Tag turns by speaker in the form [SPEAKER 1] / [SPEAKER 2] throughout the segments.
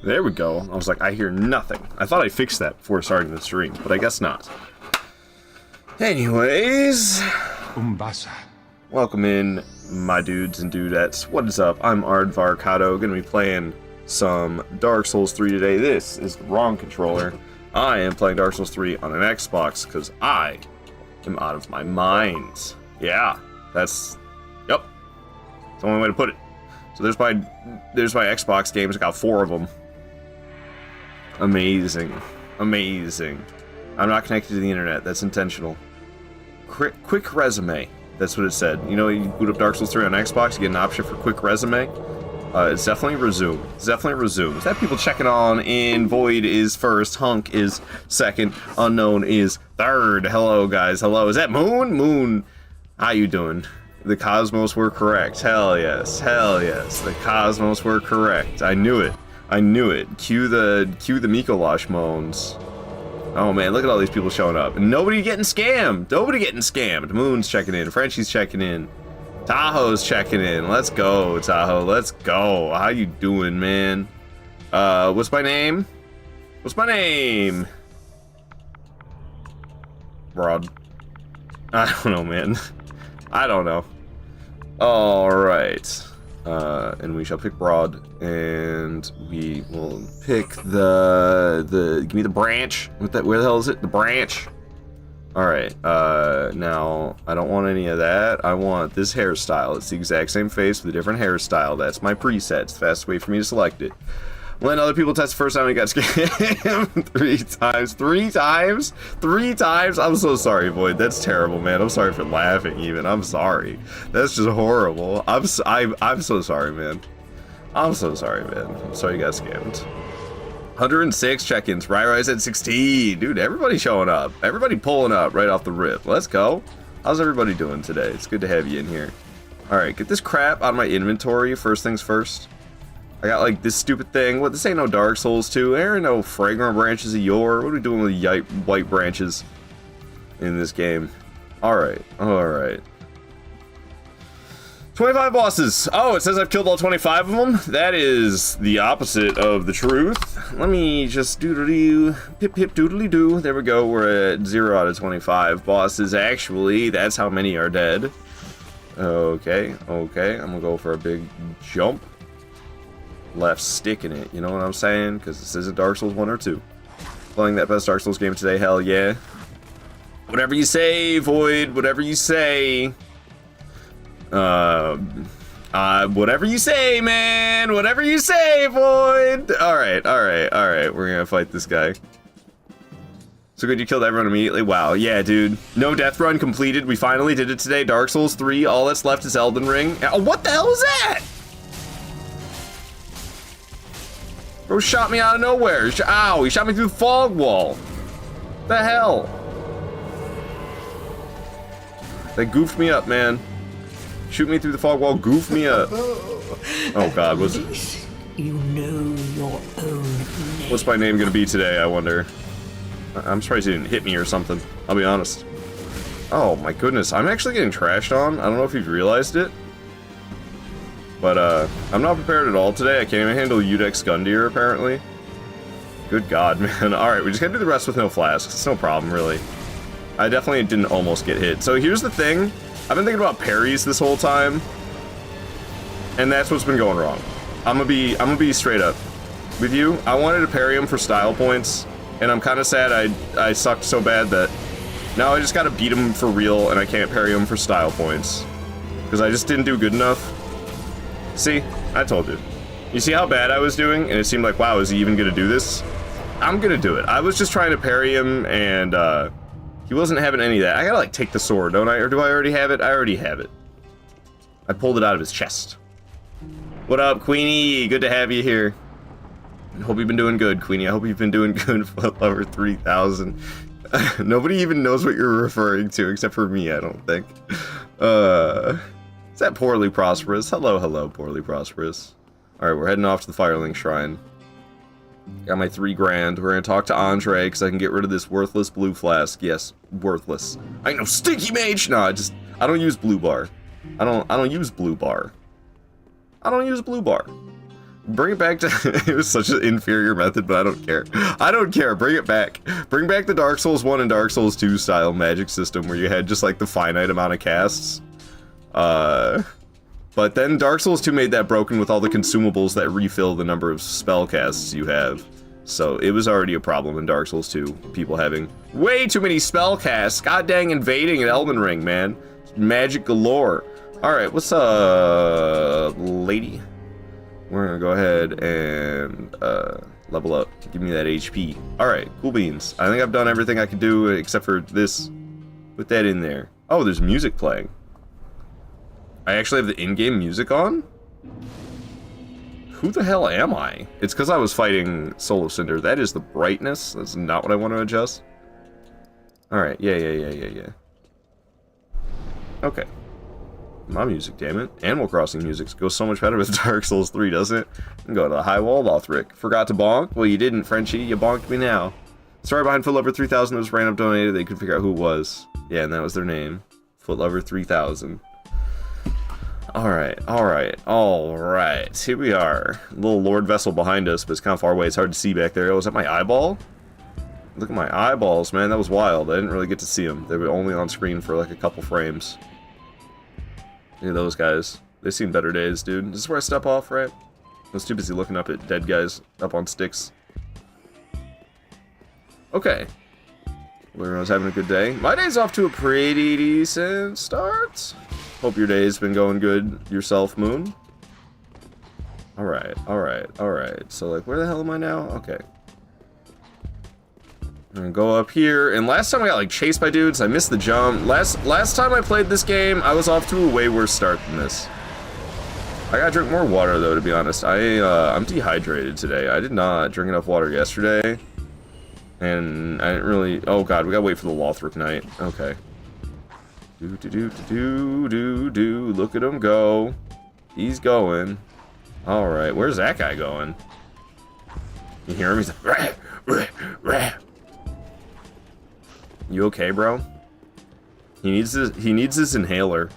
[SPEAKER 1] There we go. I was like, I hear nothing. I thought I fixed that before starting the stream, but I guess not. Anyways,
[SPEAKER 2] Umbasa.
[SPEAKER 1] welcome in, my dudes and dudettes. What is up? I'm Aardvarkado, gonna be playing some Dark Souls 3 today. This is the wrong controller. I am playing Dark Souls 3 on an Xbox, because I am out of my mind. Yeah, that's the only way to put it. So there's my Xbox games. I got 4 of them. Amazing. Amazing. I'm not connected to the internet. That's intentional. Quick resume. That's what it said. You know, you boot up Dark Souls 3 on Xbox, you get an option for quick resume. It's definitely resume. It's definitely resume. Is that people checking on in? Void is first. Hunk is second. Unknown is third. Hello, guys. Hello. Is that Moon? Moon. How you doing? The Cosmos were correct. Hell yes. Hell yes. The Cosmos were correct. I knew it. I knew it. Cue the Mikolash moans. Oh man, look at all these people showing up. Nobody getting scammed. Nobody getting scammed. Moon's checking in. Frenchie's checking in. Tahoe's checking in. Let's go, Tahoe. Let's go. How you doing, man? What's my name? What's my name? Broad. I don't know, man. I don't know. Alright. And we shall pick Broad, and we will pick give me the branch. Where the hell is it? The branch. Alright, now, I don't want any of that. I want this hairstyle. It's the exact same face with a different hairstyle. That's my preset. It's the fastest way for me to select it. When other people test the first time we got scammed 3 times. 3 times? 3 times? I'm so sorry, Void. That's terrible, man. I'm sorry for laughing, even. I'm sorry. That's just horrible. I'm so sorry, man. I'm so sorry, man. I'm sorry you got scammed. 106 check-ins. Rise at 16. Dude, everybody showing up. Everybody pulling up right off the rip. Let's go. How's everybody doing today? It's good to have you in here. Alright, get this crap out of my inventory. First things first. I got like this stupid thing. What? This ain't no Dark Souls 2. There ain't no fragrant branches of yore. What are we doing with white branches in this game? Alright. Alright. 25 bosses. Oh, it says I've killed all 25 of them? That is the opposite of the truth. Let me just doodly-doo. Pip pip doodly-doo. There we go. We're at 0 out of 25 bosses. Actually, that's how many are dead. Okay. Okay. I'm gonna go for a big jump. Left stick in it, you know what I'm saying? Because this isn't Dark Souls 1 or 2. Playing that best Dark Souls game today, hell yeah. Whatever you say, Void, whatever you say. Whatever you say, man. Whatever you say, Void. Alright, alright, alright. We're gonna fight this guy. So good you killed everyone immediately? Wow, yeah, dude. No death run completed. We finally did it today. Dark Souls 3. All that's left is Elden Ring. Oh, what the hell is that? Bro shot me out of nowhere. Ow, he shot me through the fog wall. The hell? They goofed me up, man. Shoot me through the fog wall, goof me up. Oh god, what's it?
[SPEAKER 3] You know your own name.
[SPEAKER 1] What's my name gonna be today, I wonder? I'm surprised he didn't hit me or something. I'll be honest. Oh my goodness, I'm actually getting trashed on. I don't know if you've realized it. But, I'm not prepared at all today. I can't even handle Udex Gundyr, apparently. Good god, man. Alright, we just gotta do the rest with no flasks. It's no problem, really. I definitely didn't almost get hit. So here's the thing. I've been thinking about parries this whole time. And that's what's been going wrong. I'm gonna be straight up with you. I wanted to parry him for style points. And I'm kind of sad I sucked so bad that now I just gotta beat him for real and I can't parry him for style points. Because I just didn't do good enough. See, I told you. You see how bad I was doing, and it seemed like, wow, is he even gonna do this? I'm gonna do it. I was just trying to parry him, and he wasn't having any of that. I gotta like take the sword, don't I? Or do I already have it? I already have it. I pulled it out of his chest. What up, Queenie? Good to have you here. I hope you've been doing good, Queenie. I hope you've been doing good for over 3,000. Nobody even knows what you're referring to, except for me, I don't think. Is that Poorly Prosperous? Hello, hello, Poorly Prosperous. Alright, we're heading off to the Firelink Shrine. Got my 3 grand. We're gonna talk to Andre, because I can get rid of this worthless blue flask. Yes, worthless. I ain't no stinky mage! No, I don't use blue bar. I don't use blue bar. I don't use blue bar. Bring it back to... It was such an inferior method, but I don't care. I don't care. Bring it back. Bring back the Dark Souls 1 and Dark Souls 2 style magic system where you had just like the finite amount of casts. But then Dark Souls 2 made that broken with all the consumables that refill the number of spell casts you have. So it was already a problem in Dark Souls 2. People having way too many spell casts. God dang invading in Elden Ring, man. Magic galore. Alright, what's up, lady? We're gonna go ahead and level up. Give me that HP. Alright, cool beans. I think I've done everything I can do except for this. Put that in there. Oh, there's music playing. I actually have the in-game music on? Who the hell am I? It's because I was fighting Soul of Cinder. That is the brightness. That's not what I want to adjust. Alright, yeah. Okay. My music, damn it. Animal Crossing music goes so much better with Dark Souls 3, doesn't it? And go to the high wall, Lothric. Forgot to bonk? Well, you didn't, Frenchie. You bonked me now. Sorry behind Footlover 3000 was random donated. They could figure out who it was. Yeah, and that was their name. Footlover 3000. Alright. Here we are. A little Lord Vessel behind us, but it's kind of far away. It's hard to see back there. Oh, is that my eyeball? Look at my eyeballs, man. That was wild. I didn't really get to see them. They were only on screen for like a couple frames. Look at those guys. They've seen better days, dude. This is where I step off, right? I was too busy looking up at dead guys up on sticks. Okay. Everyone's having a good day. My day's off to a pretty decent start. Hope your day's been going good yourself, Moon. Alright. So, like, where the hell am I now? Okay. I'm gonna go up here, and last time I got, like, chased by dudes, I missed the jump. Last time I played this game, I was off to a way worse start than this. I gotta drink more water, though, to be honest. I'm dehydrated today. I did not drink enough water yesterday. And I didn't really... Oh, God, we gotta wait for the Lothric Knight. Okay. Look at him go. He's going. Alright, where's that guy going? You hear him? He's like... Rah, rah, rah. You okay, bro? He needs his inhaler.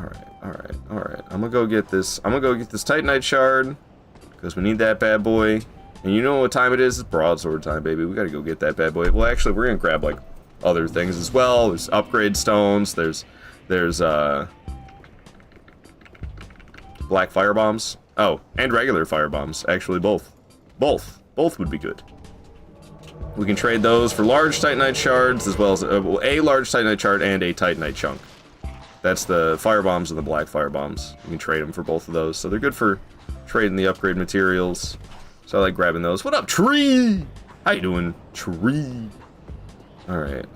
[SPEAKER 1] Alright. I'm gonna go get this Titanite shard. Because we need that bad boy. And you know what time it is? It's broadsword time, baby. We gotta go get that bad boy. Well, actually, we're gonna grab, like, other things as well. There's upgrade stones. There's black fire bombs. Oh, and regular fire bombs. Actually, both would be good. We can trade those for large Titanite shards, as well as a large Titanite shard and a Titanite chunk. That's the fire bombs and the black fire bombs. You can trade them for both of those, so they're good for trading the upgrade materials. So I like grabbing those. What up, tree? How you doing, tree? Alright.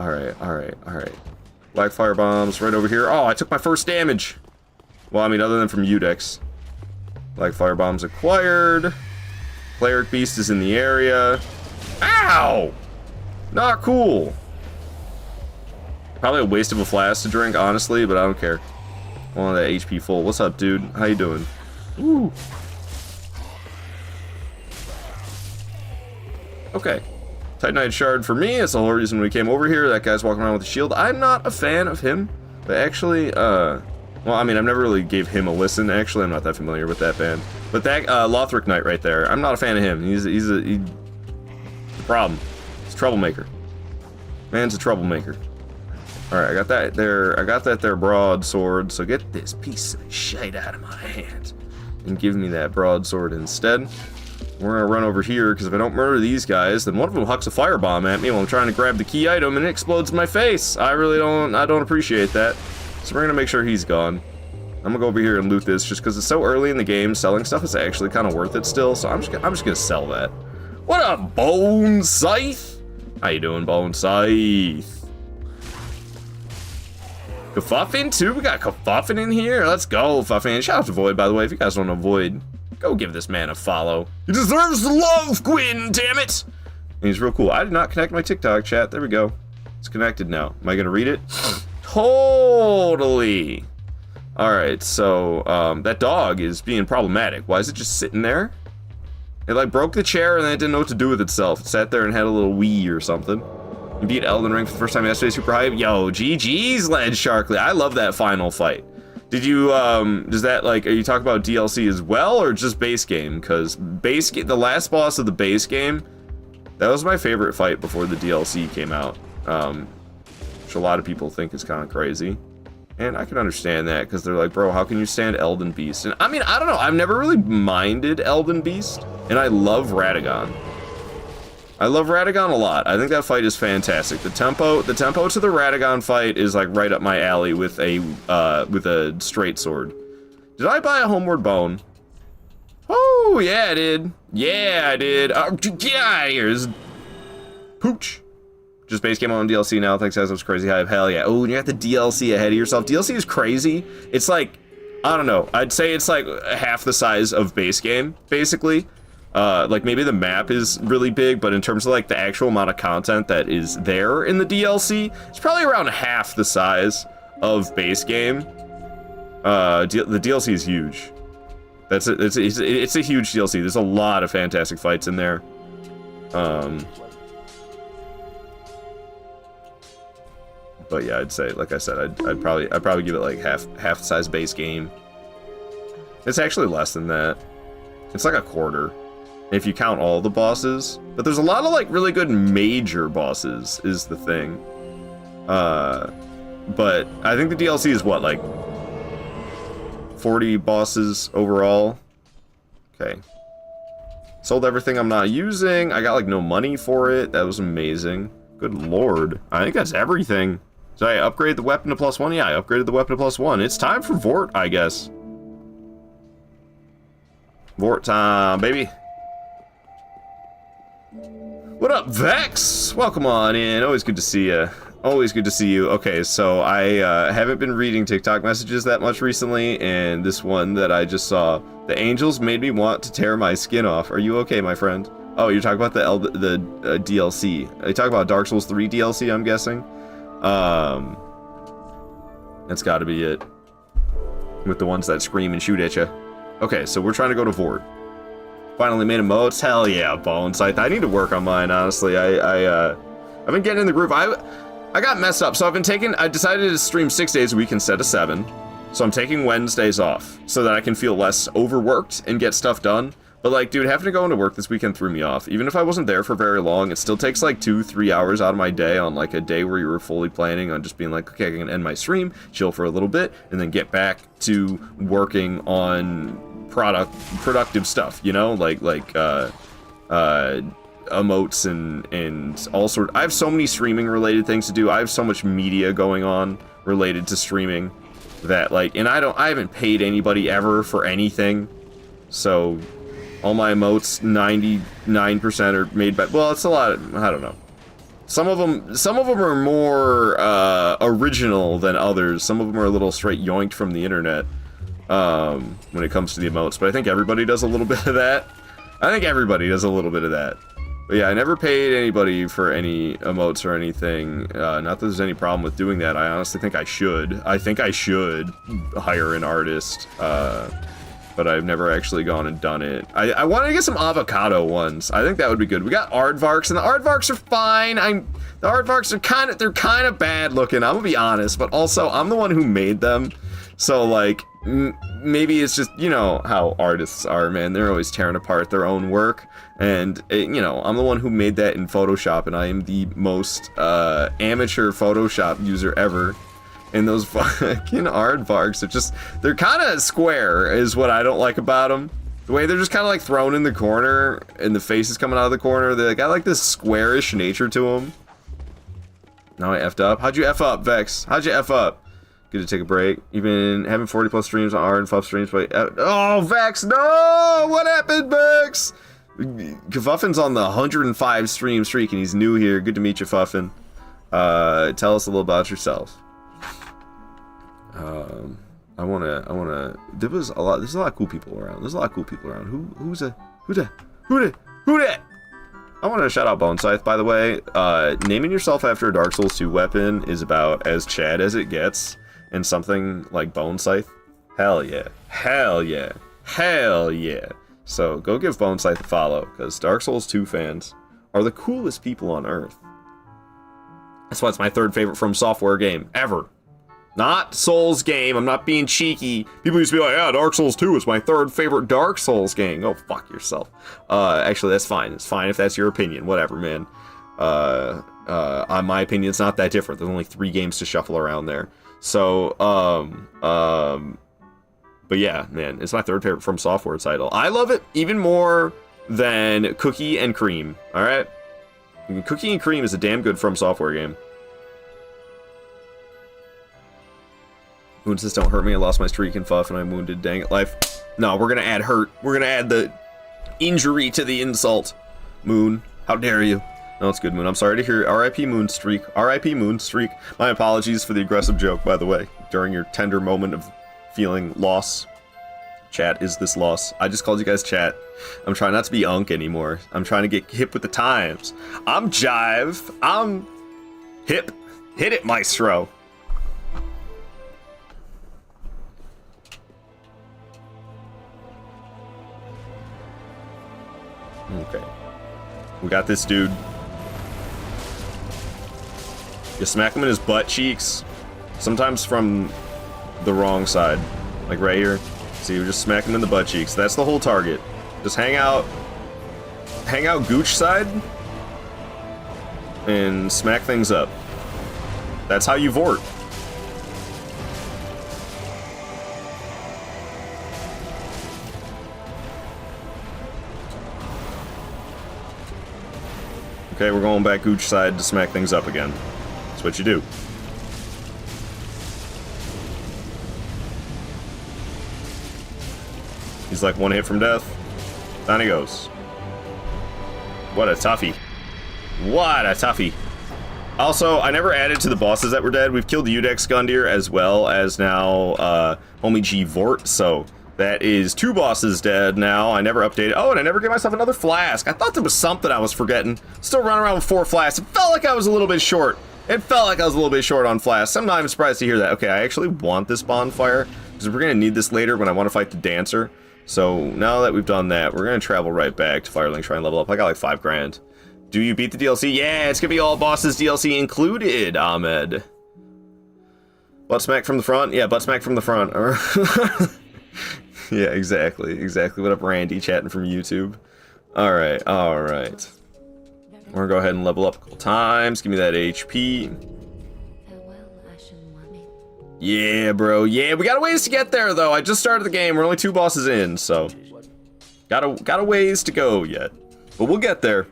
[SPEAKER 1] Black fire bombs right over here. Oh, I took my first damage. Well, I mean, other than from Udex. Black fire bombs acquired. Cleric beast is in the area. Ow! Not cool. Probably a waste of a flask to drink, honestly, but I don't care. I want that HP full. What's up, dude? How you doing? Woo. Okay. Titanite shard for me. That's the whole reason we came over here. That guy's walking around with a shield. I'm not a fan of him, but actually, well, I mean, I've never really gave him a listen. Actually, I'm not that familiar with that band. But that Lothric Knight right there, I'm not a fan of him. He's a problem. He's a troublemaker. Man's a troublemaker. All right, I got that there broadsword. So get this piece of shit out of my hand and give me that broadsword instead. We're gonna run over here, because if I don't murder these guys, then one of them hucks a firebomb at me while I'm trying to grab the key item and it explodes in my face. I don't appreciate that. So we're gonna make sure he's gone. I'm gonna go over here and loot this, just because it's so early in the game. Selling stuff is actually kind of worth it still, so I'm just gonna sell that. What up, Bone Scythe? How you doing, Bone Scythe? Kafuffin too? We got Kafuffin in here? Let's go, Fuffin. Shout out to Void, by the way, if you guys don't know Void. Go give this man a follow. He deserves the love, Gwyn, damn it! And he's real cool. I did not connect my TikTok chat. There we go. It's connected now. Am I gonna read it? Totally. Alright, so, that dog is being problematic. Why is it just sitting there? It, like, broke the chair and then it didn't know what to do with itself. It sat there and had a little wee or something. You beat Elden Ring for the first time yesterday, super hype. Yo, GG's, Led Sharkly. I love that final fight. Did you, does that, like, are you talking about DLC as well, or just base game? Because the last boss of the base game, that was my favorite fight before the DLC came out. Which a lot of people think is kind of crazy. And I can understand that, because they're like, bro, how can you stand Elden Beast? And I mean, I don't know, I've never really minded Elden Beast, and I love Radagon. I love Radagon a lot. I think that fight is fantastic. The tempo to the Radagon fight is like right up my alley with a straight sword. Did I buy a Homeward Bone? Oh yeah, I did. Yeah, I did. Yeah, here's Pooch. Just base game on DLC now. Thanks, guys. That was crazy hype. Hell yeah. Oh, you got the DLC ahead of yourself. DLC is crazy. It's like, I don't know. I'd say it's like half the size of base game, basically. Like maybe the map is really big, but in terms of like the actual amount of content that is there in the DLC, it's probably around half the size of base game. The DLC is huge. It's a huge DLC. There's a lot of fantastic fights in there. But yeah, I'd say, like I said, I'd probably give it like half the size base game. It's actually less than that. It's like a quarter, if you count all the bosses. But there's a lot of like really good major bosses, is the thing. But I think the DLC is what, like 40 bosses overall. Okay. Sold everything I'm not using. I got like no money for it. That was amazing. Good lord. I think that's everything. So I upgraded the weapon to +1. Yeah, I upgraded the weapon to +1. It's time for Vort, I guess. Vort time, baby. What up, Vex? Welcome on in. Always good to see you. Always good to see you. Okay, so I haven't been reading TikTok messages that much recently, and this one that I just saw. The angels made me want to tear my skin off. Are you okay, my friend? Oh, you're talking about the DLC. You talking about Dark Souls 3 DLC, I'm guessing? That's gotta be it. With the ones that scream and shoot at you. Okay, so we're trying to go to Vort. Finally made emotes. Hell yeah, Bone Scythe. I need to work on mine, honestly. I've been getting in the groove. I got messed up, so I decided to stream 6 days a week instead of 7. So I'm taking Wednesdays off so that I can feel less overworked and get stuff done. But like, dude, having to go into work this weekend threw me off. Even if I wasn't there for very long, it still takes like 2-3 hours out of my day on like a day where you were fully planning on just being like, okay, I can end my stream, chill for a little bit, and then get back to working on productive stuff, you know, like emotes and all sort. I have so many streaming related things to do. I have so much media going on related to streaming that like, and I haven't paid anybody ever for anything, so all my emotes 99% are made by, well, it's a lot of, I don't know, some of them are more original than others. Some of them are a little straight yoinked from the internet when it comes to the emotes, but I think everybody does a little bit of that. But yeah, I never paid anybody for any emotes or anything. Not that there's any problem with doing that. I honestly think I should. I think I should hire an artist, but I've never actually gone and done it. I want to get some avocado ones. I think that would be good. We got aardvarks, and the aardvarks are fine. The aardvarks are they're kind of bad looking, I'm gonna be honest, but also I'm the one who made them. So like, maybe it's just, you know how artists are, man. They're always tearing apart their own work. And, you know, I'm the one who made that in Photoshop, and I am the most amateur Photoshop user ever. And those fucking aardvarks are just, they're kind of square is what I don't like about them. The way they're just kind of like thrown in the corner, and the face is coming out of the corner. They got like this squarish nature to them. Now I effed up. How'd you F up, Vex? How'd you F up? Good to take a break. You've been having 40 plus streams on R and FUF streams, but oh, Vex, no! What happened, Vex? Kafuffin's on the 105 stream streak, and he's new here. Good to meet you, Fuffin. Tell us a little about yourself. I wanna. There's a lot of cool people around. Who that? I want to shout out Bone Scythe, by the way. Naming yourself after a Dark Souls 2 weapon is about as Chad as it gets. And something like Bone Scythe, hell yeah. So go give Bone Scythe a follow, because Dark Souls 2 fans are the coolest people on earth. That's why it's my third favorite From Software game ever. Not Souls game. I'm not being cheeky. People used to be like, yeah, Dark Souls 2 is my third favorite Dark Souls game. Oh, fuck yourself. Actually, that's fine. It's fine if that's your opinion. Whatever, man. My opinion's not that different. There's only 3 games to shuffle around there. So, but yeah, man, it's my third favorite From Software title. I love it even more than Cookie and Cream, alright? Cookie and Cream is a damn good From Software game. Moon says, don't hurt me, I lost my streak and fuff and I'm wounded, dang it, life. No, we're gonna add hurt. We're gonna add the injury to the insult. Moon, how dare you? No, it's good, Moon. I'm sorry to hear R.I.P. Moon Streak. R.I.P. Moon Streak. My apologies for the aggressive joke, by the way, during your tender moment of feeling loss. Chat is this loss. I just called you guys chat. I'm trying not to be unk anymore. I'm trying to get hip with the times. I'm jive. I'm hip. Hit it, maestro. Okay. We got this dude. You smack him in his butt cheeks. Sometimes from the wrong side. Like right here. See, you just smack him in the butt cheeks. That's the whole target. Just hang out gooch side and smack things up. That's how you vort. Okay, we're going back gooch side to smack things up again. That's what you do. He's like one hit from death. Down he goes. What a toughie. What a toughie. Also, I never added to the bosses that were dead. We've killed Udex Gundyr as well as now Homie G Vort, so that is 2 bosses dead now. I never updated. Oh, and I never gave myself another flask. I thought there was something I was forgetting. Still running around with 4 flasks. It felt like I was a little bit short. It felt like I was a little bit short on flasks. I'm not even surprised to hear that. Okay, I actually want this bonfire because we're going to need this later when I want to fight the Dancer. So now that we've done that, we're going to travel right back to Firelink, try and level up. I got like 5 grand. Do you beat the DLC? Yeah, it's going to be all bosses DLC included, Ahmed. Butt smack from the front? Yeah, butt smack from the front. Yeah, exactly. Exactly. What up, Randy, chatting from YouTube? Alright, alright. We're going to go ahead and level up a couple times. Give me that HP. Yeah, bro. Yeah, we got a ways to get there, though. I just started the game. We're only 2 bosses in, so... Got a ways to go yet. But we'll get there.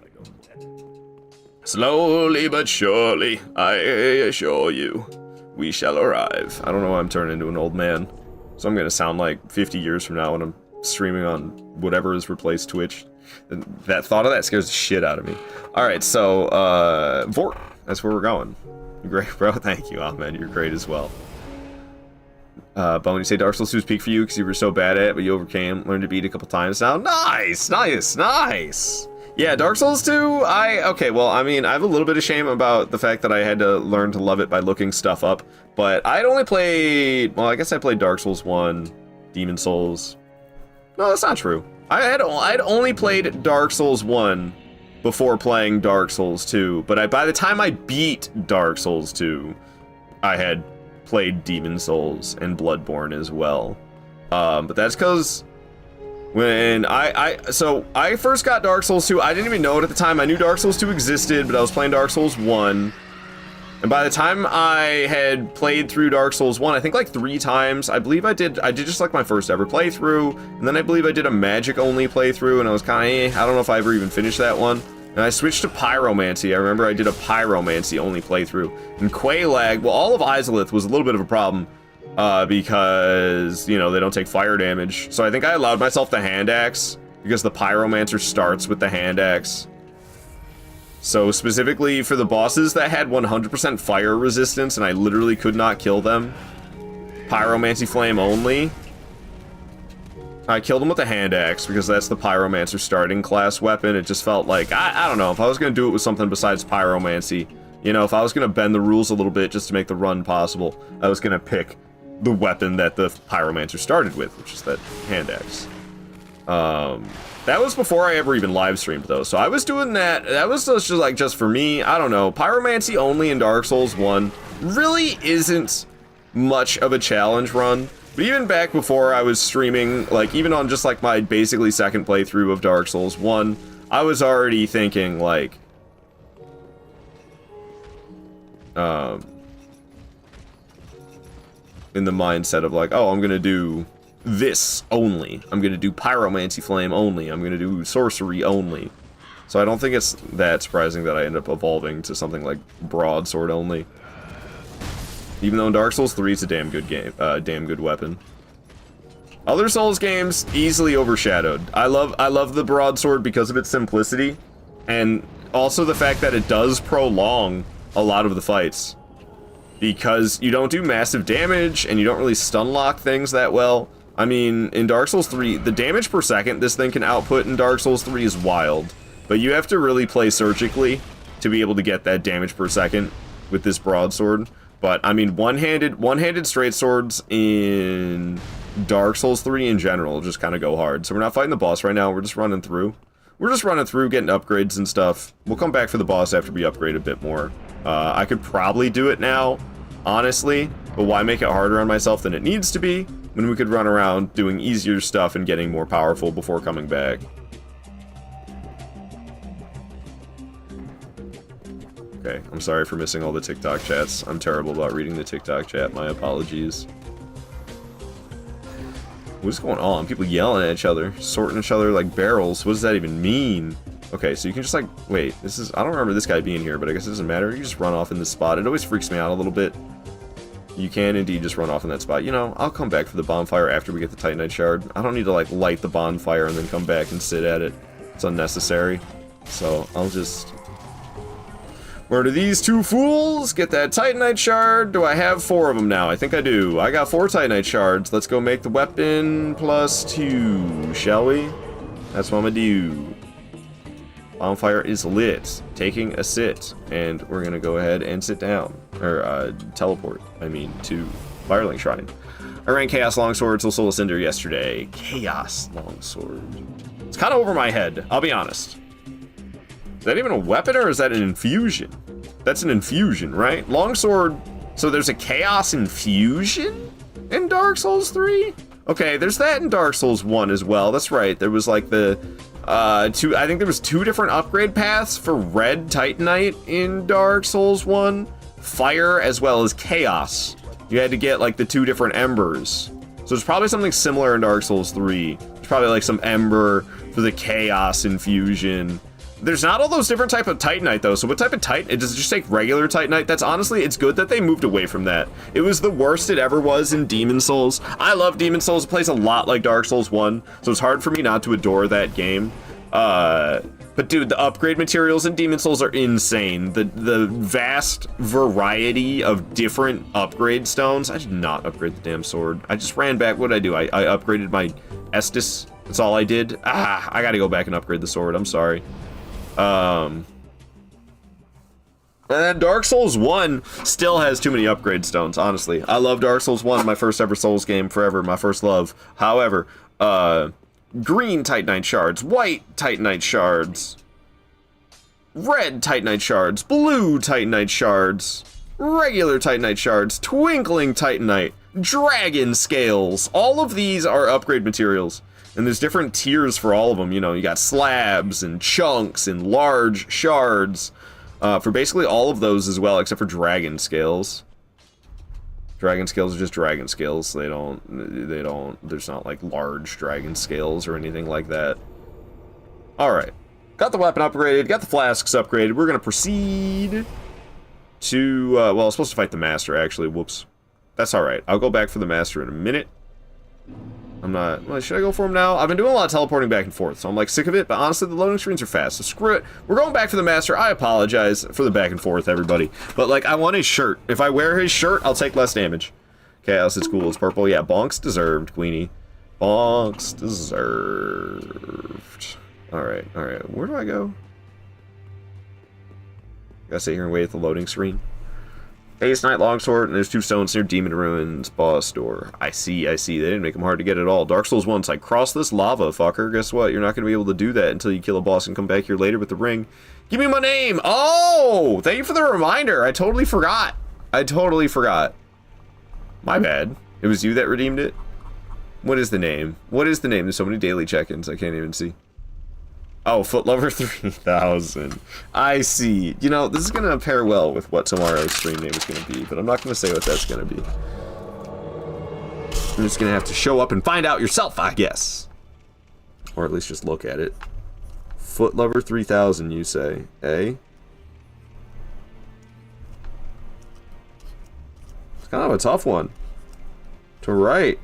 [SPEAKER 1] Slowly but surely, I assure you, we shall arrive. I don't know why I'm turning into an old man. So I'm gonna sound like 50 years from now when I'm streaming on whatever has replaced Twitch. And that thought of that scares the shit out of me. Alright, so, Vort. That's where we're going. You're great, bro. Thank you, Ahmed. You're great as well. Bone, you say Dark Souls 2 is peak for you because you were so bad at it, but you overcame, learned to beat a couple times now. Nice, nice, nice. Yeah, Dark Souls 2, okay, well, I mean, I have a little bit of shame about the fact that I had to learn to love it by looking stuff up, but I'd only played, well, I guess I played Dark Souls 1, Demon Souls. No, that's not true. I'd only played Dark Souls 1 before playing Dark Souls 2, but by the time I beat Dark Souls 2, I had played Demon Souls and Bloodborne as well. But that's because when so I first got Dark Souls 2, I didn't even know it at the time. I knew Dark Souls 2 existed, but I was playing Dark Souls 1. And by the time I had played through Dark Souls 1, I think like 3 times, I believe I did just like my first ever playthrough, and then I believe I did a magic only playthrough, and I was kind of I don't know if I ever even finished that one. And I switched to Pyromancy. I remember I did a Pyromancy only playthrough. And Quelaag, well, all of Izalith was a little bit of a problem because, you know, they don't take fire damage. So I think I allowed myself the hand axe because the Pyromancer starts with the hand axe. So specifically for the bosses that had 100% fire resistance and I literally could not kill them, Pyromancy Flame only, I killed him with the hand axe because that's the Pyromancer starting class weapon. It just felt like, I don't know, if I was going to do it with something besides Pyromancy, you know, if I was going to bend the rules a little bit just to make the run possible, I was going to pick the weapon that the Pyromancer started with, which is that hand axe. That was before I ever even live streamed though, so I was doing that. That was just for me. I don't know. Pyromancy only in Dark Souls 1 really isn't much of a challenge run. But even back before I was streaming, like, even on just, like, my basically second playthrough of Dark Souls 1, I was already thinking, like, in the mindset of, like, oh, I'm gonna do this only. I'm gonna do Pyromancy Flame only. I'm gonna do Sorcery only. So I don't think it's that surprising that I end up evolving to something like Broadsword only. Even though Dark Souls 3 is a damn good game, damn good weapon. Other Souls games easily overshadowed. I love the Broadsword because of its simplicity, and also the fact that it does prolong a lot of the fights. Because you don't do massive damage, and you don't really stun lock things that well. I mean, in Dark Souls 3, the damage per second this thing can output in Dark Souls 3 is wild. But you have to really play surgically to be able to get that damage per second with this Broadsword. But, I mean, one-handed straight swords in Dark Souls 3 in general just kind of go hard. So we're not fighting the boss right now, we're just running through. We're just running through, getting upgrades and stuff. We'll come back for the boss after we upgrade a bit more. I could probably do it now, honestly, but why make it harder on myself than it needs to be when we could run around doing easier stuff and getting more powerful before coming back. Okay, I'm sorry for missing all the TikTok chats. I'm terrible about reading the TikTok chat. My apologies. What's going on? People yelling at each other, sorting each other like barrels. What does that even mean? Okay, so you can just like, wait, this is, I don't remember this guy being here, but I guess it doesn't matter. You just run off in this spot. It always freaks me out a little bit. You can indeed just run off in that spot. You know, I'll come back for the bonfire after we get the Titanite shard. I don't need to like light the bonfire and then come back and sit at it. It's unnecessary. So I'll just... Where do these two fools get that Titanite shard? Do I have 4 of them now? I think I do. I got 4 Titanite shards. Let's go make the weapon +2, shall we? That's what I'm gonna do. Bonfire is lit. Taking a sit. And we're gonna go ahead and sit down. Or, teleport, I mean, to Firelink Shrine. I ran Chaos Longsword till Soul Cinder yesterday. Chaos Longsword. It's kind of over my head, I'll be honest. Is that even a weapon, or is that an infusion? That's an infusion, right? Longsword, so there's a Chaos Infusion in Dark Souls 3? Okay, there's that in Dark Souls 1 as well, that's right. There was like the, I think there was 2 different upgrade paths for Red Titanite in Dark Souls 1. Fire as well as Chaos. You had to get like the 2 different embers. So there's probably something similar in Dark Souls 3. There's probably like some ember for the Chaos Infusion. There's not all those different type of Titanite though, so what type of Titanite? Does it just take regular Titanite? That's honestly, it's good that they moved away from that. It was the worst it ever was in Demon Souls. I love Demon Souls, it plays a lot like Dark Souls 1, so it's hard for me not to adore that game. But dude, the upgrade materials in Demon Souls are insane. The vast variety of different upgrade stones. I did not upgrade the damn sword. I just ran back, what did I do? I upgraded my Estus, that's all I did. I gotta go back and upgrade the sword, I'm sorry. And then Dark Souls 1 still has too many upgrade stones, honestly. I love Dark Souls 1, my first ever Souls game forever, my first love. However, green Titanite shards, white Titanite shards, red Titanite shards, blue Titanite shards, regular Titanite shards, twinkling Titanite, dragon scales. All of these are upgrade materials. And there's different tiers for all of them, you know, you got slabs and chunks and large shards for basically all of those as well, except for dragon scales. Dragon scales are just dragon scales. They don't, there's not like large dragon scales or anything like that. Alright, got the weapon upgraded, got the flasks upgraded. We're gonna proceed to, well, I was supposed to fight the master actually, whoops. That's alright, I'll go back for the master in a minute. I'm not, well, should I go for him now? I've been doing a lot of teleporting back and forth, so I'm like sick of it, but honestly the loading screens are fast, so screw it. We're going back for the master. I apologize for the back and forth, everybody. But like, I want his shirt. If I wear his shirt, I'll take less damage. Chaos is cool, it's purple. Yeah, bonks deserved, Queenie. Bonks deserved. Alright, alright, where do I go? Gotta sit here and wait at the loading screen. Ace Knight Longsword, and there's 2 stones near Demon Ruins boss door. I see, I see. They didn't make them hard to get at all. Dark Souls 1's like, cross this lava, fucker. Guess what? You're not going to be able to do that until you kill a boss and come back here later with the ring. Give me my name! Oh! Thank you for the reminder. I totally forgot. I totally forgot. My bad. It was you that redeemed it? What is the name? What is the name? There's so many daily check-ins, I can't even see. Oh, Footlover 3000. I see. You know, this is going to pair well with what tomorrow's stream name is going to be, but I'm not going to say what that's going to be. You're just going to have to show up and find out yourself, I guess. Or at least just look at it. Footlover 3000, you say, eh? It's kind of a tough one to write.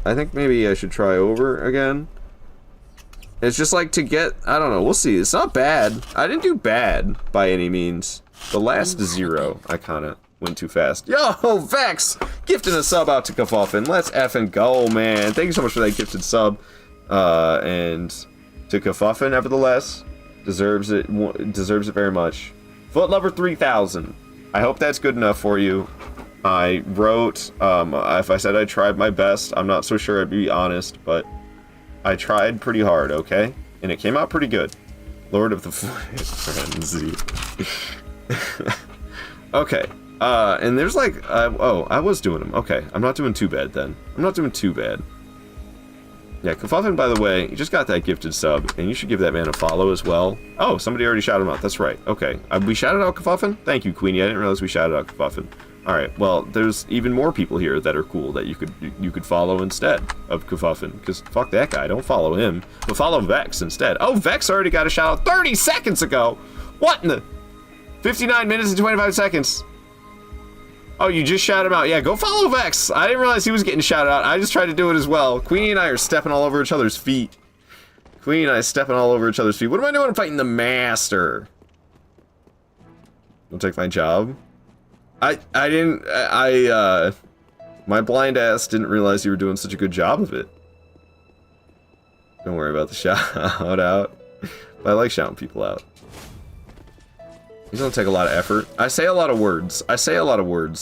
[SPEAKER 1] I think maybe I should try over again. It's just like to get, I don't know, we'll see. It's not bad. I didn't do bad by any means. The last 0, I kind of went too fast. Yo, Vex! Gifting a sub out to Kafuffin. Let's effing go, man. Thank you so much for that gifted sub. And to Kafuffin, nevertheless, deserves it very much. Footlover 3000. I hope that's good enough for you. I wrote, if I said I tried my best, I'm not so sure I'd be honest, but I tried pretty hard, okay? And it came out pretty good. Lord of the Frenzy. Okay. And there's like, oh, I was doing them. Okay, I'm not doing too bad then. I'm not doing too bad. Yeah, Kafuffin, by the way, you just got that gifted sub, and you should give that man a follow as well. Oh, somebody already shouted him out. That's right. Okay. We shouted out Kafuffin? Thank you, Queenie. I didn't realize we shouted out Kafuffin. All right. Well, there's even more people here that are cool that you could follow instead of Kafuffin. Because fuck that guy. Don't follow him. But follow Vex instead. Oh, Vex already got a shout out 30 seconds ago. What in the 59 minutes and 25 seconds? Oh, you just shouted him out. Yeah, go follow Vex. I didn't realize he was getting shouted out. I just tried to do it as well. Queenie and I are stepping all over each other's feet. Queenie and I stepping all over each other's feet. What am I doing? I'm fighting the Master. Don't take my job. My blind ass didn't realize you were doing such a good job of it. Don't worry about the shout out. But I like shouting people out. These don't take a lot of effort. I say a lot of words.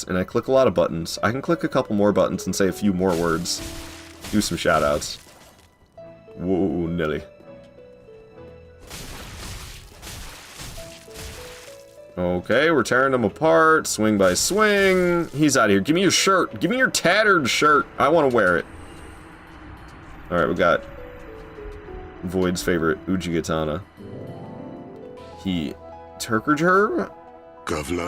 [SPEAKER 1] And I click a lot of buttons. I can click a couple more buttons and say a few more words. Do some shout outs. Whoa, Nelly. Okay, we're tearing them apart, swing by swing. He's out of here. Give me your shirt. Give me your tattered shirt. I want to wear it. Alright, we got Void's favorite, Ujigatana. Turkerger?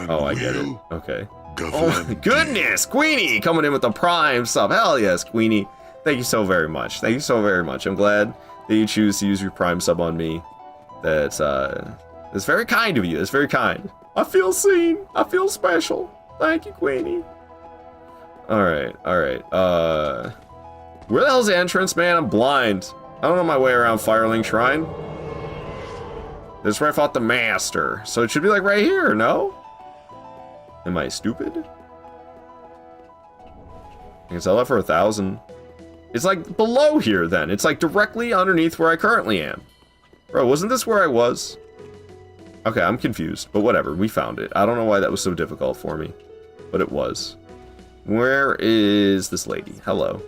[SPEAKER 1] Oh, I get it. Okay. Oh my goodness! Queenie coming in with the prime sub. Hell yes, Queenie. Thank you so very much. Thank you so very much. I'm glad that you choose to use your prime sub on me. That's very kind of you. It's very kind. I feel seen. I feel special. Thank you, Queenie. Alright, alright. Where the hell's the entrance, man? I'm blind. I don't know my way around Firelink Shrine. This is where I fought the Master. So it should be like right here, no? Am I stupid? I can sell that for 1,000. It's like below here then. It's like directly underneath where I currently am. Bro, wasn't this where I was? Okay, I'm confused, but whatever. We found it. I don't know why that was so difficult for me, but it was. Where is this lady? Hello.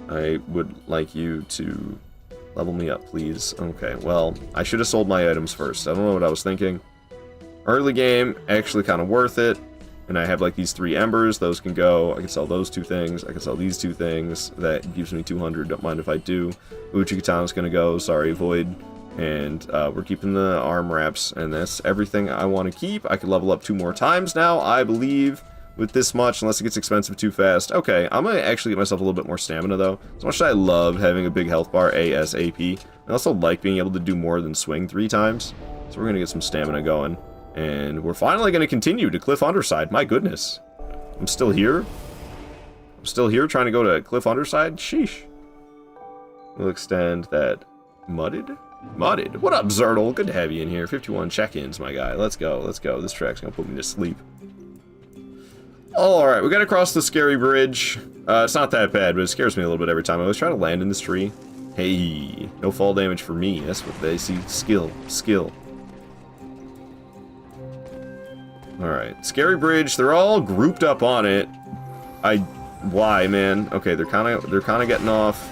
[SPEAKER 1] I would like you to level me up, please. Okay, well, I should have sold my items first. I don't know what I was thinking. Early game, actually kind of worth it. And I have like these 3 embers. Those can go. I can sell those 2 things. I can sell these 2 things. That gives me 200. Don't mind if I do. Uchigatana's gonna go. Sorry, Void. And we're keeping the arm wraps. And that's everything I want to keep. I can level up 2 more times now, I believe, with this much, unless it gets expensive too fast. Okay, I'm gonna actually get myself a little bit more stamina, though. As much as I love having a big health bar, ASAP, I also like being able to do more than swing 3 times. So we're gonna get some stamina going. And we're finally gonna continue to Cliff Underside. My goodness. I'm still here. I'm still here trying to go to Cliff Underside? Sheesh. We'll extend that. Mudded? Mudded. What up, Zertle? Good to have you in here. 51 check-ins, my guy. Let's go, let's go. This track's gonna put me to sleep. Alright, we gotta cross the scary bridge. It's not that bad, but it scares me a little bit every time. I always try to land in this tree. Hey, no fall damage for me. That's what they see. Skill. Skill. Alright, scary bridge. They're all grouped up on it. Why, man? Okay, they're kind of getting off.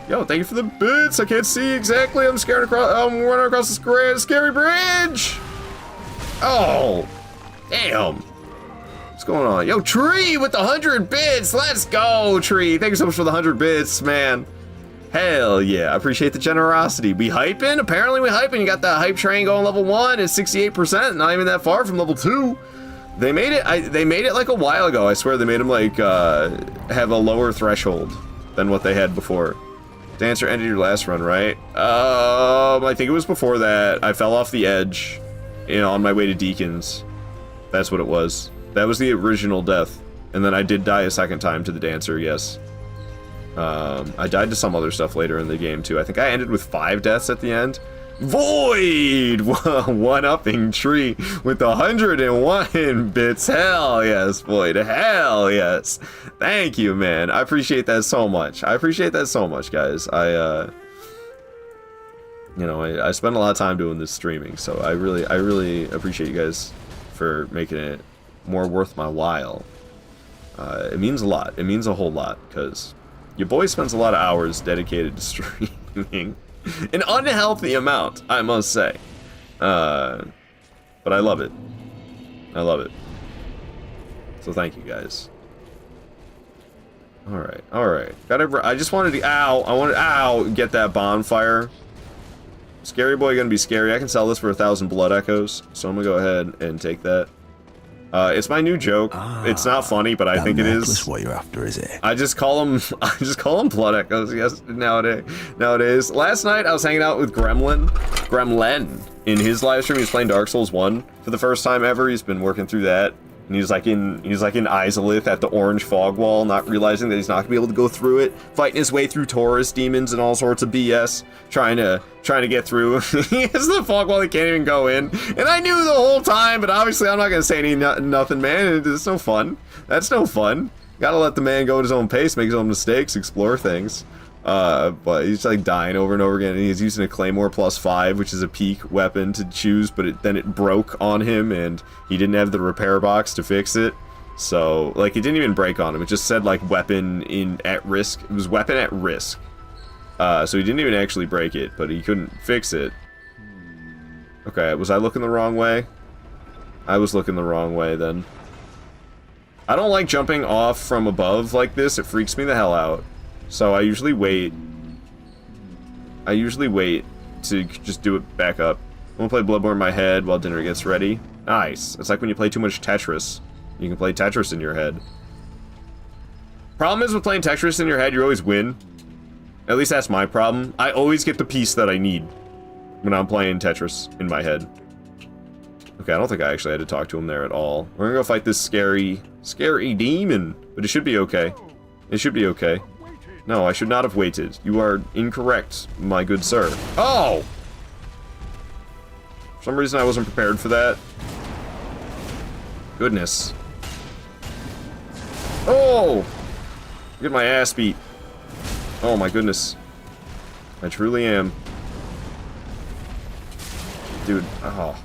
[SPEAKER 1] Yo, thank you for the bits. I can't see exactly. I'm scared across. I'm running across the scary bridge. Oh, damn. What's going on? Yo, Tree with the 100 bits. Let's go, Tree. Thank you so much for the 100 bits, man. Hell yeah. I appreciate the generosity. We hyping? Apparently we hyping. You got that hype train going level 1 at 68%. Not even that far from level 2. They made it. They made it like a while ago. I swear they made them like have a lower threshold than what they had before. Dancer ended your last run, right? I think it was before that. I fell off the edge, you know, on my way to Deacons. That's what it was. That was the original death. And then I did die a second time to the Dancer, yes. I died to some other stuff later in the game, too. I think I ended with 5 deaths at the end. Void! One-upping Tree with 101 bits. Hell yes, Void. Hell yes. Thank you, man. I appreciate that so much. I appreciate that so much, guys. You know, I spend a lot of time doing this streaming, so I really appreciate you guys for making it more worth my while. It means a lot. It means a whole lot, because your boy spends a lot of hours dedicated to streaming. An unhealthy amount, I must say. But I love it. I love it. So thank you, guys. Alright, alright. I just wanted to, get that bonfire. Scary boy gonna be scary. I can sell this for 1,000 blood echoes, so I'm gonna go ahead and take that. It's my new joke. It's not funny, but I think it is.
[SPEAKER 2] What you're after, is it?
[SPEAKER 1] I just call them blood echoes. Yes, nowadays. Last night I was hanging out with Gremlin in his live stream. He was playing Dark Souls 1 for the first time ever. He's been working through that, and he's like in Izalith at the orange fog wall, not realizing that he's not gonna be able to go through it, fighting his way through Taurus demons and all sorts of BS, trying to get through. He has the fog wall he can't even go in, and I knew the whole time, but obviously I'm not gonna say nothing, man. It's no fun. That's no fun. Gotta let the man go at his own pace, make his own mistakes, explore things. But he's like dying over and over again, and he's using a Claymore +5, which is a peak weapon to choose, but then it broke on him, and he didn't have the repair box to fix it. So, like, it didn't even break on him. It just said, like, weapon at risk. It was weapon at risk. So he didn't even actually break it, but he couldn't fix it. Okay, was I looking the wrong way? I was looking the wrong way, then. I don't like jumping off from above like this. It freaks me the hell out. So I usually wait to just do it back up. I'm gonna play Bloodborne in my head while dinner gets ready. Nice. It's like when you play too much Tetris. You can play Tetris in your head. Problem is with playing Tetris in your head, you always win. At least that's my problem. I always get the piece that I need when I'm playing Tetris in my head. Okay, I don't think I actually had to talk to him there at all. We're gonna go fight this scary demon, but it should be okay. It should be okay. No, I should not have waited. You are incorrect, my good sir. Oh! For some reason I wasn't prepared for that. Goodness. Oh! Get my ass beat. Oh my goodness. I truly am. Dude, oh.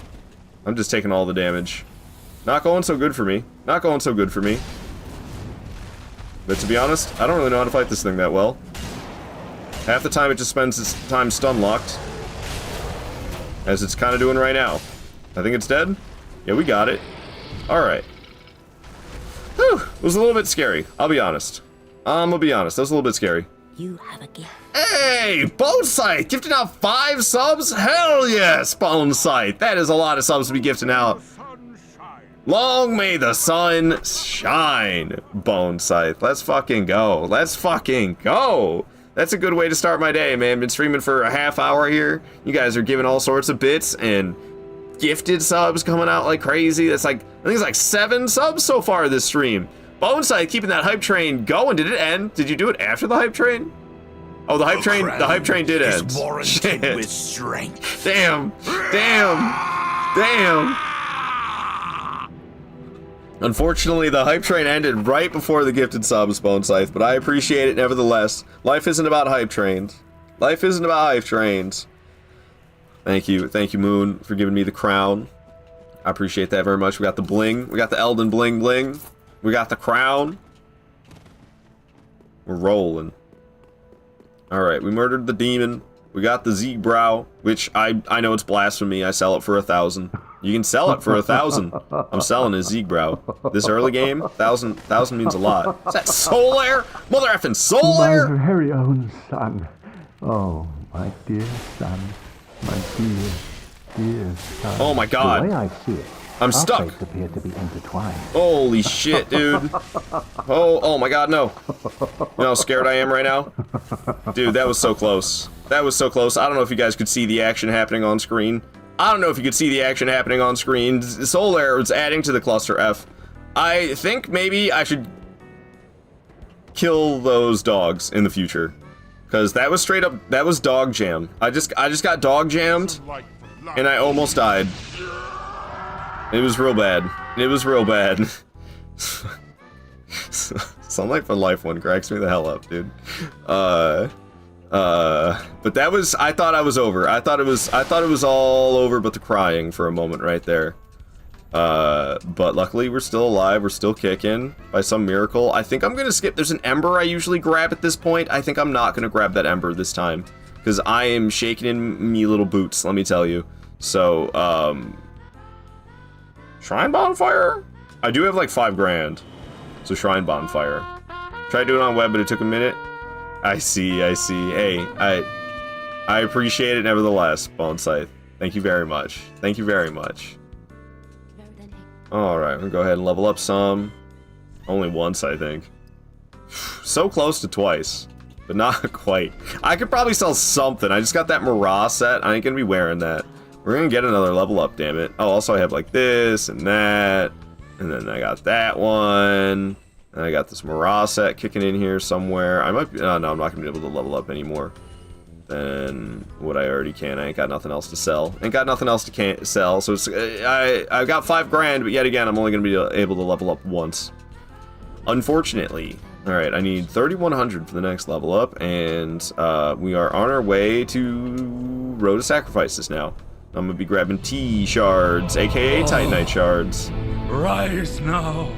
[SPEAKER 1] I'm just taking all the damage. Not going so good for me. Not going so good for me. But to be honest, I don't really know how to fight this thing that well. Half the time it just spends its time stun locked. As it's kind of doing right now. I think it's dead? Yeah, we got it. Alright. Whew, it was a little bit scary, I'll be honest. I'm gonna be honest, that was a little bit scary.
[SPEAKER 3] You have a gift.
[SPEAKER 1] Hey, Bone Sight, gifting out 5 subs? Hell yes, Bone Sight. That is a lot of subs to be gifting out. Long may the sun shine, Bone Scythe. Let's fucking go. Let's fucking go. That's a good way to start my day, man. Been streaming for a half hour here. You guys are giving all sorts of bits and gifted subs coming out like crazy. That's like, I think it's like 7 subs so far this stream. Bone Scythe keeping that hype train going. Did it end? Did you do it after the hype train? Oh, the hype train did end. Shit.
[SPEAKER 2] With strength.
[SPEAKER 1] Damn. Unfortunately, the hype train ended right before the gifted subs, Bone Scythe, but I appreciate it nevertheless. Life isn't about hype trains. Life isn't about hype trains. Thank you, Moon, for giving me the crown. I appreciate that very much. We got the bling. We got the Elden bling bling. We got the crown. We're rolling. Alright, we murdered the demon. We got the Z-Brow, which I know it's blasphemy. I sell it for 1,000. You can sell it for 1,000. I'm selling a Ziegbrow. This early game, 1,000 means a lot. Is that Soul Air? Mother effing Soul Air?
[SPEAKER 4] My very own son. Oh, my dear son. My dear, dear son.
[SPEAKER 1] Oh my god.
[SPEAKER 4] The way I see it,
[SPEAKER 1] I'm stuck.
[SPEAKER 4] our fates appear to be intertwined.
[SPEAKER 1] Holy shit, dude. Oh my god, no. You know how scared I am right now? Dude, that was so close. That was so close. I don't know if you guys could see the action happening on screen. I don't know if you could see the action happening on screen. Soul Air was adding to the cluster F. I think maybe I should kill those dogs in the future. Because that was straight up, that was dog jam. I just got dog jammed, and I almost died. It was real bad. It was real bad. Sunlight for Life one cracks me the hell up, dude. But that was, I thought I was over. I thought it was all over but the crying for a moment right there. But luckily we're still alive, we're still kicking by some miracle. I think I'm gonna skip, there's an ember I usually grab at this point. I think I'm not gonna grab that ember this time, because I am shaking in me little boots, let me tell you. So, Shrine Bonfire? I do have like 5 grand. So Shrine Bonfire. Tried doing it on web, but it took a minute. I see. Hey, I appreciate it nevertheless, Bone Scythe. Thank you very much. Thank you very much. Alright, we'll go ahead and level up some. Only once, I think. So close to twice, but not quite. I could probably sell something. I just got that Mirage set. I ain't gonna be wearing that. We're gonna get another level up, damn it. Oh, also I have like this and that. And then I got that one. And I got this Mirage set kicking in here somewhere. I might be, no, I'm not gonna be able to level up anymore than what I already can. I ain't got nothing else to sell. Ain't got nothing else to sell, so it's, I got 5 grand, but yet again, I'm only gonna be able to level up once. Unfortunately. Alright, I need 3,100 for the next level up, and we are on our way to Road to Sacrifices now. I'm gonna be grabbing T-shards, aka Titanite shards.
[SPEAKER 2] Rise now,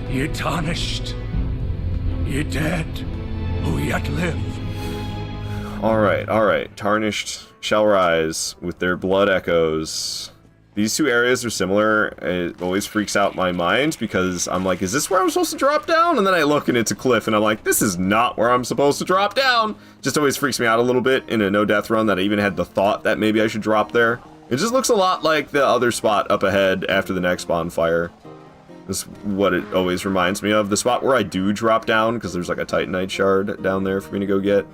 [SPEAKER 2] ye tarnished, ye dead, who yet live.
[SPEAKER 1] Alright. Tarnished shall rise with their blood echoes. These two areas are similar. It always freaks out my mind because I'm like, is this where I'm supposed to drop down? And then I look and it's a cliff and I'm like, this is not where I'm supposed to drop down. Just always freaks me out a little bit in a no-death run that I even had the thought that maybe I should drop there. It just looks a lot like the other spot up ahead after the next bonfire. That's what it always reminds me of. The spot where I do drop down, because there's like a Titanite shard down there for me to go get.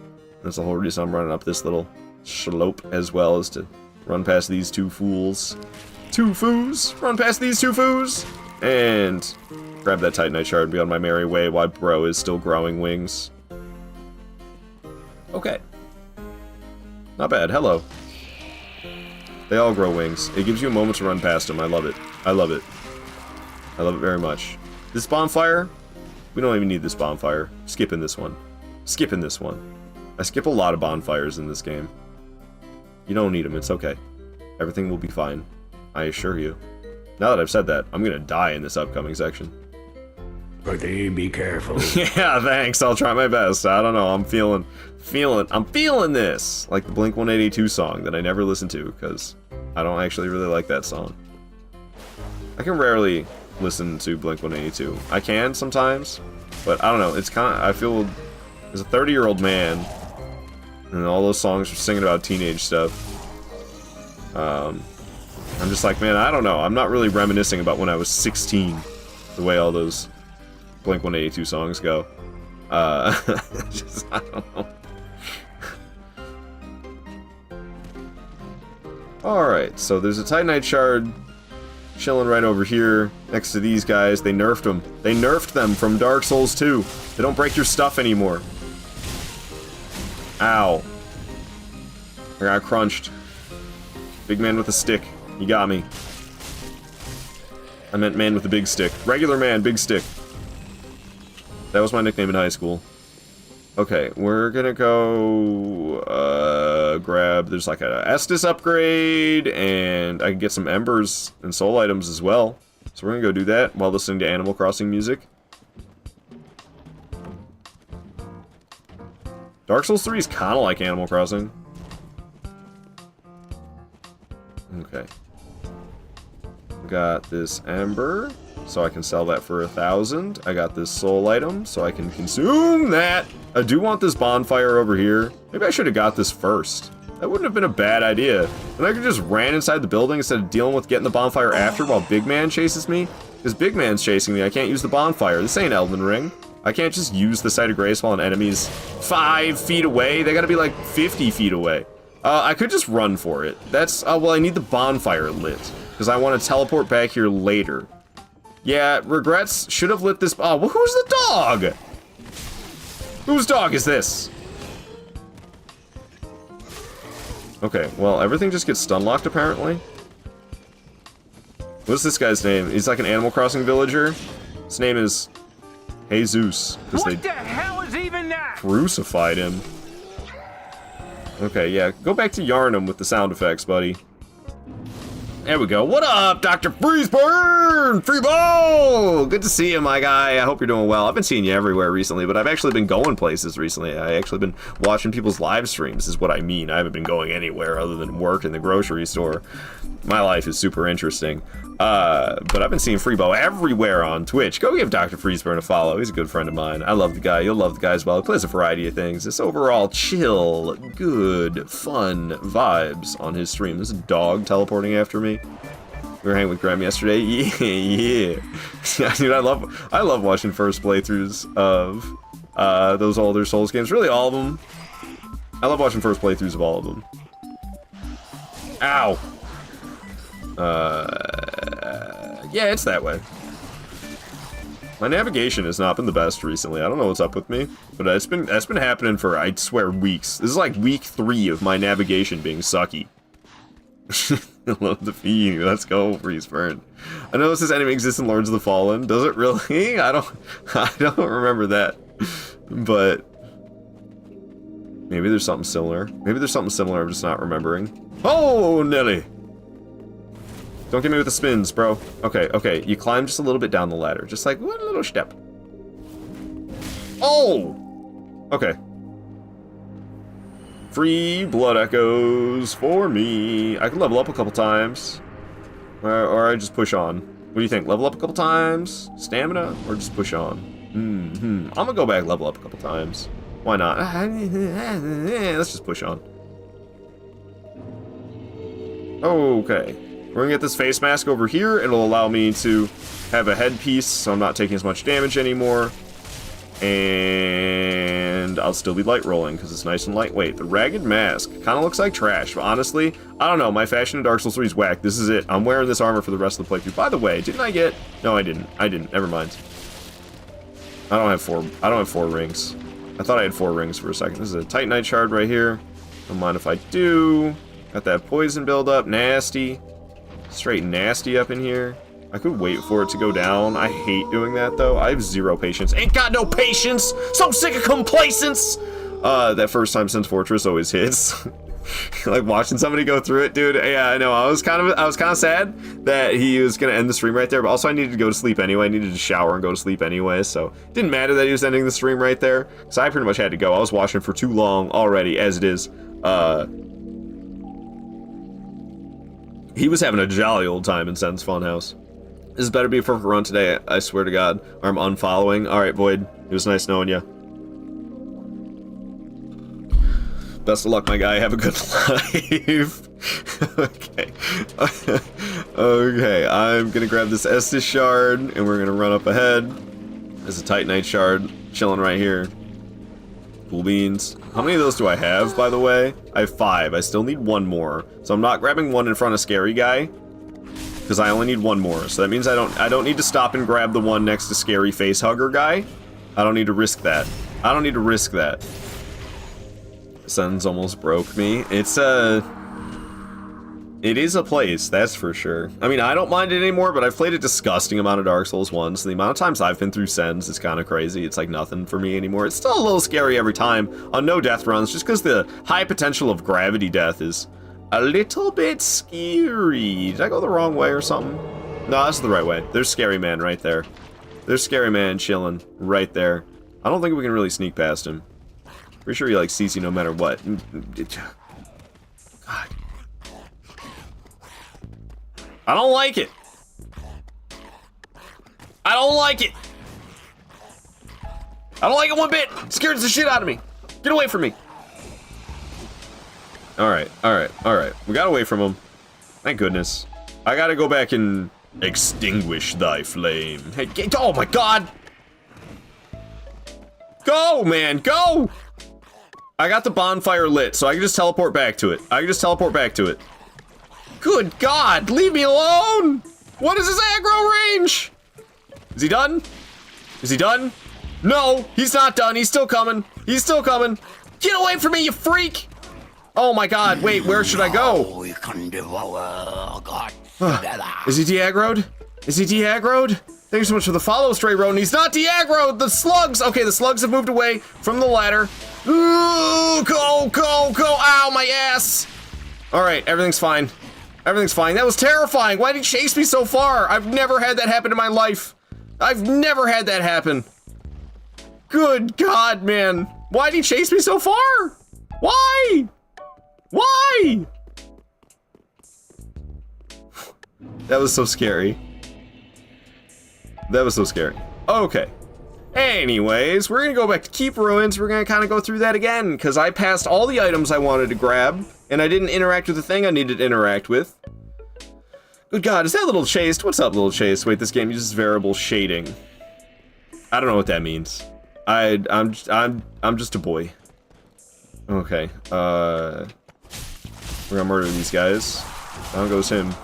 [SPEAKER 1] That's the whole reason I'm running up this little slope, as well as to run past these two fools. Run past these two foos! And grab that Titanite shard and be on my merry way while bro is still growing wings. Okay. Not bad. Hello. They all grow wings. It gives you a moment to run past them. I love it. I love it. I love it very much. This bonfire? We don't even need this bonfire. Skipping this one. Skipping this one. I skip a lot of bonfires in this game. You don't need them. It's okay. Everything will be fine. I assure you. Now that I've said that, I'm gonna die in this upcoming section.
[SPEAKER 2] But be careful.
[SPEAKER 1] Yeah, thanks. I'll try my best. I don't know. I'm feeling this. Like the Blink-182 song that I never listen to because I don't actually really like that song. I can rarely listen to Blink-182. I can sometimes, but I don't know. It's kind of, I feel as a 30-year-old man, and all those songs are singing about teenage stuff. I'm just like, man, I don't know. I'm not really reminiscing about when I was 16, the way all those Blink-182 songs go. Just, I don't know. Alright, so there's a Titanite shard chilling right over here next to these guys. They nerfed them. They nerfed them from Dark Souls 2. They don't break your stuff anymore. Ow. I got crunched. Big man with a stick. You got me. I meant man with a big stick. Regular man, big stick. That was my nickname in high school. Okay, we're gonna go grab, there's like a Estus upgrade, and I can get some embers and soul items as well. So we're gonna go do that while listening to Animal Crossing music. Dark Souls 3 is kinda like Animal Crossing. Okay. Got this ember, so I can sell that for 1,000. I got this soul item, so I can consume that. I do want this bonfire over here. Maybe I should have got this first. That wouldn't have been a bad idea. And I could just ran inside the building instead of dealing with getting the bonfire after while Big Man chases me. Because Big Man's chasing me, I can't use the bonfire. This ain't Elden Ring. I can't just use the Site of Grace while an enemy's 5 feet away. They gotta be like 50 feet away. I could just run for it. That's, well, I need the bonfire lit. Because I want to teleport back here later. Yeah, regrets, should have lit this, oh, well, who's the dog? Whose dog is this? Okay, well, everything just gets stun locked apparently. What's this guy's name? He's like an Animal Crossing villager. His name is Jesus.
[SPEAKER 5] What the hell is even that?
[SPEAKER 1] Crucified him. Okay, yeah, go back to Yarnum with the sound effects, buddy. There we go. What up, Dr. Freezeburn? Freebo! Good to see you, my guy. I hope you're doing well. I've been seeing you everywhere recently, but I've actually been going places recently. I actually been watching people's live streams, is what I mean. I haven't been going anywhere other than work in the grocery store. My life is super interesting. But I've been seeing Freebo everywhere on Twitch. Go give Dr. Freezeburn a follow. He's a good friend of mine. I love the guy. You'll love the guy as well. He plays a variety of things. It's overall chill, good, fun vibes on his stream. There's a dog teleporting after me. We were hanging with Graham yesterday. Yeah. Dude, I love watching first playthroughs of those older Souls games. Really, all of them. I love watching first playthroughs of all of them. Ow. Yeah, it's that way. My navigation has not been the best recently. I don't know what's up with me, but that's been happening for, I swear, weeks. This is like week 3 of my navigation being sucky. I love the feed. Let's go, Freezeburn. I know this says enemy exists in Lords of the Fallen. Does it really? I don't remember that. But maybe there's something similar. Maybe there's something similar I'm just not remembering. Oh, Nelly! Don't get me with the spins, bro. Okay, okay. You climb just a little bit down the ladder. Just like one little step. Oh! Okay. Free blood echoes for me. I can level up a couple times. Or I just push on. What do you think? Level up a couple times? Stamina? Or just push on? I'm gonna go back level up a couple times. Why not? Let's just push on. Okay. We're gonna get this face mask over here. It'll allow me to have a headpiece, so I'm not taking as much damage anymore. And I'll still be light rolling because it's nice and lightweight. The ragged mask kind of looks like trash, but honestly, I don't know. My fashion in Dark Souls 3 is whack. This is it. I'm wearing this armor for the rest of the playthrough. By the way, didn't I get? No, I didn't. I didn't. Never mind. I don't have 4 rings. I thought I had 4 rings for a second. This is a Titanite shard right here. Don't mind if I do. Got that poison buildup. Nasty. Straight nasty up in here. I could wait for it to go down. I hate doing that, though. I have 0 patience. Ain't got no patience! So sick of complacence! That first time since Fortress always hits. Like, watching somebody go through it, dude. Yeah, I know. I was kind of sad that he was gonna end the stream right there, but also I needed to go to sleep anyway. I needed to shower and go to sleep anyway, so it didn't matter that he was ending the stream right there, so I pretty much had to go. I was watching for too long already, as it is. He was having a jolly old time in Sen's Funhouse. This better be a perfect run today, I swear to God. Or I'm unfollowing. Alright, Void. It was nice knowing you. Best of luck, my guy. Have a good life. Okay. Okay, I'm gonna grab this Estus shard, and we're gonna run up ahead. There's a Titanite shard chilling right here. Cool beans. How many of those do I have, by the way? I have 5. I still need 1 more. So I'm not grabbing 1 in front of Scary Guy, because I only need 1 more. So that means I don't need to stop and grab the one next to Scary Face Hugger Guy. I don't need to risk that. I don't need to risk that. Sun's almost broke me. It is a place, that's for sure. I mean, I don't mind it anymore, but I've played a disgusting amount of Dark Souls 1, so the amount of times I've been through Sens is kind of crazy. It's like nothing for me anymore. It's still a little scary every time on no death runs, just because the high potential of gravity death is a little bit scary. Did I go the wrong way or something? No, that's the right way. There's Scary Man right there. There's Scary Man chilling right there. I don't think we can really sneak past him. Pretty sure he like sees you no matter what. God. I don't like it. I don't like it. I don't like it one bit. It scares the shit out of me. Get away from me. All right. We got away from him. Thank goodness. I gotta go back and extinguish thy flame. Hey, oh my God. Go, man, go. I got the bonfire lit, so I can just teleport back to it. Good God, leave me alone. What is his aggro range? Is he done? No, he's not done. He's still coming. Get away from me, you freak. Oh my God, wait, where should I go?
[SPEAKER 3] We can devour God.
[SPEAKER 1] Is he de-aggroed? Thank you so much for the follow, Stray Rodent. He's not de-aggroed. The slugs. Okay, the slugs have moved away from the ladder. Ooh, go. Ow, my ass. All right, everything's fine. That was terrifying. Why did he chase me so far? I've never had that happen in my life. Good God, man. Why did he chase me so far? Why? That was so scary. Okay. Anyways, we're gonna go back to Keep Ruins. We're gonna kind of go through that again, because I passed all the items I wanted to grab, and I didn't interact with the thing I needed to interact with. Good God, is that Little Chased? What's up, Little Chased? Wait, this game uses variable shading. I don't know what that means. I'm just a boy. Okay, we're gonna murder these guys. Down goes him.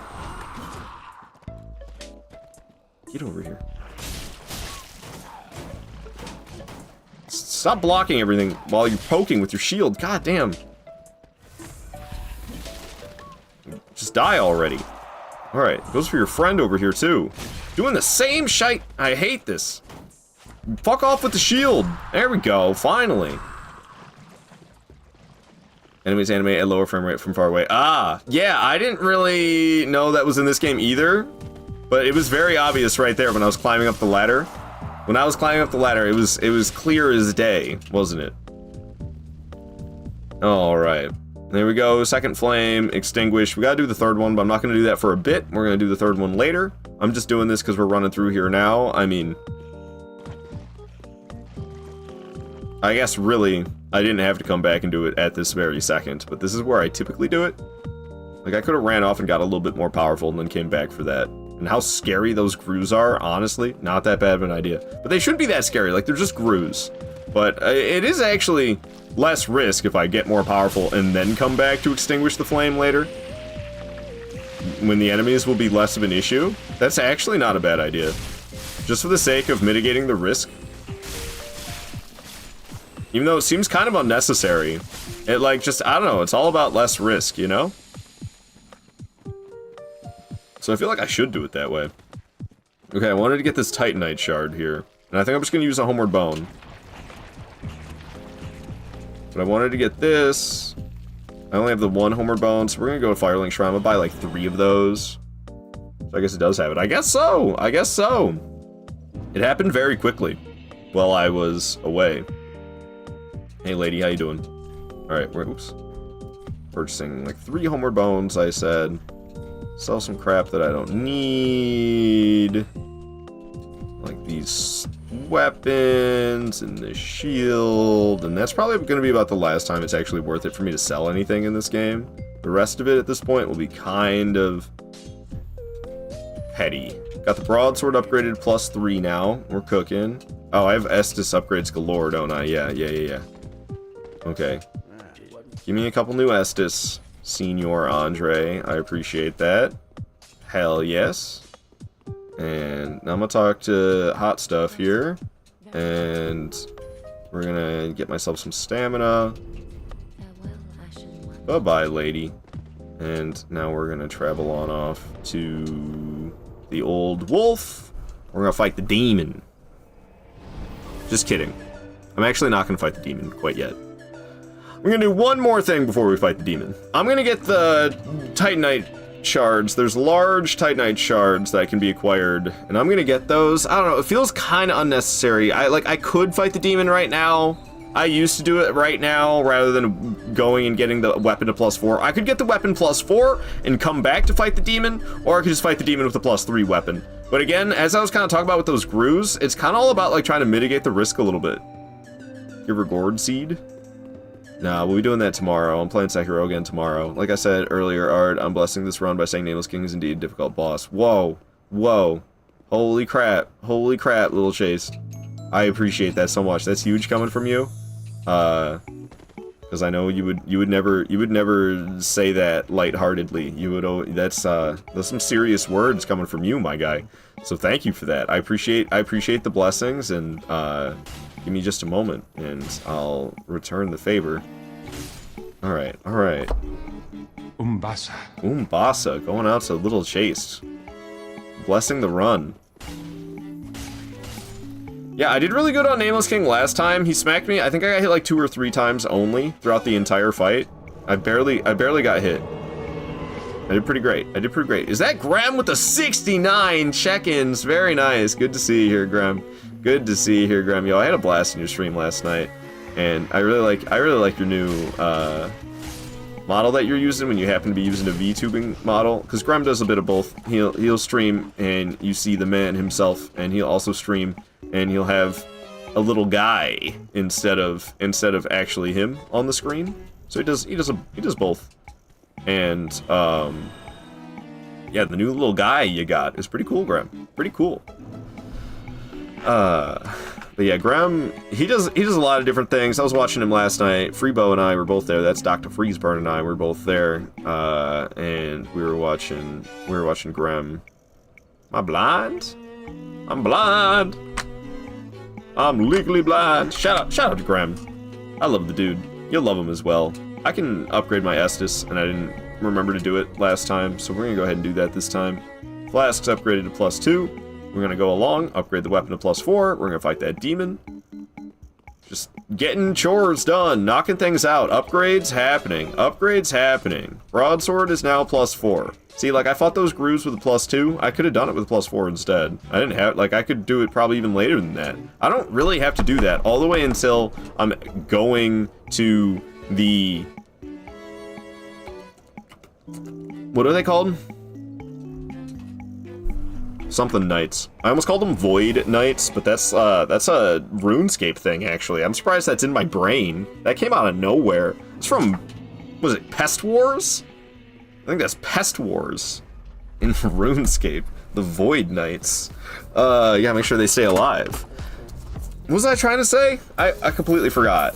[SPEAKER 1] Get over here. Stop blocking everything while you're poking with your shield. God damn. Just die already. Alright, goes for your friend over here too. Doing the same shite. I hate this. Fuck off with the shield. There we go, finally. Enemies animate at lower frame rate from far away. Ah, yeah, I didn't really know that was in this game either. But it was very obvious right there when I was climbing up the ladder. It was clear as day, wasn't it? All right, there we go. Second flame, extinguish. We gotta do the third one, but I'm not gonna do that for a bit. We're gonna do the third one later. I'm just doing this because we're running through here now. I mean, I guess really, I didn't have to come back and do it at this very second, but this is where I typically do it. Like, I could have ran off and got a little bit more powerful and then came back for that. And how scary those grooves are, honestly, not that bad of an idea. But they shouldn't be that scary, like, they're just grooves. But it is actually less risk if I get more powerful and then come back to extinguish the flame later. When the enemies will be less of an issue. That's actually not a bad idea. Just for the sake of mitigating the risk. Even though it seems kind of unnecessary. It, like, just, I don't know, it's all about less risk, you know? So I feel like I should do it that way. Okay, I wanted to get this Titanite shard here. And I think I'm just gonna use a homeward bone. But I wanted to get this. I only have the one homeward bone, so we're gonna go to Firelink Shrine. I'm gonna buy like 3 of those. So I guess it does have it. I guess so! It happened very quickly while I was away. Hey lady, how you doing? Alright, oops. Purchasing like 3 homeward bones, I said. Sell some crap that I don't need. Like these weapons and the shield. And that's probably going to be about the last time it's actually worth it for me to sell anything in this game. The rest of it at this point will be kind of petty. Got the broadsword upgraded +3 now. We're cooking. Oh, I have Estus upgrades galore, don't I? Yeah. Okay. Give me a couple new Estus. Senor Andre, I appreciate that. Hell yes. And now I'm gonna talk to Hot Stuff here. And we're gonna get myself some stamina. Bye-bye, lady. And now we're gonna travel on off to the old wolf. We're gonna fight the demon. Just kidding. I'm actually not gonna fight the demon quite yet. We're gonna do one more thing before we fight the demon. I'm gonna get the Titanite shards. There's large Titanite shards that can be acquired, and I'm gonna get those. I don't know, it feels kind of unnecessary. I could fight the demon right now, I used to do it right now rather than going and getting the weapon to +4. I could get the weapon +4 and come back to fight the demon, or I could just fight the demon with the +3 weapon. But again, as I was kind of talking about with those grooves, it's kind of all about like trying to mitigate the risk a little bit. Give her gourd seed? Nah, we'll be doing that tomorrow. I'm playing Sekiro again tomorrow. Like I said earlier, Art, I'm blessing this run by saying Nameless King is indeed a difficult boss. Whoa. Whoa. Holy crap. Holy crap, Little Chase. I appreciate that so much. That's huge coming from you. Because I know you would never say that lightheartedly. You would that's some serious words coming from you, my guy. So thank you for that. I appreciate the blessings, and give me just a moment and I'll return the favor. All right. Umbasa going out to Little Chase. Blessing the run. Yeah, I did really good on Nameless King last time. He smacked me. I think I got hit like 2 or 3 times only throughout the entire fight. I barely got hit. I did pretty great. Is that Graham with the 69 check-ins? Very nice. Good to see you here, Graham. Good to see you here, Graham. Yo, I had a blast in your stream last night, and I really like your new model that you're using when you happen to be using a VTubing model, because Graham does a bit of both. He'll stream and you see the man himself, and he'll also stream and he'll have a little guy instead of actually him on the screen. So he does both. And yeah, the new little guy you got is pretty cool, Graham. Pretty cool. But yeah, Graham, he does a lot of different things. I was watching him last night. Freebo and I were both there. That's Dr. Freezeburn and I were both there. And we were watching Graham. Am I blind? I'm blind. I'm legally blind. Shout out to Graham. I love the dude. You'll love him as well. I can upgrade my Estus, and I didn't remember to do it last time, so we're gonna go ahead and do that this time. Flask's upgraded to +2. We're gonna go along, upgrade the weapon to +4. We're gonna fight that demon. Just getting chores done, knocking things out. Upgrades happening. Upgrades happening. Broadsword is now +4. See, like, I fought those grooves with a +2. I could have done it with +4 instead. I didn't have, like, I could do it probably even later than that. I don't really have to do that all the way until I'm going to the... What are they called? Something Knights. I almost called them Void Knights, but that's a RuneScape thing, actually. I'm surprised that's in my brain. That came out of nowhere. It's from, was it Pest Wars? I think that's Pest Wars in RuneScape. The Void Knights. Yeah, make sure they stay alive. What was I trying to say? I completely forgot.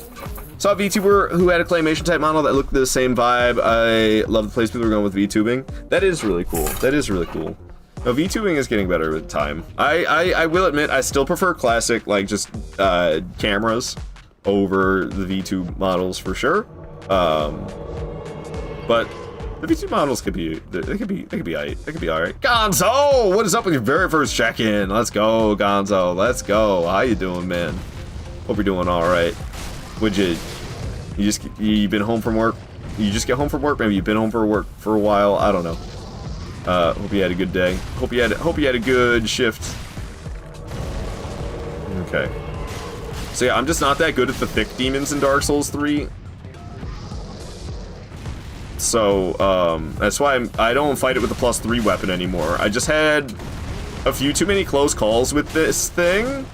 [SPEAKER 1] Saw a VTuber who had a claymation type model that looked the same vibe. I love the place people are going with VTubing. That is really cool. That is really cool. No, VTubing is getting better with time. I will admit, I still prefer classic, like, just cameras over the VTube models for sure. But the VTube models could be, they could be alright. Gonzo, what is up with your very first check-in? Let's go, Gonzo. Let's go. How you doing, man? Hope you're doing all right. Would you been home from work? You just get home from work? Maybe you've been home for work for a while. I don't know. Hope you had a good day. Hope you had a good shift. Okay. So yeah, I'm just not that good at the thick demons in Dark Souls 3. So that's why I don't fight it with the +3 weapon anymore. I just had a few too many close calls with this thing.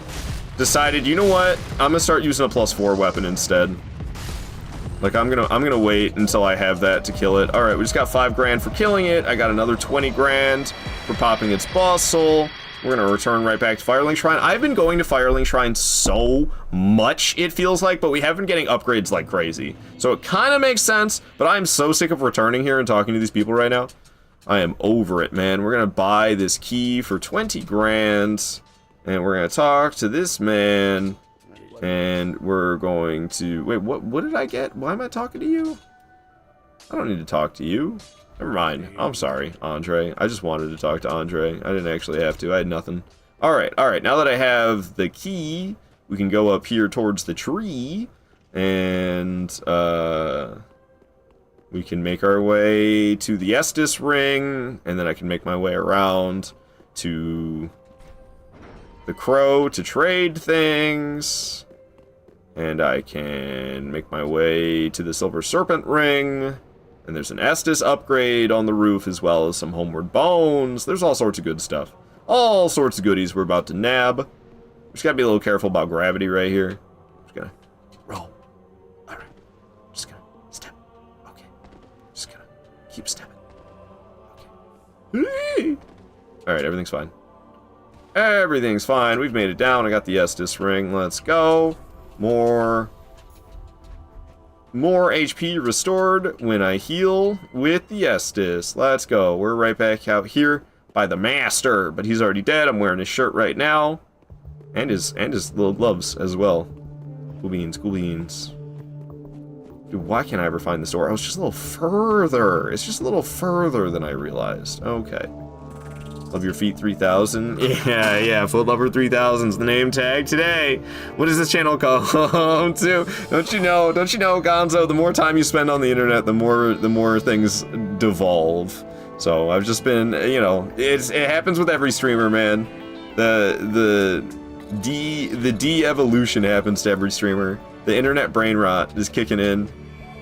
[SPEAKER 1] Decided, you know what? I'm gonna start using a +4 weapon instead. Like, I'm gonna wait until I have that to kill it. All right, we just got 5 grand for killing it. I got another 20 grand for popping its boss soul. We're gonna return right back to Firelink Shrine. I've been going to Firelink Shrine so much, it feels like, but we have been getting upgrades like crazy. So it kind of makes sense, but I'm so sick of returning here and talking to these people right now. I am over it, man. We're gonna buy this key for 20 grand, and we're gonna talk to this man. And we're going to... Wait, what did I get? Why am I talking to you? I don't need to talk to you. Never mind. I'm sorry, Andre. I just wanted to talk to Andre. I didn't actually have to. I had nothing. Alright. Now that I have the key, we can go up here towards the tree. And, we can make our way to the Estus ring. And then I can make my way around to the crow to trade things. And I can make my way to the Silver Serpent Ring. And there's an Estus upgrade on the roof, as well as some Homeward Bones. There's all sorts of good stuff. All sorts of goodies we're about to nab. Just gotta be a little careful about gravity right here. Just gonna roll. Alright. Just gonna step. Okay. Just gonna keep stepping. Okay. Alright, everything's fine. Everything's fine. We've made it down. I got the Estus ring. Let's go. More HP restored when I heal with the Estus. Let's go. We're right back out here by the Master, but he's already dead. I'm wearing his shirt right now. And his little gloves as well. Cool beans, cool beans. Dude, why can't I ever find this door? Oh, it's just a little further. It's just a little further than I realized. Okay. Love your feet 3000. Yeah, Foot Lover 3000 is the name tag today. What does this channel come to? Don't you know, Gonzo, the more time you spend on the internet, the more things devolve. So I've just been, you know, it happens with every streamer, man. The de-evolution happens to every streamer. The internet brain rot is kicking in.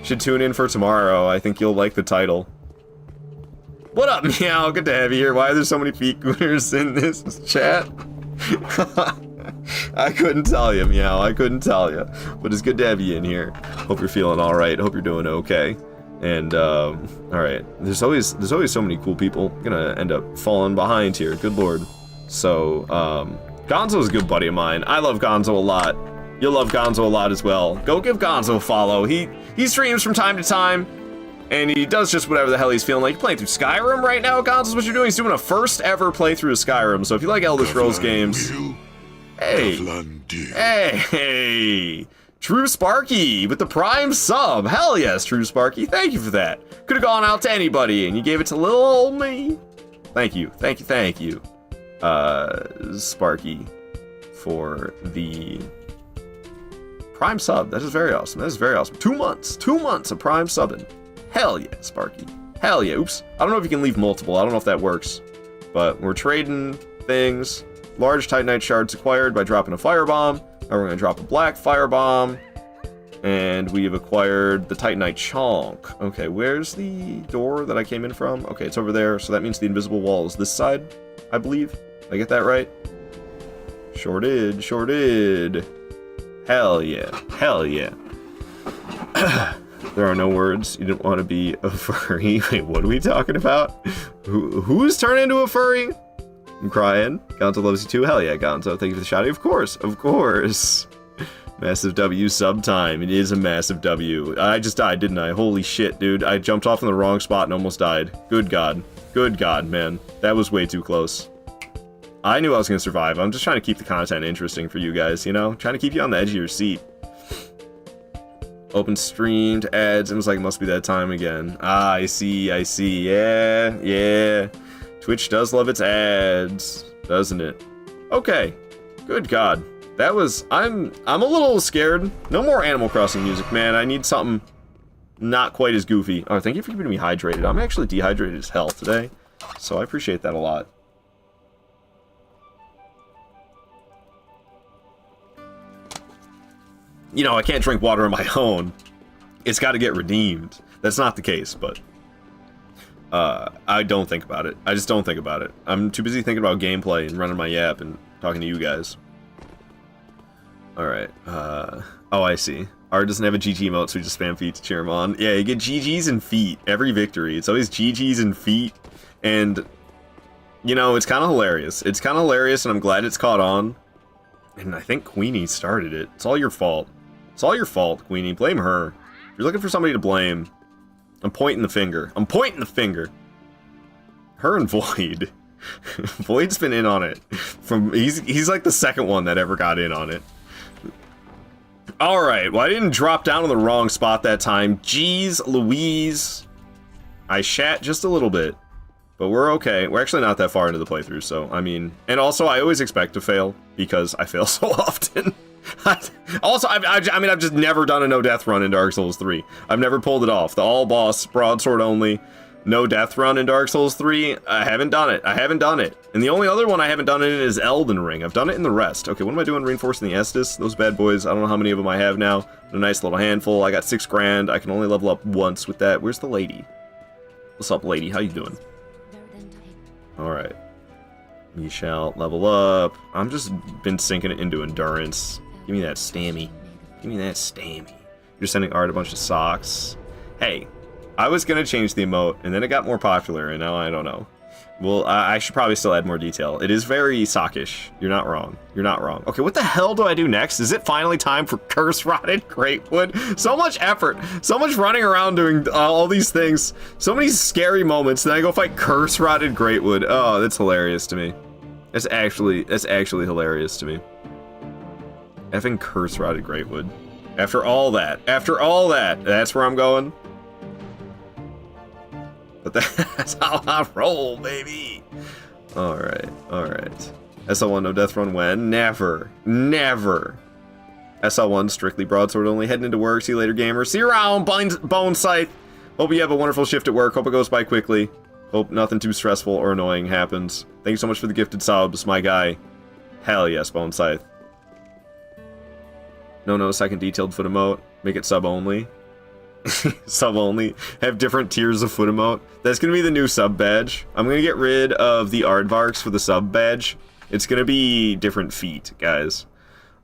[SPEAKER 1] Should tune in for tomorrow. I think you'll like the title. What up, Meow? Good to have you here. Why are there so many feet gooners in this chat? I couldn't tell you, Meow. I couldn't tell you. But it's good to have you in here. Hope you're feeling all right. Hope you're doing okay. And all right. There's always so many cool people. Gonna end up falling behind here. Good lord. So Gonzo's a good buddy of mine. I love Gonzo a lot. You'll love Gonzo a lot as well. Go give Gonzo a follow. He streams from time to time. And he does just whatever the hell he's feeling like. You're playing through Skyrim right now, Gonzo's what you're doing. He's doing a first ever playthrough of Skyrim. So if you like Elder Scrolls games, hey, True Sparky with the Prime sub. Hell yes, True Sparky. Thank you for that. Could have gone out to anybody, and you gave it to little old me. Thank you, Sparky, for the Prime sub. That is very awesome. 2 months of Prime subbing. Hell yeah, Sparky. Hell yeah. Oops. I don't know if you can leave multiple. I don't know if that works. But we're trading things. Large Titanite shards acquired by dropping a firebomb. Now we're going to drop a black firebomb. And we have acquired the Titanite chonk. Okay, where's the door that I came in from? Okay, it's over there. So that means the invisible wall is this side, I believe. Did I get that right? Sure did. Hell yeah. There are no words. You didn't want to be a furry. Wait, what are we talking about? Who's turned into a furry? I'm crying. Gonzo loves you too. Hell yeah, Gonzo. Thank you for the shout out. Of course. Massive W sub time. It is a massive W. I just died, didn't I? Holy shit, dude. I jumped off in the wrong spot and almost died. Good God, man. That was way too close. I knew I was going to survive. I'm just trying to keep the content interesting for you guys, you know? Trying to keep you on the edge of your seat. Open streamed ads. It was like, it must be that time again. Ah, I see. Yeah. Twitch does love its ads, doesn't it? Okay. Good God. That was... I'm a little scared. No more Animal Crossing music, man. I need something not quite as goofy. Oh, thank you for keeping me hydrated. I'm actually dehydrated as hell today, so I appreciate that a lot. You know, I can't drink water on my own. It's got to get redeemed. That's not the case, but I don't think about it. I just don't think about it. I'm too busy thinking about gameplay and running my app and talking to you guys. Alright, oh, I see. Art doesn't have a GG emote, so we just spam feet to cheer him on. Yeah, you get GGs and feet every victory. It's always GGs and feet, and, you know, it's kind of hilarious. And I'm glad it's caught on. And I think Queenie started it. It's all your fault. It's all your fault, Queenie. Blame her. If you're looking for somebody to blame, I'm pointing the finger. Her and Void. Void's been in on it. He's like the second one that ever got in on it. Alright, well I didn't drop down in the wrong spot that time. Jeez Louise. I shat just a little bit. But we're okay. We're actually not that far into the playthrough, so, I mean... And also, I always expect to fail, because I fail so often. Also, I've just never done a no-death run in Dark Souls 3. I've never pulled it off. The all-boss, broadsword only, no death run in Dark Souls 3. I haven't done it. I haven't done it. And the only other one I haven't done it in is Elden Ring. I've done it in the rest. Okay, what am I doing reinforcing the Estus? Those bad boys. I don't know how many of them I have now. A nice little handful. I got 6 grand. I can only level up once with that. Where's the lady? What's up, lady? How you doing? Alright. You shall level up. I'm just been sinking it into endurance. Give me that stammy. Give me that stammy. You're sending Art a bunch of socks. Hey, I was gonna change the emote, and then it got more popular, and now I don't know. Well, I should probably still add more detail. It is very sockish. You're not wrong. You're not wrong. Okay, what the hell do I do next? Is it finally time for Curse Rotted Greatwood? So much effort. So much running around doing all these things. So many scary moments. Then I go fight Curse Rotted Greatwood. Oh, that's hilarious to me. That's actually hilarious to me. Effing Curse Rotted Greatwood. After all that, that's where I'm going. But that's how I roll, baby. Alright, alright. SL1, no death run when? Never. Never. SL1, strictly broadsword only. Heading into work. See you later, gamer. See you around, Bone Scythe. Hope you have a wonderful shift at work. Hope it goes by quickly. Hope nothing too stressful or annoying happens. Thank you so much for the gifted subs, my guy. Hell yes, Bone Scythe. No, second detailed foot emote. Make it sub only. Sub only. Have different tiers of foot emote. That's gonna be the new sub badge. I'm gonna get rid of the aardvarks for the sub badge. It's gonna be different feet, guys.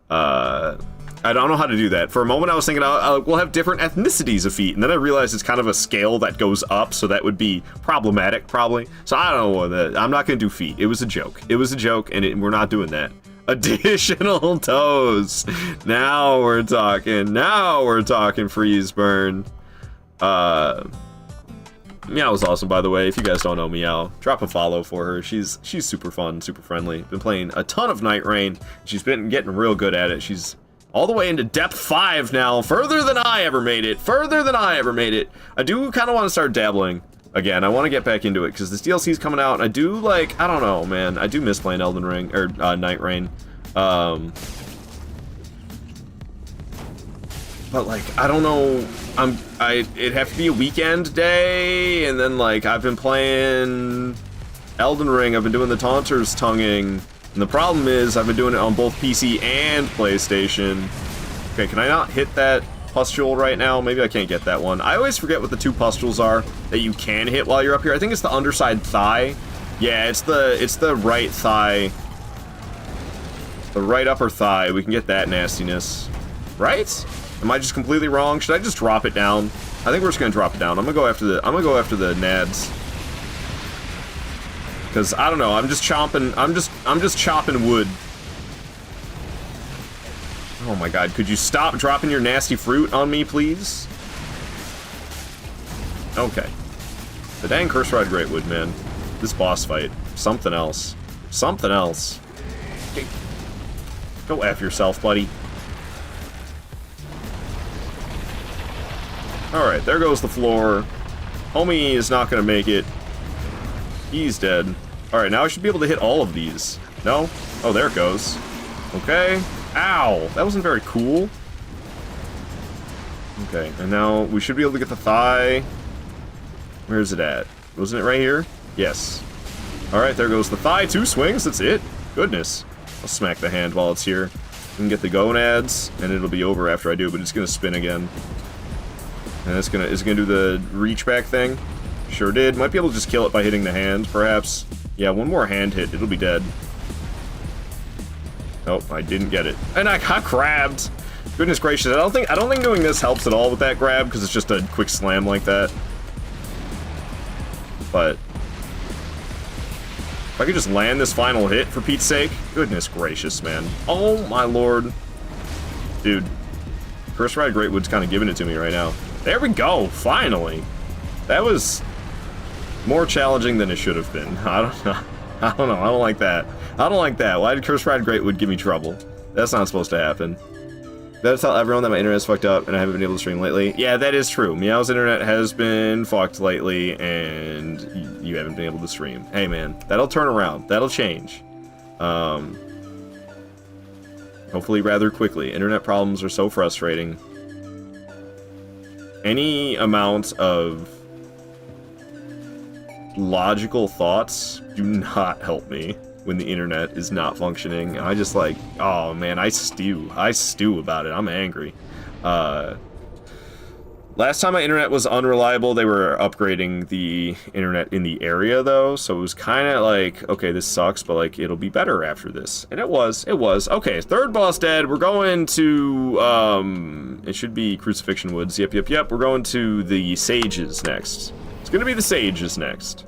[SPEAKER 1] I don't know how to do that. For a moment I was thinking we'll have different ethnicities of feet, and then I realized it's kind of a scale that goes up, so that would be problematic, probably. So I don't know. I'm not gonna do feet. It was a joke. It was a joke, and we're not doing that. Additional toes. Now we're talking. Now we're talking freeze burn. Meow was awesome, by the way. If you guys don't know Meow, drop a follow for her. She's super fun, super friendly. Been playing a ton of Night Rain. She's been getting real good at it. She's all the way into depth 5 now. Further than I ever made it. Further than I ever made it. I do kind of want to start dabbling again. I want to get back into it because this DLC's coming out, and I do like, I don't know, man. I do miss playing Elden Ring or Night Rain. But like, I don't know. It'd have to be a weekend day, and then like I've been playing Elden Ring. I've been doing the Taunters tonguing, and the problem is I've been doing it on both PC and PlayStation. Okay, can I not hit that pustule right now? Maybe I can't get that one. I always forget what the 2 pustules are that you can hit while you're up here. I think it's the underside thigh. Yeah, it's the right thigh. The right upper thigh. We can get that nastiness. Right? Am I just completely wrong? Should I just drop it down? I think we're just gonna drop it down. I'm gonna go after the nads. Cause I don't know, I'm just chopping wood. Oh my god, could you stop dropping your nasty fruit on me, please? Okay. The dang Curse Ride Greatwood, man. This boss fight. Something else. Something else. Okay. Go F yourself, buddy. Alright, there goes the floor. Homie is not gonna make it. He's dead. Alright, now I should be able to hit all of these. No? Oh, there it goes. Okay. Ow! That wasn't very cool. Okay, and now we should be able to get the thigh. Where's it at? Wasn't it right here? Yes. Alright, there goes the thigh. 2 swings, that's it. Goodness. I'll smack the hand while it's here. We can get the gonads, and it'll be over after I do, but it's gonna spin again. And it's gonna do the reach back thing. Sure did. Might be able to just kill it by hitting the hand, perhaps. Yeah, one more hand hit, it'll be dead. Nope, I didn't get it. And I got grabbed! Goodness gracious, I don't think doing this helps at all with that grab, because it's just a quick slam like that. But if I could just land this final hit, for Pete's sake. Goodness gracious, man. Oh my lord. Dude. Curse Ride Greatwood's kind of giving it to me right now. There we go, finally. That was more challenging than it should have been. I don't know. I don't like that. I don't like that. Why did Curse Ride Greatwood give me trouble? That's not supposed to happen. Better tell everyone that my internet's fucked up and I haven't been able to stream lately. Yeah, that is true. Meow's internet has been fucked lately and you haven't been able to stream. Hey man, that'll turn around. That'll change. Hopefully rather quickly. Internet problems are so frustrating. Any amount of logical thoughts do not help me when the internet is not functioning. I just like, oh man, I stew about it. I'm angry. Last time my internet was unreliable, they were upgrading the internet in the area though, so it was kind of like, okay, this sucks, but like, it'll be better after this. And it was. Okay, third boss dead. We're going to, it should be Crucifixion Woods. Yep. We're going to the Sages next. It's gonna be the Sages next.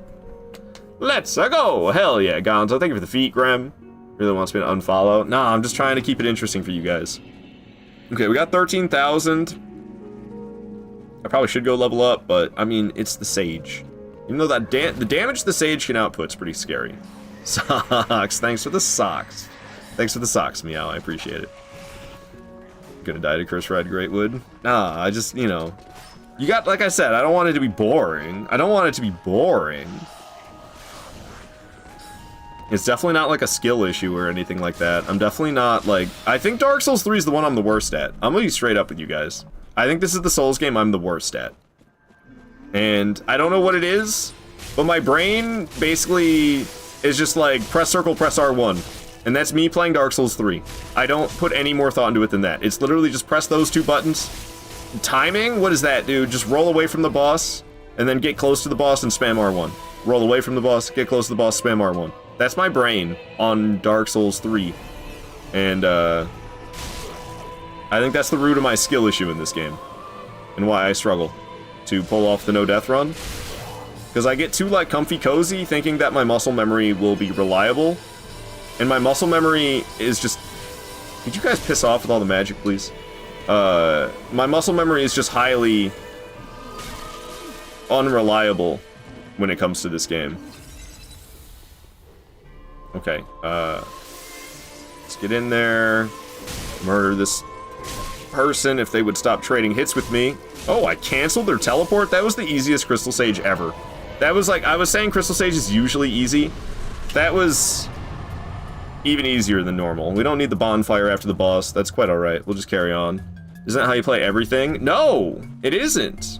[SPEAKER 1] Let's go! Hell yeah, Gonzo. Thank you for the feet, Graham. Really wants me to unfollow. Nah, I'm just trying to keep it interesting for you guys. Okay, we got 13,000. I probably should go level up, but, I mean, it's the Sage. Even though that the damage the Sage can output's pretty scary. Socks, thanks for the socks. Thanks for the socks, Meow, I appreciate it. Gonna die to Curse Ride Greatwood? Nah, I just, you know... You got, like I said, I don't want it to be boring. It's definitely not like a skill issue or anything like that. I'm definitely not, like... I think Dark Souls 3 is the one I'm the worst at. I'm gonna be straight up with you guys. I think this is the Souls game I'm the worst at. And I don't know what it is, but my brain basically is just like, press circle, press R1. And that's me playing Dark Souls 3. I don't put any more thought into it than that. It's literally just press those two buttons. Timing? What is that, dude? Just roll away from the boss, and then get close to the boss and spam R1. Roll away from the boss, get close to the boss, spam R1. That's my brain on Dark Souls 3. And, I think that's the root of my skill issue in this game. And why I struggle to pull off the no-death run. Because I get too, like, comfy cozy, thinking that my muscle memory will be reliable. And my muscle memory is just... Could you guys piss off with all the magic, please? My muscle memory is just highly... unreliable when it comes to this game. Okay, let's get in there. Murder this... person if they would stop trading hits with me. Oh, I canceled their teleport? That was the easiest Crystal Sage ever. That was like, I was saying Crystal Sage is usually easy. That was even easier than normal. We don't need the bonfire after the boss. That's quite alright. We'll just carry on. Isn't that how you play everything? No, it isn't.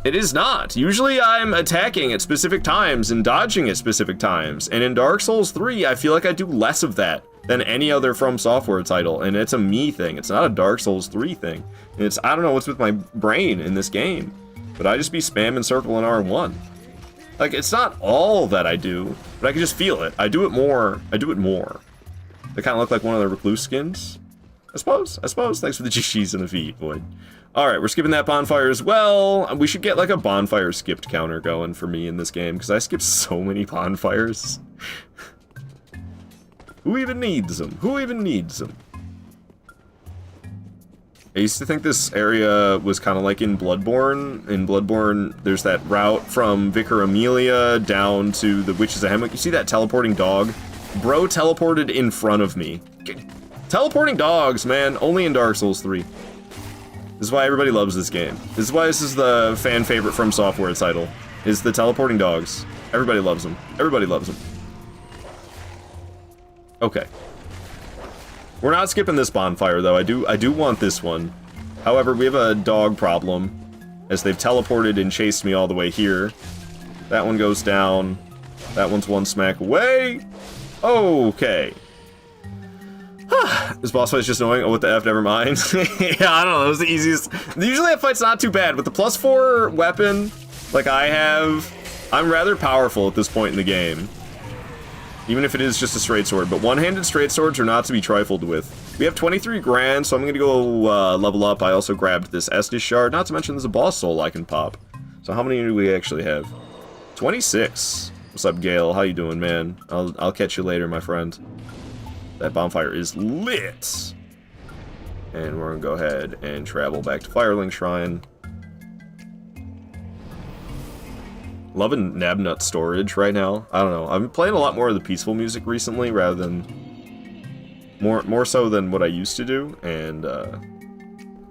[SPEAKER 1] It is not. Usually I'm attacking at specific times and dodging at specific times. And in Dark Souls 3, I feel like I do less of that than any other From Software title, and it's a me thing. It's not a Dark Souls 3 thing. And it's, I don't know what's with my brain in this game, but I just be spamming circle and R1. Like, it's not all that I do, but I can just feel it. I do it more. They kind of look like one of the Recluse skins. I suppose. Thanks for the GGs and the feet, Void. Alright, we're skipping that bonfire as well. We should get like a bonfire skipped counter going for me in this game, because I skip so many bonfires. Who even needs them? I used to think this area was kind of like in Bloodborne. In Bloodborne, there's that route from Vicar Amelia down to the Witches of Hemwick. You see that teleporting dog? Bro teleported in front of me. Teleporting dogs, man, only in Dark Souls 3. This is why everybody loves this game. This is why this is the fan favorite From Software title. Is the teleporting dogs. Everybody loves them. Okay. We're not skipping this bonfire, though. I do want this one. However, we have a dog problem, as they've teleported and chased me all the way here. That one goes down. That one's one smack away. Okay. This boss fight's just annoying. Oh, what the F, never mind. Yeah, I don't know, it was the easiest. Usually that fight's not too bad. With the +4 weapon, like I have, I'm rather powerful at this point in the game. Even if it is just a straight sword, but one-handed straight swords are not to be trifled with. We have 23 grand, so I'm gonna go level up. I also grabbed this Estus shard, not to mention there's a boss soul I can pop. So how many do we actually have? 26. What's up, Gale? How you doing, man? I'll catch you later, my friend. That bonfire is lit! And we're gonna go ahead and travel back to Fireling Shrine. Loving Nabnut storage right now. I don't know. I've been playing a lot more of the peaceful music recently, rather than more so than what I used to do, and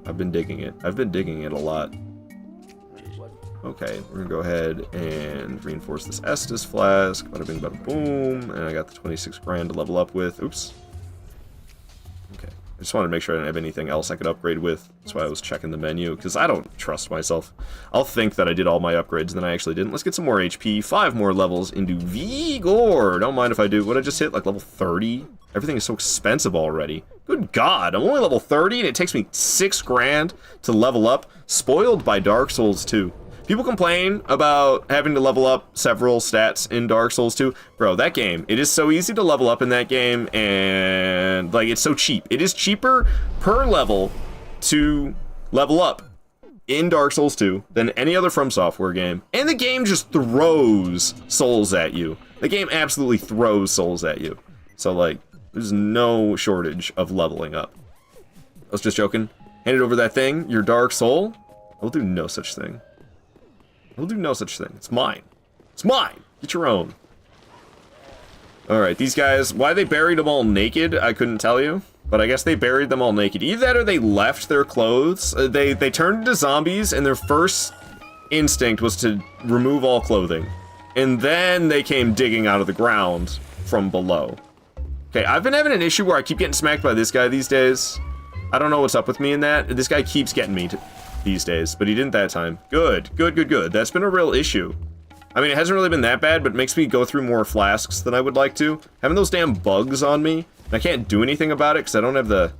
[SPEAKER 1] I've been digging it. I've been digging it a lot. Okay, we're gonna go ahead and reinforce this Estus flask. Bada bing, bada boom, and I got the 26 grand to level up with. Oops. Okay. I just wanted to make sure I didn't have anything else I could upgrade with. That's why I was checking the menu, because I don't trust myself. I'll think that I did all my upgrades, and then I actually didn't. Let's get some more HP, 5 more levels into Vigor. Don't mind if I do. What, I just hit, like, level 30? Everything is so expensive already. Good God, I'm only level 30, and it takes me 6 grand to level up. Spoiled by Dark Souls 2. People complain about having to level up several stats in Dark Souls 2. Bro, that game, it is so easy to level up in that game, and, like, it's so cheap. It is cheaper per level to level up in Dark Souls 2 than any other From Software game. And the game just throws souls at you. The game absolutely throws souls at you. So, like, there's no shortage of leveling up. I was just joking. Hand it over that thing, your Dark Soul. I will do no such thing. We'll do no such thing. It's mine. It's mine! Get your own. Alright, these guys, why they buried them all naked, I couldn't tell you. But I guess they buried them all naked. Either that or they left their clothes. They turned into zombies, and their first instinct was to remove all clothing. And then they came digging out of the ground from below. Okay, I've been having an issue where I keep getting smacked by this guy these days. I don't know what's up with me in that. This guy keeps getting me these days, but he didn't that time. Good, good, good, good. That's been a real issue. I mean, it hasn't really been that bad, but it makes me go through more flasks than I would like to. Having those damn bugs on me, and I can't do anything about it because I don't have the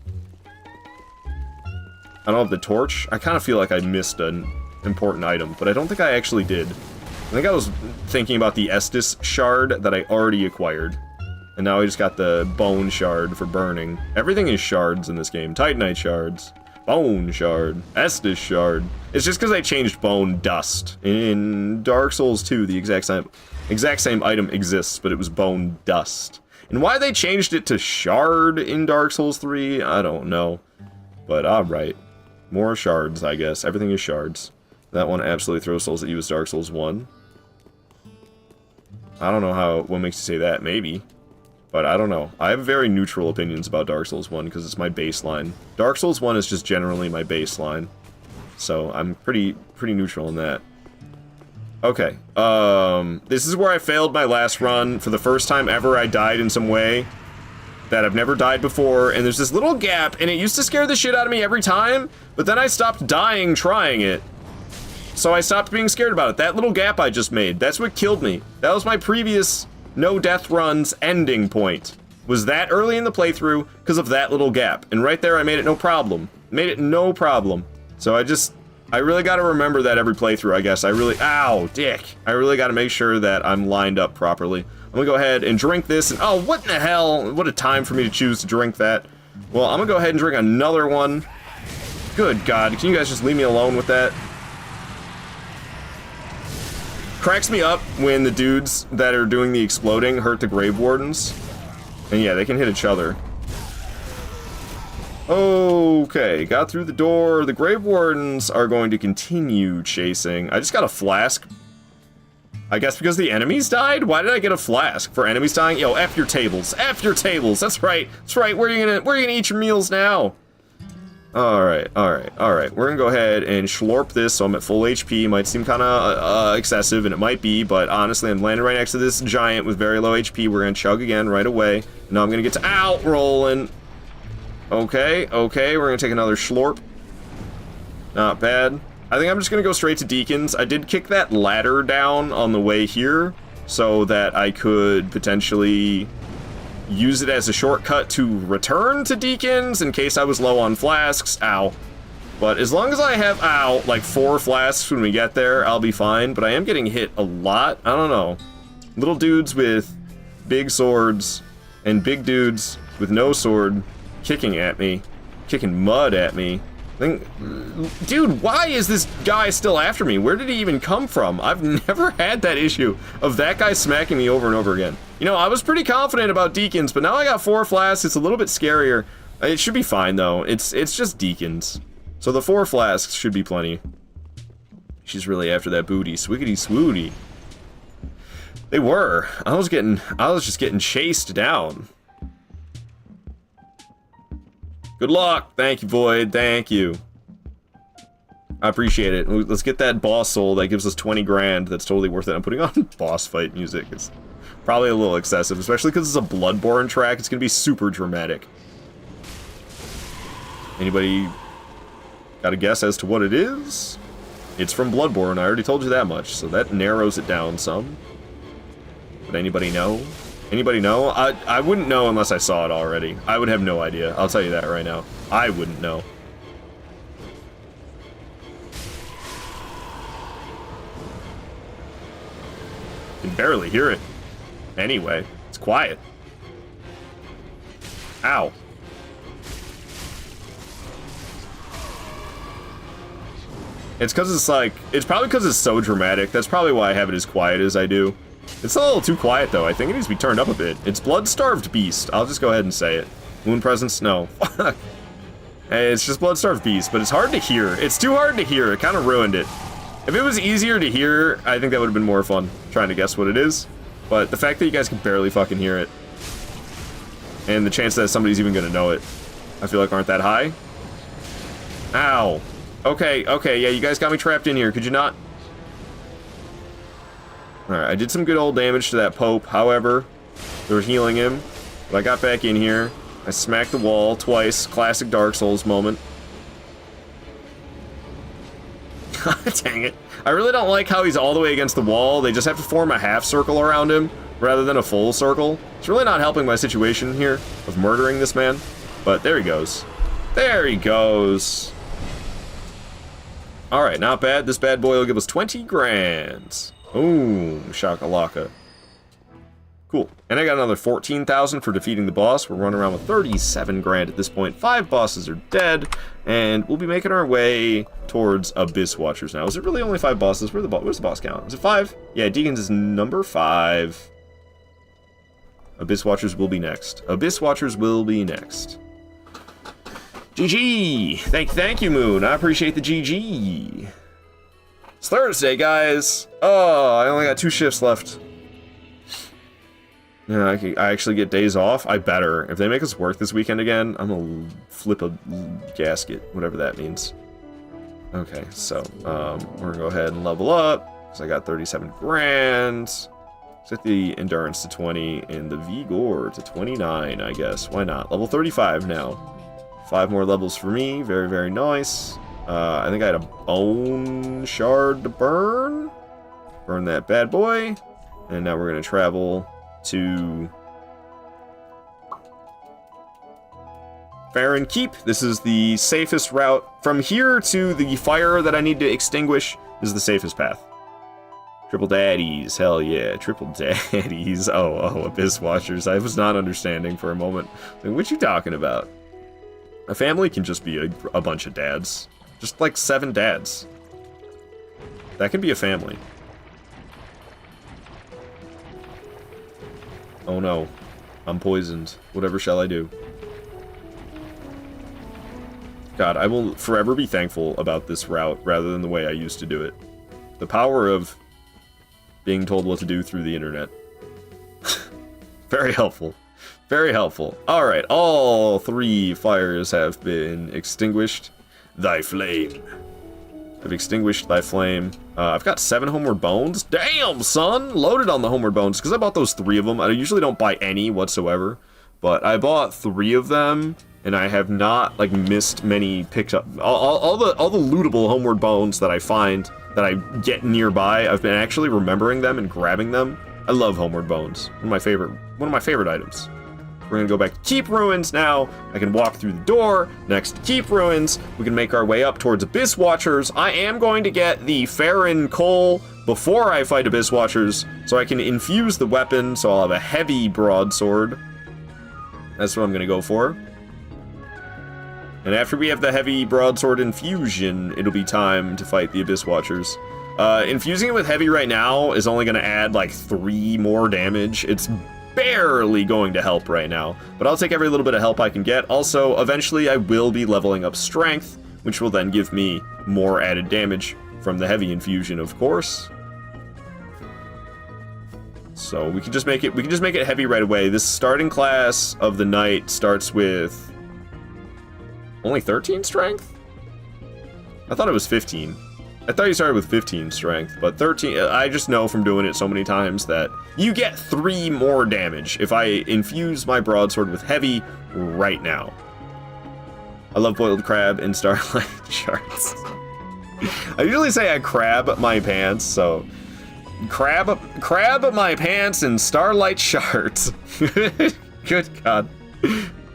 [SPEAKER 1] torch. I kind of feel like I missed an important item, but I don't think I actually did. I think I was thinking about the Estus shard that I already acquired. And now I just got the bone shard for burning. Everything is shards in this game. Titanite shards. Bone shard. Estus shard. It's just because I changed bone dust. In Dark Souls 2, the exact same item exists, but it was bone dust. And why they changed it to shard in Dark Souls 3, I don't know. But alright. More shards, I guess. Everything is shards. That one absolutely throws souls at you as Dark Souls 1. I don't know what makes you say that. Maybe. But I don't know. I have very neutral opinions about Dark Souls 1 because it's my baseline. Dark Souls 1 is just generally my baseline. So I'm pretty neutral in that. Okay. This is where I failed my last run. For the first time ever, I died in some way that I've never died before. And there's this little gap, and it used to scare the shit out of me every time. But then I stopped dying trying it. So I stopped being scared about it. That little gap I just made, that's what killed me. That was my previous no death run's ending point. Was that early in the playthrough because of that little gap. And right there I made it no problem. Made it no problem. So I really gotta remember that every playthrough, I guess. Ow, dick. I really gotta make sure that I'm lined up properly. I'm gonna go ahead and drink this, and oh, what in the hell? What a time for me to choose to drink that. Well, I'm gonna go ahead and drink another one. Good God, can you guys just leave me alone with that? Cracks me up when the dudes that are doing the exploding hurt the Grave Wardens. And yeah, they can hit each other. Okay, got through the door. The Grave Wardens are going to continue chasing. I just got a flask. I guess because the enemies died? Why did I get a flask? For enemies dying? Yo, F your tables. F your tables. That's right. That's right. Where are you gonna eat your meals now? Alright. We're gonna go ahead and schlorp this so I'm at full HP. Might seem kinda excessive, and it might be, but honestly, I'm landing right next to this giant with very low HP. We're gonna chug again right away. Now I'm gonna get to out rolling. Okay, we're gonna take another schlorp. Not bad. I think I'm just gonna go straight to Deacons. I did kick that ladder down on the way here so that I could potentially use it as a shortcut to return to Deacons in case I was low on flasks. Ow. But as long as I have, like 4 flasks when we get there, I'll be fine. But I am getting hit a lot. I don't know. Little dudes with big swords and big dudes with no sword kicking at me. Kicking mud at me. Dude, why is this guy still after me? Where did he even come from? I've never had that issue of that guy smacking me over and over again. You know, I was pretty confident about Deacons, but now I got 4 flasks. It's a little bit scarier. It should be fine, though. It's just Deacons. So the 4 flasks should be plenty. She's really after that booty. Swiggity swooty. They were. I was just getting chased down. Good luck. Thank you, Void. Thank you. I appreciate it. Let's get that boss soul. That gives us 20 grand. That's totally worth it. I'm putting on boss fight music. It's probably a little excessive, especially because it's a Bloodborne track. It's going to be super dramatic. Anybody got a guess as to what it is? It's from Bloodborne, I already told you that much, so that narrows it down some. But anybody know? Anybody know? I wouldn't know unless I saw it already. I would have no idea. I'll tell you that right now. I wouldn't know. You can barely hear it. Anyway, it's quiet. Ow. It's because it's like, it's probably because it's so dramatic. That's probably why I have it as quiet as I do. It's a little too quiet, though. I think it needs to be turned up a bit. It's Blood-Starved Beast. I'll just go ahead and say it. Moon Presence? No. Hey, it's just Blood-Starved Beast, but it's hard to hear. It's too hard to hear. It kind of ruined it. If it was easier to hear, I think that would have been more fun, trying to guess what it is. But the fact that you guys can barely fucking hear it, and the chance that somebody's even going to know it, I feel like aren't that high. Ow. Okay, yeah, you guys got me trapped in here. Could you not? Alright, I did some good old damage to that Pope. However, they were healing him. But I got back in here. I smacked the wall twice. Classic Dark Souls moment. Dang it. I really don't like how he's all the way against the wall. They just have to form a half circle around him rather than a full circle. It's really not helping my situation here of murdering this man. But there he goes. There he goes. Alright, not bad. This bad boy will give us 20 grand. Ooh, shakalaka. Cool. And I got another 14,000 for defeating the boss. We're running around with 37 grand at this point. 5 bosses are dead, and we'll be making our way towards Abyss Watchers now. Is it really only 5 bosses? Where's the boss count? Is it 5? Yeah, Deacons is number 5. Abyss Watchers will be next. Abyss Watchers will be next. GG! Thank you, Moon. I appreciate the GG. It's Thursday, guys. Oh, I only got 2 shifts left. Yeah, I actually get days off. I better. If they make us work this weekend again, I'm gonna flip a gasket, whatever that means. Okay, so we're gonna go ahead and level up because I got 37 grand. Set the endurance to 20 and the vigor to 29, I guess. Why not? Level 35 now. 5 more levels for me. Very, very nice. I think I had a bone shard to burn. Burn that bad boy. And now we're going to travel to Farron Keep. This is the safest route. From here to the fire that I need to extinguish is the safest path. Triple daddies. Hell yeah. Triple daddies. Oh, Abyss Watchers. I was not understanding for a moment. Like, what you talking about? A family can just be a bunch of dads. Just like 7 dads. That can be a family. Oh no. I'm poisoned. Whatever shall I do? God, I will forever be thankful about this route rather than the way I used to do it. The power of being told what to do through the internet. Very helpful. Very helpful. Alright, all 3 fires have been extinguished. Thy flame. I've extinguished thy flame. I've got 7 homeward bones. Damn, son! Loaded on the homeward bones, because I bought those 3 of them. I usually don't buy any whatsoever. But I bought 3 of them, and I have not, like, missed many picked up. All the lootable homeward bones that I find, that I get nearby, I've been actually remembering them and grabbing them. I love homeward bones. One of my favorite items. We're gonna go back to Keep Ruins now. I can walk through the door next to Keep Ruins. We can make our way up towards Abyss Watchers. I am going to get the Farron Coal before I fight Abyss Watchers, so I can infuse the weapon, so I'll have a heavy broadsword. That's what I'm gonna go for. And after we have the heavy broadsword infusion, it'll be time to fight the Abyss Watchers. Infusing it with heavy right now is only gonna add like 3 more damage. It's barely going to help right now, but I'll take every little bit of help I can get. Also, eventually I will be leveling up strength, which will then give me more added damage from the heavy infusion, of course. So we can just make it heavy right away. This starting class of the night starts with only 13 strength? I thought it was 15. I thought you started with 15 strength, but 13, I just know from doing it so many times that you get 3 more damage if I infuse my broadsword with heavy right now. I love boiled crab and starlight shards. I usually say I crab my pants, so crab my pants and starlight shards. Good God.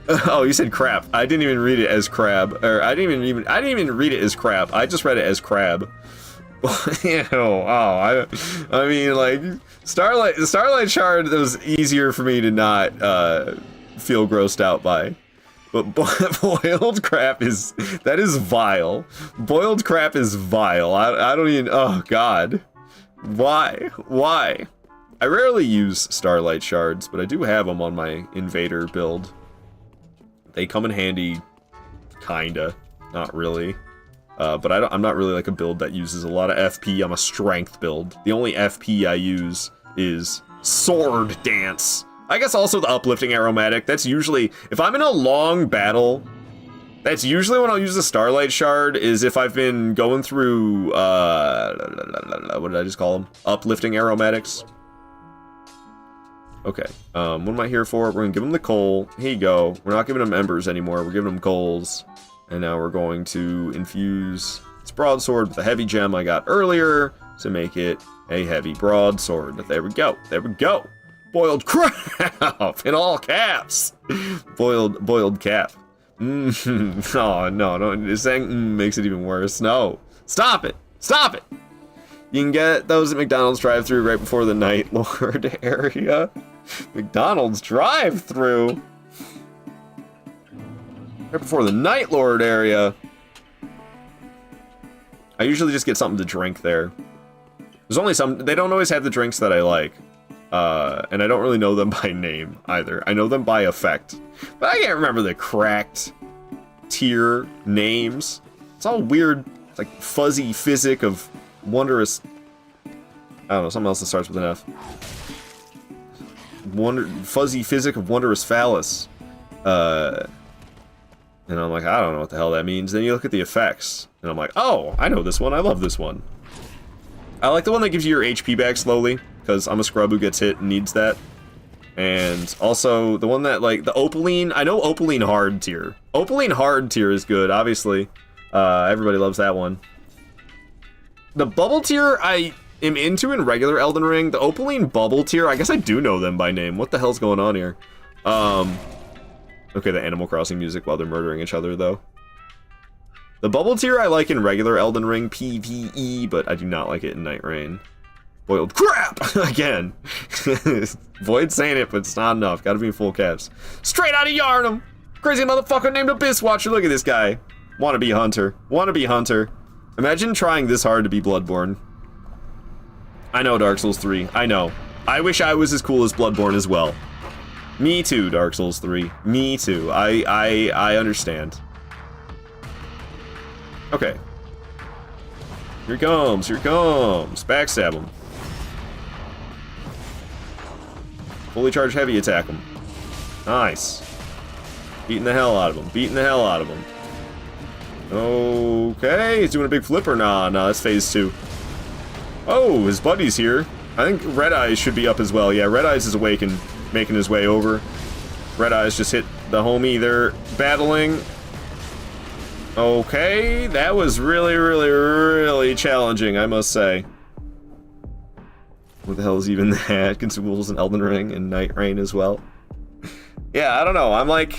[SPEAKER 1] Oh, you said crap. I didn't even read it as crab, or I didn't even read it as crap. I just read it as crab. Ew, oh, I mean, like, the starlight shard was easier for me to not feel grossed out by. But boiled crap is vile. Boiled crap is vile. I don't even, oh God. Why? I rarely use starlight shards, but I do have them on my invader build. They come in handy, kinda, not really. But I'm not really like a build that uses a lot of FP. I'm a strength build. The only FP I use is sword dance. I guess also the uplifting aromatic. That's usually, if I'm in a long battle, that's usually when I'll use the starlight shard, is if I've been going through, what did I just call them? Uplifting aromatics. Okay, what am I here for? We're gonna give them the coal. Here you go. We're not giving them embers anymore. We're giving them coals. And now we're going to infuse this broadsword with the heavy gem I got earlier to make it a heavy broadsword. There we go. There we go. Boiled crap in all caps. Boiled cap. Oh, no. Saying makes it even worse. No. Stop it. Stop it. You can get those at McDonald's drive-thru right before the Night Lord area. McDonald's drive-thru? Right before the Night Lord area. I usually just get something to drink there. There's only some, they don't always have the drinks that I like. And I don't really know them by name either. I know them by effect. But I can't remember the cracked tier names. It's all weird. It's like fuzzy physic of wondrous, I don't know, something else that starts with an F. Fuzzy physic of wondrous phallus. And I'm like, I don't know what the hell that means. Then you look at the effects, and I'm like, oh, I know this one. I love this one. I like the one that gives you your HP back slowly, because I'm a scrub who gets hit and needs that. And also, the one that, like, the Opaline, I know Opaline hard tier. Opaline hard tier is good, obviously. Everybody loves that one. The bubble tier, I am into in regular Elden Ring. The Opaline bubble tier, I guess I do know them by name. What the hell's going on here? Okay, the Animal Crossing music while they're murdering each other, though. The bubble tier I like in regular Elden Ring PvE, but I do not like it in Night Rain. Boiled crap! Again. Void saying it, but it's not enough. Gotta be in full caps. Straight out of Yarnum! Crazy motherfucker named Abyss Watcher. Look at this guy. Wannabe hunter. Wannabe hunter. Imagine trying this hard to be Bloodborne. I know, Dark Souls 3. I know. I wish I was as cool as Bloodborne as well. Me too, Dark Souls 3. Me too. I understand. Okay. Here he comes. Here he comes. Backstab him. Fully charged heavy attack him. Nice. Beating the hell out of him. Beating the hell out of him. Okay. He's doing a big flipper. Nah, that's phase 2. Oh, his buddy's here. I think Red Eyes should be up as well. Yeah, Red Eyes is awake and making his way over. Red Eyes just hit the homie. They're battling. Okay, that was really challenging, I must say. What the hell is even that? Consumables in Elden Ring and Night Rain as well. Yeah, I don't know. I'm like...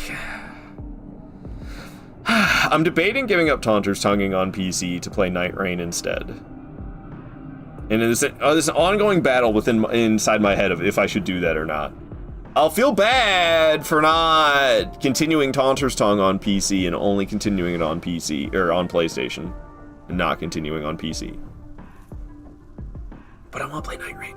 [SPEAKER 1] I'm debating giving up Taunter's Tonguing on PC to play Night Rain instead. And there's an ongoing battle inside my head of if I should do that or not. I'll feel bad for not continuing Taunter's Tongue on PC and only continuing it on PC, or on PlayStation, and not continuing on PC. But I want to play Night Rain.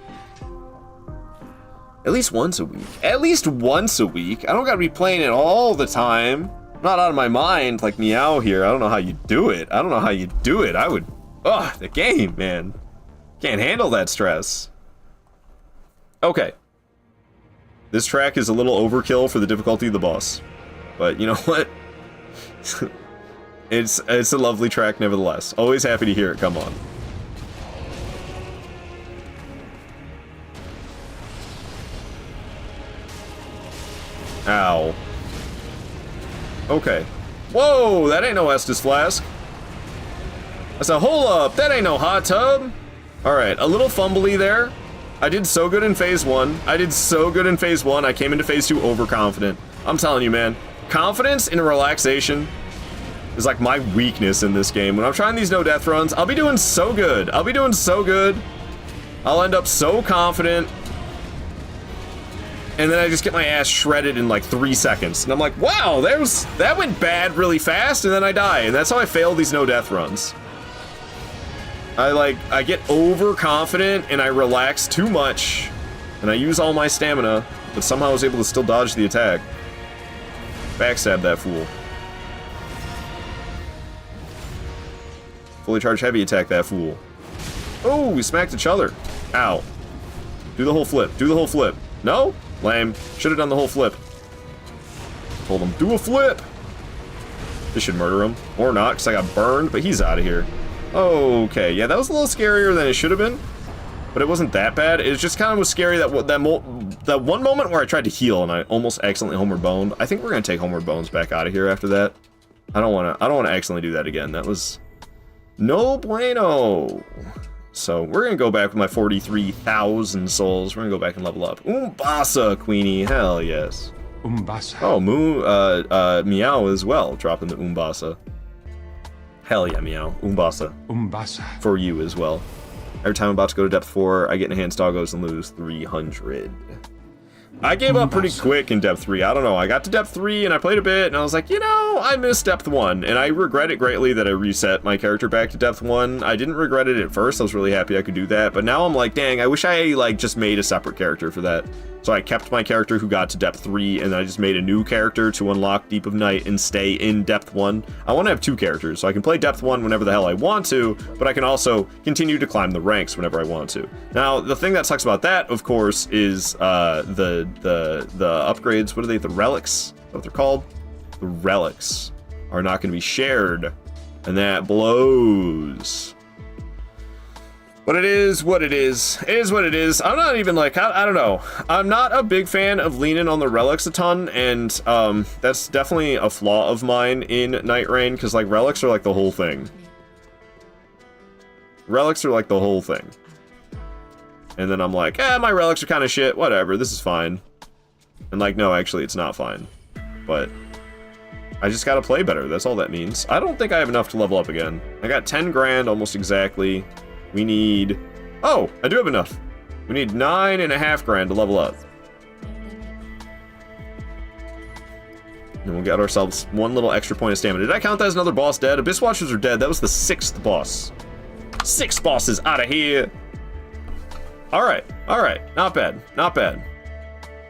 [SPEAKER 1] At least once a week. At least once a week. I don't gotta be playing it all the time. I'm not out of my mind like Meow here. I don't know how you do it. I don't know how you do it. I would... Ugh, the game, man. Can't handle that stress. Okay. This track is a little overkill for the difficulty of the boss. But you know what? It's a lovely track nevertheless. Always happy to hear it come on. Ow. Okay. Whoa, that ain't no Estus flask. I said, hold up, that ain't no hot tub. All right, a little fumbly there. I did so good in phase 1. I came into phase 2 overconfident. I'm telling you, man, confidence and relaxation is like my weakness in this game. When I'm trying these no death runs, I'll be doing so good. I'll end up so confident. And then I just get my ass shredded in like 3 seconds. And I'm like, wow, that went bad really fast, and then I die. And that's how I fail these no death runs. I get overconfident and I relax too much. And I use all my stamina, but somehow I was able to still dodge the attack. Backstab that fool. Fully charged heavy attack that fool. Oh, we smacked each other. Ow. Do the whole flip. No? Lame. Should have done the whole flip. Told him, do a flip. This should murder him. Or not, because I got burned, but he's out of here. Okay, yeah, that was a little scarier than it should have been. But it wasn't that bad. It just kind of was scary that one moment where I tried to heal and I almost accidentally homeward boned. I think we're gonna take homeward bones back out of here after that. I don't wanna accidentally do that again. That was no bueno. So we're gonna go back with my 43,000 souls. We're gonna go back and level up. Umbasa, Queenie, hell yes.
[SPEAKER 2] Umbasa.
[SPEAKER 1] Oh, Meow as well, dropping the Umbasa. Hell yeah, Meow. Umbasa.
[SPEAKER 2] Umbasa.
[SPEAKER 1] For you as well. Every time I'm about to go to depth 4, I get enhanced doggos and lose 300. I gave up pretty quick in depth 3. I don't know. I got to depth 3 and I played a bit and I was like, you know, I missed depth 1. And I regret it greatly that I reset my character back to depth 1. I didn't regret it at first. I was really happy I could do that. But now I'm like, dang, I wish I like just made a separate character for that. So I kept my character who got to depth 3 and then I just made a new character to unlock Deep of Night and stay in depth 1. I want to have 2 characters so I can play depth 1 whenever the hell I want to, but I can also continue to climb the ranks whenever I want to. Now, the thing that sucks about that, of course, is the upgrades. What are they? The relics? Is that what they're called? The relics are not going to be shared, and that blows. But it is what it is. It is what it is. I'm not even like, I don't know. I'm not a big fan of leaning on the relics a ton, and that's definitely a flaw of mine in Night Rain, because like relics are like the whole thing. Relics are like the whole thing. And then I'm like, my relics are kind of shit. Whatever, this is fine. And like, no, actually, it's not fine. But I just gotta play better. That's all that means. I don't think I have enough to level up again. I got 10 grand almost exactly. We need... Oh, I do have enough. We need 9.5 grand to level up. And we'll get ourselves 1 little extra point of stamina. Did I count that as another boss dead? Abyss Watchers are dead. That was the 6th boss. 6 bosses out of here. Alright, not bad, not bad.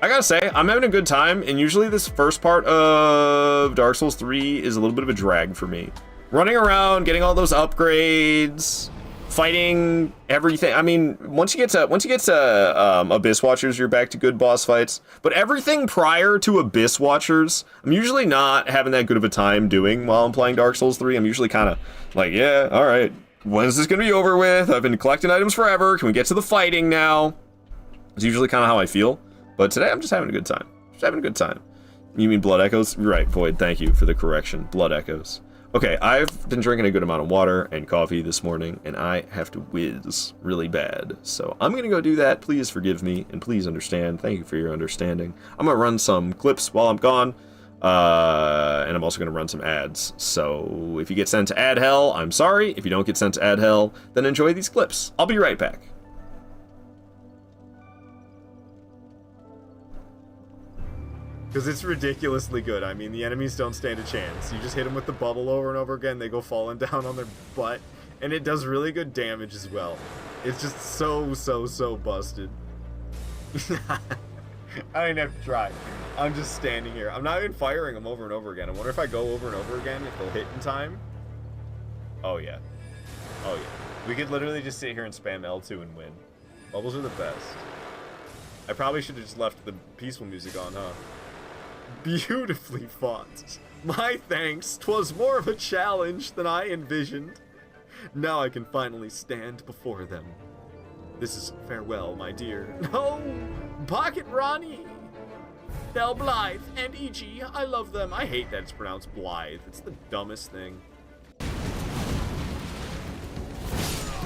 [SPEAKER 1] I gotta say, I'm having a good time, and usually this first part of Dark Souls 3 is a little bit of a drag for me. Running around, getting all those upgrades, fighting everything. I mean, once you get to Abyss Watchers, you're back to good boss fights. But everything prior to Abyss Watchers, I'm usually not having that good of a time doing while I'm playing Dark Souls 3. I'm usually kind of like, yeah, alright. When's this gonna be over with? I've been collecting items forever. Can we get to the fighting now? It's usually kind of how I feel. But today I'm just having a good time. Just having a good time. You mean Blood Echoes? Right, Void, thank you for the correction. Blood Echoes. Okay, I've been drinking a good amount of water and coffee this morning, and I have to whiz really bad. So I'm gonna go do that. Please forgive me, and please understand. Thank you for your understanding. I'm gonna run some clips while I'm gone. And I'm also going to run some ads. So if you get sent to ad hell, I'm sorry. If you don't get sent to ad hell, then enjoy these clips. I'll be right back. Because it's ridiculously good. I mean, the enemies don't stand a chance. You just hit them with the bubble over and over again. They go falling down on their butt. And it does really good damage as well. It's just so busted. I didn't have to try. I'm just standing here. I'm not even firing them over and over again. I wonder if I go over and over again, if they'll hit in time. Oh, yeah. Oh, yeah. We could literally just sit here and spam L2 and win. Bubbles are the best. I probably should have just left the peaceful music on, huh? Beautifully fought. My thanks. 'Twas more of a challenge than I envisioned. Now I can finally stand before them. This is farewell, my dear. No! Pocket Ronnie! Bell Blythe and E.G. I love them. I hate that it's pronounced Blythe. It's the dumbest thing.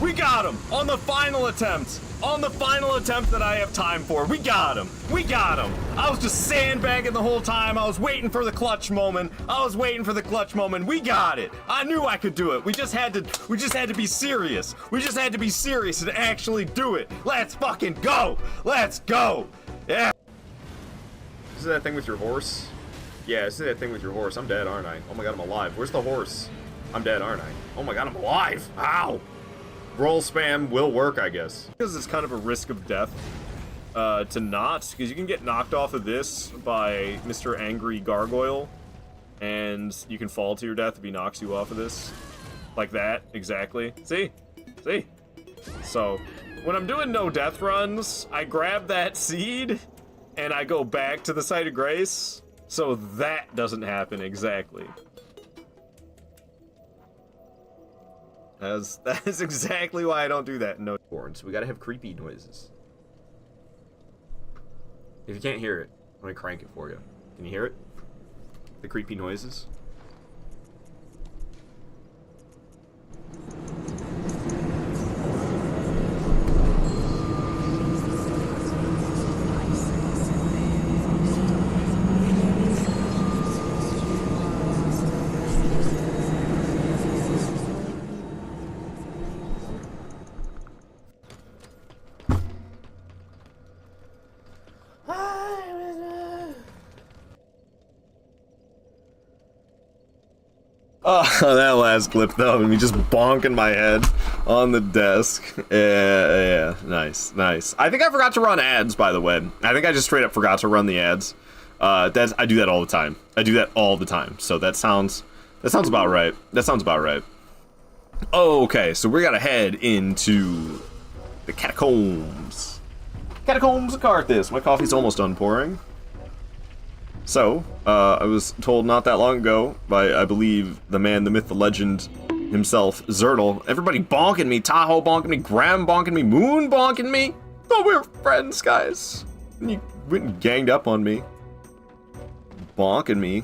[SPEAKER 1] We got him! On the final attempt! On the final attempt that I have time for. We got him! We got him! I was just sandbagging the whole time. I was waiting for the clutch moment. We got it! I knew I could do it. We just had to be serious. We just had to be serious and actually do it. Let's fucking go! Let's go! Yeah! This is that thing with your horse? Yeah, this is that thing with your horse. I'm dead, aren't I? Oh my god, I'm alive. Where's the horse? I'm dead, aren't I? Oh my god, I'm alive! Ow! Roll spam will work, I guess. Because it's kind of a risk of death to not, because you can get knocked off of this by Mr. Angry Gargoyle, and you can fall to your death if he knocks you off of this. Like that, exactly. See? See? So, when I'm doing no death runs, I grab that seed, and I go back to the site of grace, so that doesn't happen exactly. That is exactly why I don't do that. No horns. We gotta have creepy noises. If you can't hear it, I'm gonna crank it for you. Can you hear it? The creepy noises? Oh, that last clip though, me just bonking my head on the desk. Yeah, nice, nice. I think I forgot to run ads, by the way. I think I just straight up forgot to run the ads. I do that all the time. I do that all the time. So that sounds about right. That sounds about right. Okay, so we gotta head into the catacombs. Catacombs of Carthus. My coffee's almost done pouring. So, I was told not that long ago by, I believe, the man, the myth, the legend himself, Zertle. Everybody bonking me, Tahoe bonking me, Graham bonking me, Moon bonking me. Oh, we're friends, guys. And you went and ganged up on me. Bonking me.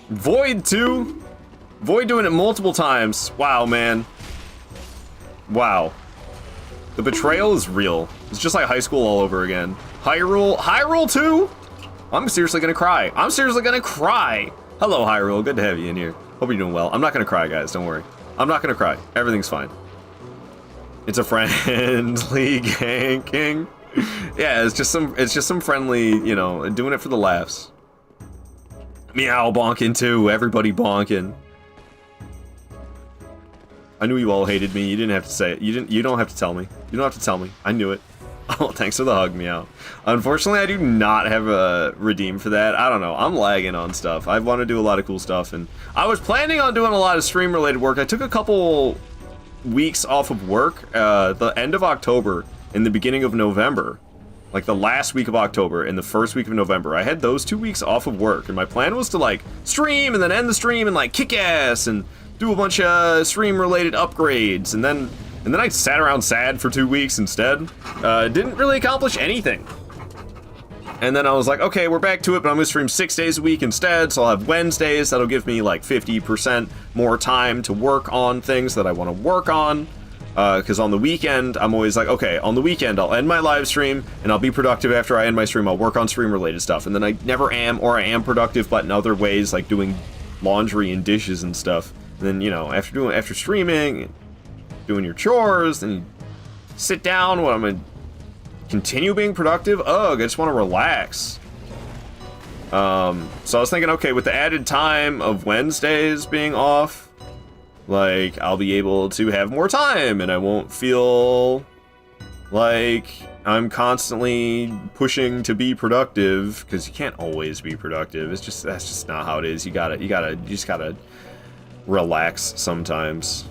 [SPEAKER 1] Void, too. Void doing it multiple times. Wow, man. Wow. The betrayal is real. It's just like high school all over again. Hyrule 2? I'm seriously gonna cry. I'm seriously gonna cry. Hello, Hyrule. Good to have you in here. Hope you're doing well. I'm not gonna cry, guys. Don't worry. I'm not gonna cry. Everything's fine. It's a friendly ganking. Yeah, it's just some friendly, you know, doing it for the laughs. Meow bonking too. Everybody bonking. I knew you all hated me. You didn't have to say it. You don't have to tell me. You don't have to tell me. I knew it. Oh, thanks for the hug, meow. Unfortunately, I do not have a redeem for that. I don't know. I'm lagging on stuff. I want to do a lot of cool stuff, and I was planning on doing a lot of stream-related work. I took a couple weeks off of work, the end of October and the beginning of November. Like the last week of October and the first week of November. I had those 2 weeks off of work, and my plan was to, like, stream and then end the stream and, like, kick ass and do a bunch of stream-related upgrades, and then I sat around sad for 2 weeks instead. Didn't really accomplish anything. And then I was like, okay, we're back to it, but I'm gonna stream 6 days a week instead, so I'll have Wednesdays. That'll give me like 50% more time to work on things that I want to work on. Because on the weekend, I'm always like, okay, on the weekend, I'll end my live stream, and I'll be productive after I end my stream. I'll work on stream-related stuff, and then I never am, or I am productive, but in other ways, like doing laundry and dishes and stuff. And then, you know, after streaming, doing your chores, and you sit down when I'm gonna continue being productive. Ugh, I just want to relax. So I was thinking, okay, with the added time of Wednesdays being off, like, I'll be able to have more time, and I won't feel like I'm constantly pushing to be productive, because you can't always be productive. It's just, that's just not how it is. You just gotta relax sometimes.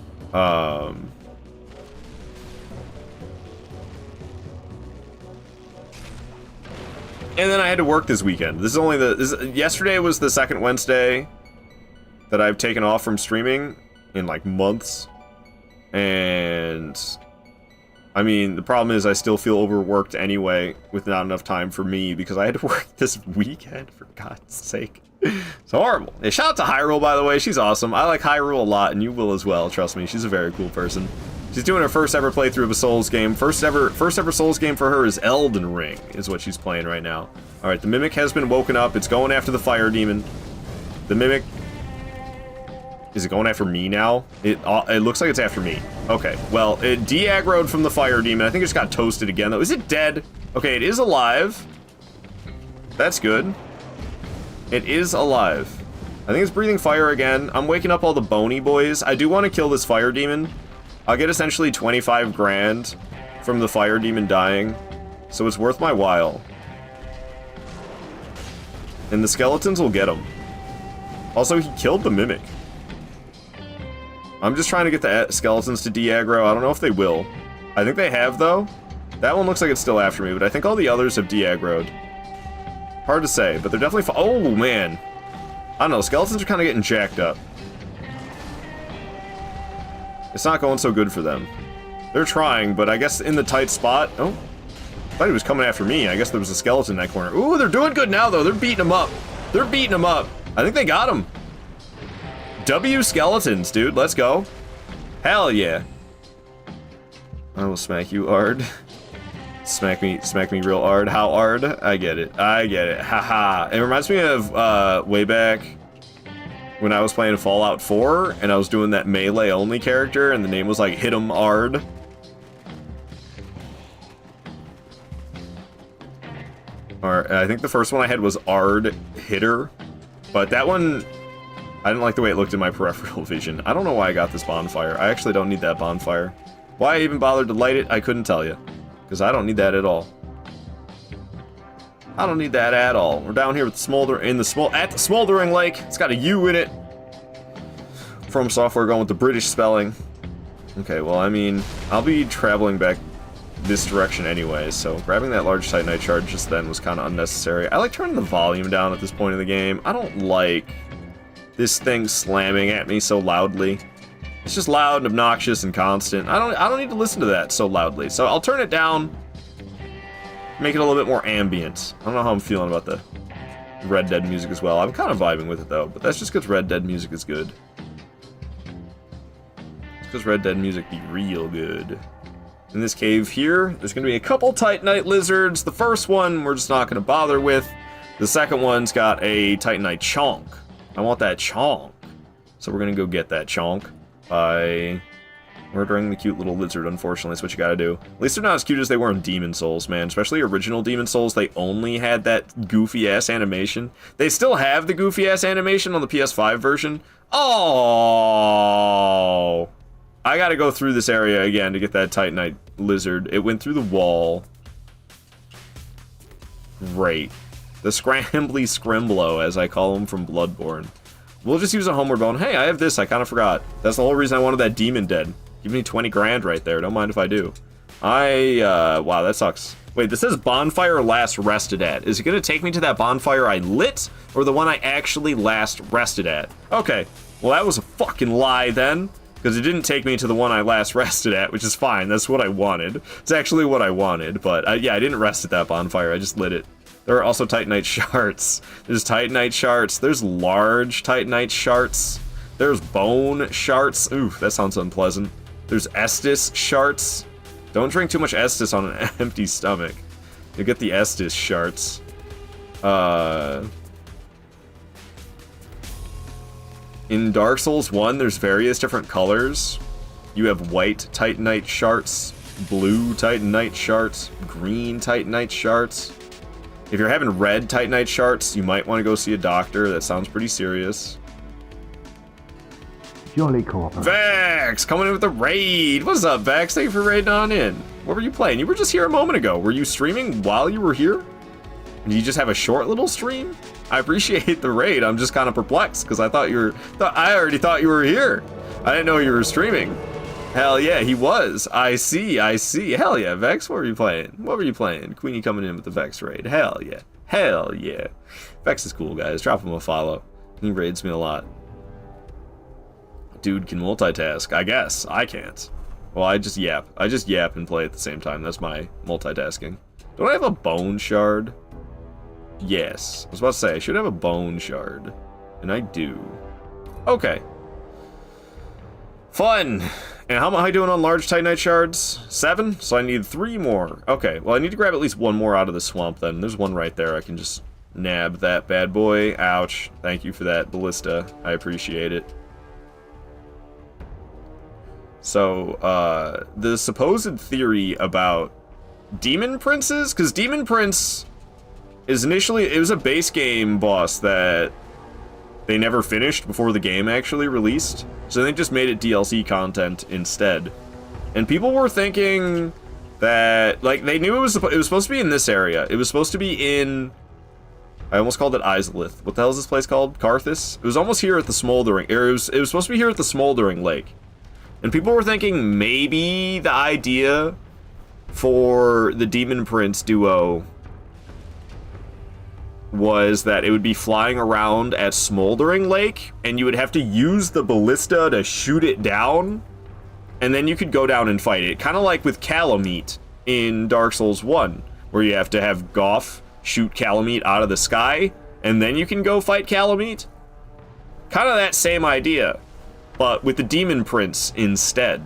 [SPEAKER 1] And then I had to work this weekend. This is only yesterday was the second Wednesday that I've taken off from streaming in like months. And I mean, the problem is I still feel overworked anyway, with not enough time for me, because I had to work this weekend, for God's sake. It's horrible. Hey, shout out to Hyrule, by the way. She's awesome. I like Hyrule a lot, and you will as well, trust me. She's a very cool person. She's doing her first ever playthrough of a Souls game. First ever Souls game for her is Elden Ring, is what she's playing right now. Alright, the Mimic has been woken up. It's going after the Fire Demon. The Mimic... Is it going after me now? It looks like it's after me. Okay, well, it de-aggroed from the Fire Demon. I think it just got toasted again, though. Is it dead? Okay, it is alive. That's good. It is alive. I think it's breathing fire again. I'm waking up all the bony boys. I do want to kill this Fire Demon. I'll get essentially 25 grand from the Fire Demon dying, so it's worth my while. And the skeletons will get him. Also, he killed the Mimic. I'm just trying to get the skeletons to de-aggro. I don't know if they will. I think they have, though. That one looks like it's still after me, but I think all the others have de-aggroed. Hard to say, but they're definitely... Oh, man. I don't know. Skeletons are kind of getting jacked up. It's not going so good for them. They're trying, but I guess in the tight spot... Oh. I thought he was coming after me. I guess there was a skeleton in that corner. Ooh, they're doing good now, though. They're beating him up. They're beating him up. I think they got him. W skeletons, dude. Let's go. Hell yeah. I will smack you hard. Smack me real hard. How hard? I get it. I get it. Haha. It reminds me of way back when I was playing Fallout 4 and I was doing that melee only character and the name was like Hit 'em Hard. Or I think the first one I had was Ard Hitter, but that one I didn't like the way it looked in my peripheral vision. I don't know why I got this bonfire. I actually don't need that bonfire. Why I even bothered to light it, I couldn't tell you. Because I don't need that at all. I don't need that at all. We're down here with at the Smoldering Lake. It's got a U in it. From Software going with the British spelling. Okay, well, I mean, I'll be traveling back this direction anyway, so grabbing that large Titanite shard just then was kind of unnecessary. I like turning the volume down at this point in the game. I don't like this thing slamming at me so loudly. It's just loud and obnoxious and constant. I don't need to listen to that so loudly. So I'll turn it down, make it a little bit more ambient. I don't know how I'm feeling about the Red Dead music as well. I'm kind of vibing with it though, but that's just because Red Dead music is good. It's because Red Dead music be real good. In this cave here, there's gonna be a couple Titanite lizards. The first one we're just not gonna bother with. The second one's got a Titanite chonk. I want that chonk. So we're gonna go get that chonk by murdering the cute little lizard, unfortunately. That's what you gotta do. At least they're not as cute as they were in Demon Souls, man. Especially original Demon Souls, they only had that goofy-ass animation. They still have the goofy-ass animation on the PS5 version. Oh, I gotta go through this area again to get that Titanite lizard. It went through the wall. Great. The Scrambly Scrimblow, as I call him from Bloodborne. We'll just use a homeward bone. Hey, I have this. I kind of forgot. That's the whole reason I wanted that demon dead. Give me 20 grand right there. Don't mind if I do. Wow, that sucks. Wait, this says bonfire last rested at. Is it going to take me to that bonfire I lit, or the one I actually last rested at? Okay, well, that was a fucking lie then, because it didn't take me to the one I last rested at, which is fine. That's what I wanted. It's actually what I wanted, but yeah, I didn't rest at that bonfire. I just lit it. There are also Titanite shards. There's Titanite shards. There's large Titanite shards. There's bone shards. Ooh, that sounds unpleasant. There's Estus shards. Don't drink too much Estus on an empty stomach. You get the Estus shards. In Dark Souls 1, there's various different colors. You have white Titanite shards, blue Titanite shards, green Titanite shards. If you're having red Titanite shards, you might want to go see a doctor. That sounds pretty serious.
[SPEAKER 4] Jolly Corporal.
[SPEAKER 1] Vex, coming in with the raid. What's up, Vex? Thank you for raiding on in. What were you playing? You were just here a moment ago. Were you streaming while you were here? Did you just have a short little stream? I appreciate the raid. I'm just kind of perplexed because I already thought you were here. I didn't know you were streaming. Hell yeah, he was. I see. Hell yeah, Vex, what were you playing? Queenie coming in with the Vex raid. Hell yeah. Vex is cool, guys. Drop him a follow. He raids me a lot. Dude can multitask. I guess. I can't. Well, I just yap. I just yap and play at the same time. That's my multitasking. Don't I have a bone shard? Yes. I was about to say, I should have a bone shard. And I do. Okay. Fun! And how am I doing on large Titanite shards? 7? So I need 3 more. Okay, well I need to grab at least 1 more out of the swamp then. There's one right there. I can just nab that bad boy. Ouch. Thank you for that, Ballista. I appreciate it. So, the supposed theory about Demon Princes? Because Demon Prince is initially... It was a base game boss that they never finished before the game actually released. So they just made it DLC content instead. And people were thinking that... Like, they knew it was supposed to be in this area. It was supposed to be in... I almost called it Izalith. What the hell is this place called? Karthus? It was almost here at the Smoldering... Or it was supposed to be here at the Smoldering Lake. And people were thinking maybe the idea for the Demon Prince duo was that it would be flying around at Smoldering Lake, and you would have to use the ballista to shoot it down, and then you could go down and fight it. Kind of like with Calamite in Dark Souls 1, where you have to have Goff shoot Calamite out of the sky, and then you can go fight Calamite. Kind of that same idea, but with the Demon Prince instead.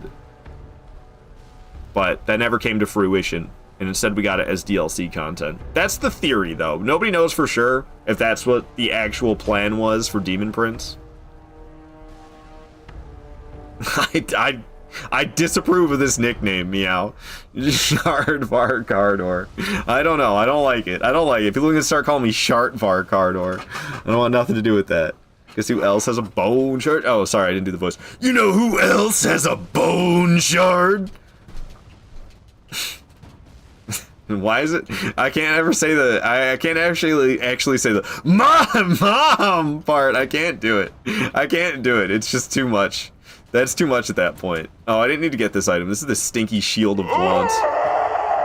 [SPEAKER 1] But that never came to fruition, and instead we got it as DLC content. That's the theory, though. Nobody knows for sure if that's what the actual plan was for Demon Prince. I disapprove of this nickname, Meow. Shardvar Cardor. I don't know. I don't like it. I don't like it. People are gonna start calling me Shartvar Cardor. I don't want nothing to do with that. Guess who else has a bone shard? Oh, sorry, I didn't do the voice. You know who else has a bone shard? And why is it? I can't ever say the. I can't actually say the mom part. I can't do it. I can't do it. It's just too much. That's too much at that point. Oh, I didn't need to get this item. This is the Stinky Shield of Want,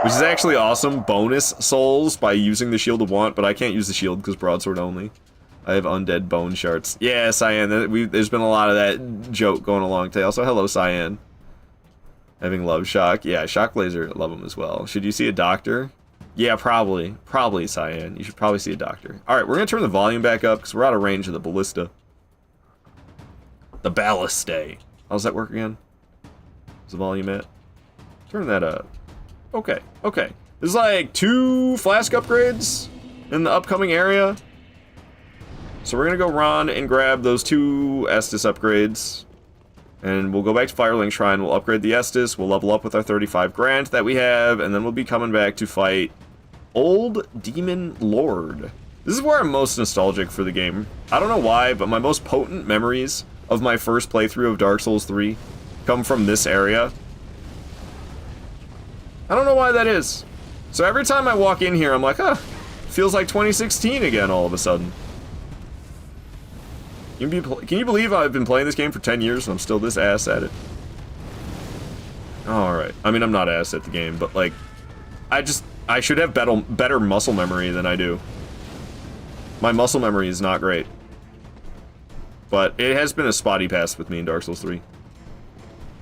[SPEAKER 1] which is actually awesome. Bonus souls by using the Shield of Want, but I can't use the shield because broadsword only. I have undead bone shards. Yeah, Cyan. There's been a lot of that joke going along today. Also, hello, Cyan. Having love shock. Yeah, shock laser, love them as well. Should you see a doctor? Yeah, probably. Probably, Cyan. You should probably see a doctor. Alright, we're going to turn the volume back up because we're out of range of the ballista. The ballistae. How's that work again? What's the volume at? Turn that up. Okay, okay. There's like 2 flask upgrades in the upcoming area. So we're going to go run and grab those 2 Estus upgrades. And we'll go back to Firelink Shrine, we'll upgrade the Estus, we'll level up with our 35 Grant that we have, and then we'll be coming back to fight Old Demon Lord. This is where I'm most nostalgic for the game. I don't know why, but my most potent memories of my first playthrough of Dark Souls 3 come from this area. I don't know why that is. So every time I walk in here, I'm like, huh, feels like 2016 again all of a sudden. Can you believe I've been playing this game for 10 years and I'm still this ass at it? Alright. I mean, I'm not ass at the game, but like, I should have better muscle memory than I do. My muscle memory is not great. But it has been a spotty past with me in Dark Souls 3.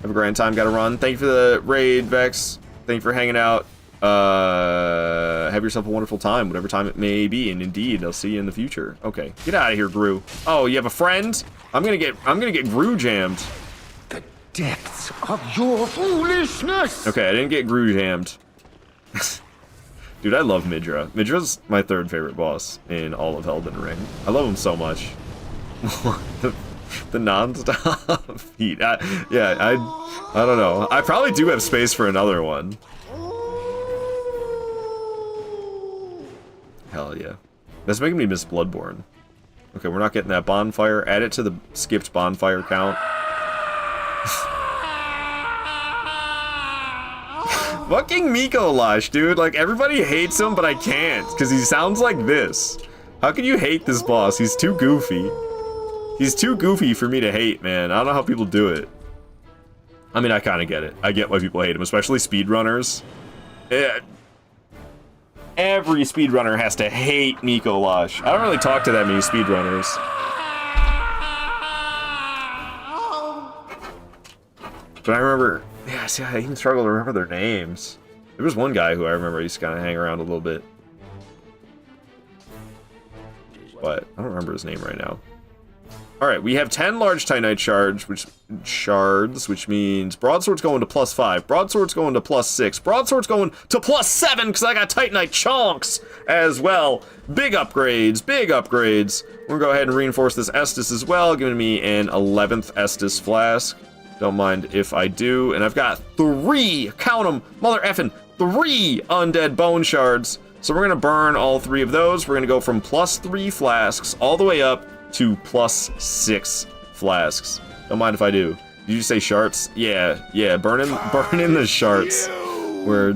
[SPEAKER 1] Have a grand time, gotta run. Thank you for the raid, Vex. Thank you for hanging out. Have yourself a wonderful time, whatever time it may be, and indeed, I'll see you in the future. Okay, get out of here, Gru. Oh, you have a friend? I'm gonna get Gru jammed.
[SPEAKER 3] The depths of your foolishness!
[SPEAKER 1] Okay, I didn't get Gru jammed. Dude, I love Midra. Midra's my 3rd favorite boss in all of Elden Ring. I love him so much. the non-stop heat. I don't know. I probably do have space for another one. Hell yeah. That's making me miss Bloodborne. Okay, we're not getting that bonfire. Add it to the skipped bonfire count. Fucking Mikolash, dude. Like, everybody hates him, but I can't. Because he sounds like this. How can you hate this boss? He's too goofy. He's too goofy for me to hate, man. I don't know how people do it. I mean, I kind of get it. I get why people hate him, especially speedrunners. Every speedrunner has to hate Mikolash. I don't really talk to that many speedrunners. But I remember Yeah, see, I even struggle to remember their names. There was one guy who I remember used to kind of hang around a little bit. But I don't remember his name right now. Alright, we have 10 large Titanite shards, which means Broadsword's going to +5, Broadsword's going to +6, Broadsword's going to +7, because I got Titanite chunks as well. Big upgrades, big upgrades. We're gonna go ahead and reinforce this Estus as well, giving me an 11th Estus flask. Don't mind if I do. And I've got 3, count them, mother effing, 3 undead bone shards. So we're gonna burn all 3 of those. We're gonna go from +3 flasks all the way up to +6 flasks. Don't mind if I do. Did you say shards? Yeah, burning the shards. We're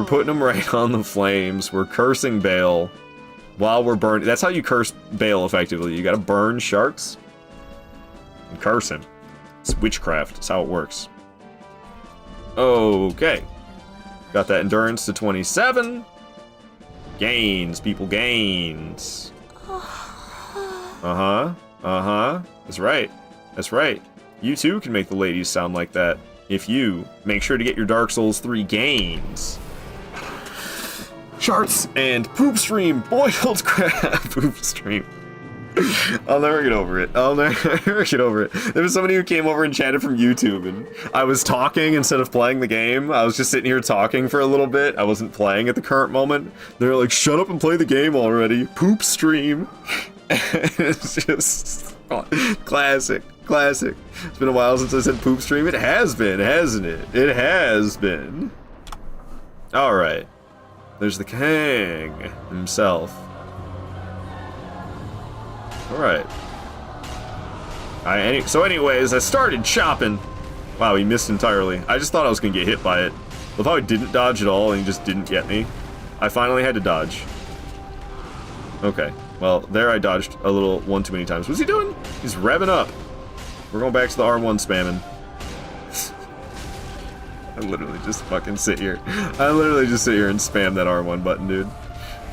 [SPEAKER 1] putting them right on the flames. We're cursing Bale while we're burning. That's how you curse Bale effectively. You gotta burn shards and curse him. It's witchcraft. That's how it works. Okay. Got that endurance to 27. Gains, people, gains. That's right. That's right. You too can make the ladies sound like that if you make sure to get your Dark Souls 3 gains. Charts and poop stream, boiled crab poop stream. I'll never get over it. I'll never get over it. There was somebody who came over and chatted from YouTube, and I was talking instead of playing the game. I was just sitting here talking for a little bit. I wasn't playing at the current moment. They're like, shut up and play the game already. Poop stream. It's just classic. It's been a while since I said poop stream. It has been, hasn't it? It has been. Alright. There's the king himself. Alright. So anyways, I started chopping. Wow, he missed entirely. I just thought I was gonna get hit by it. With how I didn't dodge at all and he just didn't get me. I finally had to dodge. Okay. Well, there I dodged a little one too many times. What's he doing? He's revving up. We're going back to the R1 spamming. I literally just fucking sit here. I literally just sit here and spam that R1 button, dude.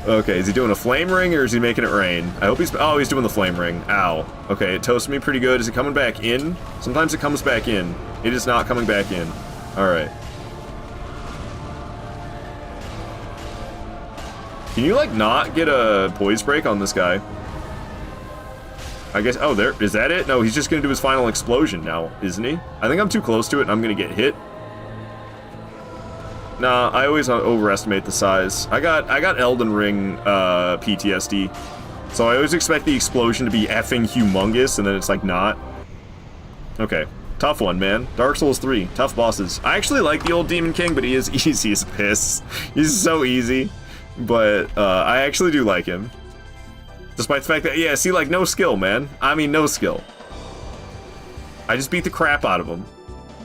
[SPEAKER 1] Okay, is he doing a flame ring or is he making it rain? I hope he's... Oh, he's doing the flame ring. Ow. Okay, it toasted me pretty good. Is it coming back in? Sometimes it comes back in. It is not coming back in. Alright. Can you, like, not get a poise break on this guy? I guess... Oh, there... Is that it? No, he's just gonna do his final explosion now, isn't he? I think I'm too close to it and I'm gonna get hit. Nah, I always overestimate the size. I got Elden Ring PTSD. So I always expect the explosion to be effing humongous, and then it's like not. Okay. Tough one, man. Dark Souls 3. Tough bosses. I actually like the old Demon King, but he is easy as piss. He's so easy. But I actually do like him. Despite the fact that, yeah, see, like, no skill, man. I mean, no skill. I just beat the crap out of him.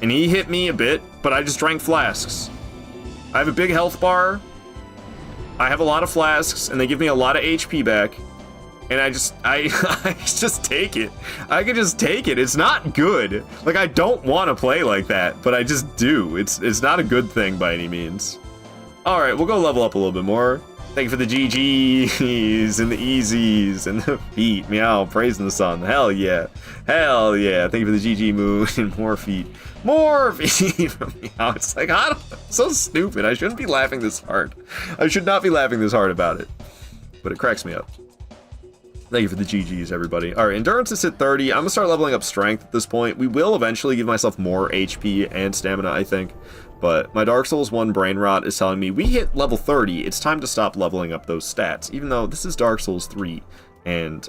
[SPEAKER 1] And he hit me a bit, but I just drank flasks. I have a big health bar. I have a lot of flasks, and they give me a lot of HP back. And I just take it. I can just take it. It's not good. Like, I don't want to play like that, but I just do. It's not a good thing by any means. All right, we'll go level up a little bit more. Thank you for the GGs and the easies and the feet. Meow, praising the sun. Hell yeah. Hell yeah. Thank you for the GG moon and more feet. More feet from Meow. It's like, so stupid. I shouldn't be laughing this hard. I should not be laughing this hard about it. But it cracks me up. Thank you for the GGs, everybody. All right, endurance is at 30. I'm gonna start leveling up strength at this point. We will eventually give myself more HP and stamina, I think. But my Dark Souls 1 brain rot is telling me we hit level 30. It's time to stop leveling up those stats, even though this is Dark Souls 3. And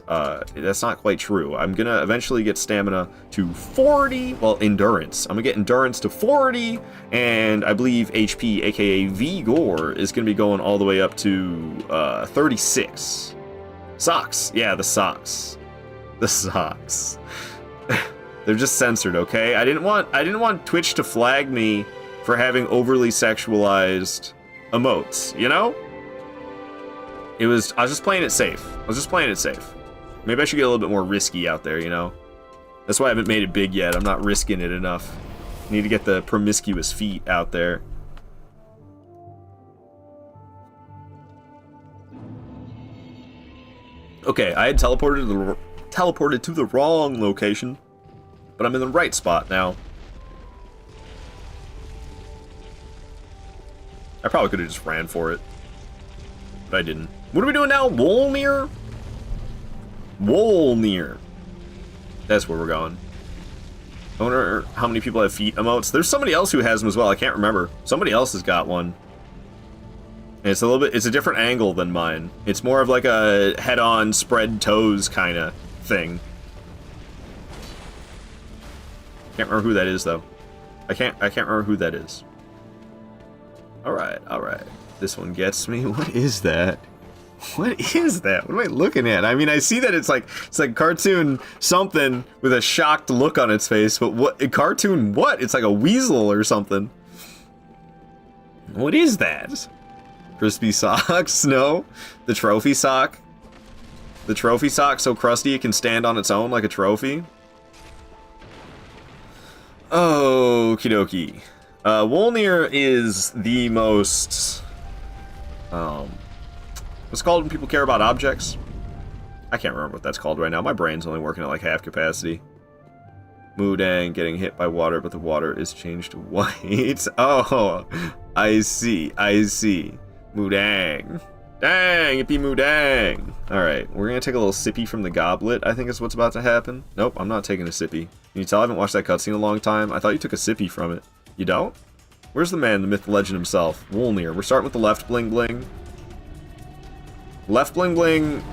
[SPEAKER 1] that's not quite true. I'm gonna eventually get stamina to 40. Well, endurance. I'm gonna get endurance to 40. And I believe HP, aka Vigor, is gonna be going all the way up to 36. Socks. Yeah, the socks. The socks. They're just censored, okay? I didn't want Twitch to flag me for having overly sexualized emotes, you know? I was just playing it safe. Maybe I should get a little bit more risky out there, you know? That's why I haven't made it big yet. I'm not risking it enough. I need to get the promiscuous feet out there. Okay, I had teleported to the wrong location, but I'm in the right spot now. I probably could have just ran for it. But I didn't. What are we doing now? Wolnir? Wolnir. That's where we're going. I wonder how many people have feet emotes. There's somebody else who has them as well. I can't remember. Somebody else has got one. And it's a little bit, it's a different angle than mine. It's more of like a head-on, spread toes kind of thing. Can't remember who that is though. I can't remember who that is. Alright. This one gets me. What is that? What is that? What am I looking at? I mean, I see that it's like cartoon something with a shocked look on its face, but what cartoon what? It's like a weasel or something. What is that? Crispy socks? No. The trophy sock? The trophy sock so crusty it can stand on its own like a trophy? Okie dokie. Wolnir is the most what's it called when people care about objects? I can't remember what that's called right now. My brain's only working at like half capacity. Moodang getting hit by water, but the water is changed to white. Oh, I see. Moodang. Dang, it be Moodang. Alright, we're gonna take a little sippy from the goblet, I think is what's about to happen. Nope, I'm not taking a sippy. Can you tell I haven't watched that cutscene in a long time? I thought you took a sippy from it. You don't? Where's the man, the myth, the legend himself? Wolnir. We're starting with the left bling bling. Left bling bling.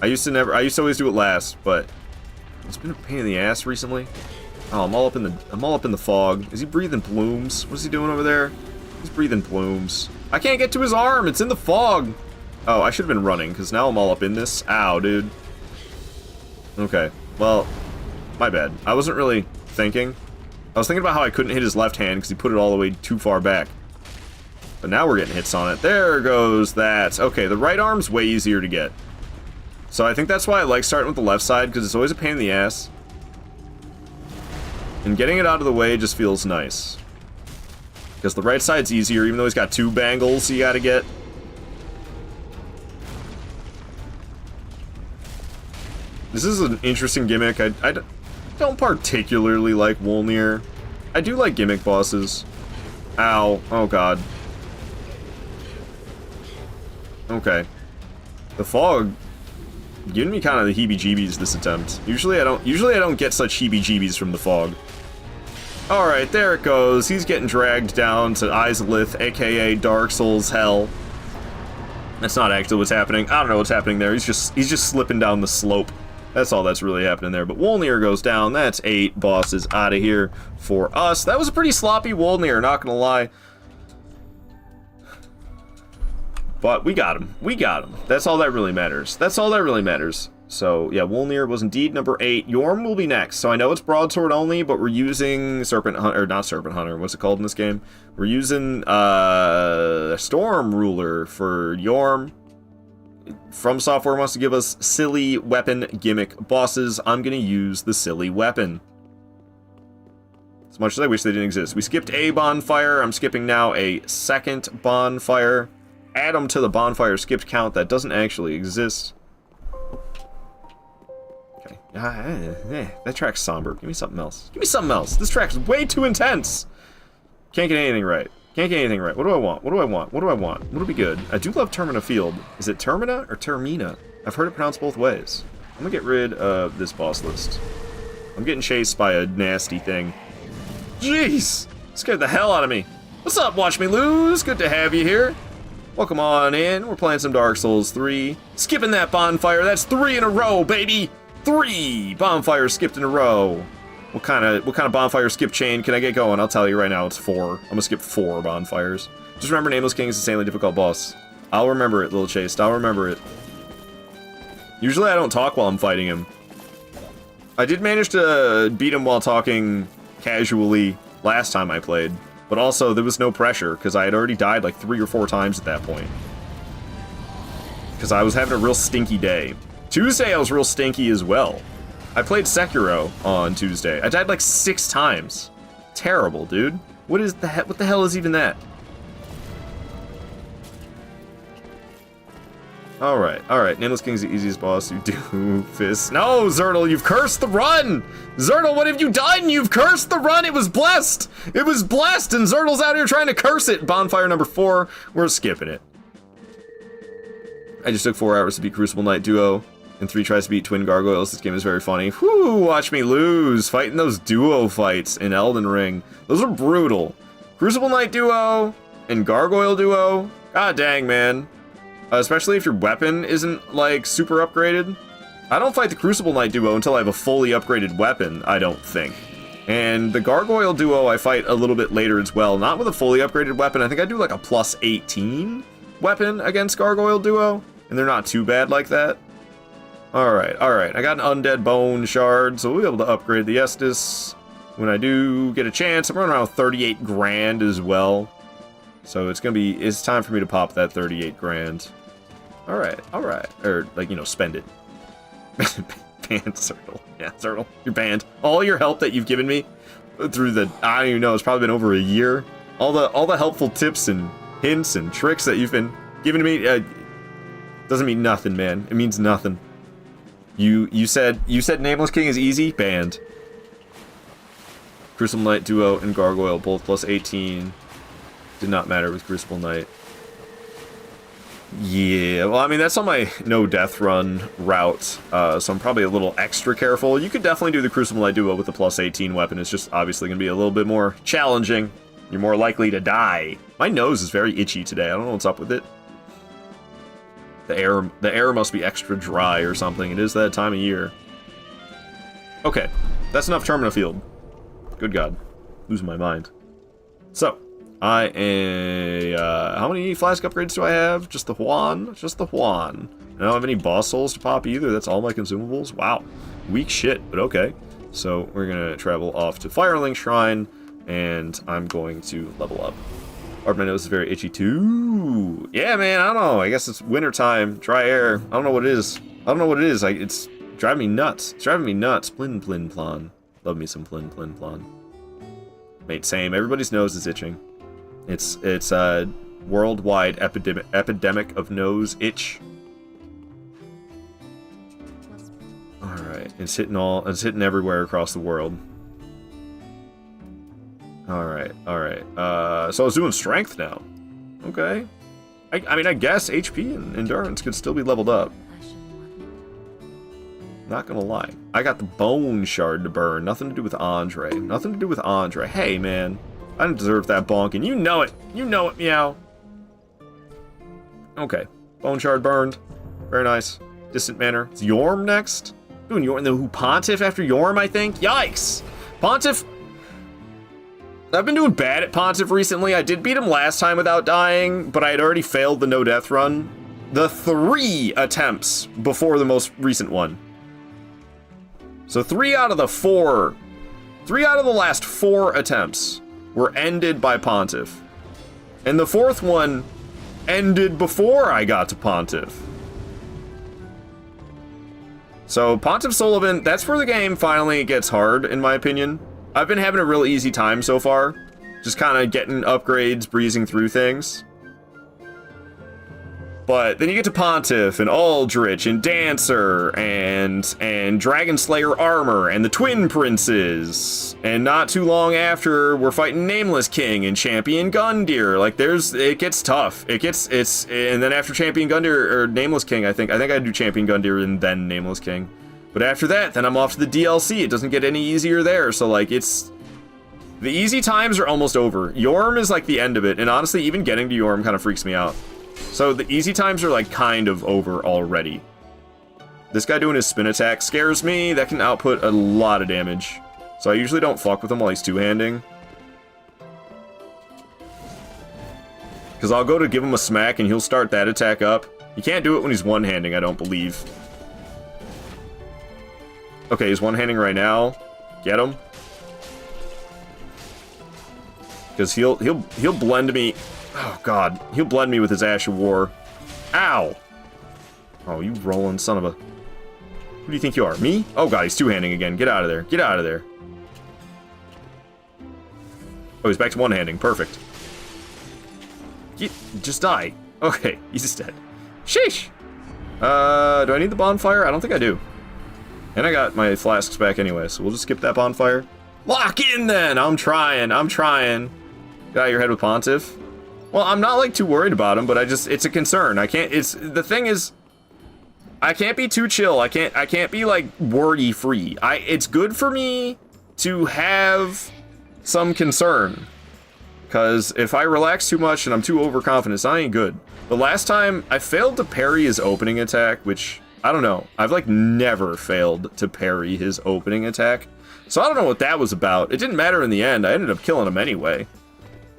[SPEAKER 1] I used to always do it last, but it's been a pain in the ass recently. Oh, I'm all up in the fog. Is he breathing plumes? What's he doing over there? He's breathing plumes. I can't get to his arm. It's in the fog. Oh, I should have been running because now I'm all up in this. Ow, dude. Okay. Well, my bad. I wasn't really thinking. I was thinking about how I couldn't hit his left hand because he put it all the way too far back. But now we're getting hits on it. There goes that. Okay, the right arm's way easier to get. So I think that's why I like starting with the left side, because it's always a pain in the ass. And getting it out of the way just feels nice. Because the right side's easier, even though he's got two bangles you gotta get. This is an interesting gimmick. I don't particularly like Wolnir. I do like gimmick bosses. Ow. Oh god. Okay. The fog giving me kind of the heebie-jeebies this attempt. Usually I don't get such heebie-jeebies from the fog. Alright, there it goes. He's getting dragged down to Izalith, aka Dark Souls Hell. That's not actually what's happening. I don't know what's happening there. He's just slipping down the slope. That's all that's really happening there. But Wolnir goes down. That's 8 bosses out of here for us. That was a pretty sloppy Wolnir, not gonna lie. But we got him. We got him. That's all that really matters. That's all that really matters. So, yeah, Wolnir was indeed number 8. Yorm will be next. So I know it's Broadsword only, but we're using Serpent Hunter, or not Serpent Hunter, what's it called in this game? We're using Storm Ruler for Yorm. From Software wants to give us silly weapon gimmick bosses. I'm going to use the silly weapon. As much as I wish they didn't exist. We skipped a bonfire. I'm skipping now a second bonfire. Add them to the bonfire skipped count. That doesn't actually exist. Okay. That track's somber. Give me something else. Give me something else. This track's way too intense. Can't get anything right. Can't get anything right. What do I want? What do I want? What do I want? What'll be good? I do love Termina Field. Is it Termina or Termina? I've heard it pronounced both ways. I'm gonna get rid of this boss list. I'm getting chased by a nasty thing. Jeez! Scared the hell out of me. What's up, Watch Me Lose? Good to have you here. Welcome on in. We're playing some Dark Souls 3. Skipping that bonfire. That's 3 in a row, baby! 3 bonfires skipped in a row. What kind of bonfire skip chain can I get going? I'll tell you right now, it's 4. I'm gonna skip 4 bonfires. Just remember, Nameless King is an insanely difficult boss. I'll remember it, Little Chased. I'll remember it. Usually I don't talk while I'm fighting him. I did manage to beat him while talking casually last time I played. But also, there was no pressure, because I had already died like 3 or 4 times at that point. Because I was having a real stinky day. Tuesday I was real stinky as well. I played Sekiro on Tuesday. I died like 6 times. Terrible, dude. What the hell is even that? Alright. Nameless King's the easiest boss. You doofus. No, Zertle, you've cursed the run! Zertle, what have you done? You've cursed the run! It was blessed! It was blessed, and Zertle's out here trying to curse it! Bonfire number 4. We're skipping it. I just took 4 hours to beat Crucible Knight Duo, and 3 tries to beat Twin Gargoyles. This game is very funny. Whew, watch me lose. Fighting those duo fights in Elden Ring. Those are brutal. Crucible Knight Duo and Gargoyle Duo. God dang, man. Especially if your weapon isn't, like, super upgraded. I don't fight the Crucible Knight Duo until I have a fully upgraded weapon, I don't think. And the Gargoyle Duo I fight a little bit later as well. Not with a fully upgraded weapon. I think I do, like, a plus 18 weapon against Gargoyle Duo. And they're not too bad like that. Alright. I got an Undead Bone Shard, so we'll be able to upgrade the Estus when I do get a chance. I'm running around 38 grand as well. So it's time for me to pop that 38 grand. Alright. Or, like, you know, spend it. Banned, Zertle. Yeah, Zertle, you're banned. All your help that you've given me through the, I don't even know, it's probably been over a year. All the helpful tips and hints and tricks that you've been giving to me, doesn't mean nothing, man. It means nothing. You said Nameless King is easy? Banned. Crucible Knight Duo and Gargoyle, both plus 18. Did not matter with Crucible Knight. Yeah, well, I mean, that's on my no death run route, so I'm probably a little extra careful. You could definitely do the Crucible Knight Duo with the plus 18 weapon. It's just obviously going to be a little bit more challenging. You're more likely to die. My nose is very itchy today. I don't know what's up with it. The air must be extra dry or something. It is that time of year. Okay, that's enough Termina Field. Good God. Losing my mind. So, how many flask upgrades do I have? Just the Juan? Just the Juan. I don't have any boss souls to pop either. That's all my consumables. Wow. Weak shit, but okay. So, we're gonna travel off to Firelink Shrine, and I'm going to level up. My nose is very itchy too. Yeah, man, I don't know. I guess it's winter time, dry air. I don't know what it is. It's driving me nuts. It's driving me nuts. Plin plin plon. Love me some plin plin plon. Mate, same. Everybody's nose is itching. It's a worldwide epidemic of nose itch. All right, it's hitting everywhere across the world. All right. So I was doing strength now. Okay. I mean, I guess HP and endurance could still be leveled up. Not gonna lie. I got the bone shard to burn. Nothing to do with Andre. Hey, man. I didn't deserve that bonk, and you know it. Meow. Okay. Bone shard burned. Very nice. Distant manner. It's Yorm next? Doing Yorm. Who, Pontiff after Yorm, I think? Yikes. Pontiff. I've been doing bad at Pontiff recently. I did beat him last time without dying, but I had already failed the no death run. The 3 attempts before the most recent one. So 3 out of the last 4 attempts were ended by Pontiff. And the 4th one ended before I got to Pontiff. So Pontiff Sullivan, that's where the game finally gets hard, in my opinion. I've been having a real easy time so far. Just kind of getting upgrades, breezing through things. But then you get to Pontiff, and Aldrich, and Dancer, and Dragon Slayer Armor, and the Twin Princes. And not too long after, we're fighting Nameless King and Champion Gundyr. Like, it gets tough. And then after Champion Gundyr, or Nameless King, I think I'd do Champion Gundyr and then Nameless King. But after that, then I'm off to the DLC. It doesn't get any easier there, so, like, the easy times are almost over. Yorm is, like, the end of it, and honestly, even getting to Yorm kind of freaks me out. So the easy times are, like, kind of over already. This guy doing his spin attack scares me. That can output a lot of damage. So I usually don't fuck with him while he's two-handing. Because I'll go to give him a smack, and he'll start that attack up. You can't do it when he's one-handing, I don't believe. Okay, he's one-handing right now. Get him. Because he'll blend me. Oh, God. He'll blend me with his Ash of War. Ow! Oh, you rolling son of a... Who do you think you are? Me? Oh, God, he's two-handing again. Get out of there. Get out of there. Oh, he's back to one-handing. Perfect. Just die. Okay, he's dead. Sheesh! Do I need the bonfire? I don't think I do. And I got my flasks back anyway, so we'll just skip that bonfire. Lock in then! I'm trying. Get out of your head with Pontiff. Well, I'm not like too worried about him, but it's a concern. The thing is, I can't be too chill. I can't be like worry free. It's good for me to have some concern. Because if I relax too much and I'm too overconfident, it's not any good. The last time I failed to parry his opening attack, which, I don't know. I've like never failed to parry his opening attack. So I don't know what that was about. It didn't matter in the end. I ended up killing him anyway.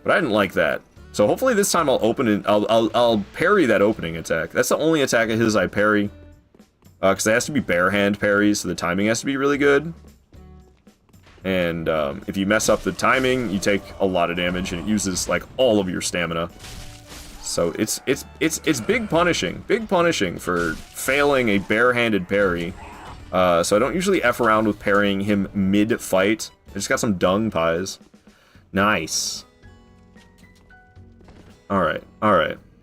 [SPEAKER 1] But I didn't like that. So hopefully this time I'll open it. I'll parry that opening attack. That's the only attack of his I parry. Because it has to be bare hand parries, so the timing has to be really good. And if you mess up the timing, you take a lot of damage, and it uses like all of your stamina. So it's big punishing for failing a bare-handed parry. So I don't usually F around with parrying him mid-fight. I just got some dung pies. Nice. Alright.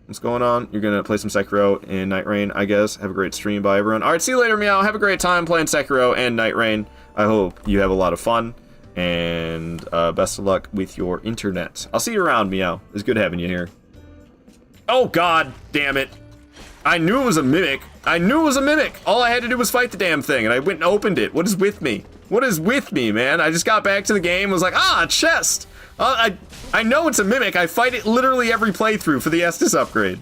[SPEAKER 1] What's going on? You're gonna play some Sekiro and Night Rain, I guess. Have a great stream. Bye, everyone. Alright, see you later, Meow. Have a great time playing Sekiro and Night Rain. I hope you have a lot of fun. And best of luck with your internet. I'll see you around, Meow. It's good having you here. Oh, god damn it. I knew it was a mimic. All I had to do was fight the damn thing, and I went and opened it. What is with me? Man? I just got back to the game, was like, a chest. I know it's a mimic. I fight it literally every playthrough for the Estus upgrade.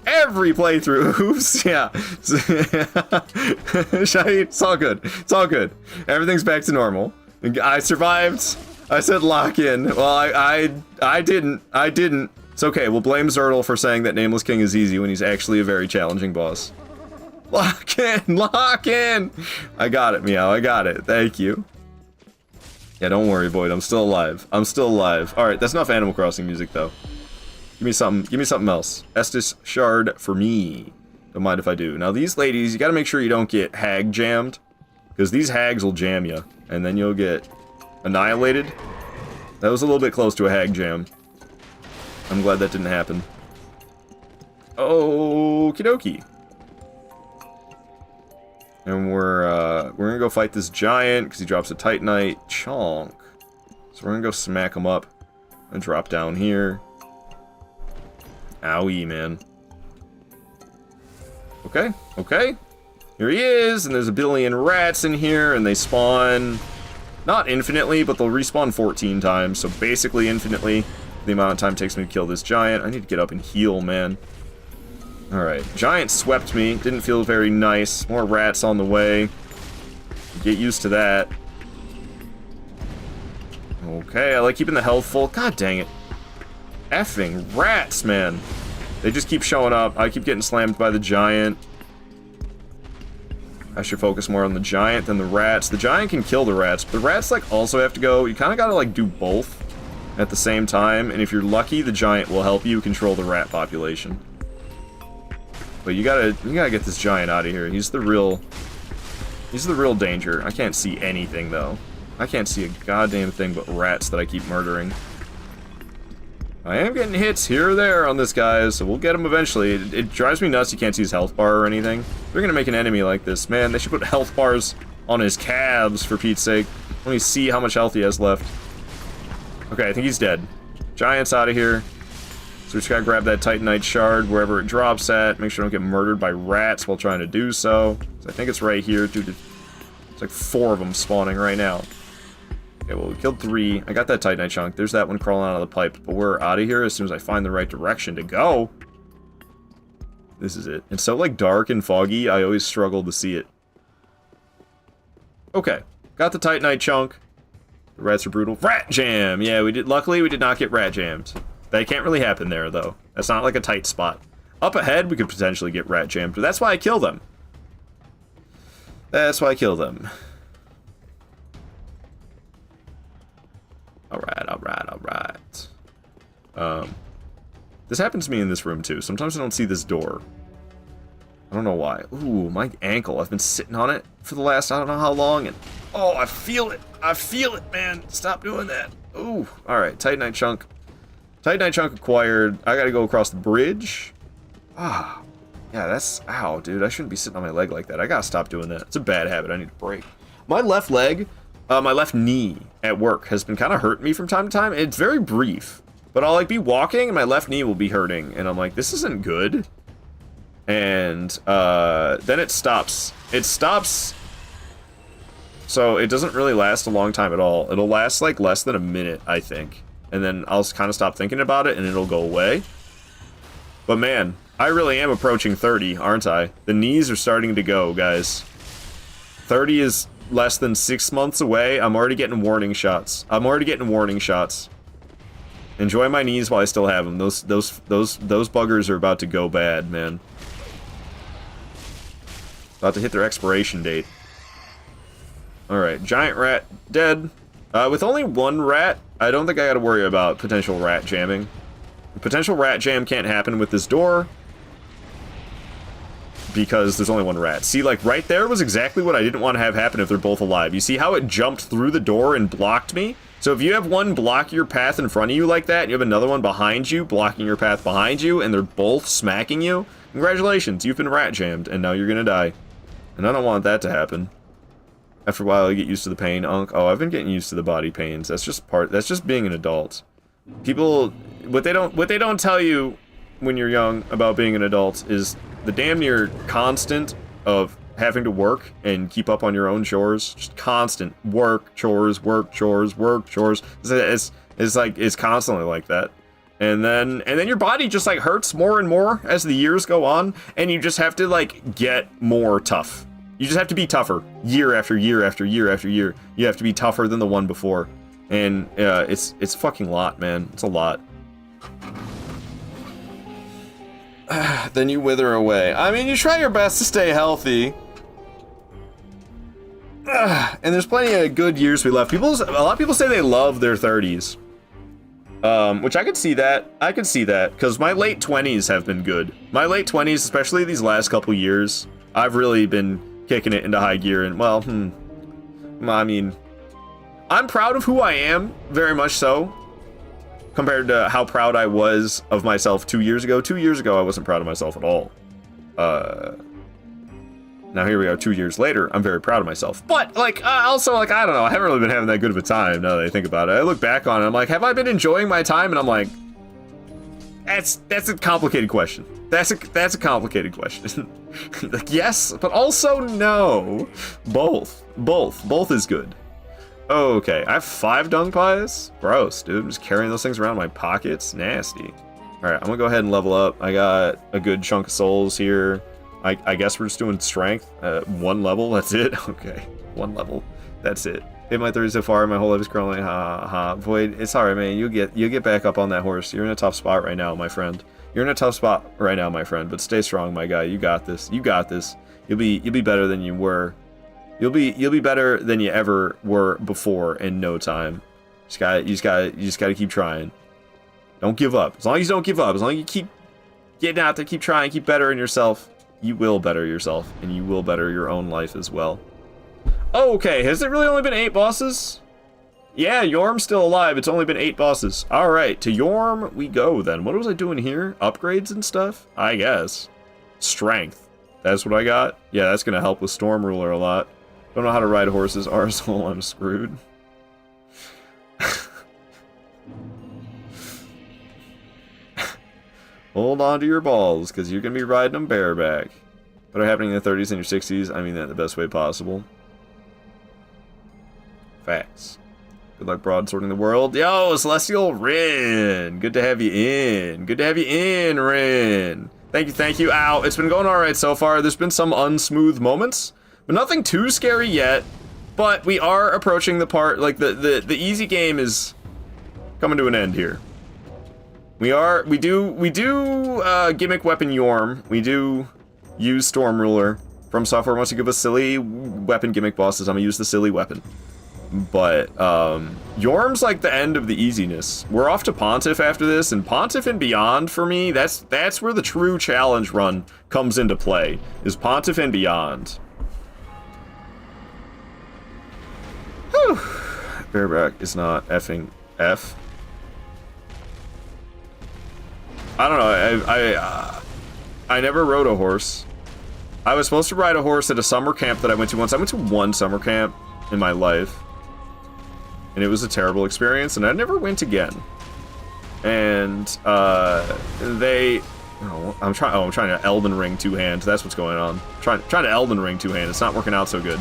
[SPEAKER 1] Every playthrough. Oops, yeah. It's all good. Everything's back to normal. I survived. I said lock in. Well, I didn't. It's okay. We'll blame Zertle for saying that Nameless King is easy when he's actually a very challenging boss. Lock in. I got it, Meow. I got it. Thank you. Yeah, don't worry, Void. I'm still alive. All right, that's enough Animal Crossing music, though. Give me something else. Estus Shard for me. Don't mind if I do. Now, these ladies, you gotta make sure you don't get hag jammed, because these hags will jam you, and then you'll get annihilated. That was a little bit close to a hag jam. I'm glad that didn't happen. Okie dokie. And we're gonna go fight this giant, because he drops a Titanite chonk. So we're gonna go smack him up and drop down here. Owie, man. Okay. Here he is, and there's a billion rats in here, and they spawn, not infinitely, but they'll respawn 14 times, so basically infinitely the amount of time it takes me to kill this giant. I need to get up and heal, man. Alright, giant swept me, didn't feel very nice. More rats on the way. Get used to that. Okay, I like keeping the health full. God dang it. Effing rats, man. They just keep showing up. I keep getting slammed by the giant. I should focus more on the giant than the rats. The giant can kill the rats, but the rats, like, also have to go. You kind of gotta, like, do both at the same time, and if you're lucky, the giant will help you control the rat population. But you gotta get this giant out of here. He's the real danger. I can't see anything, though. I can't see a goddamn thing but rats that I keep murdering. I am getting hits here or there on this guy, so we'll get him eventually. It drives me nuts you can't see his health bar or anything. If they're gonna make an enemy like this, man, they should put health bars on his calves, for Pete's sake. Let me see how much health he has left. Okay, I think he's dead. Giant's out of here. So we just gotta grab that Titanite shard wherever it drops at. Make sure I don't get murdered by rats while trying to do so. I think it's right here, dude. It's like 4 of them spawning right now. Okay, well, we killed 3. I got that Titanite chunk. There's that one crawling out of the pipe. But we're out of here as soon as I find the right direction to go. This is it. It's so, like, dark and foggy, I always struggle to see it. Okay. Got the Titanite chunk. The rats are brutal. Rat jam! Yeah, luckily, we did not get rat jammed. That can't really happen there, though. That's not, like, a tight spot. Up ahead, we could potentially get rat jammed, but that's why I kill them. Alright. This happens to me in this room, too. Sometimes I don't see this door. I don't know why. Ooh, my ankle. I've been sitting on it for the last I don't know how long, and oh, I feel it, man. Stop doing that. Ooh, alright, Titanite chunk. Titanite chunk acquired. I gotta go across the bridge. Ah. Yeah, that's... Ow, dude. I shouldn't be sitting on my leg like that. I gotta stop doing that. It's a bad habit. I need to break. My left leg, my left knee at work has been kind of hurting me from time to time. It's very brief. But I'll, like, be walking and my left knee will be hurting. And I'm like, this isn't good. And then it stops. It stops... So it doesn't really last a long time at all. It'll last, like, less than a minute, I think. And then I'll kind of stop thinking about it and it'll go away. But man... I really am approaching 30, aren't I? The knees are starting to go, guys. 30 is less than 6 months away. I'm already getting warning shots. Enjoy my knees while I still have them. Those buggers are about to go bad, man. About to hit their expiration date. Alright, giant rat dead. With only one rat, I don't think I gotta worry about potential rat jamming. Potential rat jam can't happen with this door. Because there's only one rat. See, like, right there was exactly what I didn't want to have happen if they're both alive. You see how it jumped through the door and blocked me? So if you have one block your path in front of you like that, and you have another one behind you, blocking your path behind you, and they're both smacking you, congratulations, you've been rat jammed, and now you're gonna die. And I don't want that to happen. After a while, you get used to the pain. Oh, I've been getting used to the body pains. That's just being an adult. People, what they don't tell you when you're young about being an adult is the damn near constant of having to work and keep up on your own chores. Just constant work, chores, work, chores, work, chores. It's constantly like that. And then your body just like hurts more and more as the years go on, and you just have to like get more tough. You just have to be tougher year after year after year after year. You have to be tougher than the one before. And it's a fucking lot, man. It's a lot. Then you wither away. I mean, you try your best to stay healthy. And there's plenty of good years to be left. A lot of people say they love their 30s. Which I could see that. I could see that, because my late 20s have been good. My late 20s, especially these last couple years, I've really been kicking it into high gear. And, well, I mean, I'm proud of who I am, very much so. Compared to how proud I was of myself 2 years ago. 2 years ago, I wasn't proud of myself at all. Now here we are 2 years later, I'm very proud of myself. But, like, also, like, I don't know, I haven't really been having that good of a time now that I think about it. I look back on it, I'm like, have I been enjoying my time? And I'm like, that's a complicated question. That's a complicated question. Like, yes, but also no. Both is good. Okay, I have 5 dung pies? Gross, dude. I'm just carrying those things around in my pockets. Nasty. Alright, I'm gonna go ahead and level up. I got a good chunk of souls here. I guess we're just doing strength. 1 level, that's it? Okay, 1 level. That's it. Hit my 30 so far, my whole life is currently ha. Void, it's alright, man. You'll get back up on that horse. You're in a tough spot right now, my friend. You're in a tough spot right now, my friend. But stay strong, my guy. You got this. You got this. You'll be better than you were. You'll be better than you ever were before in no time. You just gotta keep trying. Don't give up. As long as you don't give up, as long as you keep getting out there, keep trying, keep bettering yourself, you will better yourself, and you will better your own life as well. Okay, has it really only been 8 bosses? Yeah, Yorm's still alive. It's only been 8 bosses. Alright, to Yorm we go then. What was I doing here? Upgrades and stuff? I guess. Strength. That's what I got? Yeah, that's gonna help with Storm Ruler a lot. Don't know how to ride horses. Arsehole, I'm screwed. Hold on to your balls, because you're going to be riding them bareback. What are happening in the 30s and your 60s? I mean that in the best way possible. Facts. Good luck broadswording the world. Yo, Celestial Rin. Good to have you in. Good to have you in, Rin. Thank you. Ow, it's been going alright so far. There's been some unsmooth moments, but nothing too scary yet. But we are approaching the part, like, the easy game is coming to an end here. We do gimmick weapon Yorm. We do use Storm Ruler. From Software wants to give us silly weapon gimmick bosses. I'm gonna use the silly weapon. But Yorm's like the end of the easiness. We're off to Pontiff after this, and Pontiff and beyond for me, that's where the true challenge run comes into play, is Pontiff and beyond. Whew. Bareback is not effing F. I don't know, I never rode a horse. I was supposed to ride a horse at a summer camp that I went to once. I went to one summer camp in my life. And it was a terrible experience, and I never went again. And, they... Oh, I'm trying to Elden Ring two-hand. That's what's going on. Trying to Elden Ring two-hand. It's not working out so good.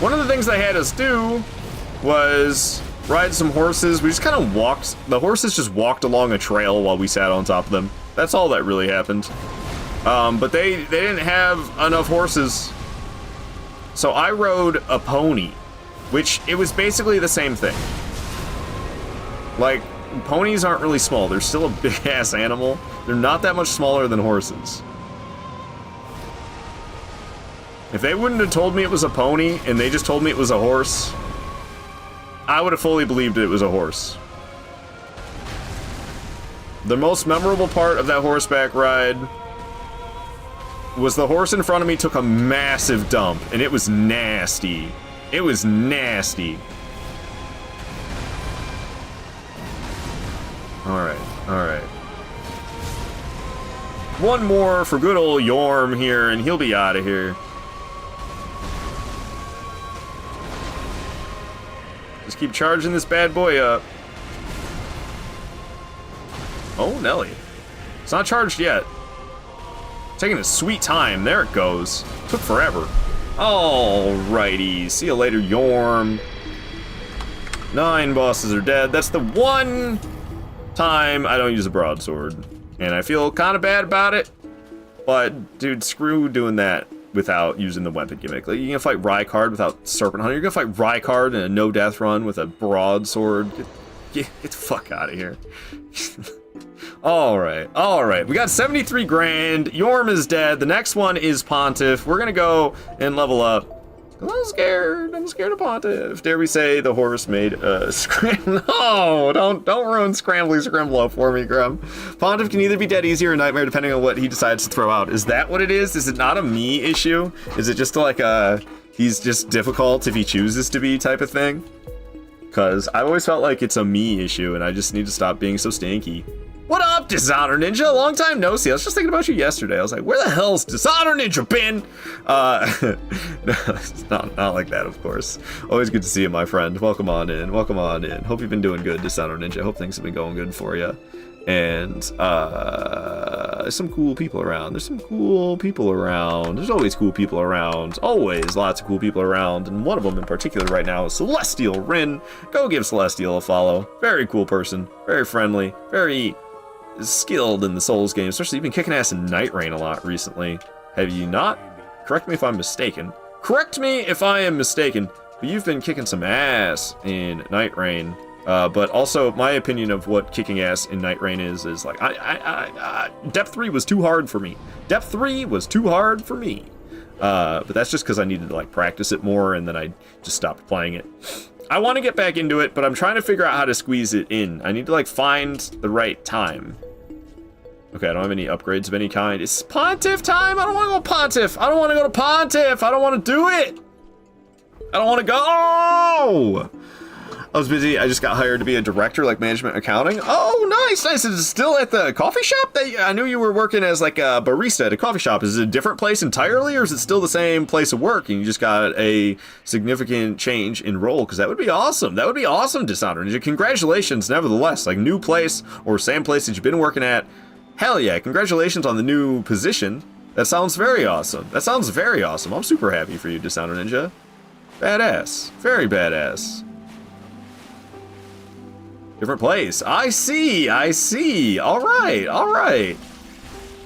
[SPEAKER 1] One of the things they had us do was ride some horses. We just kind of walked. The horses just walked along a trail while we sat on top of them. That's all that really happened. But they didn't have enough horses. So I rode a pony, which it was basically the same thing. Like, ponies aren't really small. They're still a big-ass animal. They're not that much smaller than horses. If they wouldn't have told me it was a pony, and they just told me it was a horse, I would have fully believed it was a horse. The most memorable part of that horseback ride was the horse in front of me took a massive dump, and it was nasty. It was nasty. Alright, alright. One more for good old Yorm here, and he'll be out of here. Just keep charging this bad boy up. Oh, Nelly. It's not charged yet. Taking a sweet time. There it goes. Took forever. Alrighty. See you later, Yorm. 9 bosses are dead. That's the one time I don't use a broadsword. And I feel kind of bad about it. But, dude, screw doing that without using the weapon gimmick. Like, you're gonna fight Rykard without Serpent Hunter. You're gonna fight Rykard in a no-death run with a broadsword. Get the fuck out of here. Alright. We got 73 grand. Yorm is dead. The next one is Pontiff. We're gonna go and level up. I'm scared of Pontiff. Dare we say the horse made a scramble? No, don't ruin Scrambly Scrimble for me, Grum. Pontiff can either be dead easy or a nightmare depending on what he decides to throw out. Is that what it is? Is it not a me issue? Is it just like a he's just difficult if he chooses to be type of thing? Because I've always felt like it's a me issue and I just need to stop being so stinky. What up, Dishonor Ninja? Long time no see. I was just thinking about you yesterday. I was like, where the hell's Dishonor Ninja been? No, it's not like that, of course. Always good to see you, my friend. Welcome on in. Hope you've been doing good, Dishonor Ninja. Hope things have been going good for you. And, there's some cool people around. There's always cool people around. Always lots of cool people around. And one of them in particular right now is Celestial Rin. Go give Celestial a follow. Very cool person. Very friendly. Very skilled in the Souls game, especially you've been kicking ass in Night Rain a lot recently. Have you not? Correct me if I'm mistaken. Correct me if I am mistaken, but you've been kicking some ass in Night Rain. But also, my opinion of what kicking ass in Night Rain is like, Depth 3 was too hard for me. But that's just because I needed to, like, practice it more, and then I just stopped playing it. I want to get back into it, but I'm trying to figure out how to squeeze it in. I need to, like, find the right time. Okay, I don't have any upgrades of any kind. It's Pontiff time! I don't want to go Pontiff! I don't want to go to Pontiff! I don't want to do it! I don't want to go! I was busy. I just got hired to be a director, like management accounting. Oh, nice. Is it still at the coffee shop? I knew you were working as like a barista at a coffee shop. Is it a different place entirely, or is it still the same place of work and you just got a significant change in role? Because that would be awesome. That would be awesome, Dishonor Ninja. Congratulations, nevertheless. Like, new place or same place that you've been working at. Hell yeah. Congratulations on the new position. That sounds very awesome. I'm super happy for you, Dishonor Ninja. Badass. Very badass. Different place. I see. All right.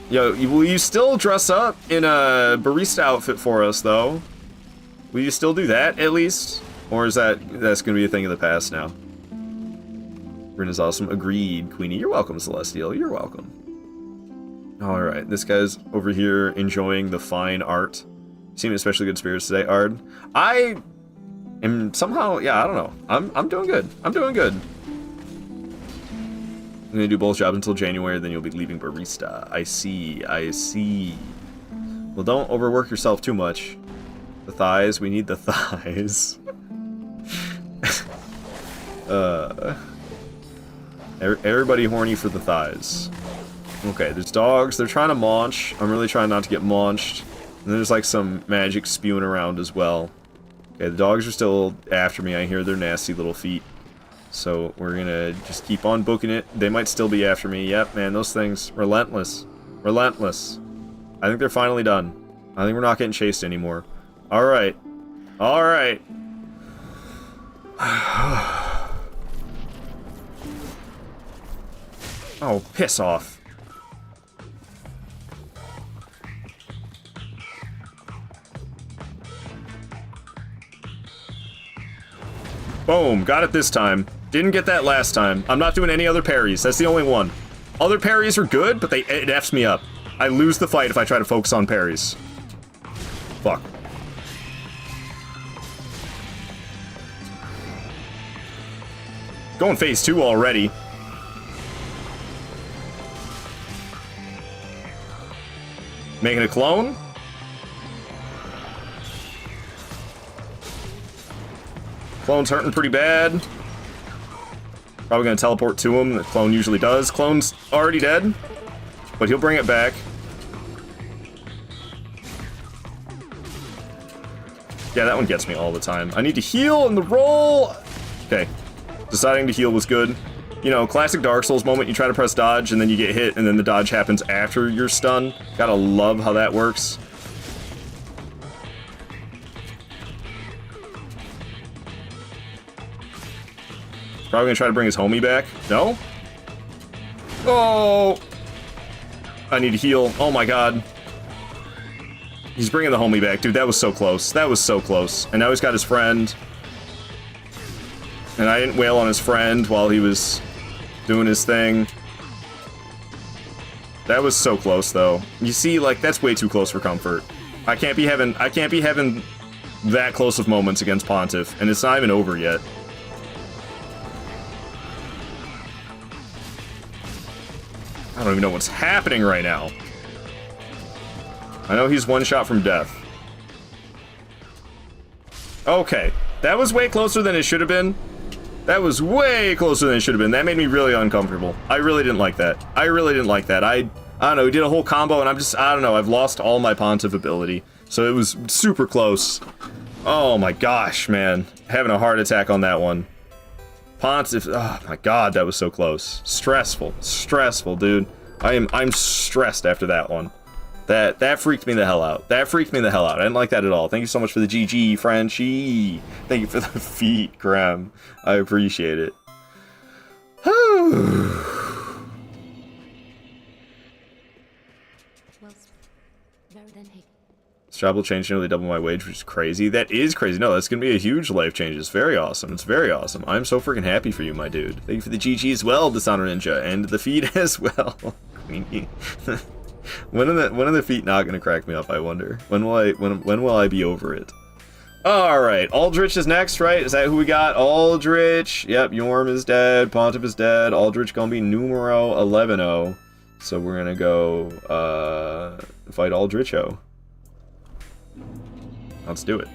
[SPEAKER 1] Yo, will you still dress up in a barista outfit for us, though? Will you still do that, at least? Or is that's gonna be a thing of the past now? Rin is awesome. Agreed, Queenie. You're welcome, Celestial. You're welcome. All right, this guy's over here enjoying the fine art. You seem in especially good spirits today, Ard. I am somehow, yeah, I don't know. I'm doing good. I'm gonna do both jobs until January, then you'll be leaving barista. I see. Well, don't overwork yourself too much. The thighs, we need the thighs. Everybody horny for the thighs. Okay, there's dogs. They're trying to munch. I'm really trying not to get munched. And there's like some magic spewing around as well. Okay, the dogs are still after me. I hear their nasty little feet. So we're gonna just keep on booking it. They might still be after me. Yep, man, those things. Relentless. Relentless. I think they're finally done. I think we're not getting chased anymore. Alright. Alright. Oh, piss off. Boom, got it this time. Didn't get that last time. I'm not doing any other parries. That's the only one. Other parries are good, but it F's me up. I lose the fight if I try to focus on parries. Fuck. Going phase 2 already. Making a clone? Clone's hurting pretty bad. Probably gonna teleport to him. The clone usually does. Clone's already dead, but he'll bring it back. Yeah, that one gets me all the time. I need to heal in the roll. Okay, deciding to heal was good. You know, classic Dark Souls moment. You try to press dodge, and then you get hit, and then the dodge happens after you're stunned. Gotta love how that works. Probably gonna try to bring his homie back. No? Oh! I need to heal. Oh my god. He's bringing the homie back. Dude, that was so close. That was so close. And now he's got his friend. And I didn't wail on his friend while he was doing his thing. That was so close, though. You see, like, that's way too close for comfort. I can't be having that close of moments against Pontiff, and it's not even over yet. I don't even know what's happening right now. I know he's one shot from death. Okay, that was way closer than it should have been. That was way closer than it should have been. That made me really uncomfortable. I really didn't like that. I really didn't like that. I don't know, he did a whole combo and I don't know, I've lost all my Pontiff ability. So it was super close. Oh my gosh, man. Having a heart attack on that one. Pontiff, oh my god, that was so close. Stressful, stressful, dude. I'm stressed after that one. That freaked me the hell out. That freaked me the hell out. I didn't like that at all. Thank you so much for the GG, Frenchie. Thank you for the feet, Graham. I appreciate it. This job will change nearly double my wage, which is crazy. That is crazy. No, that's going to be a huge life change. It's very awesome. It's very awesome. I'm so freaking happy for you, my dude. Thank you for the GG as well, Dishonor Ninja, and the feet as well. Queenie. When are the feet not going to crack me up, I wonder? When will I be over it? Alright, Aldrich is next, right? Is that who we got? Aldrich. Yep, Yorm is dead. Pontiff is dead. Aldrich gonna be numero 11-0. So we're gonna go, fight Aldricho. Let's do it.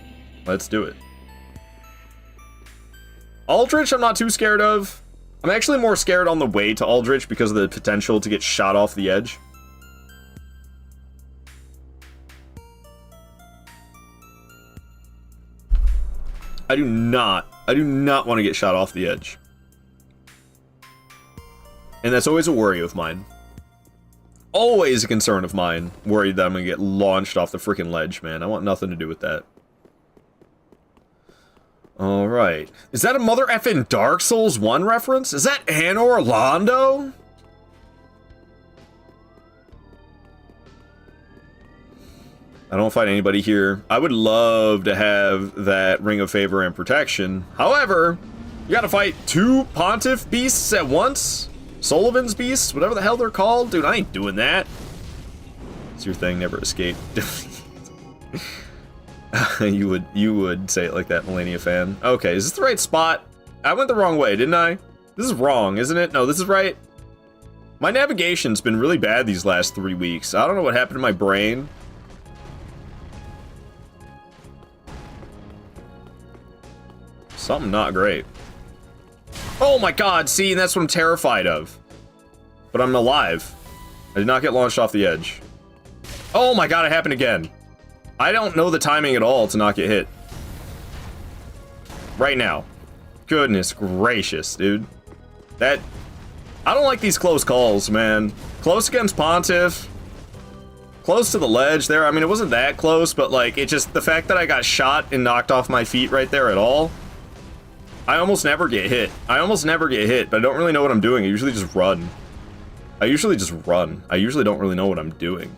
[SPEAKER 1] Let's do it. Aldrich I'm not too scared of. I'm actually more scared on the way to Aldrich because of the potential to get shot off the edge. I do not want to get shot off the edge. And that's always a worry of mine. Always a concern of mine. Worried that I'm going to get launched off the freaking ledge, man. I want nothing to do with that. Alright. Is that a mother effing Dark Souls 1 reference? Is that Anor Londo? I don't fight anybody here. I would love to have that Ring of Favor and Protection. However, you gotta fight 2 Pontiff beasts at once? Sullivan's beasts? Whatever the hell they're called? Dude, I ain't doing that. It's your thing, never escape. You would say it like that, Melania fan. Okay, is this the right spot? I went the wrong way, didn't I? This is wrong, isn't it? No, this is right. My navigation's been really bad these last 3 weeks. I don't know what happened to my brain. Something not great. Oh my god, see, that's what I'm terrified of. But I'm alive. I did not get launched off the edge. Oh my god, it happened again. I don't know the timing at all to not get hit. Right now. Goodness gracious, dude. That... I don't like these close calls, man. Close against Pontiff. Close to the ledge there. I mean, it wasn't that close, but like, it just... The fact that I got shot and knocked off my feet right there at all... I almost never get hit. I almost never get hit, but I don't really know what I'm doing. I usually just run. I usually don't really know what I'm doing.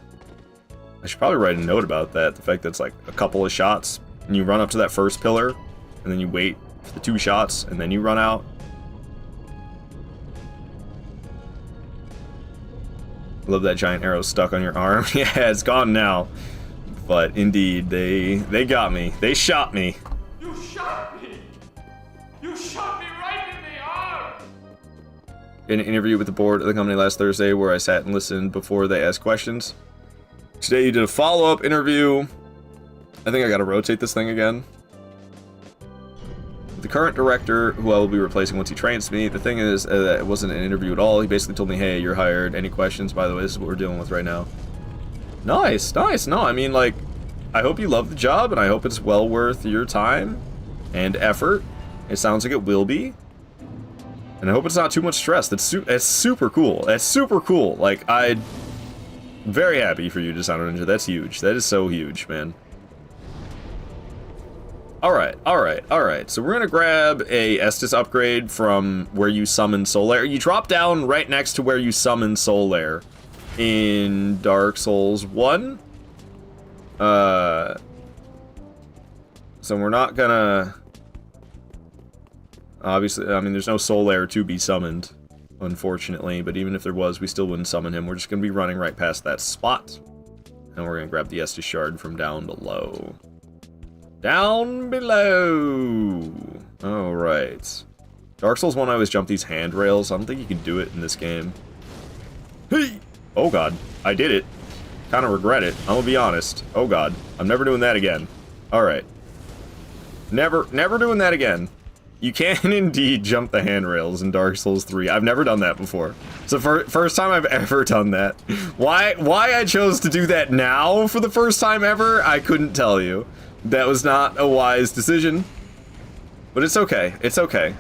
[SPEAKER 1] I should probably write a note about that. The fact that it's like a couple of shots, and you run up to that first pillar, and then you wait for the 2 shots, and then you run out. Love that giant arrow stuck on your arm. Yeah, it's gone now. But indeed, they got me. They shot me.
[SPEAKER 6] You shot me! You shot me right in the arm!
[SPEAKER 1] In an interview with the board of the company last Thursday where I sat and listened before they asked questions. Today you did a follow-up interview. I think I gotta rotate this thing again. The current director, who I will be replacing once he trains me. The thing is that it wasn't an interview at all. He basically told me, hey, you're hired. Any questions? By the way, this is what we're dealing with right now. Nice, nice. No, I mean, like, I hope you love the job, and I hope it's well worth your time and effort. It sounds like it will be. And I hope it's not too much stress. That's super cool. That's super cool. Like, I'm very happy for you, Designer Ninja. That's huge. That is so huge, man. Alright. So we're gonna grab a Estus upgrade from where you summon Solaire. You drop down right next to where you summon Solaire in Dark Souls 1. So we're not gonna... Obviously, I mean, there's no Solaire to be summoned, unfortunately, but even if there was, we still wouldn't summon him. We're just gonna be running right past that spot. And we're gonna grab the Estus shard from down below. Down below! Alright. Dark Souls 1, I always jump these handrails. I don't think you can do it in this game. Hey! Oh god, I did it. Kind of regret it, I'm gonna be honest. Oh god, I'm never doing that again. Alright. Never doing that again. You can indeed jump the handrails in Dark Souls 3. I've never done that before. It's the first time I've ever done that. Why I chose to do that now for the first time ever, I couldn't tell you. That was not a wise decision. But it's okay. It's okay.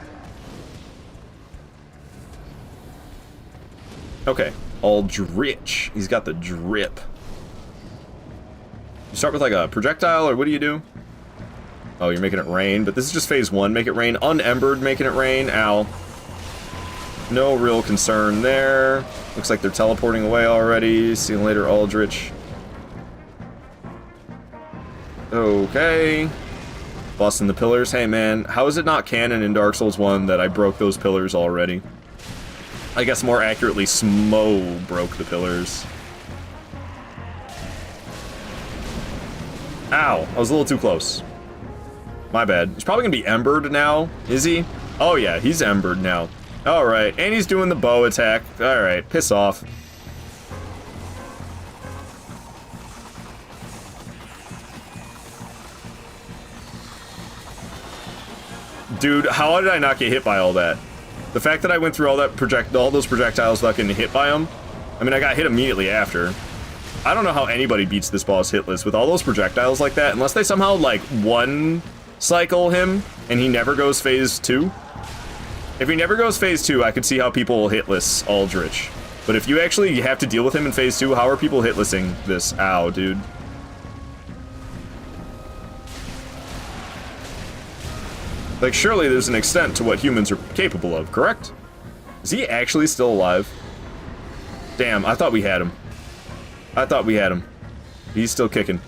[SPEAKER 1] Okay. Aldrich. He's got the drip. You start with like a projectile, or what do you do? Oh, you're making it rain, but this is just phase 1. Make it rain. Unembered, making it rain. Ow. No real concern there. Looks like they're teleporting away already. See you later, Aldrich. Okay. Busting the pillars. Hey, man, how is it not canon in Dark Souls 1 that I broke those pillars already? I guess more accurately, Smo broke the pillars. Ow, I was a little too close. My bad. He's probably gonna be embered now, is he? Oh yeah, he's embered now. Alright, and he's doing the bow attack. Alright, piss off. Dude, how did I not get hit by all that? The fact that I went through all those projectiles without getting hit by them. I mean, I got hit immediately after. I don't know how anybody beats this boss hitless with all those projectiles like that, unless they somehow, like, one cycle him and he never goes phase 2. If he never goes phase 2, I could see how people hitless Aldrich. But if you actually have to deal with him in phase 2, how are people hitlessing this? Ow, dude. Like, surely there's an extent to what humans are capable of, correct? Is he actually still alive? Damn, I thought we had him. I thought we had him. He's still kicking.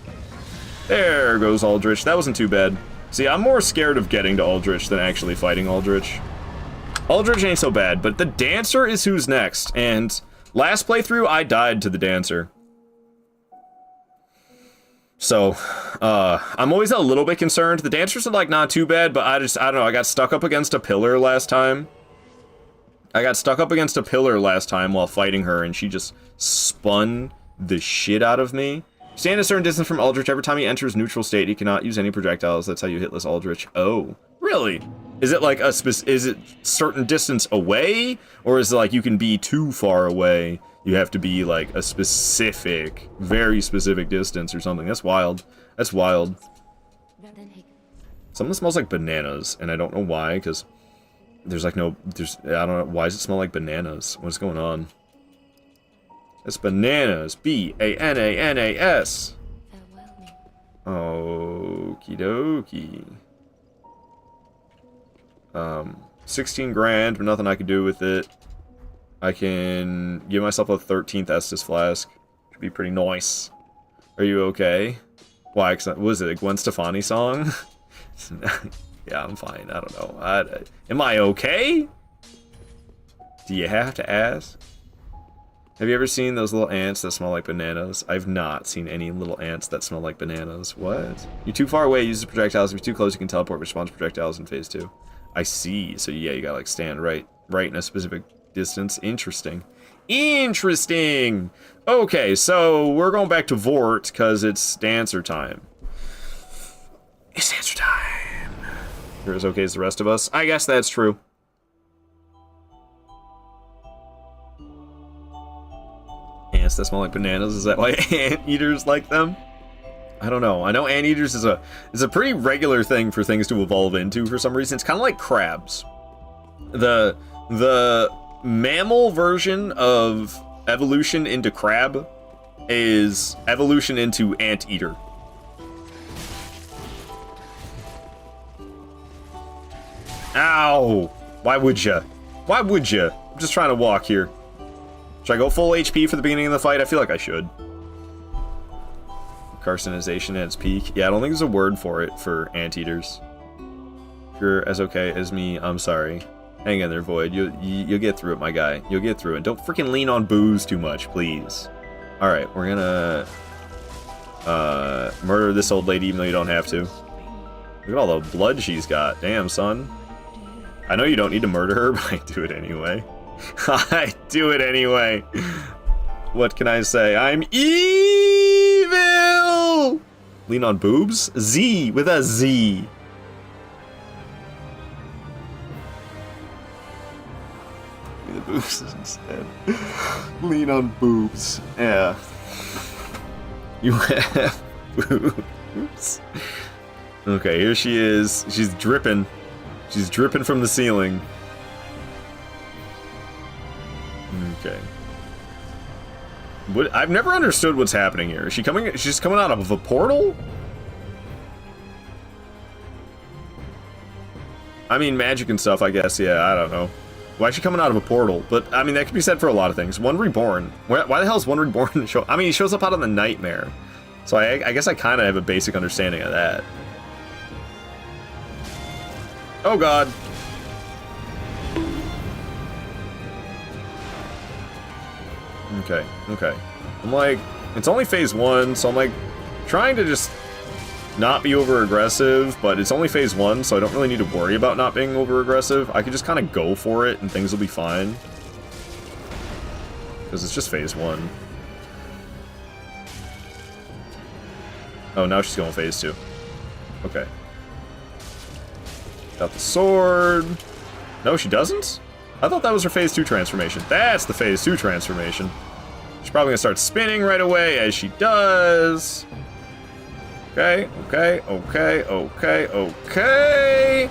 [SPEAKER 1] There goes Aldrich. That wasn't too bad. See, I'm more scared of getting to Aldrich than actually fighting Aldrich. Aldrich ain't so bad, but the Dancer is who's next, and last playthrough, I died to the Dancer. So, I'm always a little bit concerned. The Dancers are, like, not too bad, but I don't know, I got stuck up against a pillar last time. While fighting her, and she just spun the shit out of me. Stand a certain distance from Aldrich. Every time he enters neutral state, he cannot use any projectiles. That's how you hitless Aldrich. Oh, really? Is it like is it certain distance away, or is it like you can be too far away? You have to be like a specific, very specific distance or something. That's wild. That's wild. Something smells like bananas, and I don't know why, because there's like no, I don't know, why does it smell like bananas? What's going on? It's bananas. B-A-N-A-N-A-S. Okie dokie. 16 grand, but nothing I can do with it. I can give myself a 13th Estus flask. Should be pretty nice. Are you okay? Why? What was it, a Gwen Stefani song? Yeah, I'm fine. I don't know. Am I okay? Do you have to ask? Have you ever seen those little ants that smell like bananas? I've not seen any little ants that smell like bananas. What? You're too far away, uses projectiles. If you're too close, you can teleport, response projectiles in phase 2. I see. So yeah, you gotta like stand right in a specific distance. Interesting. Interesting! Okay, so we're going back to Vort, because it's dancer time. It's dancer time. You're as okay as the rest of us? I guess that's true. Ants that smell like bananas, is that why anteaters like them? I don't know. I know anteaters is a pretty regular thing for things to evolve into for some reason. It's kind of like crabs. The mammal version of evolution into crab is evolution into anteater. Ow! Why would ya? Why would ya? I'm just trying to walk here. Should I go full HP for the beginning of the fight? I feel like I should. Carcinization at its peak. Yeah, I don't think there's a word for it for anteaters. If you're as okay as me, I'm sorry. Hang in there, Void. You'll get through it, my guy. You'll get through it. Don't freaking lean on booze too much, please. Alright, we're gonna... murder this old lady even though you don't have to. Look at all the blood she's got. Damn, son. I know you don't need to murder her, but I do it anyway. I do it anyway. What can I say? I'm evil! Lean on boobs? Z, with a Z. The boobs instead. Lean on boobs. Yeah. You have boobs. Okay, here she is. She's dripping. She's dripping from the ceiling. Okay. What? I've never understood what's happening here. Is she coming? She's coming out of a portal? I mean, magic and stuff, I guess. Yeah, I don't know. Why is she coming out of a portal? But, I mean, that could be said for a lot of things. One Reborn. Why the hell is One Reborn show? I mean, he shows up out of the nightmare. So I guess I kind of have a basic understanding of that. Oh, God. Okay, okay. I'm like, it's only phase 1, so I'm like trying to just not be over aggressive, but it's only phase 1, so I don't really need to worry about not being over aggressive. I can just kind of go for it and things will be fine. Because it's just phase 1. Oh, now she's going phase 2. Okay. Got the sword. No, she doesn't? I thought that was her phase 2 transformation. That's the phase 2 transformation. She's probably gonna start spinning right away as she does. Okay, okay, okay, okay, okay.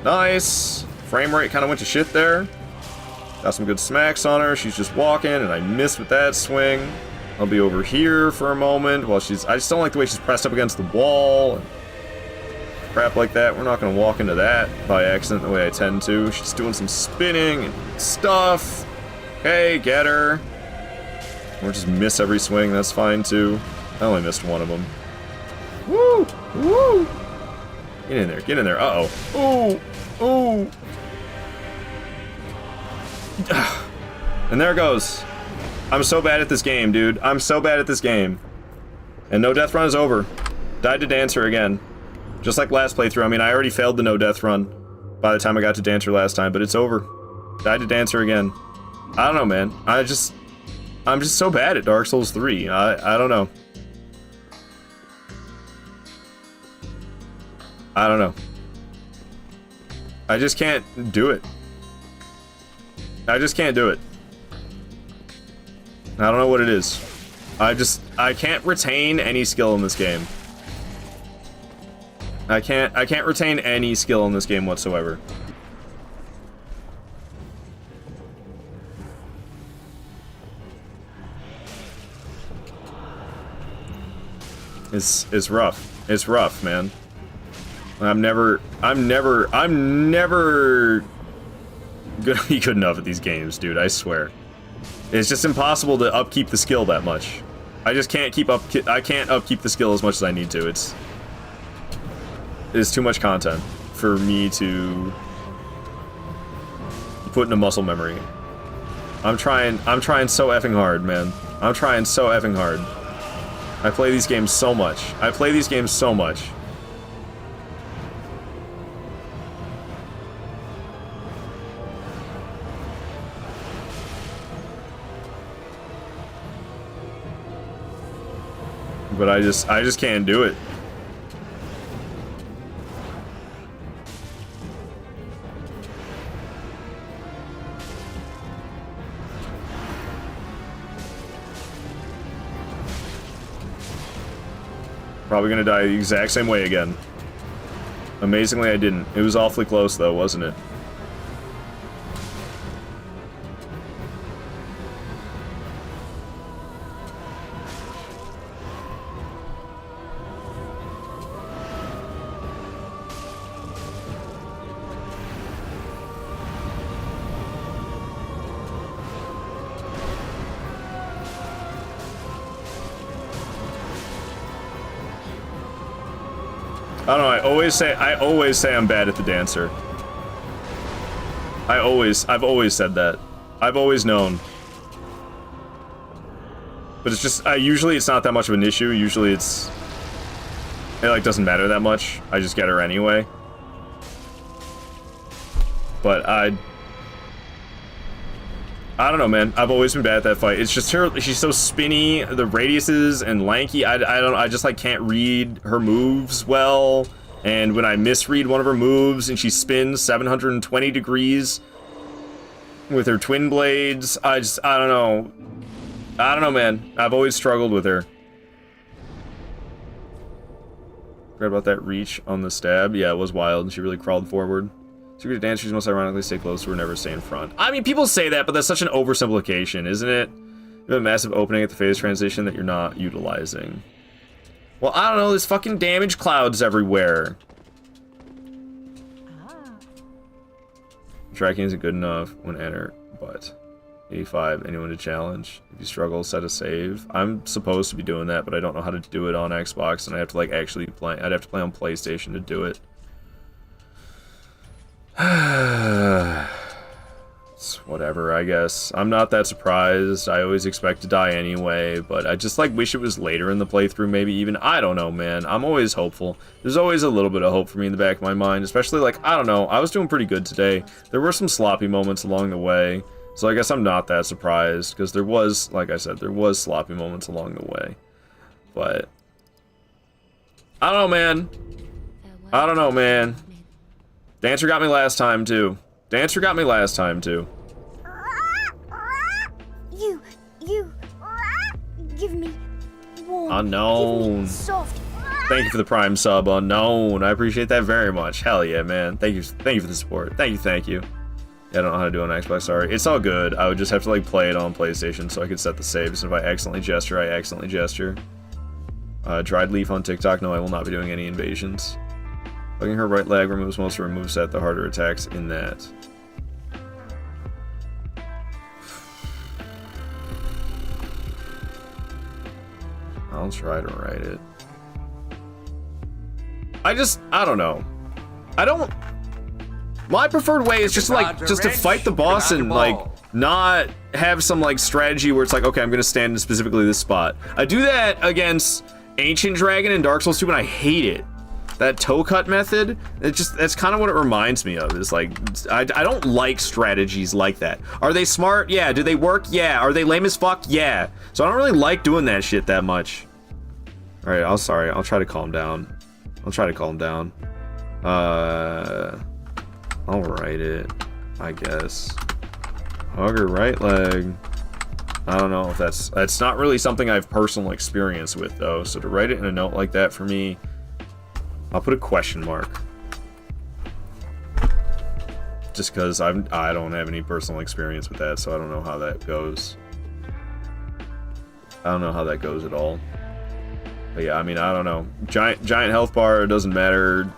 [SPEAKER 1] Nice. Frame rate kind of went to shit there. Got some good smacks on her. She's just walking, and I missed with that swing. I'll be over here for a moment while she's... I just don't like the way she's pressed up against the wall. And crap like that. We're not gonna walk into that by accident the way I tend to. She's doing some spinning and stuff. Okay, get her. Or just miss every swing, that's fine too. I only missed one of them. Woo! Woo! Get in there, get in there. Uh-oh. Ooh! Ooh! And there it goes. I'm so bad at this game, dude. I'm so bad at this game. And no death run is over. Died to Dancer again. Just like last playthrough. I mean, I already failed the no death run by the time I got to Dancer last time, but it's over. Died to Dancer again. I don't know, man. I'm just so bad at Dark Souls 3. I don't know. I don't know. I just can't do it. I just can't do it. I don't know what it is. I can't retain any skill in this game. I can't retain any skill in this game whatsoever. It's rough. It's rough, man. I'm never gonna be good enough at these games, dude, I swear. It's just impossible to upkeep the skill that much. I just can't I can't upkeep the skill as much as I need to. It's too much content for me to put into muscle memory. I'm trying so effing hard, man. I'm trying so effing hard. I play these games so much. I play these games so much. But I just can't do it. Probably gonna die the exact same way again. Amazingly, I didn't. It was awfully close, though, wasn't it? I don't know, I always say I'm bad at the dancer. I've always said that. I've always known. But it's just, usually it's not that much of an issue. Usually it like doesn't matter that much. I just get her anyway. But I don't know, man. I've always been bad at that fight. It's just her. She's so spinny. The radiuses and lanky. I just like can't read her moves well. And when I misread one of her moves and she spins 720 degrees with her twin blades, I don't know. I don't know, man. I've always struggled with her. Forgot about that reach on the stab. Yeah, it was wild. She really crawled forward. Secret dancers must ironically stay close or never stay in front. I mean, people say that, but that's such an oversimplification, isn't it? You have a massive opening at the phase transition that you're not utilizing. Well, I don't know, there's fucking damage clouds everywhere. Tracking isn't good enough when enter, but 85, anyone to challenge. If you struggle, set a save. I'm supposed to be doing that, but I don't know how to do it on Xbox, and I have to like actually play. I'd have to play on PlayStation to do it. It's whatever, I guess. I'm not that surprised. I always expect to die anyway, but I just like wish it was later in the playthrough, maybe even. I don't know, man. I'm always hopeful. There's always a little bit of hope for me in the back of my mind, especially like, I don't know, I was doing pretty good today. There were some sloppy moments along the way, so I guess I'm not that surprised, because there was, like I said, there was sloppy moments along the way. But I don't know, man. I don't know, man. Dancer got me last time, too. Dancer got me last time, too.
[SPEAKER 7] You give me warm.
[SPEAKER 1] Unknown.
[SPEAKER 7] Give me soft.
[SPEAKER 1] Thank you for the Prime sub, Unknown. I appreciate that very much. Hell yeah, man. Thank you for the support. Thank you. Yeah, I don't know how to do it on Xbox, sorry. It's all good. I would just have to, like, play it on PlayStation so I could set the saves. And if I accidentally gesture, I accidentally gesture. Dried Leaf on TikTok. No, I will not be doing any invasions. Hugging her right leg removes most of her moveset, the harder attacks in that. I'll try to write it. I don't know. My preferred way is just to fight the boss and like not have some like strategy where it's like, okay, I'm gonna stand in specifically this spot. I do that against Ancient Dragon in Dark Souls 2 and I hate it. That toe cut method, that's kind of what it reminds me of. Is like, I don't like strategies like that. Are they smart? Yeah. Do they work? Yeah. Are they lame as fuck? Yeah. So I don't really like doing that shit that much. All right, I'll try to calm down. I'll write it, I guess. Hug her right leg. I don't know if that's not really something I have personal experience with, though. So to write it in a note like that for me, I'll put a question mark. Just because I don't have any personal experience with that, so I don't know how that goes. I don't know how that goes at all. But yeah, I mean, I don't know. Giant health bar, it doesn't matter.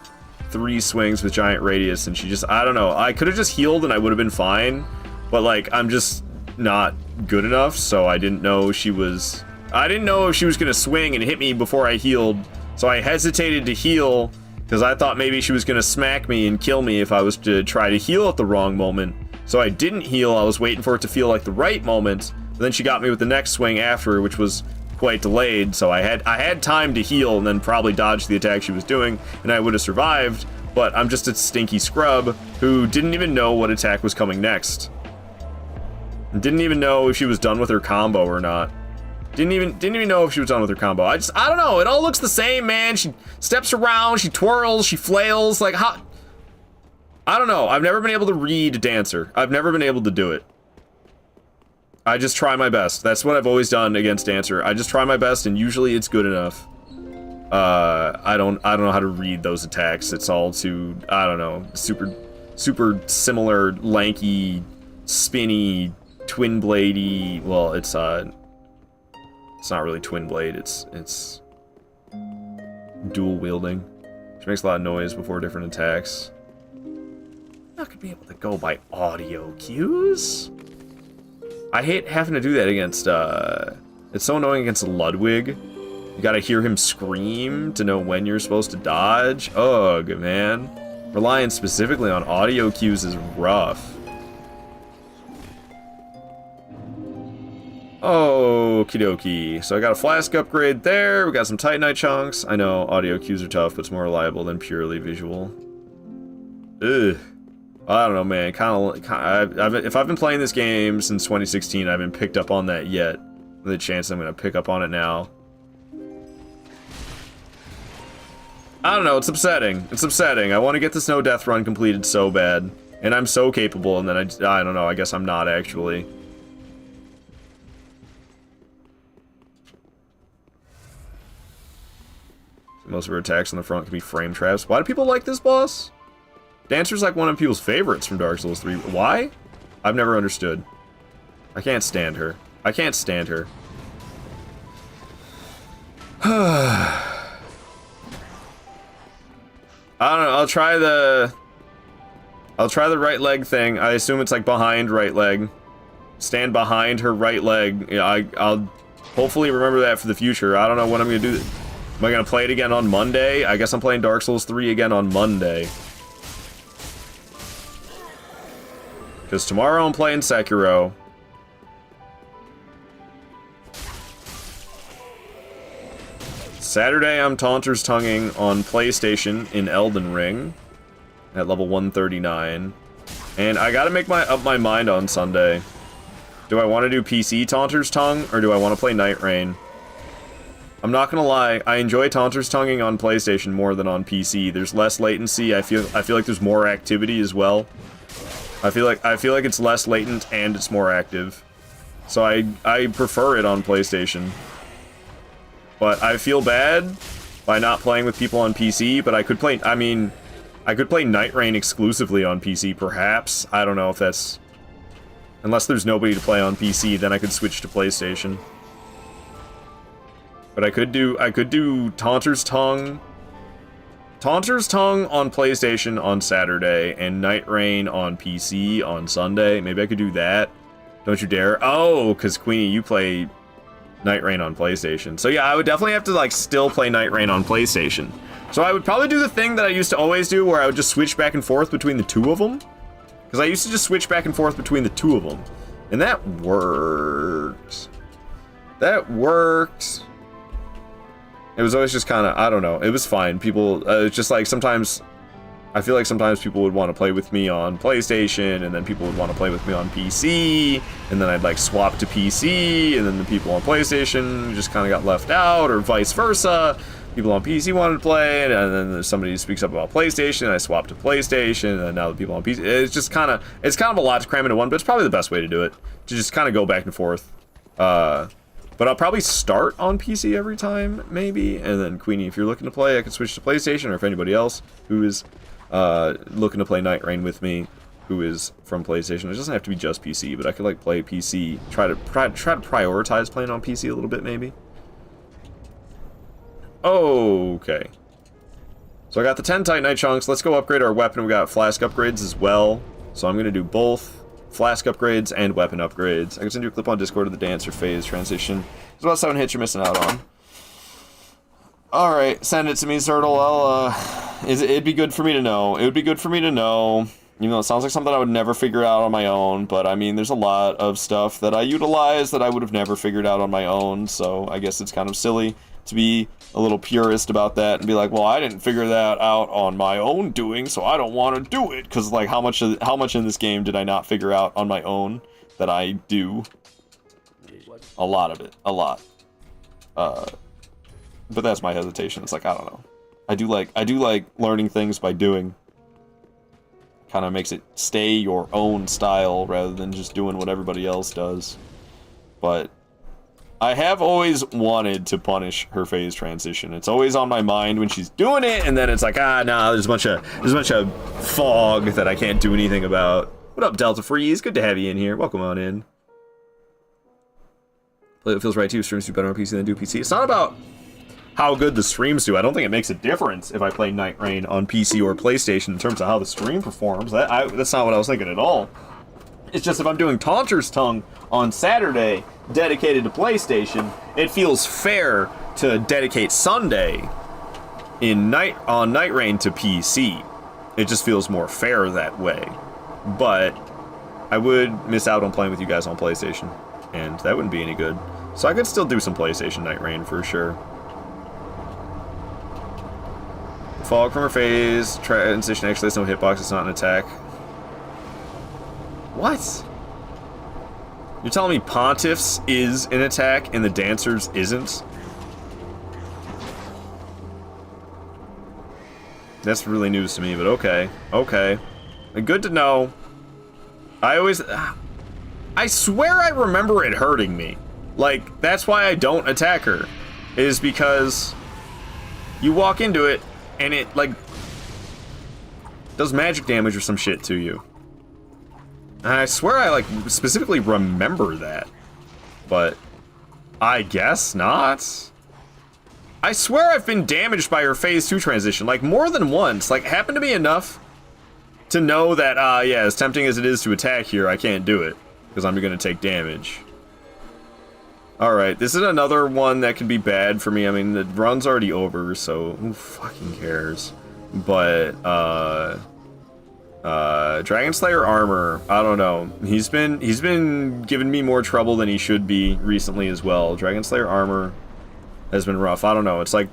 [SPEAKER 1] 3 swings with giant radius, and she just, I don't know. I could have just healed and I would have been fine. But like, I'm just not good enough, so I didn't know she was... I didn't know if she was going to swing and hit me before I healed, so I hesitated to heal, because I thought maybe she was going to smack me and kill me if I was to try to heal at the wrong moment. So I didn't heal, I was waiting for it to feel like the right moment, but then she got me with the next swing after, which was quite delayed, so I had time to heal and then probably dodge the attack she was doing, and I would have survived, but I'm just a stinky scrub who didn't even know what attack was coming next. Didn't even know if she was done with her combo or not. Didn't even know if she was done with her combo. I don't know. It all looks the same, man. She steps around, she twirls, she flails. Like, how? I don't know. I've never been able to read Dancer. I've never been able to do it. I just try my best. That's what I've always done against Dancer. I just try my best, and usually it's good enough. I don't know how to read those attacks. It's all too, I don't know, super similar, lanky, spinny, twin bladey. Well, it's not really twin blade, it's dual wielding, which makes a lot of noise before different attacks. I'm not gonna be able to go by audio cues. I hate having to do that against it's so annoying against Ludwig. You gotta hear him scream to know when you're supposed to dodge. Ugh, man. Relying specifically on audio cues is rough. Okie dokie. So I got a flask upgrade there. We got some Titanite chunks. I know audio cues are tough, but it's more reliable than purely visual. Ugh. I don't know, man. If I've been playing this game since 2016, I haven't picked up on that yet. The chance I'm gonna pick up on it now. I don't know. It's upsetting. It's upsetting. I want to get this no death run completed so bad, and I'm so capable, and then I don't know. I guess I'm not actually. Most of her attacks on the front can be frame traps. Why do people like this boss? Dancer's like one of people's favorites from Dark Souls 3. Why? I've never understood. I can't stand her. I can't stand her. I don't know. I'll try the right leg thing. I assume it's like behind right leg. Stand behind her right leg. Yeah, I'll hopefully remember that for the future. I don't know when I'm gonna do it. Am I gonna play it again on Monday? I guess I'm playing Dark Souls 3 again on Monday. Because tomorrow I'm playing Sekiro. Saturday I'm Taunter's Tonguing on PlayStation in Elden Ring at level 139. And I gotta make up my mind on Sunday. Do I want to do PC Taunter's Tongue, or do I want to play Night Rain? I'm not gonna lie, I enjoy Taunter's Tonguing on PlayStation more than on PC. There's less latency. I feel like there's more activity as well. I feel like it's less latent and it's more active. So I prefer it on PlayStation. But I feel bad by not playing with people on PC, but I could play Night Rain exclusively on PC, perhaps. I don't know if that's... Unless there's nobody to play on PC, then I could switch to PlayStation. But I could do Taunter's Tongue on PlayStation on Saturday, and Night Rain on PC on Sunday. Maybe I could do that. Don't you dare. Oh, because Queenie, you play Night Rain on PlayStation. So yeah, I would definitely have to like still play Night Rain on PlayStation. So I would probably do the thing that I used to always do, where I would just switch back and forth between the two of them. Because I used to just switch back and forth between the two of them. And that worked. That worked. It was always just kind of, I don't know, it was fine. People, it's just like sometimes, I feel like sometimes people would want to play with me on PlayStation, and then people would want to play with me on PC, and then I'd like swap to PC, and then the people on PlayStation just kind of got left out, or vice versa. people on PC wanted to play it, and then somebody speaks up about PlayStation, and I swap to PlayStation, and now the people on PC. It's just kind of a lot to cram into one, but it's probably the best way to do it, to just kind of go back and forth. But I'll probably start on PC every time, maybe, and then Queenie, if you're looking to play, I can switch to PlayStation, or if anybody else who is looking to play Night Rain with me, who is from PlayStation, it doesn't have to be just PC, but I could like play PC, try to prioritize playing on PC a little bit, maybe. Okay. So I got the 10 Titanite chunks. Let's go upgrade our weapon. We got flask upgrades as well. So I'm going to do both flask upgrades and weapon upgrades. I can send you a clip on Discord of the dancer phase transition. There's about 7 hits you're missing out on. Alright, send it to me, Zertle. It'd be good for me to know. It would be good for me to know. You know, it sounds like something I would never figure out on my own, but I mean, there's a lot of stuff that I utilize that I would have never figured out on my own, so I guess it's kind of silly to be a little purist about that and be like, well, I didn't figure that out on my own doing, so I don't want to do it, because like how much in this game did I not figure out on my own that I do? A lot of it, a lot. But that's my hesitation. It's like, I don't know. I do like learning things by doing. Kind of makes it stay your own style rather than just doing what everybody else does. But I have always wanted to punish her phase transition. It's always on my mind when she's doing it, and then it's like, ah, nah, there's a bunch of fog that I can't do anything about. What up, Delta Freeze? Good to have you in here. Welcome on in. Play what feels right to you. Streams do better on PC than do PC. It's not about how good the streams do. I don't think it makes a difference if I play Night Rain on PC or PlayStation in terms of how the stream performs. That's not what I was thinking at all. It's just if I'm doing Taunter's Tongue on Saturday, dedicated to PlayStation, it feels fair to dedicate Sunday on Night Rain to PC. It just feels more fair that way. But I would miss out on playing with you guys on PlayStation, and that wouldn't be any good. So I could still do some PlayStation Night Rain for sure. Fog from her phase, transition, actually it's no hitbox, it's not an attack. What? You're telling me Pontiff's is an attack and the Dancer's isn't? That's really news to me, but okay. Okay. Good to know. I swear I remember it hurting me. Like, that's why I don't attack her. Is because you walk into it and it, like, does magic damage or some shit to you. And I swear I, like, specifically remember that. But I guess not. I swear I've been damaged by her phase 2 transition, like, more than once. Like, happened to be enough to know that, yeah, as tempting as it is to attack here, I can't do it. Because I'm gonna take damage. Alright, this is another one that can be bad for me. I mean, the run's already over, so who fucking cares? But, Dragon Slayer armor, I don't know. He's been giving me more trouble than he should be recently as well. Dragon Slayer armor has been rough. I don't know. It's like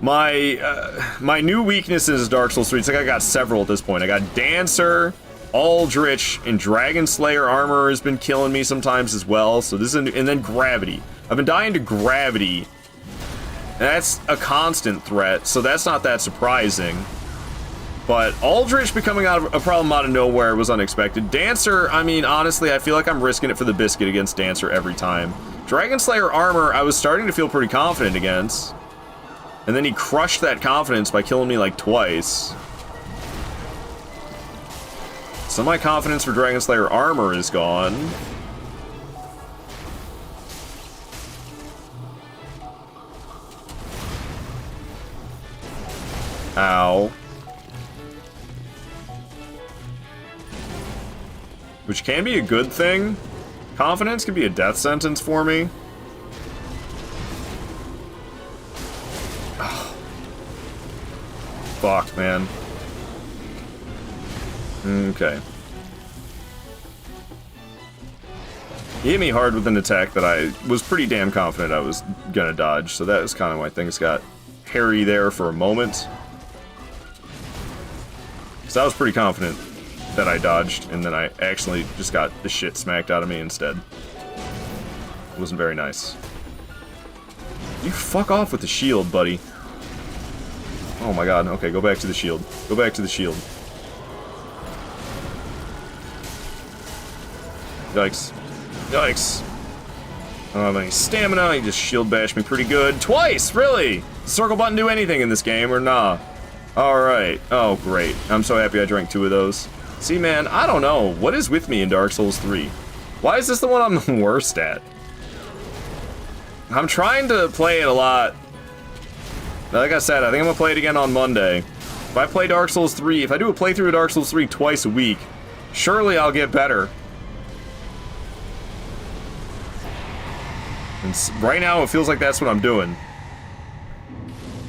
[SPEAKER 1] my new weaknesses is Dark Souls 3. It's like I got several at this point. I got Dancer, Aldrich, and Dragon Slayer armor has been killing me sometimes as well. So this is and then Gravity. I've been dying to Gravity. That's a constant threat, so that's not that surprising. But Aldrich becoming a problem out of nowhere was unexpected. Dancer, I mean, honestly, I feel like I'm risking it for the biscuit against Dancer every time. Dragon Slayer armor, I was starting to feel pretty confident against. And then he crushed that confidence by killing me like twice. So my confidence for Dragon Slayer armor is gone. Ow. Which can be a good thing. Confidence can be a death sentence for me. Oh. Fuck, man. Okay. He hit me hard with an attack that I was pretty damn confident I was gonna dodge, so that was kind of why things got hairy there for a moment. So I was pretty confident that I dodged, and then I actually just got the shit smacked out of me instead. It wasn't very nice. You fuck off with the shield, buddy. Oh my god, okay, go back to the shield. Go back to the shield. Yikes. Yikes. I don't have any stamina, he just shield bashed me pretty good. Twice, really? Does circle button do anything in this game, or nah? Alright, oh great. I'm so happy I drank 2 of those. See man, I don't know, what is with me in Dark Souls 3? Why is this the one I'm the worst at? I'm trying to play it a lot. Like I said, I think I'm gonna play it again on Monday. If I play Dark Souls 3, if I do a playthrough of Dark Souls 3 twice a week, surely I'll get better. And right now, it feels like that's what I'm doing.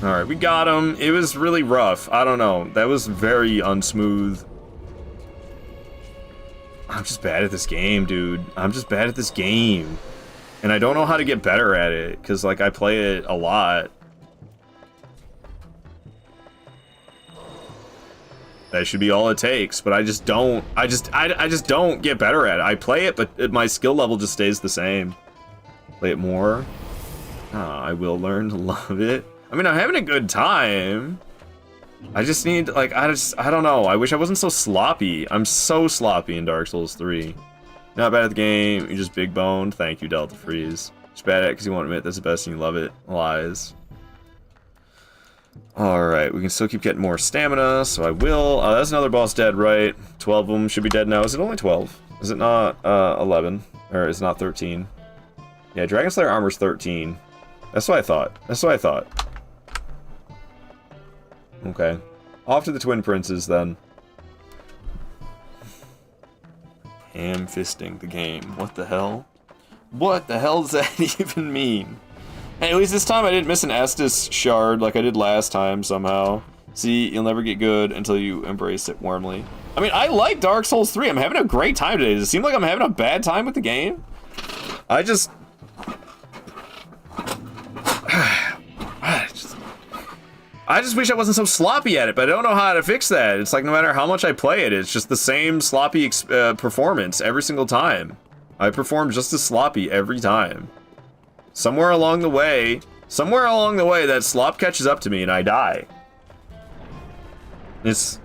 [SPEAKER 1] Alright, we got him. It was really rough. I don't know. That was very unsmooth. I'm just bad at this game, dude. I'm just bad at this game. And I don't know how to get better at it, because, like, I play it a lot. That should be all it takes, but I just don't. I just don't get better at it. I play it, but my skill level just stays the same. Play it more. I will learn to love it. I mean, I'm having a good time. I just need, like, I don't know. I wish I wasn't so sloppy. I'm so sloppy in Dark Souls 3. Not bad at the game. You're just big boned. Thank you, Delta Freeze. Just bad at it because you won't admit that's the best and you love it. Lies. Alright, we can still keep getting more stamina, so I will. That's another boss dead, right? 12 of them should be dead now. Is it only 12? Is it not 11? Or is it not 13? Yeah, Dragon Slayer armor's 13. That's what I thought. That's what I thought. Okay. Off to the Twin Princes, then. Ham-fisting the game. What the hell? What the hell does that even mean? Hey, at least this time I didn't miss an Estus shard like I did last time, somehow. See, you'll never get good until you embrace it warmly. I mean, I like Dark Souls 3. I'm having a great time today. Does it seem like I'm having a bad time with the game? I just wish I wasn't so sloppy at it, but I don't know how to fix that. It's like no matter how much I play it, it's just the same sloppy performance every single time. I perform just as sloppy every time. Somewhere along the way, that slop catches up to me and I die. It's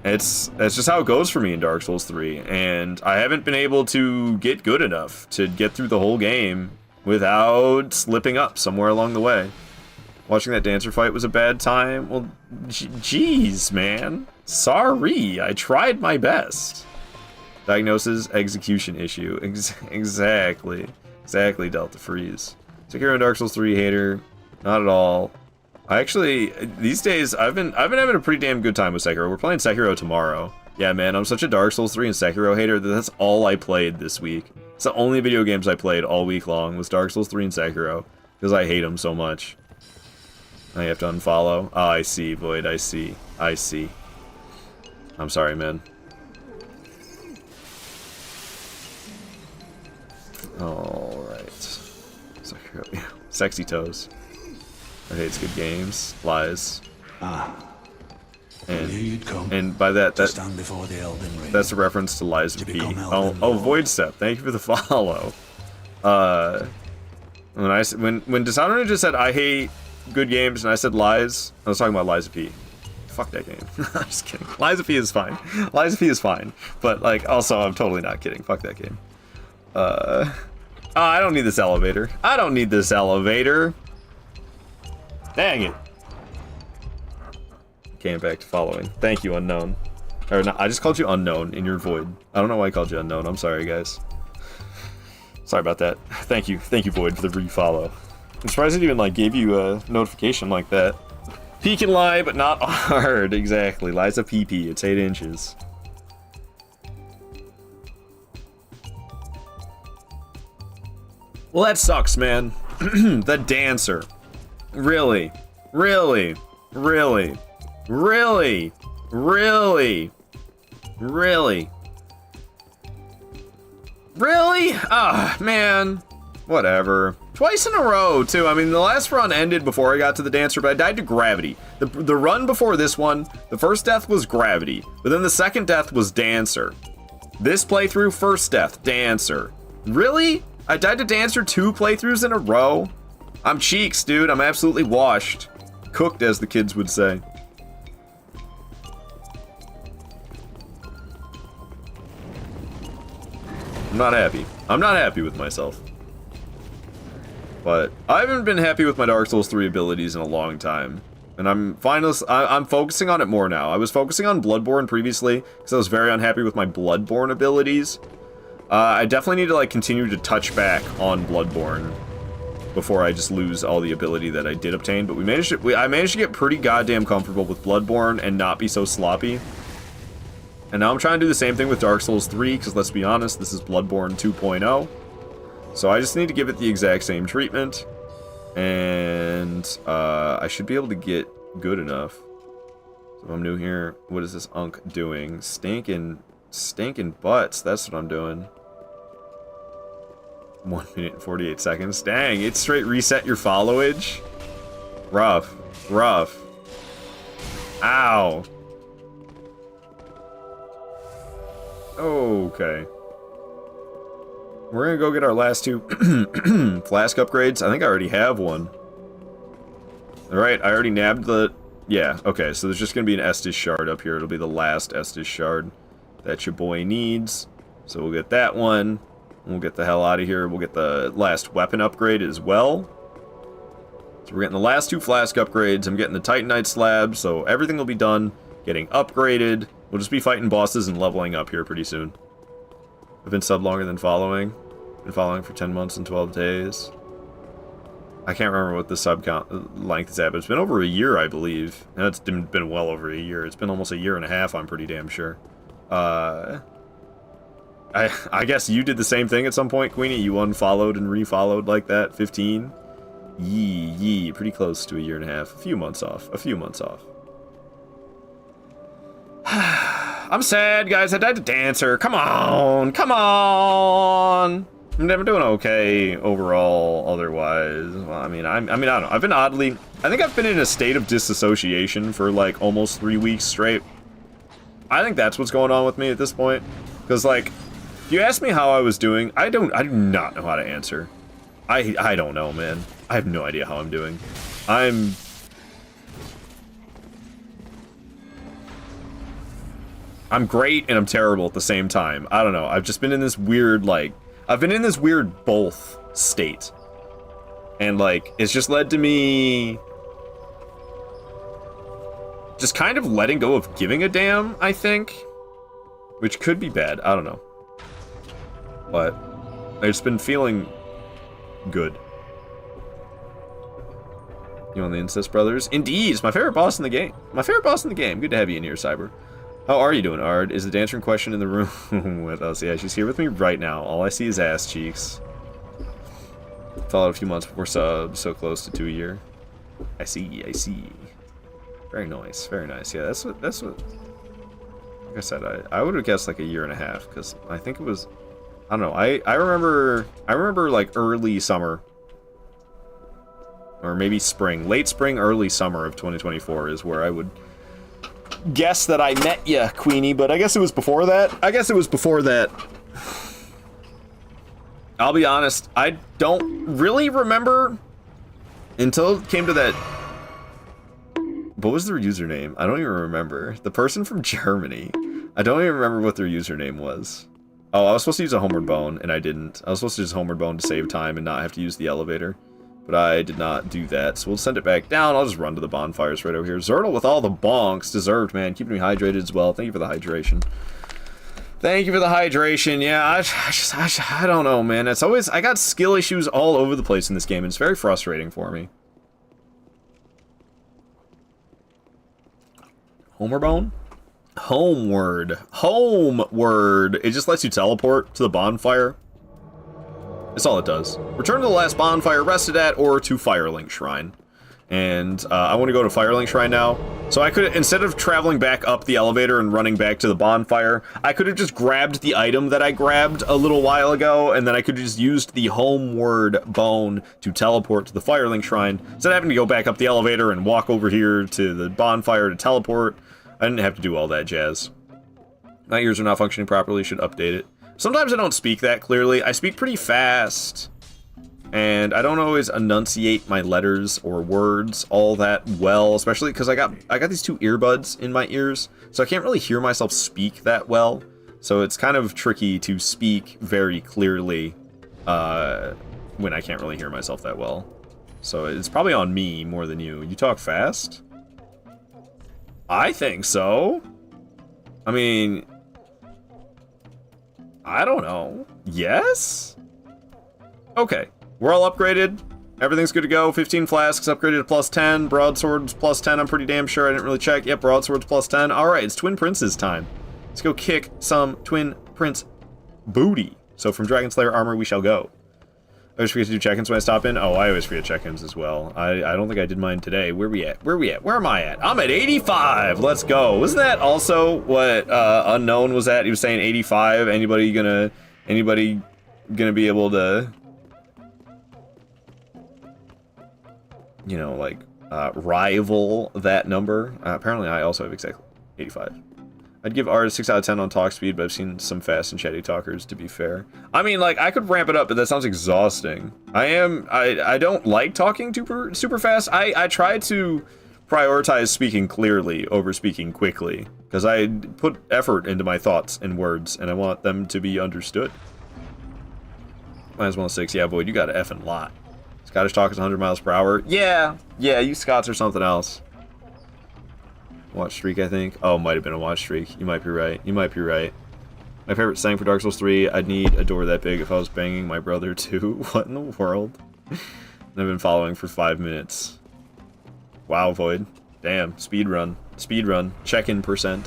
[SPEAKER 1] just how it goes for me in Dark Souls 3, and I haven't been able to get good enough to get through the whole game without slipping up somewhere along the way. Watching that dancer fight was a bad time. Well, jeez, man. Sorry, I tried my best. Diagnosis, execution issue. Exactly. Exactly, Delta Freeze. Sekiro and Dark Souls 3 hater. Not at all. I actually, these days, I've been having a pretty damn good time with Sekiro. We're playing Sekiro tomorrow. Yeah, man, I'm such a Dark Souls 3 and Sekiro hater that that's all I played this week. It's the only video games I played all week long was Dark Souls 3 and Sekiro, because I hate them so much. Now you have to unfollow. Oh, I see, Void, I see. I see. I'm sorry, man. Alright. Sekiro. Sexy toes. I hate good games. Lies. And by that, that's a reference to Lies of P. Oh, Void Step. Thank you for the follow. When Dishonored just said I hate good games and I said lies, I was talking about Lies of P. Fuck that game. I'm just kidding. Lies of P is fine. Lies of P is fine. But like, also, I'm totally not kidding. Fuck that game. Oh, I don't need this elevator. I don't need this elevator. Dang it. Came back to following. Thank you, Unknown. Or no, I just called you Unknown in your Void. I don't know why I called you Unknown. I'm sorry, guys. Sorry about that. Thank you, Void, for the refollow. I'm surprised it even like gave you a notification like that. P can lie, but not hard. Exactly. Lies a PP. It's 8 inches. Well, that sucks, man. The dancer. Really? Really? Really? Really? Really? Really? Really? Ah, man. Whatever. Twice in a row, too. I mean, the last run ended before I got to the dancer, but I died to gravity. The run before this one, the first death was gravity, but then the second death was dancer. This playthrough, first death, dancer. Really? I died to dancer 2 playthroughs in a row? I'm cheeks, dude. I'm absolutely washed. Cooked, as the kids would say. I'm not happy. I'm not happy with myself. But I haven't been happy with my Dark Souls 3 abilities in a long time. And I'm focusing on it more now. I was focusing on Bloodborne previously, because I was very unhappy with my Bloodborne abilities. I definitely need to, like, continue to touch back on Bloodborne before I just lose all the ability that I did obtain. But I managed to get pretty goddamn comfortable with Bloodborne and not be so sloppy. And now I'm trying to do the same thing with Dark Souls 3, because let's be honest, this is Bloodborne 2.0. So I just need to give it the exact same treatment. And I should be able to get good enough. So I'm new here. What is this unk doing? Stinking butts. That's what I'm doing. 1 minute and 48 seconds. Dang, it straight reset your followage. Rough. Rough. Ow. Okay. We're gonna go get our last 2 flask upgrades. I think I already have one. Alright, I already nabbed the... Yeah, okay, so there's just gonna be an Estus shard up here. It'll be the last Estus shard that your boy needs. So we'll get that one. We'll get the hell out of here. We'll get the last weapon upgrade as well. So we're getting the last 2 flask upgrades. I'm getting the Titanite slab, so everything will be done. Getting upgraded. We'll just be fighting bosses and leveling up here pretty soon. I've been sub longer than following. Been following for 10 months and 12 days. I can't remember what the sub count length is at, but it's been over a year, I believe. And it's been well over a year. It's been almost a year and a half, I'm pretty damn sure. I guess you did the same thing at some point, Queenie. You unfollowed and refollowed like that. 15. Yee. Pretty close to a year and a half. A few months off. I'm sad, guys. I died to Dancer. Come on. I'm doing okay overall. Otherwise, well, I mean, I don't know. I've been oddly. I think I've been in a state of disassociation for like almost 3 weeks straight. I think that's what's going on with me at this point. Because like, if you ask me how I was doing, I do not know how to answer. I don't know, man. I have no idea how I'm doing. I'm great and I'm terrible at the same time. I don't know. I've just been in this weird, like... I've been in this weird both state. And, like, it's just led to me... just kind of letting go of giving a damn, I think. Which could be bad. I don't know. But I've just been feeling good. You on the Incest Brothers? Indeed! It's my favorite boss in the game. Good to have you in here, Cyber. How are you doing, Ard? Is the dancer in question in the room with us? Yeah, she's here with me right now. All I see is ass cheeks. Followed a few months before sub, so close to 2 a year. I see. Very nice. Yeah, that's what. Like I said, I would have guessed like a year and a half because I think it was. I don't know. I remember like early summer, or maybe spring, late spring, early summer of 2024 is where I would guess that I met ya, Queenie, but I guess it was before that. I'll be honest, I don't really remember until it came to that... What was their username? I don't even remember. The person from Germany. I don't even remember what their username was. Oh, I was supposed to use a homeward bone, and I didn't. I was supposed to use homeward bone to save time and not have to use the elevator. But I did not do that, so we'll send it back down. I'll just run to the bonfires right over here. Zertle with all the bonks. Deserved, man. Keeping me hydrated as well. Thank you for the hydration. Yeah, I don't know, man. It's always... I got skill issues all over the place in this game, and it's very frustrating for me. Homeward bone? Homeward. It just lets you teleport to the bonfire. That's all it does. Return to the last bonfire rested at, or to Firelink Shrine. And I want to go to Firelink Shrine now. So I could, instead of traveling back up the elevator and running back to the bonfire, I could have just grabbed the item that I grabbed a little while ago, and then I could have just used the homeward bone to teleport to the Firelink Shrine. Instead of having to go back up the elevator and walk over here to the bonfire to teleport, I didn't have to do all that jazz. My ears are not functioning properly, should update it. Sometimes I don't speak that clearly. I speak pretty fast. and I don't always enunciate my letters or words all that well, especially because I got these two earbuds in my ears, so I can't really hear myself speak that well. So it's kind of tricky to speak very clearly when I can't really hear myself that well. So it's probably on me more than you. You talk fast? I think so. I mean, I don't know. Yes? Okay. We're all upgraded. Everything's good to go. 15 flasks upgraded to plus 10. Broadsword's plus 10. I'm pretty damn sure. I didn't really check. Yep, Broadsword's plus 10. Alright, it's Twin Prince's time. Let's go kick some Twin Prince booty. So from Dragon Slayer armor, we shall go. I always forget to do check-ins when I stop in. Oh, I always forget check-ins as well. I don't think I did mine today. Where we at? Where we at? Where am I at? I'm at 85. Let's go. Wasn't that also what Unknown was at? He was saying 85. Anybody gonna be able to, you know, like rival that number? Apparently, I also have exactly 85. I'd give ours 6 out of 10 on talk speed, but I've seen some fast and chatty talkers, to be fair. I mean, like, I could ramp it up, but that sounds exhausting. I don't like talking super fast. I try to prioritize speaking clearly over speaking quickly, because I put effort into my thoughts and words, and I want them to be understood. Minus 106, yeah, Void, you got an effing lot. Scottish talk is 100 miles per hour. Yeah, you Scots are something else. Watch streak, I think. Oh, might have been a watch streak. You might be right. You might be right. My favorite saying for Dark Souls 3, I'd need a door that big if I was banging my brother too. What in the world? And I've been following for 5 minutes. Wow, Void. Damn. Speed run. Speed run. Check-in %.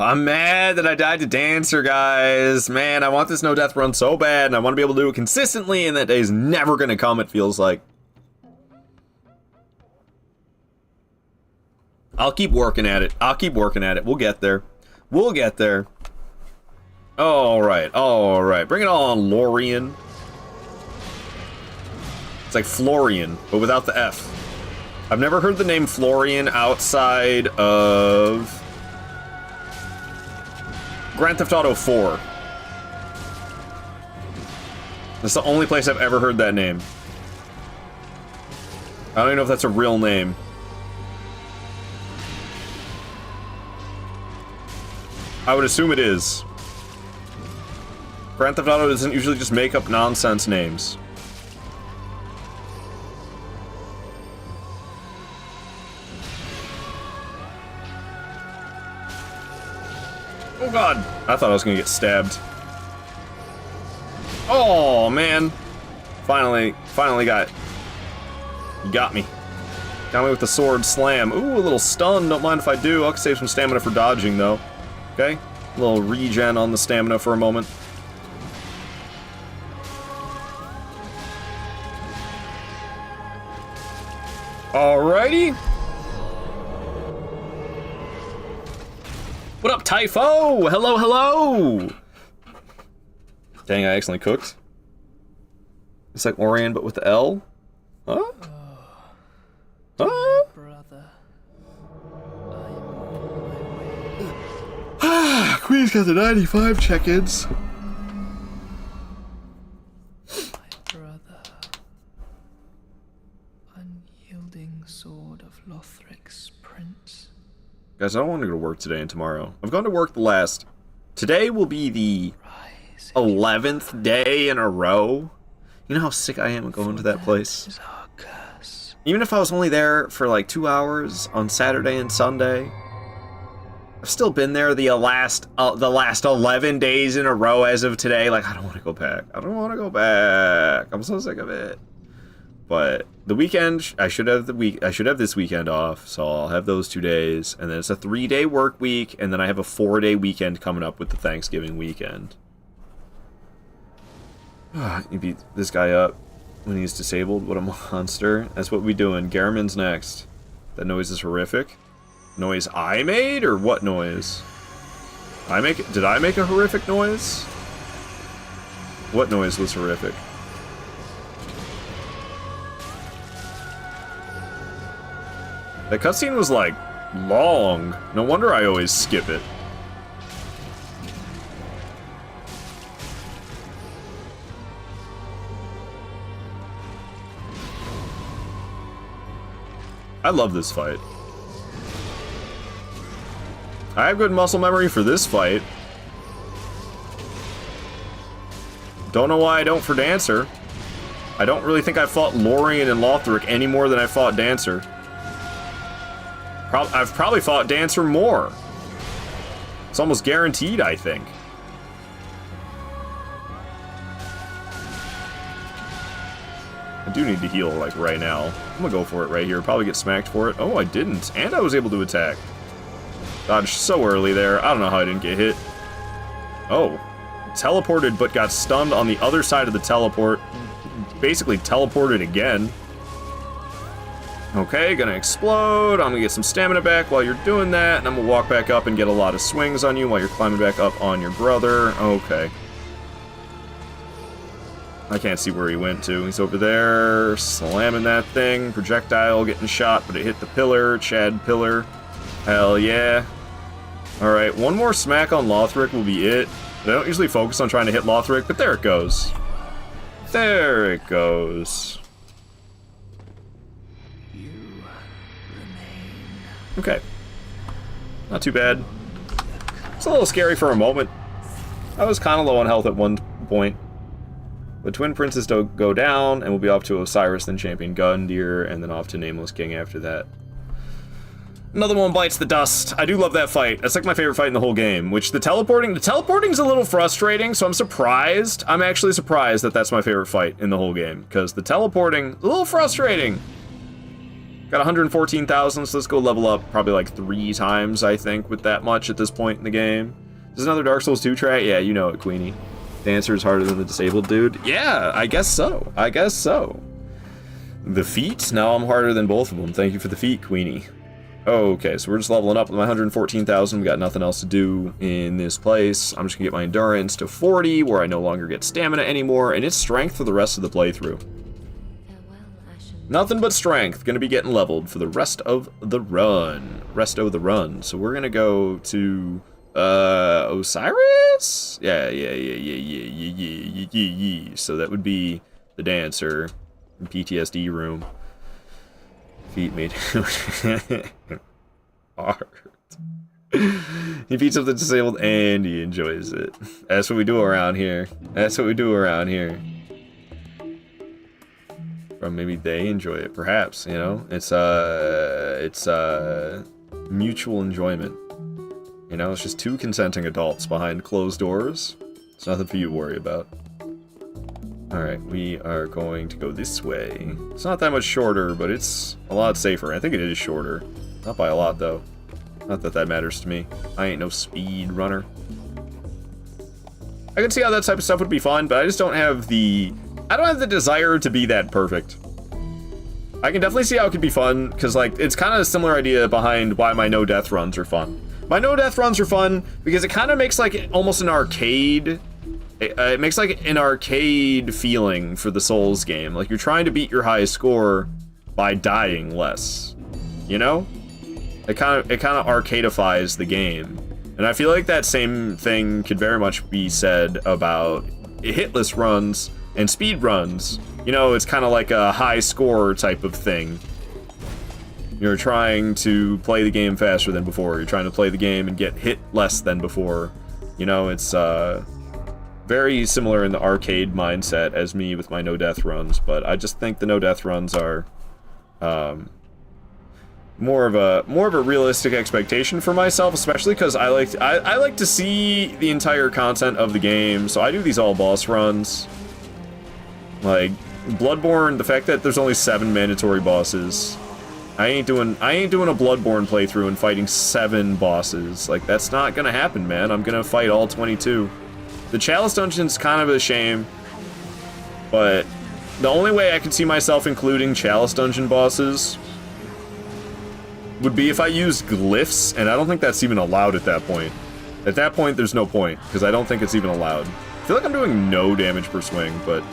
[SPEAKER 1] I'm mad that I died to Dancer, guys. Man, I want this no death run so bad, and I want to be able to do it consistently, and that day is never gonna come, it feels like. I'll keep working at it. I'll keep working at it. We'll get there. We'll get there. Alright, alright. Bring it on, Lorian. It's like Florian, but without the F. I've never heard the name Florian outside of Grand Theft Auto 4. That's the only place I've ever heard that name. I don't even know if that's a real name. I would assume it is. Grand Theft Auto doesn't usually just make up nonsense names. Oh god! I thought I was gonna get stabbed. Oh man! Finally got it. You got me. Got me with the sword slam. Ooh, a little stun. Don't mind if I do. I'll save some stamina for dodging though. Okay? A little regen on the stamina for a moment. Alrighty. What up, Typho? Hello, hello! Dang, I accidentally cooked. It's like Orion, but with the L? Huh? Huh?
[SPEAKER 8] Brother,
[SPEAKER 1] Queen's got the 95 check-ins.
[SPEAKER 8] brother, unyielding sword of Lothric's prince.
[SPEAKER 1] Guys, I don't want to go to work today and tomorrow. I've gone to work the last... Today will be the 11th day in a row. You know how sick I am of going to that place? Even if I was only there for like 2 hours on Saturday and Sunday, I've still been there the last 11 days in a row as of today. Like, I don't want to go back. I don't want to go back. I'm so sick of it. But the weekend, I should have this weekend off, so I'll have those 2 days, and then it's a 3-day work week, and then I have a 4-day weekend coming up with the Thanksgiving weekend. You beat this guy up when he's disabled. What a monster. That's what we doing. Garriman's next. That noise is horrific. Noise I made, or what noise? Did I make a horrific noise? What noise was horrific? That cutscene was like long. No wonder I always skip it. I love this fight. I have good muscle memory for this fight. Don't know why I don't for Dancer. I don't really think I fought Lorien and Lothric any more than I fought Dancer. I've probably fought Dancer more. It's almost guaranteed, I think. I do need to heal, like, right now. I'm gonna go for it right here. Probably get smacked for it. Oh, I didn't. And I was able to attack. Dodged so early there. I don't know how I didn't get hit. Oh. Teleported, but got stunned on the other side of the teleport. Basically teleported again. Okay, gonna explode. I'm gonna get some stamina back while you're doing that. And I'm gonna walk back up and get a lot of swings on you while you're climbing back up on your brother. Okay. I can't see where he went to. He's over there, slamming that thing. Projectile getting shot, but it hit the pillar. Chad pillar. Hell yeah. Alright, one more smack on Lothric will be it. I don't usually focus on trying to hit Lothric, but there it goes. There it goes. Okay. Not too bad. It's a little scary for a moment. I was kind of low on health at one point. But Twin Princes don't go down, and we'll be off to Osiris, then Champion Gundyr, and then off to Nameless King after that. Another one bites the dust. I do love that fight. That's like my favorite fight in the whole game, which the teleporting's a little frustrating, so I'm surprised. I'm actually surprised that that's my favorite fight in the whole game, because the teleporting is a little frustrating. Got 114,000, so let's go level up probably like 3 times, I think, with that much at this point in the game. Is another Dark Souls 2 track? Yeah, you know it, Queenie. Dancer is harder than the disabled dude. Yeah, I guess so. I guess so. The feat? Now I'm harder than both of them. Thank you for the feat, Queenie. Okay, so we're just leveling up with my 114,000. We got nothing else to do in this place. I'm just gonna get my endurance to 40, where I no longer get stamina anymore, and it's strength for the rest of the playthrough. Nothing but strength. Gonna be getting leveled for the rest of the run. So we're gonna go to Osiris? Yeah. So that would be the Dancer, PTSD room. Feet made hard. He beats up the disabled and he enjoys it. That's what we do around here. Or maybe they enjoy it, perhaps, you know? It's mutual enjoyment. You know, it's just 2 consenting adults behind closed doors. It's nothing for you to worry about. Alright, we are going to go this way. It's not that much shorter, but it's a lot safer. I think it is shorter. Not by a lot, though. Not that that matters to me. I ain't no speed runner. I can see how that type of stuff would be fun, but I just don't have the... I don't have the desire to be that perfect. I can definitely see how it could be fun, because, like, it's kind of a similar idea behind why my no-death runs are fun. My no-death runs are fun because it kind of makes, like, almost an arcade... It makes like an arcade feeling for the Souls game. Like you're trying to beat your highest score by dying less. You know? It kind of arcadifies the game. And I feel like that same thing could very much be said about hitless runs and speed runs. You know, it's kind of like a high score type of thing. You're trying to play the game faster than before. You're trying to play the game and get hit less than before. You know, it's very similar in the arcade mindset as me with my no-death runs, but I just think the no-death runs are more of a realistic expectation for myself, especially because I like to see the entire content of the game, so I do these all boss runs. Like Bloodborne, the fact that there's only 7 mandatory bosses, I ain't doing a Bloodborne playthrough and fighting 7 bosses. Like that's not gonna happen, man. I'm gonna fight all 22. The Chalice Dungeon's kind of a shame, but the only way I could see myself including Chalice Dungeon bosses would be if I used glyphs, and I don't think that's even allowed at that point. At that point, there's no point, because I don't think it's even allowed. I feel like I'm doing no damage per swing, but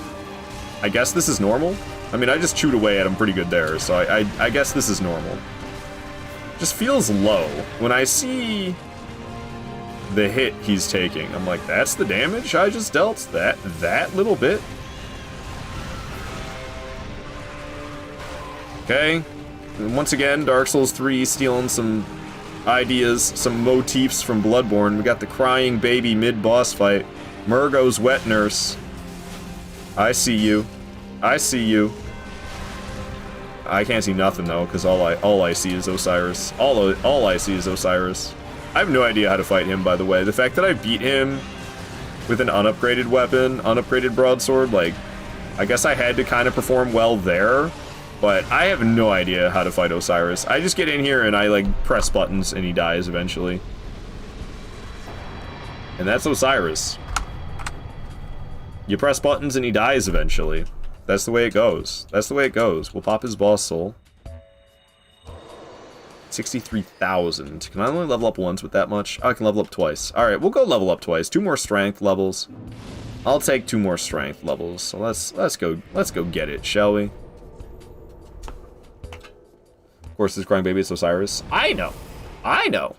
[SPEAKER 1] I guess this is normal? I mean, I just chewed away at him pretty good there, so I guess this is normal. just feels low. When I see the hit he's taking, I'm like, that's the damage I just dealt? That little bit? Okay. And once again, Dark Souls 3 stealing some ideas, some motifs from Bloodborne. We got the crying baby mid-boss fight. Murgo's wet nurse. I see you. I see you. I can't see nothing though, because all I see is Osiris. All I see is Osiris. I have no idea how to fight him, by the way. The fact that I beat him with an unupgraded weapon, unupgraded broadsword, like, I guess I had to kind of perform well there, but I have no idea how to fight Osiris. I just get in here and I, like, press buttons and he dies eventually. And that's Osiris. You press buttons and he dies eventually. That's the way it goes. That's the way it goes. We'll pop his boss soul. 63,000. Can I only level up once with that much? Oh, I can level up twice. Alright, we'll go level up twice. 2 more strength levels. I'll take 2 more strength levels. So let's go get it, shall we? Of course, this crying baby is Osiris. I know. You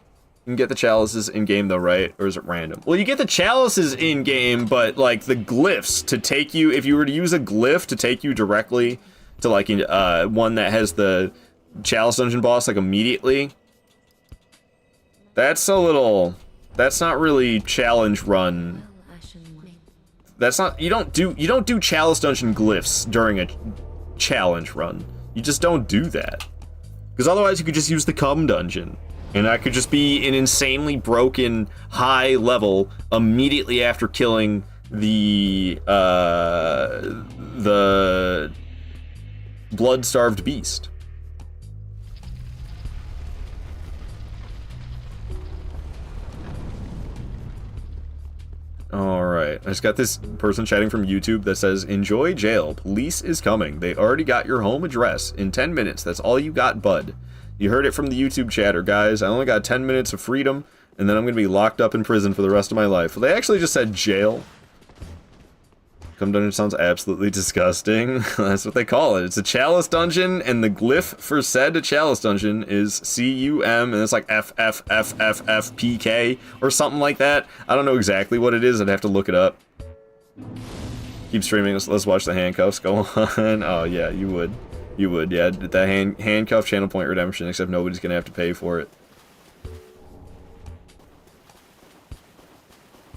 [SPEAKER 1] can get the chalices in-game though, right? Or is it random? Well, you get the chalices in-game, but like the glyphs to take you, if you were to use a glyph to take you directly to like one that has the chalice dungeon boss like immediately, that's not really challenge run. That's not, you don't do chalice dungeon glyphs during a challenge run. You just don't do that. Because otherwise you could just use the cum dungeon. And I could just be an insanely broken high level immediately after killing the blood-starved beast. Alright, I just got this person chatting from YouTube that says, "Enjoy jail, police is coming. They already got your home address. In 10 minutes, that's all you got, bud." You heard it from the YouTube chatter, guys. I only got 10 minutes of freedom, and then I'm going to be locked up in prison for the rest of my life. Well, they actually just said jail. Cum dungeon sounds absolutely disgusting. That's what they call it. It's a chalice dungeon, and the glyph for said chalice dungeon is CUM, and it's like FFFFFPK, or something like that. I don't know exactly what it is. I'd have to look it up. Keep streaming. Let's watch the handcuffs go on. Oh, yeah, you would. You would, yeah. That handcuff channel point redemption, except nobody's gonna have to pay for it.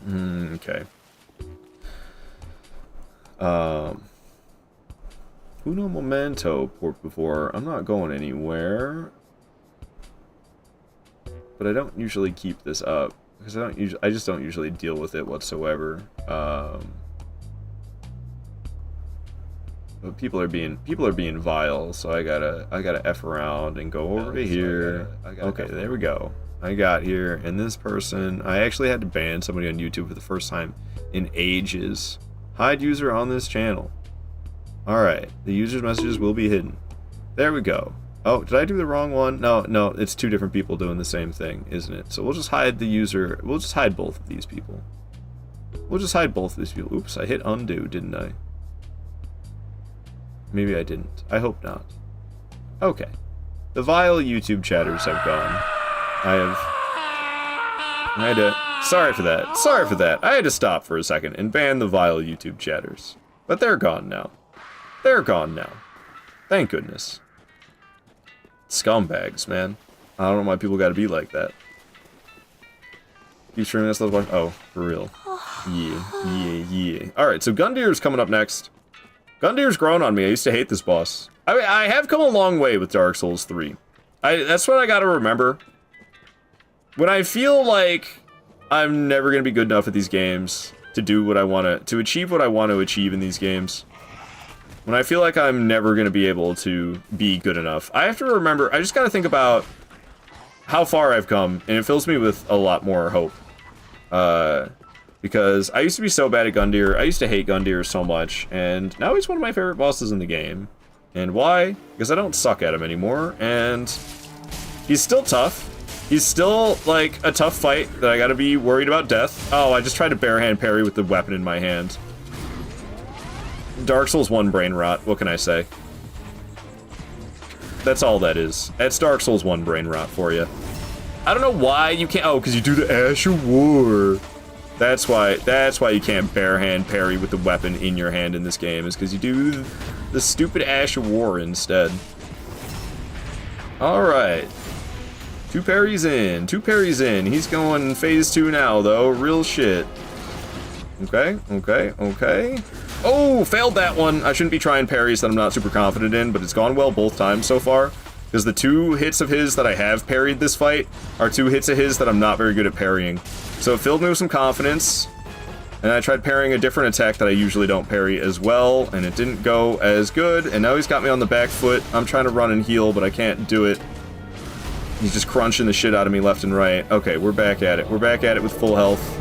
[SPEAKER 1] Okay. Uno momento, por favor. I'm not going anywhere. But I don't usually keep this up because I just don't usually deal with it whatsoever. But people are being vile, so I gotta F around and go over to here. Okay, there we go. I got here, and this person, I actually had to ban somebody on YouTube for the first time in ages. Hide user on this channel. Alright, the user's messages will be hidden. There we go. Oh, did I do the wrong one? No, it's 2 different people doing the same thing, isn't it? So we'll just hide the user, we'll just hide both of these people. Oops, I hit undo, didn't I? Maybe I didn't. I hope not. Okay. The vile YouTube chatters have gone. Sorry for that. I had to stop for a second and ban the vile YouTube chatters. But they're gone now. Thank goodness. Scumbags, man. I don't know why people gotta be like that. You streaming this? Let's watch. Oh, for real. Yeah. Alright, so Gundyr's coming up next. Gundyr's grown on me. I used to hate this boss. I mean, I have come a long way with Dark Souls 3. That's what I gotta remember. When I feel like I'm never gonna be good enough at these games to do what I want to achieve what I want to achieve in these games. When I feel like I'm never gonna be able to be good enough, I have to remember, I just gotta think about how far I've come, and it fills me with a lot more hope. Because I used to be so bad at Gundyr, I used to hate Gundyr so much, and now he's one of my favorite bosses in the game. And why? Because I don't suck at him anymore, and he's still tough. He's still, like, a tough fight that I gotta be worried about death. Oh, I just tried to barehand parry with the weapon in my hand. Dark Souls 1 brain rot, what can I say? That's all that is. That's Dark Souls 1 brain rot for you. I don't know why you can't. Oh, because you do the Ash of War. That's why you can't barehand parry with the weapon in your hand in this game, is because you do the stupid Ash of War instead. Alright. 2 parries in. 2 parries in. He's going phase 2 now, though. Real shit. Okay, okay, okay. Oh, failed that one. I shouldn't be trying parries that I'm not super confident in, but it's gone well both times so far. Because the 2 hits of his that I have parried this fight are 2 hits of his that I'm not very good at parrying. So it filled me with some confidence. And I tried parrying a different attack that I usually don't parry as well, and it didn't go as good. And now he's got me on the back foot. I'm trying to run and heal, but I can't do it. He's just crunching the shit out of me left and right. Okay, we're back at it. We're back at it with full health.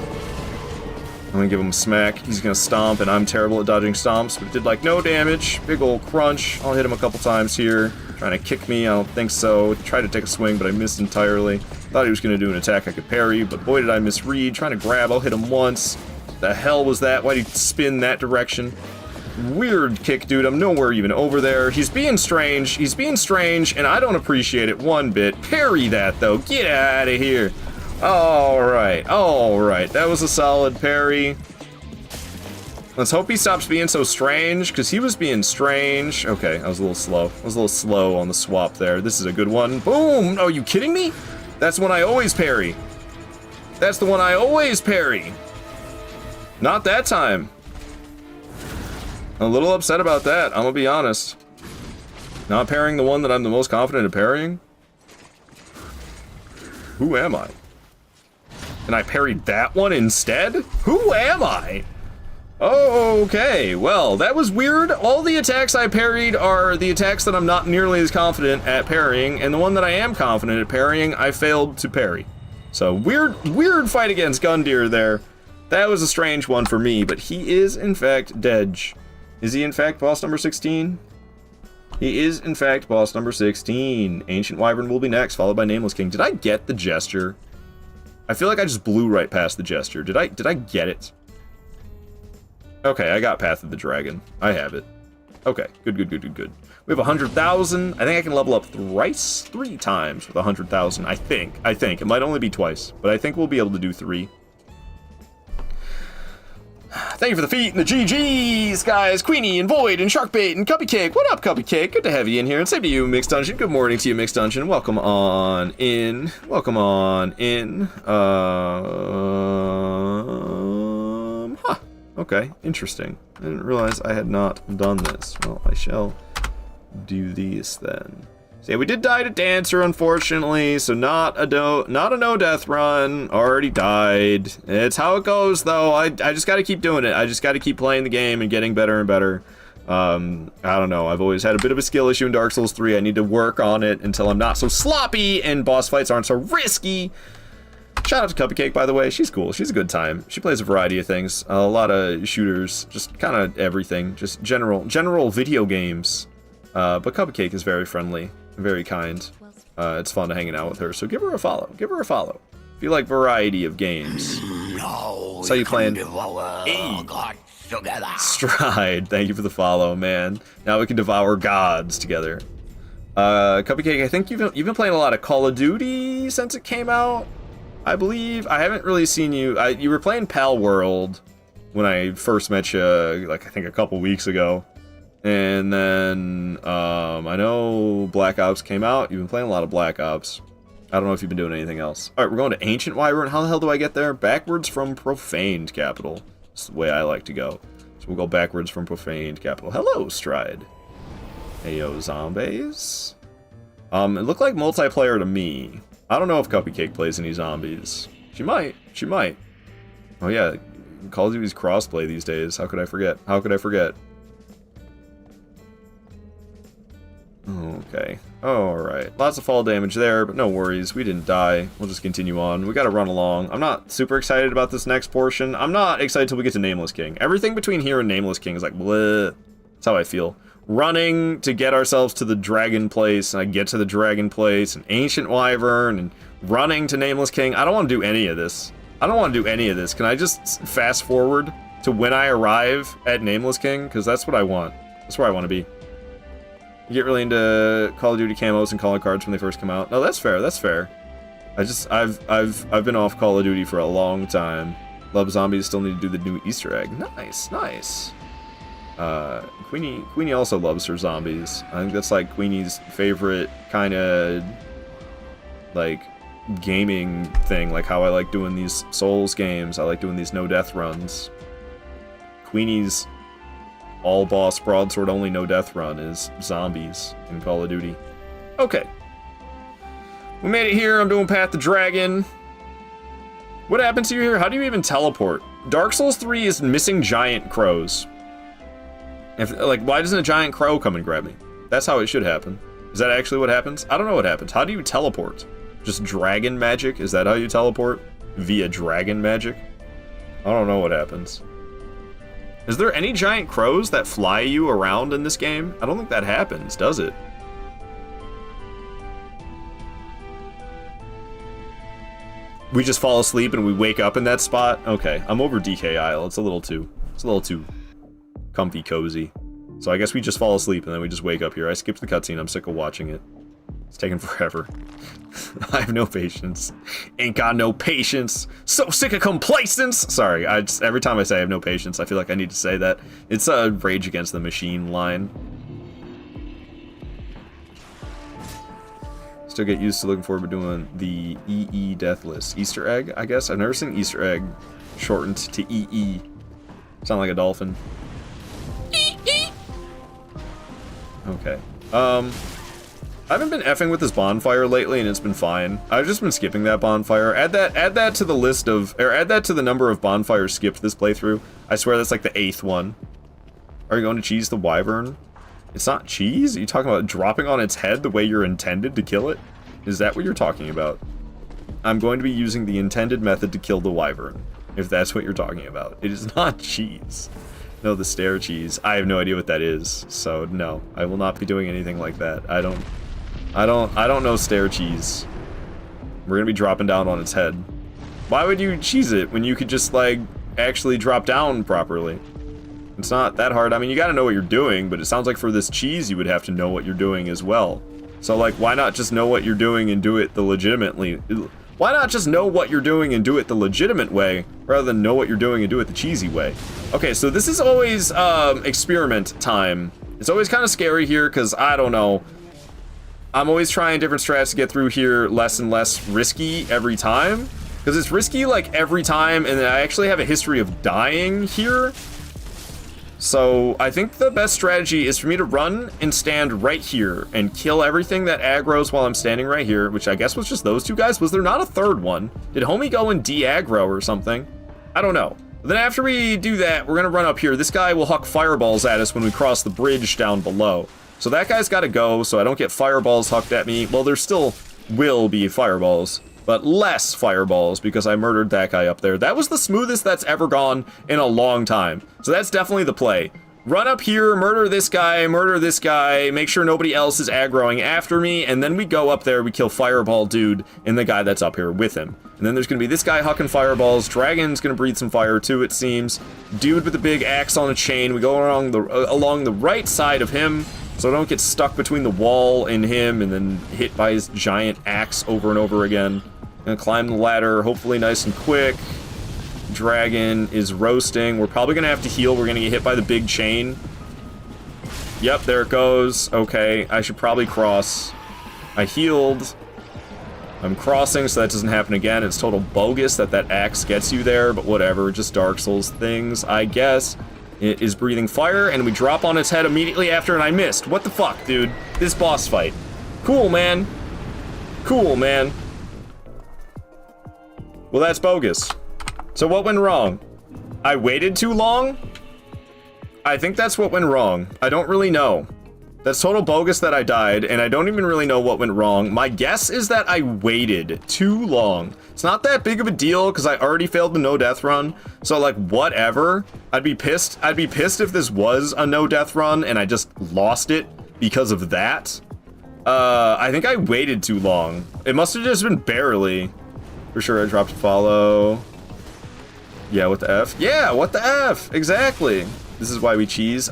[SPEAKER 1] I'm gonna give him a smack. He's gonna stomp, and I'm terrible at dodging stomps, but it did like no damage. Big ol' crunch. I'll hit him a couple times here. Trying to kick me, I don't think so. Tried to take a swing, but I missed entirely. Thought he was gonna do an attack I could parry, but boy did I misread. Trying to grab, I'll hit him once. The hell was that? Why'd he spin that direction? Weird kick, dude. I'm nowhere even over there. He's being strange. He's being strange, and I don't appreciate it one bit. Parry that, though. Get out of here. Alright. Alright. That was a solid parry. Let's hope he stops being so strange, because he was being strange. Okay, I was a little slow. I was a little slow on the swap there. This is a good one. Boom! Are you kidding me? That's the one I always parry. That's the one I always parry. Not that time. I'm a little upset about that, I'm gonna be honest. Not parrying the one that I'm the most confident at parrying? Who am I? And I parried that one instead? Who am I? Okay, well, that was weird. All the attacks I parried are the attacks that I'm not nearly as confident at parrying, and the one that I am confident at parrying, I failed to parry. So, weird fight against Gundyr there. That was a strange one for me, but he is, in fact, Dedge. Is he, in fact, boss number 16? He is, in fact, boss number 16. Ancient Wyvern will be next, followed by Nameless King. Did I get the gesture? I feel like I just blew right past the gesture. Did I get it? Okay, I got Path of the Dragon. I have it. Okay, good. We have 100,000. I think I can level up thrice? 3 times with 100,000, I think. It might only be twice, but I think we'll be able to do 3. Thank you for the feet and the GGs, guys. Queenie and Void and Sharkbait and Cupcake. What up, Cupcake? Good to have you in here. And same to you, Mixed Dungeon. Good morning to you, Mixed Dungeon. Welcome on in. Welcome on in. Huh. Okay, interesting. I didn't realize I had not done this. Well, I shall do these then. So yeah, we did die to Dancer, unfortunately, so not a no death run. Already died. It's how it goes, though. I just gotta keep doing it. I just gotta keep playing the game and getting better and better. I don't know. I've always had a bit of a skill issue in Dark Souls 3. I need to work on it until I'm not so sloppy and boss fights aren't so risky. Shout out to Cupcake, by the way. She's cool. She's a good time. She plays a variety of things. A lot of shooters. Just kind of everything. Just general video games. But Cupcake is very friendly. Very kind. It's fun to hanging out with her, so give her a follow. Give her a follow. If you like variety of games.
[SPEAKER 3] No,
[SPEAKER 1] so you playing
[SPEAKER 3] gods together.
[SPEAKER 1] Stride. Thank you for the follow, man. Now we can devour gods together. Cupcake, I think you've been playing a lot of Call of Duty since it came out. I believe. I haven't really seen you. You were playing Pal World when I first met you, like I think a couple weeks ago. And then, I know Black Ops came out. You've been playing a lot of Black Ops. I don't know if you've been doing anything else. Alright, we're going to Ancient Wyvern. How the hell do I get there? Backwards from Profaned Capital. That's the way I like to go. So we'll go backwards from Profaned Capital. Hello, Stride. Heyo, zombies. It looked like multiplayer to me. I don't know if Cupcake plays any zombies. She might. She might. Oh yeah, Call of Duty's crossplay these days. How could I forget? How could I forget? Okay. Alright. Lots of fall damage there, but no worries. We didn't die. We'll just continue on. We gotta run along. I'm not super excited about this next portion. I'm not excited till we get to Nameless King. Everything between here and Nameless King is like, bleh. That's how I feel. Running to get ourselves to the Dragon Place, and I get to the Dragon Place, and Ancient Wyvern, and running to Nameless King. I don't want to do any of this. I don't want to do any of this. Can I just fast forward to when I arrive at Nameless King? Because that's what I want. That's where I want to be. You get really into Call of Duty camos and calling cards when they first come out. No, that's fair. That's fair. I've been off Call of Duty for a long time. Love zombies. Still need to do the new Easter egg. Nice, nice. Queenie also loves her zombies. I think that's like Queenie's favorite kind of like gaming thing. Like how I like doing these Souls games. I like doing these no death runs. Queenie's all boss broadsword only no death run is zombies in Call of Duty. Okay. We made it here. I'm doing Path to Dragon. What happens to you here? How do you even teleport? Dark Souls 3 is missing giant crows. Like, why doesn't a giant crow come and grab me? That's how it should happen. Is that actually what happens? I don't know what happens. How do you teleport? Just dragon magic? Is that how you teleport? Via dragon magic? I don't know what happens. Is there any giant crows that fly you around in this game? I don't think that happens, does it? We just fall asleep and we wake up in that spot? Okay, I'm over DK Isle. It's a little too comfy cozy. So I guess we just fall asleep and then we just wake up here. I skipped the cutscene. I'm sick of watching it. It's taking forever. I have no patience. Ain't got no patience. So sick of complacence. Sorry, every time I say I have no patience, I feel like I need to say that. It's a Rage Against the Machine line. Still get used to looking forward to doing the EE Deathless Easter egg, I guess. I've never seen Easter egg shortened to EE. Sound like a dolphin. Okay. I haven't been effing with this bonfire lately, and it's been fine. I've just been skipping that bonfire. Add that to the list of, or add that to the number of bonfires skipped this playthrough. I swear that's like the 8th one. Are you going to cheese the wyvern? It's not cheese? Are you talking about dropping on its head the way you're intended to kill it? Is that what you're talking about? I'm going to be using the intended method to kill the wyvern, if that's what you're talking about. It is not cheese. No, the stair cheese. I have no idea what that is, so no, I will not be doing anything like that. I don't know stair cheese. We're gonna be dropping down on its head. Why would you cheese it when you could just, like, actually drop down properly? It's not that hard. I mean, you gotta know what you're doing, but it sounds like for this cheese, you would have to know what you're doing as well. So, like, why not just know what you're doing and do it the legitimately... Why not just know what you're doing and do it the legitimate way, rather than know what you're doing and do it the cheesy way? Okay, so this is always, experiment time. It's always kind of scary here, because, I don't know. I'm always trying different strats to get through here less and less risky every time. Because it's risky, like, every time, and I actually have a history of dying here. So I think the best strategy is for me to run and stand right here and kill everything that aggroes while I'm standing right here, which I guess was just those two guys. Was there not a third one? Did homie go and de-aggro or something? I don't know. But then after we do that, we're gonna run up here. This guy will huck fireballs at us when we cross the bridge down below. So that guy's gotta go so I don't get fireballs hucked at me. Well, there still will be fireballs, but less fireballs because I murdered that guy up there. That was the smoothest that's ever gone in a long time. So that's definitely the play. Run up here, murder this guy, make sure nobody else is aggroing after me, and then we go up there, we kill Fireball Dude and the guy that's up here with him. And then there's gonna be this guy hucking fireballs, Dragon's gonna breathe some fire too, it seems. Dude with the big axe on a chain, we go along the right side of him, so I don't get stuck between the wall and him and then hit by his giant axe over and over again. Gonna climb the ladder, hopefully nice and quick. Dragon is roasting. We're probably gonna have to heal. We're gonna get hit by the big chain. Yep, there it goes. Okay, I should probably cross. I healed. I'm crossing so that doesn't happen again. It's total bogus that axe gets you there, but whatever, just Dark Souls things, I guess. It is breathing fire, and we drop on its head immediately after, and I missed. What the fuck, dude? This boss fight. Cool, man. Cool, man. Well, that's bogus. So what went wrong? I waited too long? I think that's what went wrong. I don't really know. That's total bogus that I died, and I don't even really know what went wrong. My guess is that I waited too long. It's not that big of a deal, because I already failed the no-death run, so, like, whatever. I'd be pissed if this was a no-death run, and I just lost it because of that. I think I waited too long. It must have just been barely. For sure, I dropped a follow. Yeah, what the F? Yeah, what the F? Exactly. This is why we cheese.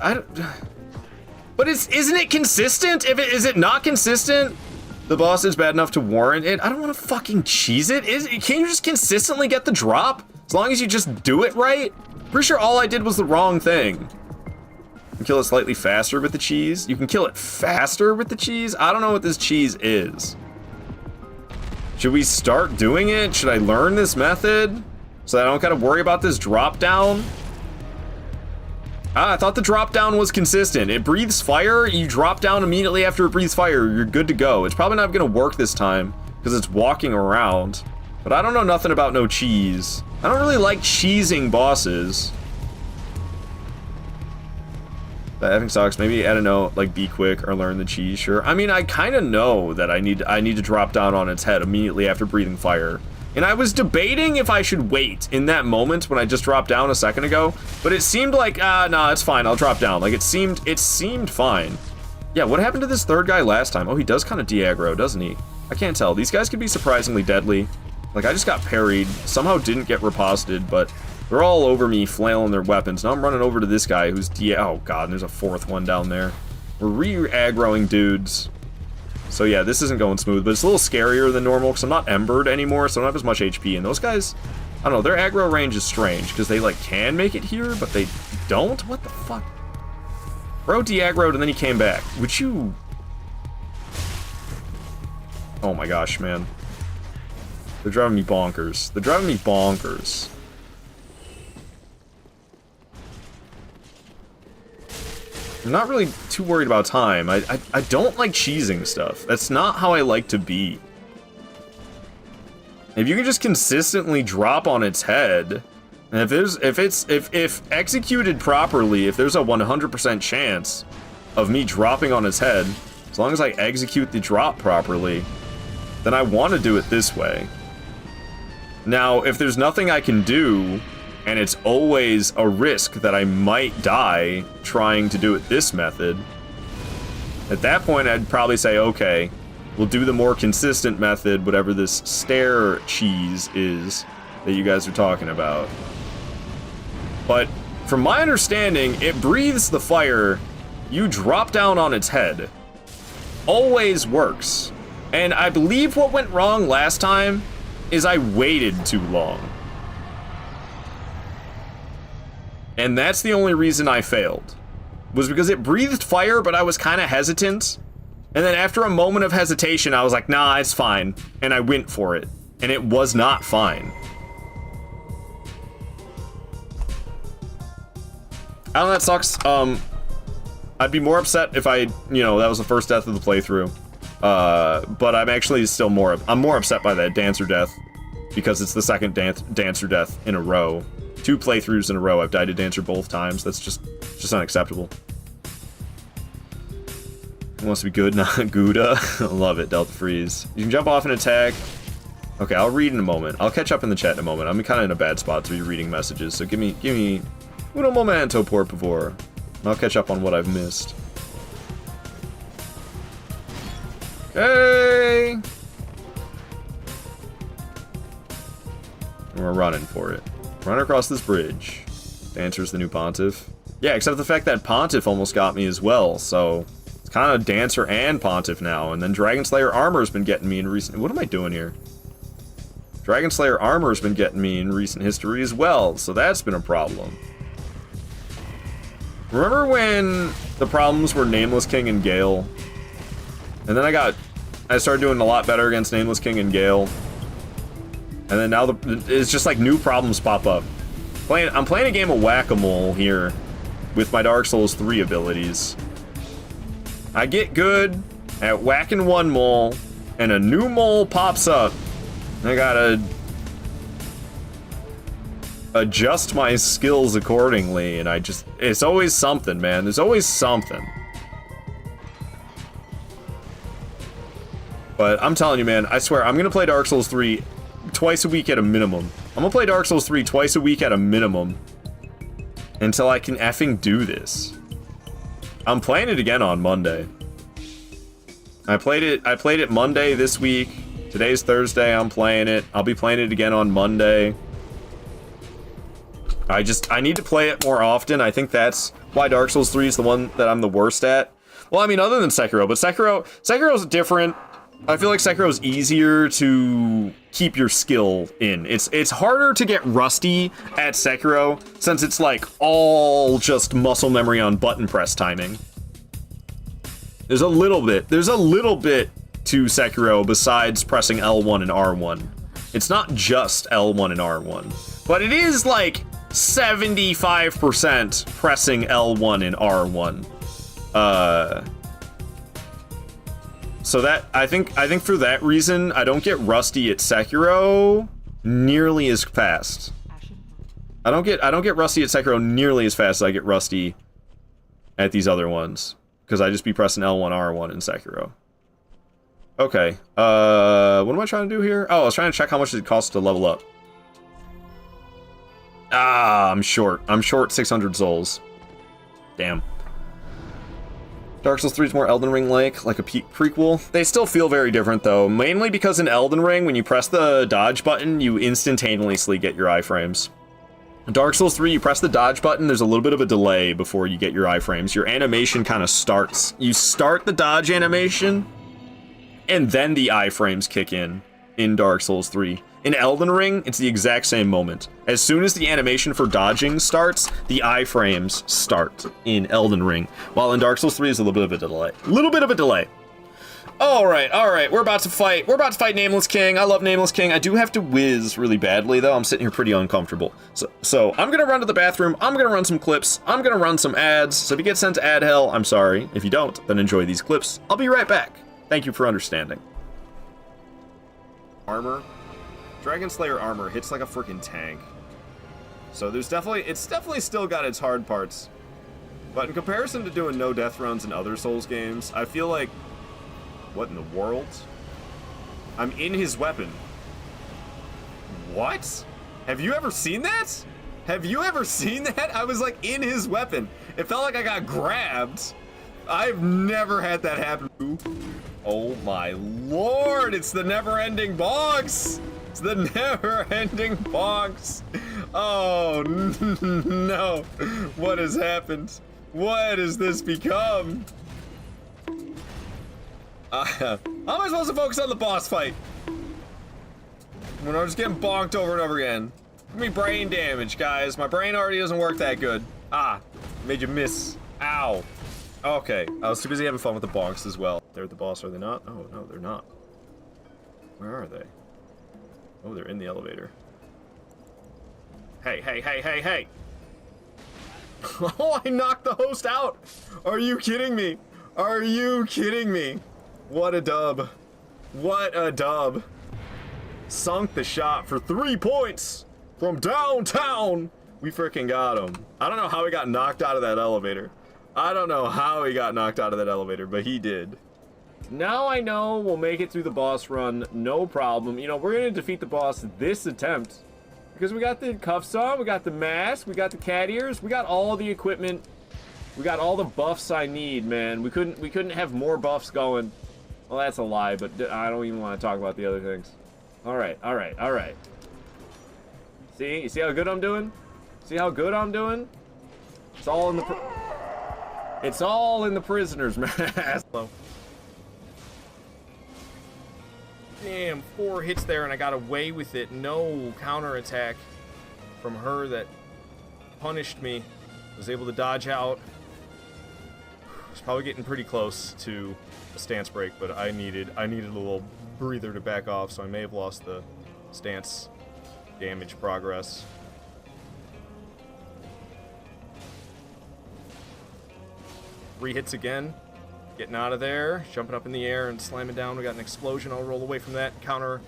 [SPEAKER 1] But isn't it consistent? Is it not consistent? The boss is bad enough to warrant it. I don't want to fucking cheese it. Can't you just consistently get the drop? As long as you just do it right? Pretty sure all I did was the wrong thing. You can kill it slightly faster with the cheese. You can kill it faster with the cheese? I don't know what this cheese is. Should we start doing it? Should I learn this method so that I don't gotta worry about this drop down? I thought the drop down was consistent. It breathes fire, you drop down immediately after it breathes fire, you're good to go. It's probably not gonna work this time because it's walking around. But I don't know nothing about no cheese. I don't really like cheesing bosses. That having sucks. Maybe I don't know, like be quick or learn the cheese. Sure. I mean, I kind of know that I need to drop down on its head immediately after breathing fire. And I was debating if I should wait in that moment when I just dropped down a second ago, but it seemed like nah, it's fine. I'll drop down. Like it seemed fine. Yeah. What happened to this third guy last time? Oh, he does kind of de-aggro, doesn't he? I can't tell. These guys can be surprisingly deadly. Like I just got parried. Somehow didn't get riposted, but. They're all over me, flailing their weapons. Now I'm running over to this guy who's oh god, and there's a fourth one down there. We're re-aggroing dudes. So yeah, this isn't going smooth, but it's a little scarier than normal because I'm not embered anymore, so I don't have as much HP. And those guys, I don't know, their aggro range is strange because they like can make it here, but they don't? What the fuck? Bro de-aggroed and then he came back. Would you... Oh my gosh, man. They're driving me bonkers. They're driving me bonkers. I'm not really too worried about time. I don't like cheesing stuff. That's not how I like to be. If you can just consistently drop on its head, and if executed properly, if there's a 100% chance of me dropping on its head, as long as I execute the drop properly, then I want to do it this way. Now, if there's nothing I can do, and it's always a risk that I might die trying to do it this method, at that point I'd probably say, okay, we'll do the more consistent method, whatever this stair cheese is that you guys are talking about. But from my understanding, it breathes the fire, you drop down on its head. Always works. And I believe what went wrong last time is I waited too long. And that's the only reason I failed. Was because it breathed fire, but I was kind of hesitant. And then after a moment of hesitation, I was like, nah, it's fine. And I went for it. And it was not fine. I don't know, that sucks. I'd be more upset if that was the first death of the playthrough. But I'm actually still I'm more upset by that dancer death. Because it's the second dancer death in a row. 2 playthroughs in a row, I've died to dancer both times. That's just unacceptable. It wants to be good, not Gouda. I love it, Delta Freeze. You can jump off and attack. Okay, I'll read in a moment. I'll catch up in the chat in a moment. I'm kind of in a bad spot to be reading messages, so give me uno momento, por favor. And I'll catch up on what I've missed. Okay. And we're running for it. Run across this bridge. Dancer's the new Pontiff. Yeah, except the fact that Pontiff almost got me as well, so it's kind of Dancer and Pontiff now. And then Dragon Slayer Armor's been getting me in recent... What am I doing here? Dragon Slayer Armor's been getting me in recent history as well, so that's been a problem. Remember when the problems were Nameless King and Gale? And then I started doing a lot better against Nameless King and Gale. And then now it's just like new problems pop up. I'm playing a game of whack-a-mole here with my Dark Souls 3 abilities. I get good at whacking one mole, and a new mole pops up. I gotta adjust my skills accordingly, and it's always something, man. There's always something. But I'm telling you, man, I swear, I'm gonna play Dark Souls 3 twice a week at a minimum. I'm gonna play Dark Souls 3 twice a week at a minimum until I can effing do this. I'm playing it again on Monday. I played it Monday this week. Today's Thursday, I'm playing it. I'll be playing it again on Monday. I need to play it more often. I think that's why Dark Souls 3 is the one that I'm the worst at. Well, I mean, other than Sekiro, but Sekiro's different. I feel like Sekiro's easier to keep your skill in. It's harder to get rusty at Sekiro since it's like all just muscle memory on button press timing. There's a little bit to Sekiro besides pressing L1 and R1. It's not just L1 and R1, but it is like 75% pressing L1 and R1. So that I think for that reason I don't get rusty at Sekiro nearly as fast. I don't get rusty at Sekiro nearly as fast as I get rusty at these other ones because I just be pressing L1 R1 in Sekiro. Okay. What am I trying to do here? Oh, I was trying to check how much it costs to level up. Ah, I'm short. I'm short 600 souls. Damn. Dark Souls 3 is more Elden Ring-like a prequel. They still feel very different, though, mainly because in Elden Ring, when you press the dodge button, you instantaneously get your iframes. In Dark Souls 3, you press the dodge button, there's a little bit of a delay before you get your iframes. Your animation kind of starts. You start the dodge animation, and then the iframes kick in Dark Souls 3. In Elden Ring, it's the exact same moment. As soon as the animation for dodging starts, the iframes start in Elden Ring. While in Dark Souls 3 is a little bit of a delay. Alright, we're about to fight. Nameless King. I love Nameless King. I do have to whiz really badly, though. I'm sitting here pretty uncomfortable. So I'm gonna run to the bathroom. I'm gonna run some clips. I'm gonna run some ads. So if you get sent to ad hell, I'm sorry. If you don't, then enjoy these clips. I'll be right back. Thank you for understanding. Armor. Dragon Slayer armor hits like a freaking tank. So it's definitely still got its hard parts. But in comparison to doing no death runs in other Souls games, I feel like... What in the world? I'm in his weapon. What? Have you ever seen that? I was like in his weapon. It felt like I got grabbed. I've never had that happen. Oh my lord, it's the never-ending box! It's the never-ending box! Oh no! What has happened? What has this become? How am I supposed to focus on the boss fight? When I'm just getting bonked over and over again. Give me brain damage, guys. My brain already doesn't work that good. Ah, made you miss. Ow. Okay, I was too busy having fun with the bonks as well. They're the boss, are they not? Oh, no, they're not. Where are they? Oh, they're in the elevator. Hey, hey, hey, hey, hey! Oh, I knocked the host out! Are you kidding me? Are you kidding me? What a dub. What a dub. Sunk the shot for 3 points from downtown! We freaking got him. I don't know how he got knocked out of that elevator. But he did. Now I know we'll make it through the boss run, no problem. You know, we're gonna defeat the boss this attempt. Because we got the cuffs on, we got the mask, we got the cat ears, we got all the equipment. We got all the buffs I need, man. We couldn't have more buffs going. Well, that's a lie, but I don't even want to talk about the other things. Alright. See? You see how good I'm doing? See how good I'm doing? It's all in the prisoners, man. Damn, 4 hits there and I got away with it. No counterattack from her that punished me. Was able to dodge out. Was probably getting pretty close to a stance break, but I needed a little breather to back off, so I may have lost the stance damage progress. 3 hits again. Getting out of there, jumping up in the air and slamming down. We got an explosion. I'll roll away from that. Counter.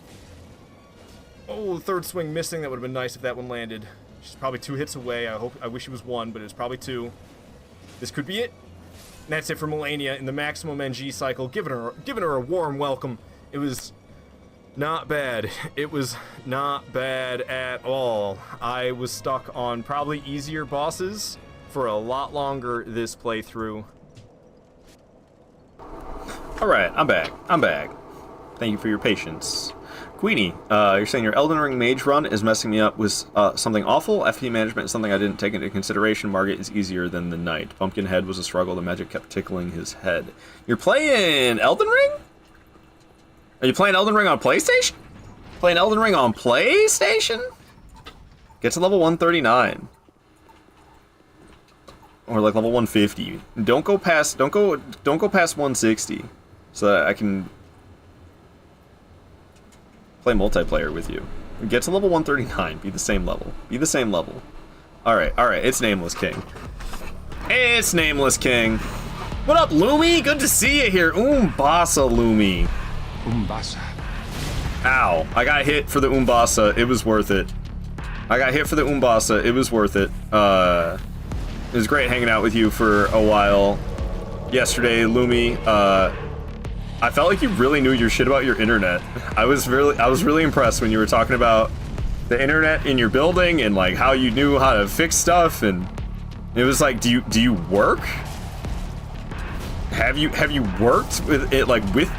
[SPEAKER 1] Oh, the third swing missing. That would have been nice if that one landed. She's probably 2 hits away. I wish it was 1, but it's probably 2. This could be it. And that's it for Melania in the maximum NG cycle. Giving her a warm welcome. It was not bad. It was not bad at all. I was stuck on probably easier bosses for a lot longer this playthrough. Alright, I'm back. Thank you for your patience. Queenie, you're saying your Elden Ring mage run is messing me up with something awful. FP management is something I didn't take into consideration. Margit is easier than the knight. Pumpkinhead was a struggle. The magic kept tickling his head. You're playing Elden Ring? Are you playing Elden Ring on PlayStation? Playing Elden Ring on PlayStation? Get to level 139. Or like level 150. Don't go past 160. So that I can play multiplayer with you. Get to level 139. Be the same level. Be the same level. Alright, it's Nameless King. It's Nameless King. What up, Lumi? Good to see you here. Umbasa, Lumi.
[SPEAKER 2] Umbasa.
[SPEAKER 1] Ow. I got hit for the Umbasa. It was worth it. I got hit for the Umbasa. It was worth it. It was great hanging out with you for a while yesterday, Lumi. I felt like you really knew your shit about your internet. I was really impressed when you were talking about the internet in your building and like how you knew how to fix stuff, and it was like, do you work? Have you worked with it, like with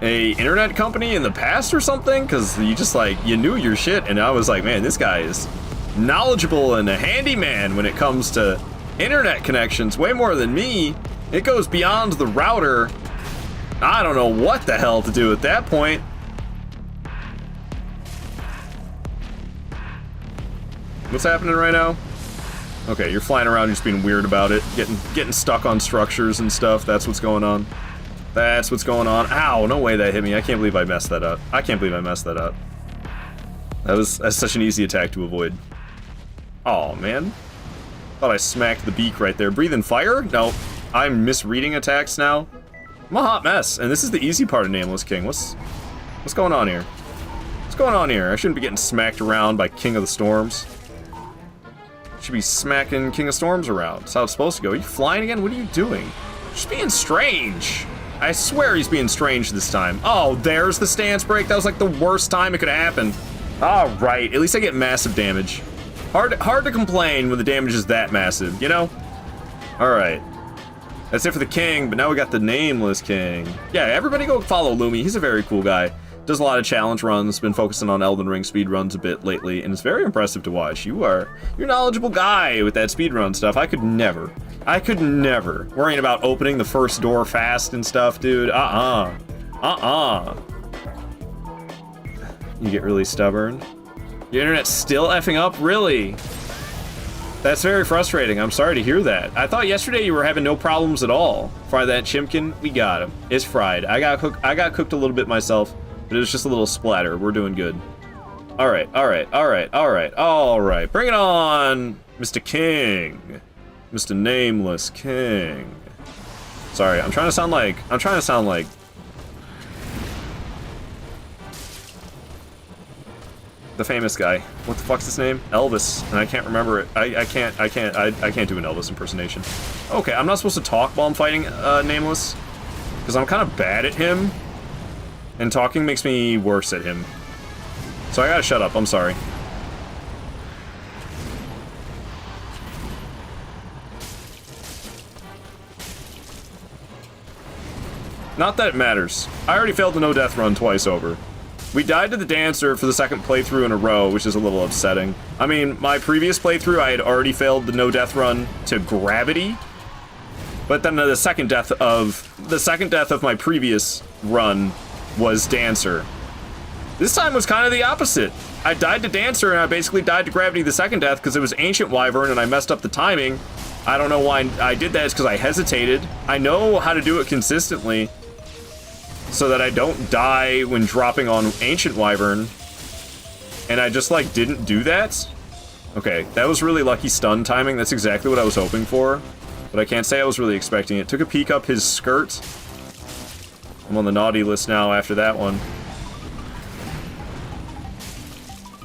[SPEAKER 1] a internet company in the past or something? Because you just like, you knew your shit, and I was like, man, this guy is knowledgeable and a handyman when it comes to internet connections, way more than me. It goes beyond the router. I don't know what the hell to do at that point. What's happening right now? Okay, you're flying around just being weird about it, getting stuck on structures and stuff. That's what's going on. That's what's going on. Ow, no way that hit me. I can't believe I messed that up. That's such an easy attack to avoid. Oh man. Thought I smacked the beak right there. Breathing fire? No. I'm misreading attacks now. I'm a hot mess, and this is the easy part of Nameless King. What's going on here? What's going on here? I shouldn't be getting smacked around by King of the Storms. Should be smacking King of Storms around. That's how it's supposed to go. Are you flying again? What are you doing? Just being strange. I swear he's being strange this time. Oh, there's the stance break. That was like the worst time it could happen. All right, at least I get massive damage. Hard to complain when the damage is that massive, you know? All right. That's it for the king, but now we got the Nameless King. Yeah, everybody go follow Lumi. He's a very cool guy. Does a lot of challenge runs, been focusing on Elden Ring speed runs a bit lately, and it's very impressive to watch. You're a knowledgeable guy with that speed run stuff. I could never worrying about opening the first door fast and stuff, dude. You get really stubborn. Your internet's still effing up? Really? That's very frustrating. I'm sorry to hear that. I thought yesterday you were having no problems at all. Fry that chimkin. We got him. It's fried. I got cooked a little bit myself, but it was just a little splatter. We're doing good. All right. Bring it on, Mr. King. Mr. Nameless King. Sorry, I'm trying to sound like the famous guy. What the fuck's his name? Elvis, and I can't remember it. I can't do an Elvis impersonation. Okay, I'm not supposed to talk while I'm fighting Nameless, because I'm kind of bad at him, and talking makes me worse at him. So I gotta shut up. I'm sorry. Not that it matters. I already failed the no-death run twice over. We died to the Dancer for the second playthrough in a row, which is a little upsetting. I mean, my previous playthrough, I had already failed the no-death run to Gravity, but then the second death of my previous run was Dancer. This time was kind of the opposite. I died to Dancer, and I basically died to Gravity the second death because it was Ancient Wyvern, and I messed up the timing. I don't know why I did that. It's because I hesitated. I know how to do it consistently, so that I don't die when dropping on Ancient Wyvern, and I just, like, didn't do that. Okay, that was really lucky stun timing. That's exactly what I was hoping for, but I can't say I was really expecting it. Took a peek up his skirt. I'm on the naughty list now after that one.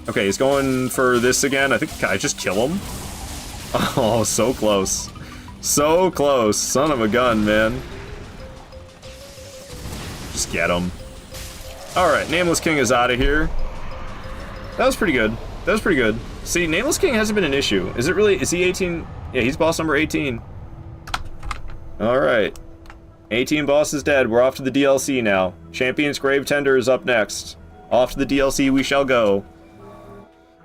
[SPEAKER 1] Okay, he's going for this again. I think, can I just kill him? Oh, so close. So close. Son of a gun, man. Just get him. Alright, Nameless King is out of here. That was pretty good. That was pretty good. See, Nameless King hasn't been an issue. Is he 18? Yeah, he's boss number 18. Alright. A-Team boss is dead. We're off to the DLC now. Champion's Grave Tender is up next. Off to the DLC we shall go.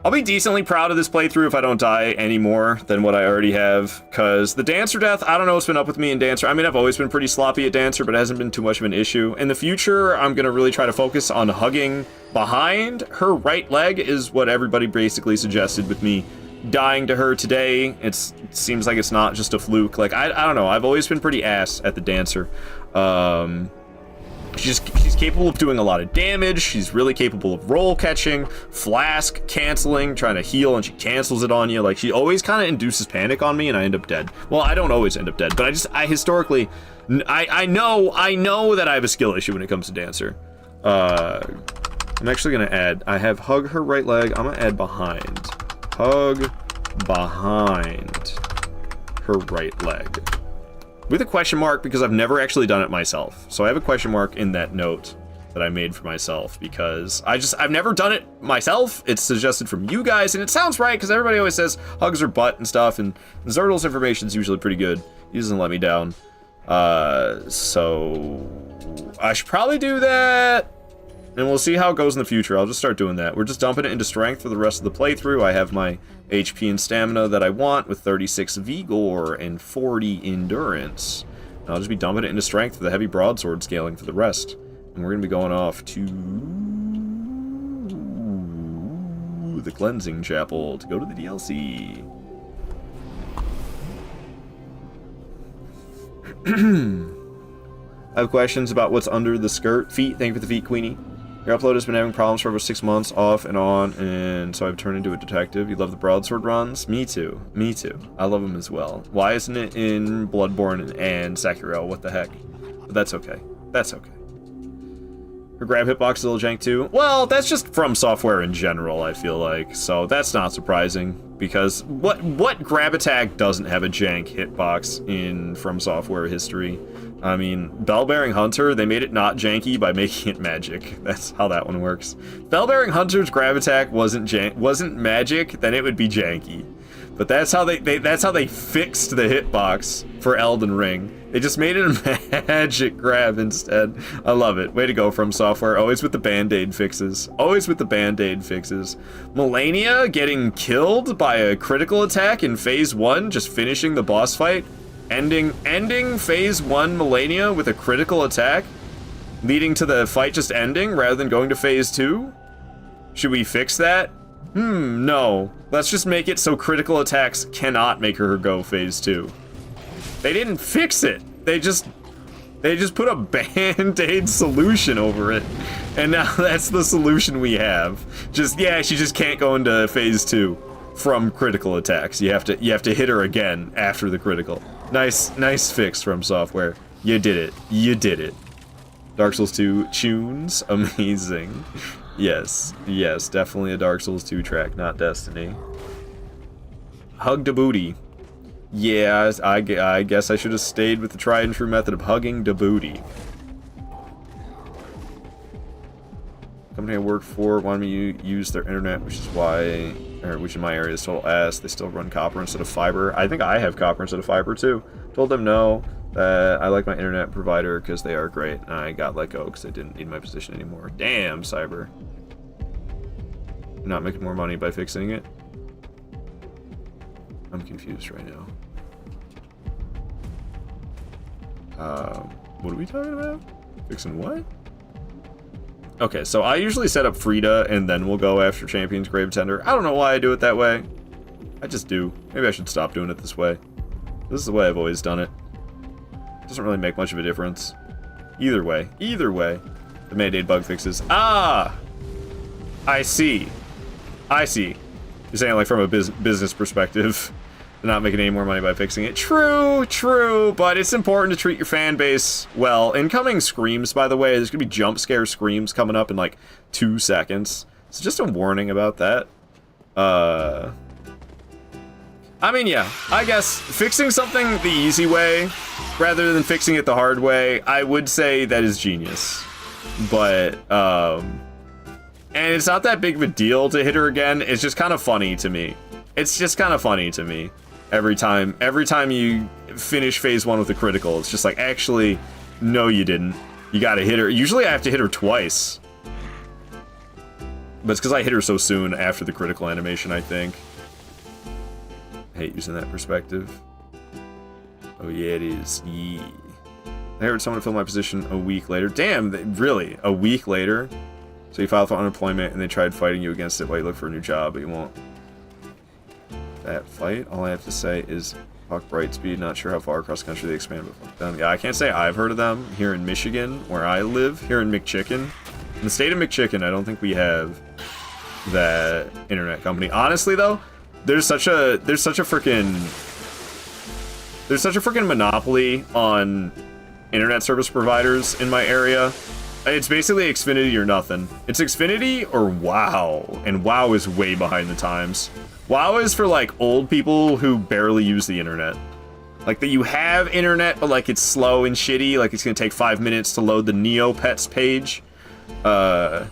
[SPEAKER 1] I'll be decently proud of this playthrough if I don't die any more than what I already have, because the Dancer death, I don't know what's been up with me in Dancer. I mean, I've always been pretty sloppy at Dancer, but it hasn't been too much of an issue. In the future, I'm going to really try to focus on hugging behind her right leg, is what everybody basically suggested with me dying to her today. It seems like it's not just a fluke. Like, I don't know, I've always been pretty ass at the Dancer. She's capable of doing a lot of damage. She's really capable of roll catching, flask canceling, trying to heal, and she cancels it on you. Like, she always kind of induces panic on me, and I end up dead. Well, I don't always end up dead, but I historically, I know that I have a skill issue when it comes to Dancer. I'm actually gonna add, I have hug her right leg. I'm gonna add behind. Hug behind her right leg. With a question mark, because I've never actually done it myself. So I have a question mark in that note that I made for myself, because I've never done it myself. It's suggested from you guys, and it sounds right, because everybody always says hugs her butt and stuff, and Zertle's information is usually pretty good. He doesn't let me down. So I should probably do that, and we'll see how it goes in the future. I'll just start doing that. We're just dumping it into strength for the rest of the playthrough. I have my HP and stamina that I want with 36 Vigor and 40 Endurance. And I'll just be dumping it into strength for the heavy broadsword scaling for the rest. And we're going to be going off to the Cleansing Chapel to go to the DLC. I have questions about what's under the skirt. Feet, thank you for the feet, Queenie. Your upload has been having problems for over 6 months, off and on, and so I've turned into a detective. You love the broadsword runs? Me too. Me too. I love them as well. Why isn't it in Bloodborne and Sekiro? What the heck? But that's okay. That's okay. Her grab hitbox is a little jank too. Well, that's just from software in general, I feel like. So that's not surprising, because what grab attack doesn't have a jank hitbox in From Software history? I mean, Bell-Bearing Hunter, they made it not janky by making it magic. That's how that one works. If Bell-Bearing Hunter's grab attack wasn't magic, then it would be janky. But that's how they fixed the hitbox for Elden Ring. They just made it a magic grab instead. I love it. Way to go, From Software. Always with the Band-Aid fixes. Always with the Band-Aid fixes. Melania getting killed by a critical attack in Phase 1, just finishing the boss fight. Ending Phase 1 Melania with a critical attack, leading to the fight just ending rather than going to Phase 2? Should we fix that? No. Let's just make it so critical attacks cannot make her go Phase 2. They didn't fix it. They just put a Band-Aid solution over it. And now that's the solution we have. She just can't go into Phase 2 from critical attacks. You have to hit her again after the critical. Nice fix, From Software. You did it. You did it. Dark Souls 2 tunes, amazing. Yes, definitely a Dark Souls 2 track, not Destiny. Hug the booty. Yeah, I guess I should have stayed with the tried and true method of hugging the booty. Company I work for wanted me to use their internet, which in my area is total ass. They still run copper instead of fiber. I think I have copper instead of fiber too. Told them no, that I like my internet provider because they are great. And I got let go because they didn't need my position anymore. Damn, Cyber. You're not making more money by fixing it? I'm confused right now. What are we talking about? Fixing what? Okay, so I usually set up Frida and then we'll go after Champion's Grave Tender. I don't know why I do it that way. I just do. Maybe I should stop doing it this way. This is the way I've always done it. It doesn't really make much of a difference. Either way. The Band-Aid bug fixes. Ah! I see. You're saying, like, from a business perspective, they're not making any more money by fixing it. True, but it's important to treat your fan base well. Incoming screams, by the way, there's gonna be jump scare screams coming up in like 2 seconds. So just a warning about that. I mean, yeah, I guess fixing something the easy way rather than fixing it the hard way, I would say that is genius. But, and it's not that big of a deal to hit her again. It's just kind of funny to me. Every time you finish Phase 1 with a critical, it's just like, actually, No, you didn't. You gotta hit her. Usually I have to hit her twice. But it's because I hit her so soon after the critical animation, I think. I hate using that perspective. Oh yeah, it is. Yeah. I heard someone fill my position a week later. Damn, really? A week later? So you filed for unemployment and they tried fighting you against it while you look for a new job, but you won't. That fight? All I have to say is fuck Brightspeed. Not sure how far across the country they expand, but fuck them. Yeah, I can't say I've heard of them here in Michigan, where I live, here in McChicken. In the state of McChicken, I don't think we have that internet company. Honestly, though, there's such a freaking monopoly on internet service providers in my area. It's basically Xfinity or nothing. It's Xfinity or WoW, and WoW is way behind the times. WoW is for like old people who barely use the internet. Like that you have internet, but like it's slow and shitty. Like it's gonna take 5 minutes to load the Neopets page. That's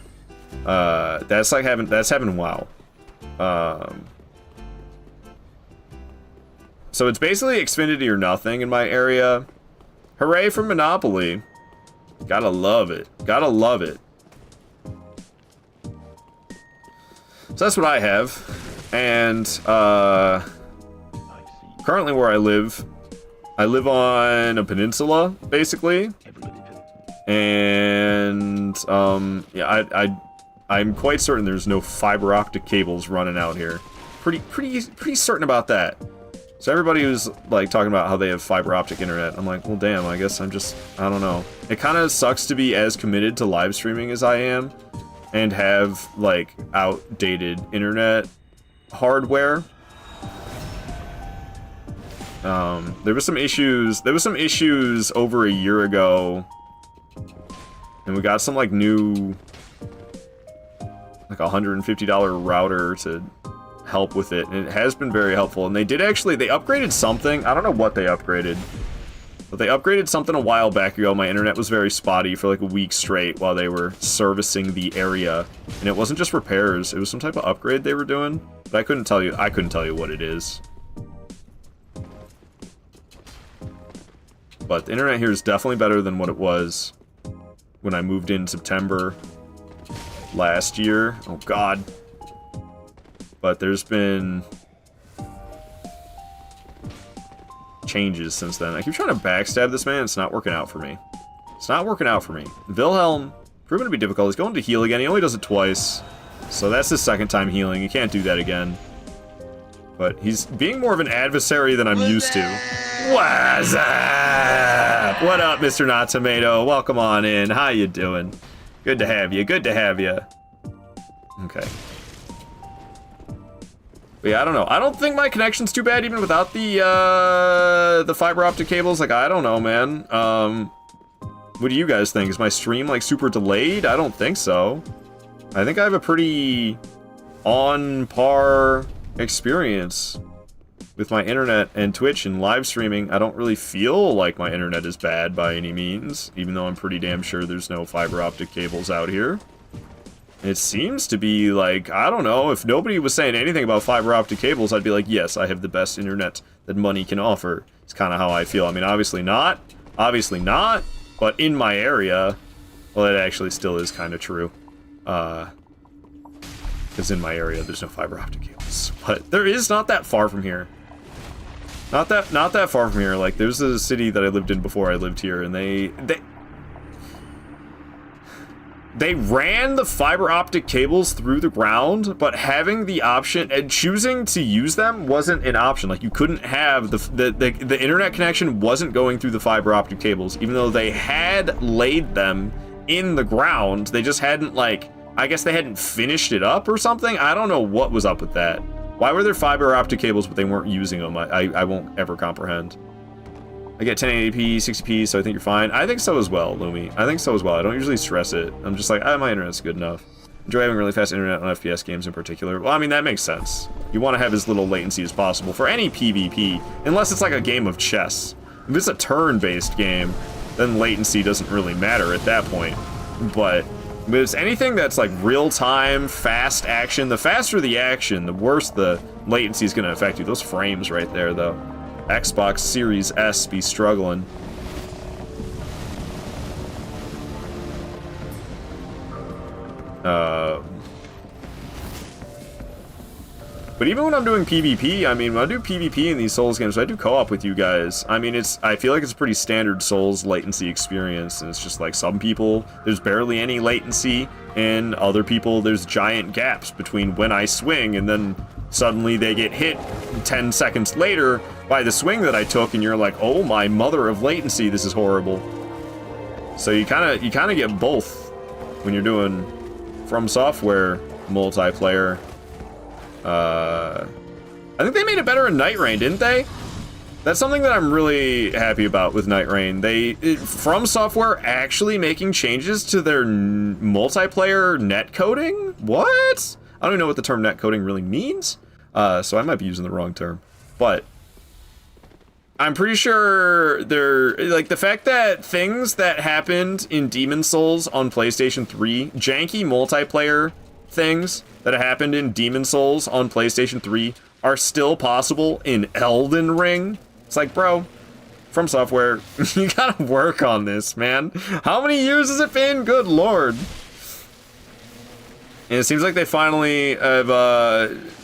[SPEAKER 1] having WoW. So it's basically Xfinity or nothing in my area. Hooray for Monopoly. Gotta love it. Gotta love it. So that's what I have. And, currently where I live on a peninsula, basically. And, yeah, I'm quite certain there's no fiber optic cables running out here. Pretty certain about that. So everybody who's like talking about how they have fiber optic internet, I'm like, well, damn, I guess I don't know. It kind of sucks to be as committed to live streaming as I am and have like outdated internet hardware. There was some issues over a year ago, and we got some like new like $150 router to help with it, and it has been very helpful. And they upgraded something. I don't know what they upgraded, but they upgraded something a while back ago. My internet was very spotty for like a week straight while they were servicing the area, and it wasn't just repairs, it was some type of upgrade they were doing, but I couldn't tell you what it is. But the internet here is definitely better than what it was when I moved in September last year. Oh god. But there's been changes since then. I keep trying to backstab this man. It's not working out for me. It's not working out for me. Wilhelm, proven to be difficult. He's going to heal again. He only does it twice. So that's his second time healing. You can't do that again. But he's being more of an adversary than I'm used to. What's up? What up, Mr. Not Tomato? Welcome on in. How you doing? Good to have you. Good to have you. Okay. But yeah, I don't know. I don't think my connection's too bad even without the fiber optic cables. Like, I don't know, man. What do you guys think? Is my stream like super delayed? I don't think so. I think I have a pretty on par experience with my internet and Twitch and live streaming. I don't really feel like my internet is bad by any means, even though I'm pretty damn sure there's no fiber optic cables out here. It seems to be like, I don't know, if nobody was saying anything about fiber optic cables, I'd be like, yes, I have the best internet that money can offer. It's kind of how I feel. I mean, obviously not, but in my area, well, it actually still is kind of true. Because in my area, there's no fiber optic cables. But there is not that far from here. Not that far from here. Like, there's a city that I lived in before I lived here, and they ran the fiber optic cables through the ground, but having the option and choosing to use them wasn't an option. Like, you couldn't have the internet connection wasn't going through the fiber optic cables, even though they had laid them in the ground. They just hadn't, like, I guess they hadn't finished it up or something. I don't know what was up with that. Why were there fiber optic cables, but they weren't using them? I won't ever comprehend. I get 1080p, 60p, so I think you're fine. I think so as well, Lumi. I think so as well. I don't usually stress it. I'm just like, my internet's good enough. Enjoy having really fast internet on FPS games in particular. Well, I mean, that makes sense. You want to have as little latency as possible for any PvP, unless it's like a game of chess. If it's a turn-based game, then latency doesn't really matter at that point. But if it's anything that's like real-time, fast action, the faster the action, the worse the latency is going to affect you. Those frames right there, though. Xbox Series S be struggling. But even when I'm doing PvP, I mean, when I do PvP in these Souls games, I do co-op with you guys. I mean, I feel like it's a pretty standard Souls latency experience, and it's just like some people, there's barely any latency, and other people, there's giant gaps between when I swing, and then suddenly they get hit 10 seconds later by the swing that I took, and you're like, oh my mother of latency, this is horrible. So you kind of get both when you're doing From Software multiplayer. I think they made it better in Night Rain, didn't they? That's something that I'm really happy about with Night Rain. From Software actually making changes to their multiplayer netcoding? What? I don't even know what the term netcoding really means, so I might be using the wrong term. But I'm pretty sure they're, like, the fact that things that happened in Demon Souls on PlayStation 3, janky multiplayer things that happened in Demon Souls on PlayStation 3 are still possible in Elden Ring. It's like, bro, From Software, you gotta work on this, man. How many years has it been? Good lord. And it seems like they finally have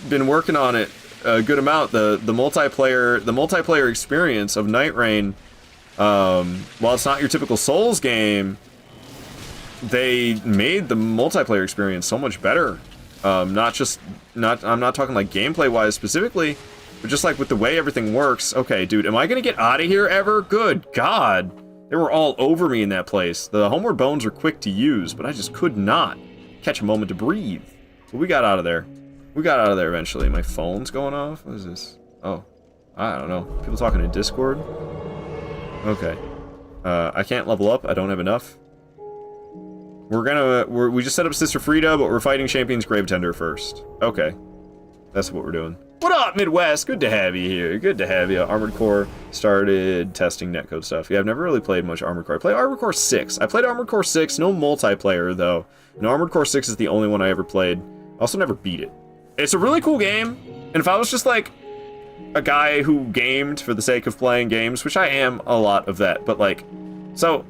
[SPEAKER 1] been working on it a good amount. The multiplayer experience of Night Rain, while it's not your typical Souls game, they made the multiplayer experience so much better. I'm not talking like gameplay wise specifically, but just like with the way everything works. Okay, dude, am I gonna get out of here ever? Good God. They were all over me in that place. The homeward bones are quick to use, but I just could not catch a moment to breathe. But we got out of there. We got out of there eventually. My phone's going off. What is this? Oh, I don't know. People talking in Discord? Okay. I can't level up. I don't have enough. We just set up Sister Frida, but we're fighting Champion's Gravetender first. Okay. That's what we're doing. What up, Midwest? Good to have you here. Good to have you. Armored Core started testing netcode stuff. Yeah, I've never really played much Armored Core. I played Armored Core 6. I played Armored Core 6, no multiplayer, though. And Armored Core 6 is the only one I ever played. I also never beat it. It's a really cool game, and if I was just, like, a guy who gamed for the sake of playing games, which I am a lot of that, but, like, so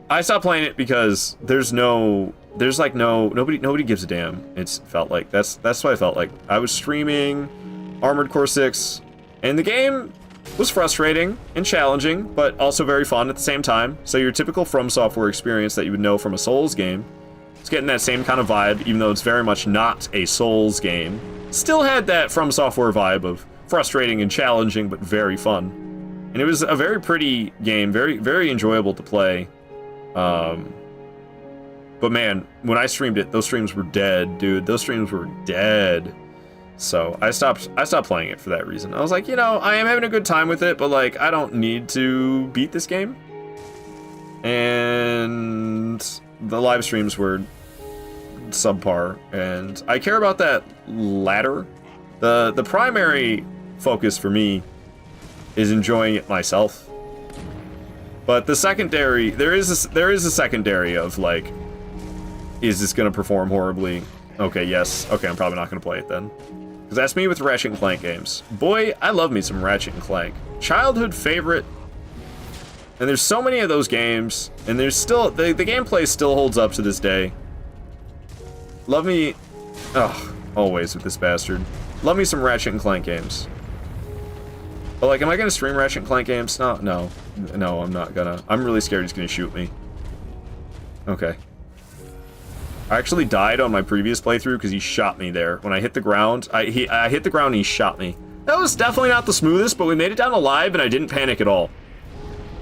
[SPEAKER 1] I stopped playing it because nobody gives a damn. It's felt like that's what I felt like. I was streaming Armored Core 6, and the game was frustrating and challenging, but also very fun at the same time. So your typical From Software experience that you would know from a Souls game, it's getting that same kind of vibe, even though it's very much not a Souls game. Still had that From Software vibe of frustrating and challenging, but very fun. And it was a very pretty game, very, very enjoyable to play. But man, when I streamed it, those streams were dead, dude. Those streams were dead. So I stopped playing it for that reason. I was like, you know, I am having a good time with it, but like, I don't need to beat this game. And the live streams were subpar, and I care about that latter. The primary focus for me is enjoying it myself. But the secondary, there is a secondary of like, is this gonna perform horribly? Okay, yes. Okay, I'm probably not gonna play it then. Because that's me with Ratchet and Clank games. Boy, I love me some Ratchet and Clank. Childhood favorite. And there's so many of those games, and there's still, the gameplay still holds up to this day. Love me, always with this bastard. Love me some Ratchet and Clank games. But like, am I gonna stream Ratchet and Clank games? No, I'm not gonna. I'm really scared he's gonna shoot me. Okay. I actually died on my previous playthrough because he shot me there. When I hit the ground, I hit the ground and he shot me. That was definitely not the smoothest, but we made it down alive and I didn't panic at all.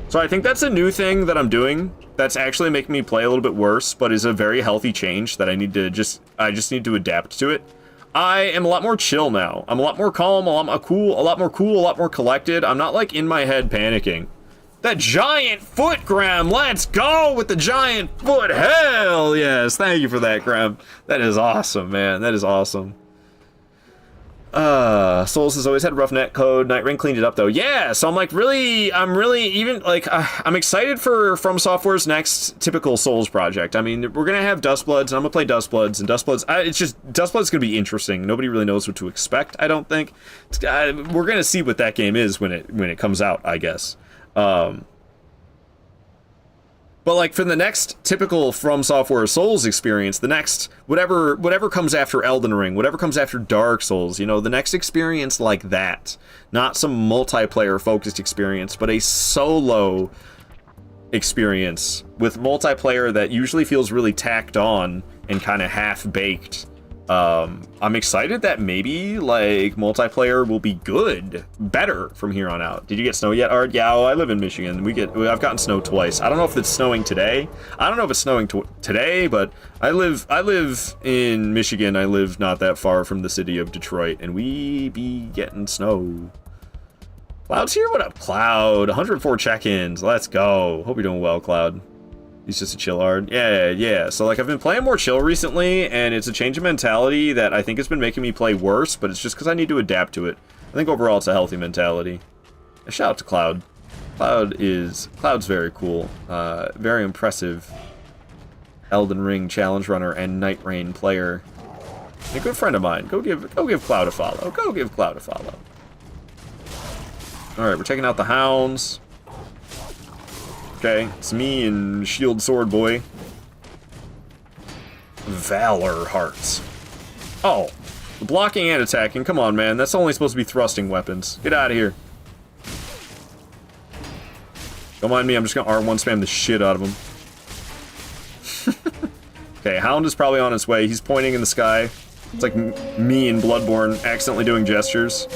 [SPEAKER 1] So I think that's a new thing that I'm doing that's actually making me play a little bit worse, but is a very healthy change that I just need to adapt to it. I am a lot more chill now. I'm a lot more calm, a lot more collected. I'm not like in my head panicking. That giant foot, Graham! Let's go with the giant foot! Hell yes! Thank you for that, Graham. That is awesome, man. That is awesome. Souls has always had rough net code. Night Rain cleaned it up though. Yeah, so I'm really even like I'm excited for From Software's next typical Souls project. I mean, we're gonna have Dustbloods, and I'm gonna play Dustbloods, and Dustbloods gonna be interesting. Nobody really knows what to expect, I don't think. We're gonna see what that game is when it comes out, I guess. But like for the next typical From Software Souls experience, the next whatever comes after Elden Ring, whatever comes after Dark Souls, you know, the next experience like that, not some multiplayer focused experience, but a solo experience with multiplayer that usually feels really tacked on and kind of half-baked. I'm excited that maybe like multiplayer will be better from here on out. Did you get snow yet, Art? Yeah, I live in Michigan. I've gotten snow twice. I don't know if it's snowing today. I don't know if it's snowing today, but I live in Michigan. I live not that far from the city of Detroit, and we be getting snow. Cloud's here? What up, Cloud? 104 check-ins. Let's go. Hope you're doing well, Cloud. He's just a chillard. Yeah. So, like, I've been playing more chill recently, and it's a change of mentality that I think has been making me play worse, but it's just because I need to adapt to it. I think overall it's a healthy mentality. A shout out to Cloud. Cloud's very cool. Very impressive Elden Ring challenge runner and Night Rain player. And a good friend of mine. Go give Cloud a follow. Go give Cloud a follow. Alright, we're taking out the hounds. Okay, it's me and Shield Sword Boy. Valor Hearts. Oh, blocking and attacking. Come on, man. That's only supposed to be thrusting weapons. Get out of here. Don't mind me. I'm just going to R1 spam the shit out of him. Okay, Hound is probably on his way. He's pointing in the sky. It's like me in Bloodborne accidentally doing gestures.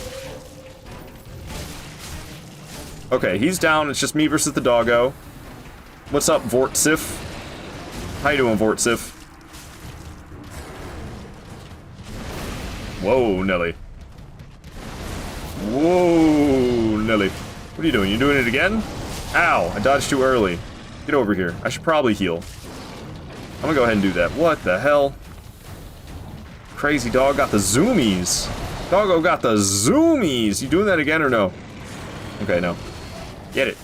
[SPEAKER 1] Okay, he's down. It's just me versus the doggo. What's up, Vortsif? How you doing, Vortsif? Whoa, Nelly. Whoa, Nelly. What are you doing? You doing it again? Ow, I dodged too early. Get over here. I should probably heal. I'm gonna go ahead and do that. What the hell? Crazy dog got the zoomies. Doggo got the zoomies. You doing that again or no? Okay, no. Get it.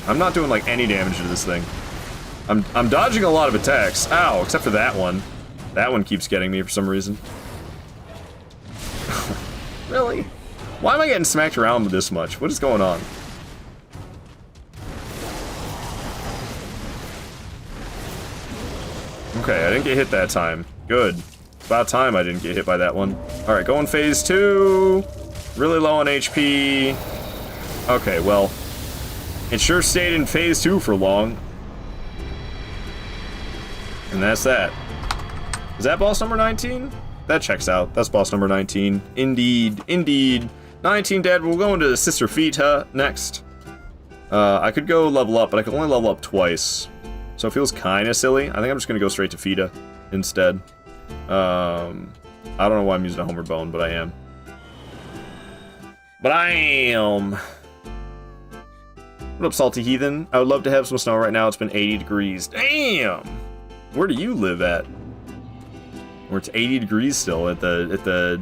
[SPEAKER 1] I'm not doing like any damage to this thing. I'm dodging a lot of attacks. Ow, except for that one. That one keeps getting me for some reason. Really? Why am I getting smacked around this much? What is going on? Okay, I didn't get hit that time. Good. It's about time I didn't get hit by that one. Alright, going phase 2. Really low on HP. Okay, well, it sure stayed in phase 2 for long. And that's that. Is that boss number 19? That checks out. That's boss number 19. Indeed. 19 dead. We'll go into Sister Fita next. I could go level up, but I can only level up twice. So it feels kind of silly. I think I'm just going to go straight to Fita instead. I don't know why I'm using a Homer Bone, but I am. What up, Salty Heathen? I would love to have some snow right now. It's been 80 degrees. Damn! Where do you live at? Where it's 80 degrees still at the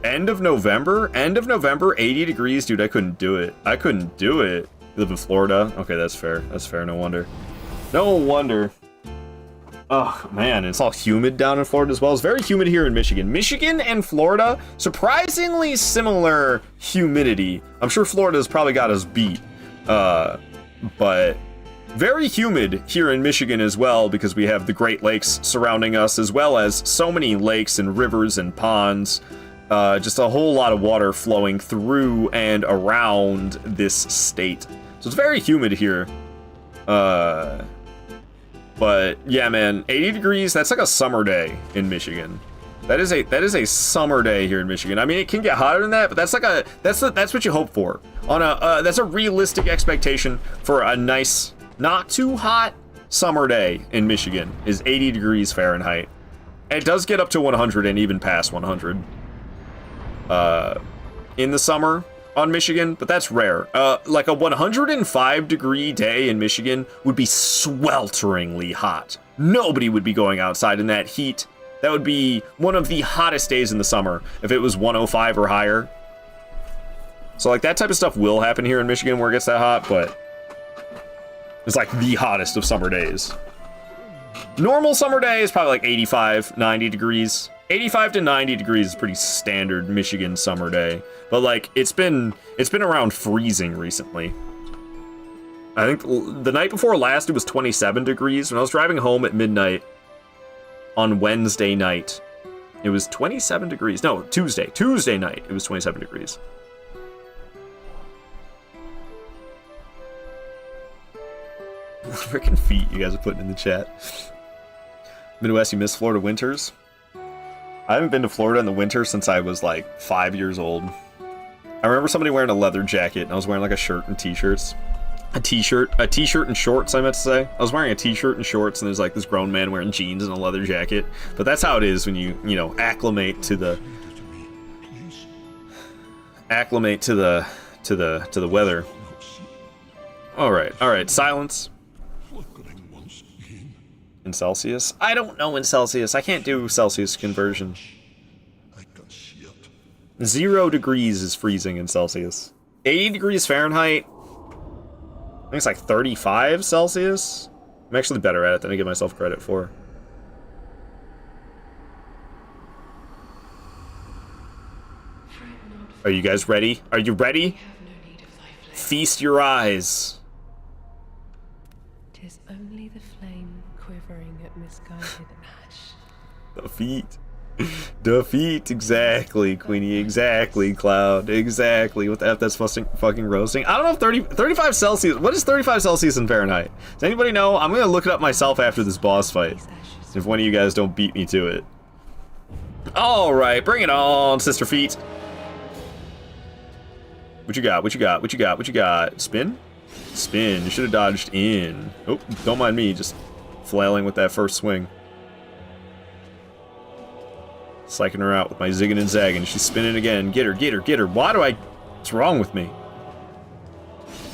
[SPEAKER 1] end of November? End of November, 80 degrees? Dude, I couldn't do it. You live in Florida? Okay, that's fair. No wonder. Oh, man, it's all humid down in Florida as well. It's very humid here in Michigan. Michigan and Florida, surprisingly similar humidity. I'm sure Florida's probably got us beat. But very humid here in Michigan as well, because we have the Great Lakes surrounding us, as well as so many lakes and rivers and ponds. Just a whole lot of water flowing through and around this state. So it's very humid here. But yeah, man, 80 degrees, that's like a summer day in Michigan. That is a summer day here in Michigan. I mean, it can get hotter than that, but that's what you hope for. That's a realistic expectation for a nice, not too hot summer day in Michigan is 80 degrees Fahrenheit. It does get up to 100 and even past 100 in the summer on Michigan, but that's rare. Like a 105 degree day in Michigan would be swelteringly hot. Nobody would be going outside in that heat. That would be one of the hottest days in the summer if it was 105 or higher. So like that type of stuff will happen here in Michigan where it gets that hot, but it's like the hottest of summer days. Normal summer day is probably like 85, 90 degrees. 85 to 90 degrees is pretty standard Michigan summer day. But like it's been around freezing recently. I think the night before last it was 27 degrees. When I was driving home at midnight on Wednesday night, it was 27 degrees. No, Tuesday night, it was 27 degrees. Freaking feet you guys are putting in the chat. Midwest, you miss Florida winters? I haven't been to Florida in the winter since I was like 5 years old. I remember somebody wearing a leather jacket and I was wearing like a shirt and t-shirts. A t-shirt and shorts, I meant to say. I was wearing a t-shirt and shorts and there's like this grown man wearing jeans and a leather jacket. But that's how it is when you know, acclimate to the weather. All right, silence. In Celsius? I don't know in Celsius. I can't do Celsius conversion. 0 degrees is freezing in Celsius. 80 degrees Fahrenheit. I think it's like 35 Celsius. I'm actually better at it than I give myself credit for. Are you guys ready? Are you ready? Feast your eyes.
[SPEAKER 9] 'Tis only the flame quivering at misguided ash.
[SPEAKER 1] Defeat. Defeat, exactly, Queenie, exactly, Cloud, exactly. What the F, that's fucking roasting. I don't know if 35 Celsius, what is 35 Celsius in Fahrenheit? Does anybody know? I'm gonna look it up myself after this boss fight, if one of you guys don't beat me to it. Alright, bring it on, Sister Feet. What you got, what you got, what you got, what you got? Spin? Spin, you should have dodged in. Oh, don't mind me, just flailing with that first swing. Psyching her out with my zigging and zagging. She's spinning again. Get her, get her, get her. Why do I... What's wrong with me?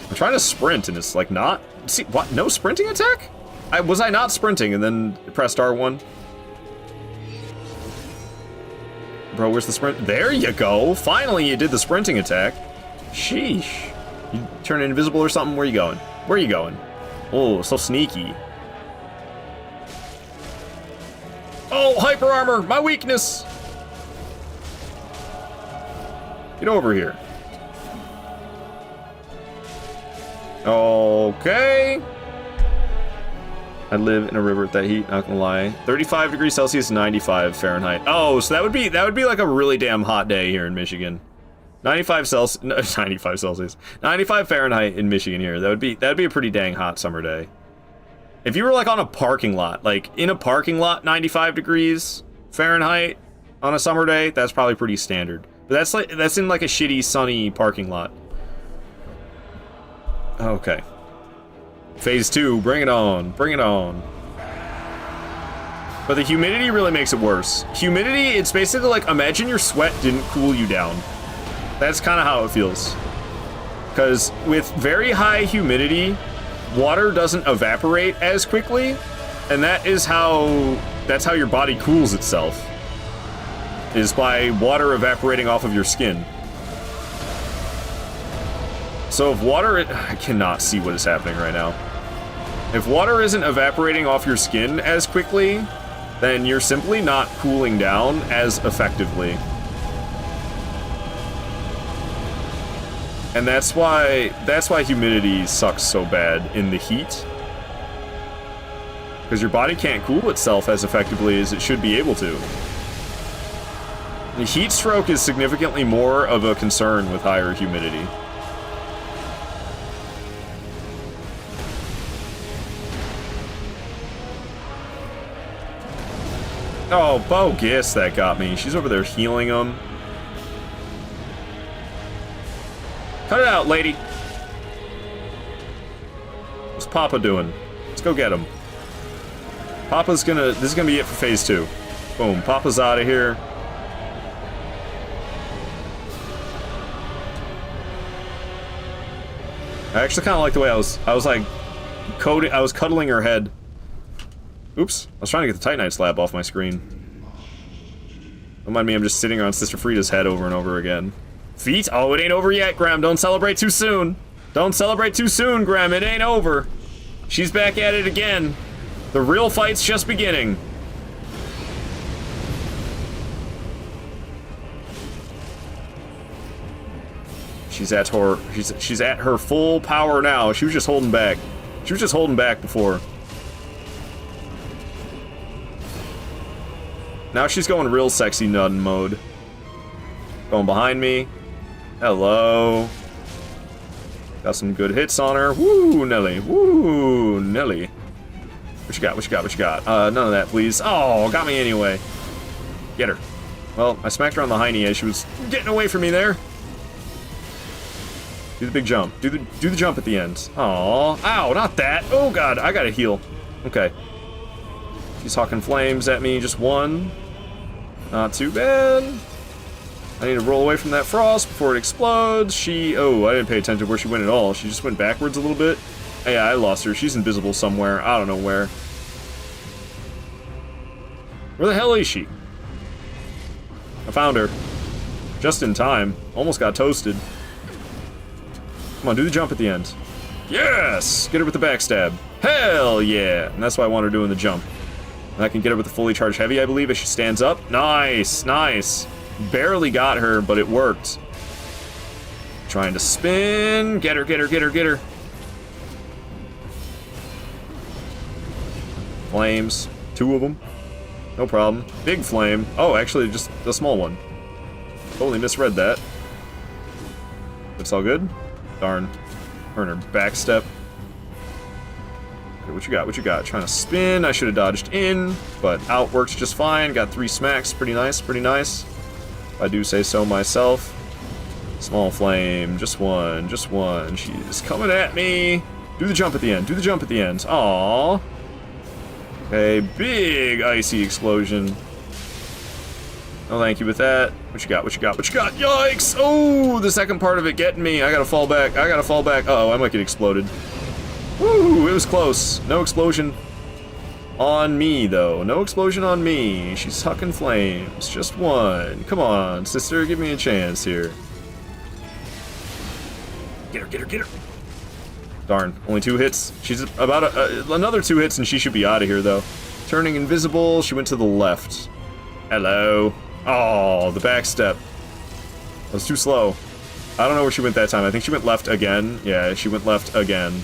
[SPEAKER 1] I'm trying to sprint and it's like not... See, what? No sprinting attack? Was I not sprinting and then pressed R1? Bro, where's the sprint? There you go. Finally you did the sprinting attack. Sheesh. You turn invisible or something? Where you going? Where are you going? Oh, so sneaky. Oh, hyper armor, my weakness. Get over here. Okay. I live in a river at that heat, not gonna lie. 35 degrees Celsius, 95 Fahrenheit. Oh, so that would be like a really damn hot day here in Michigan. 95 Celsius. 95 Fahrenheit in Michigan here. That'd be a pretty dang hot summer day. If you were like on a parking lot, like in a parking lot, 95 degrees Fahrenheit on a summer day, that's probably pretty standard. But that's in like a shitty sunny parking lot. Okay. Phase 2, bring it on, bring it on. But the humidity really makes it worse. Humidity, it's basically like, imagine your sweat didn't cool you down. That's kind of how it feels. Because with very high humidity, water doesn't evaporate as quickly, and that's how your body cools itself, is by water evaporating off of your skin. So if water, I cannot see what is happening right now. If water isn't evaporating off your skin as quickly, then you're simply not cooling down as effectively. And that's why humidity sucks so bad in the heat. Because your body can't cool itself as effectively as it should be able to. The heat stroke is significantly more of a concern with higher humidity. Oh, bogus, that got me. She's over there healing him. Cut it out, lady. What's Papa doing? Let's go get him. This is gonna be it for phase 2. Boom, Papa's out of here. I actually kind of like the way I was cuddling her head. Oops, I was trying to get the Titanite slab off my screen. Don't mind me, I'm just sitting on Sister Frida's head over and over again. Feet? Oh, it ain't over yet, Graham. Don't celebrate too soon. Don't celebrate too soon, Graham. It ain't over. She's back at it again. The real fight's just beginning. she's at her full power now. She was just holding back. She was just holding back before. Now she's going real sexy nun mode. Going behind me. Hello. Got some good hits on her. Woo, Nelly. Woo, Nelly. What you got? What you got? What you got? None of that, please. Oh, got me anyway. Get her. Well, I smacked her on the hiney as she was getting away from me there. Do the big jump. Do the jump at the end. Aw. Ow, not that. Oh, God. I gotta heal. Okay. She's hawking flames at me. Just one. Not too bad. I need to roll away from that frost before it explodes. Oh, I didn't pay attention to where she went at all. She just went backwards a little bit. Yeah, I lost her. She's invisible somewhere. I don't know where. Where the hell is she? I found her. Just in time. Almost got toasted. Come on, do the jump at the end. Yes! Get her with the backstab. Hell yeah! And that's why I want her doing the jump. And I can get her with the fully charged heavy, I believe, as she stands up. Nice, nice. Barely got her, but it worked. Trying to spin. Get her, get her, get her, get her. Flames. 2 of them. No problem. Big flame. Oh, actually, just a small one. Totally misread that. It's all good? Darn. Earn her backstep. Okay, what you got? What you got? Trying to spin. I should have dodged in, but out works just fine. Got 3 smacks. Pretty nice, pretty nice. If I do say so myself. Small flame. Just one. Just one. She's coming at me. Do the jump at the end. Do the jump at the end. Aww. Okay, big icy explosion. No thank you with that. What you got? What you got? What you got? Yikes! Oh, the second part of it getting me. I gotta fall back. I gotta fall back. Uh-oh, I might get exploded. Woo, it was close. No explosion on me, though. No explosion on me. She's hucking flames. Just one. Come on, sister, give me a chance here. Get her, get her, get her. Darn, only 2 hits. She's about another 2 hits and she should be out of here, though. Turning invisible, she went to the left. Hello. Oh, the back step. That was too slow. I don't know where she went that time. I think she went left again. Yeah, she went left again.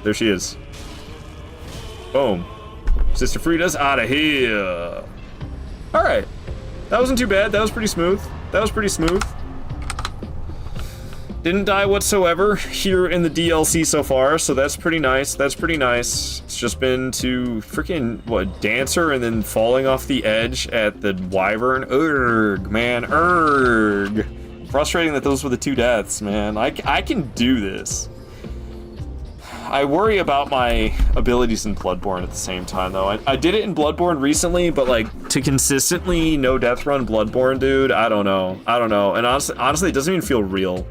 [SPEAKER 1] There she is. Boom. Sister Frida's out of here. Alright. That wasn't too bad. That was pretty smooth. That was pretty smooth. Didn't die whatsoever here in the DLC so far, so that's pretty nice. That's pretty nice. It's just been to freaking, what, Dancer and then falling off the edge at the Wyvern. Urgh, man, urgh. Frustrating that those were the 2 deaths, man. I can do this. I worry about my abilities in Bloodborne at the same time, though. I did it in Bloodborne recently, but, like, to consistently no death run Bloodborne, dude, I don't know. I don't know. And honestly, it doesn't even feel real.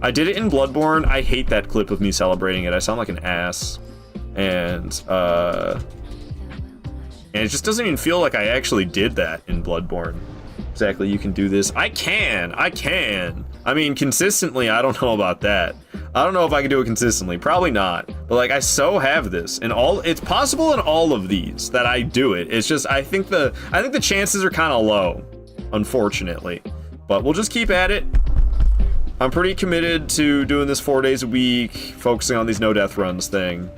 [SPEAKER 1] I did it in Bloodborne. I hate that clip of me celebrating it. I sound like an ass. And it just doesn't even feel like I actually did that in Bloodborne. Exactly, you can do this. I can. I mean, consistently, I don't know about that. I don't know if I can do it consistently. Probably not. But, like, I so have this. And it's possible in all of these that I do it. It's just, I think the chances are kind of low, unfortunately. But we'll just keep at it. I'm pretty committed to doing this 4 days a week, focusing on these no death runs thing.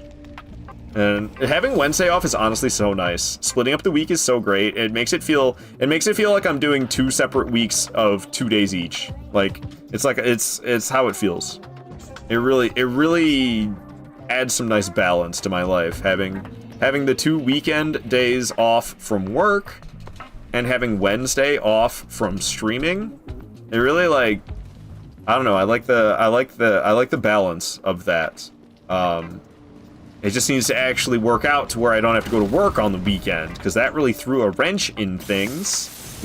[SPEAKER 1] And having Wednesday off is honestly so nice. Splitting up the week is so great. It makes it feel like I'm doing 2 separate weeks of 2 days each. Like it's how it feels. It really adds some nice balance to my life, having the 2 weekend days off from work and having Wednesday off from streaming. It really, like, I don't know, I like the balance of that. It just needs to actually work out to where I don't have to go to work on the weekend, because that really threw a wrench in things.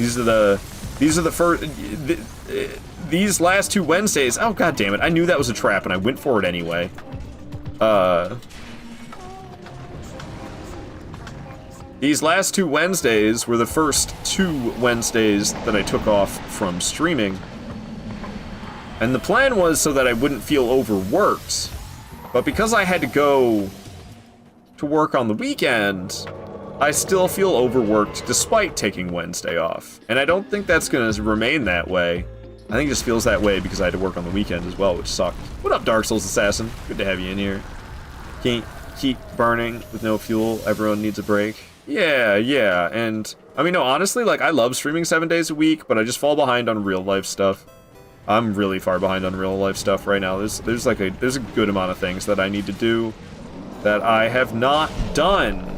[SPEAKER 1] These last 2 Wednesdays. Oh, god damn it! I knew that was a trap, and I went for it anyway. These last 2 Wednesdays were the first 2 Wednesdays that I took off from streaming, and the plan was so that I wouldn't feel overworked. But because I had to go to work on the weekend, I still feel overworked despite taking Wednesday off. And I don't think that's going to remain that way. I think it just feels that way because I had to work on the weekend as well, which sucked. What up, Dark Souls Assassin? Good to have you in here. Can't keep burning with no fuel. Everyone needs a break. Yeah, yeah, and I mean, no, honestly, like, I love streaming 7 days a week, but I just fall behind on real life stuff. I'm really far behind on real life stuff right now. There's a good amount of things that I need to do that I have not done.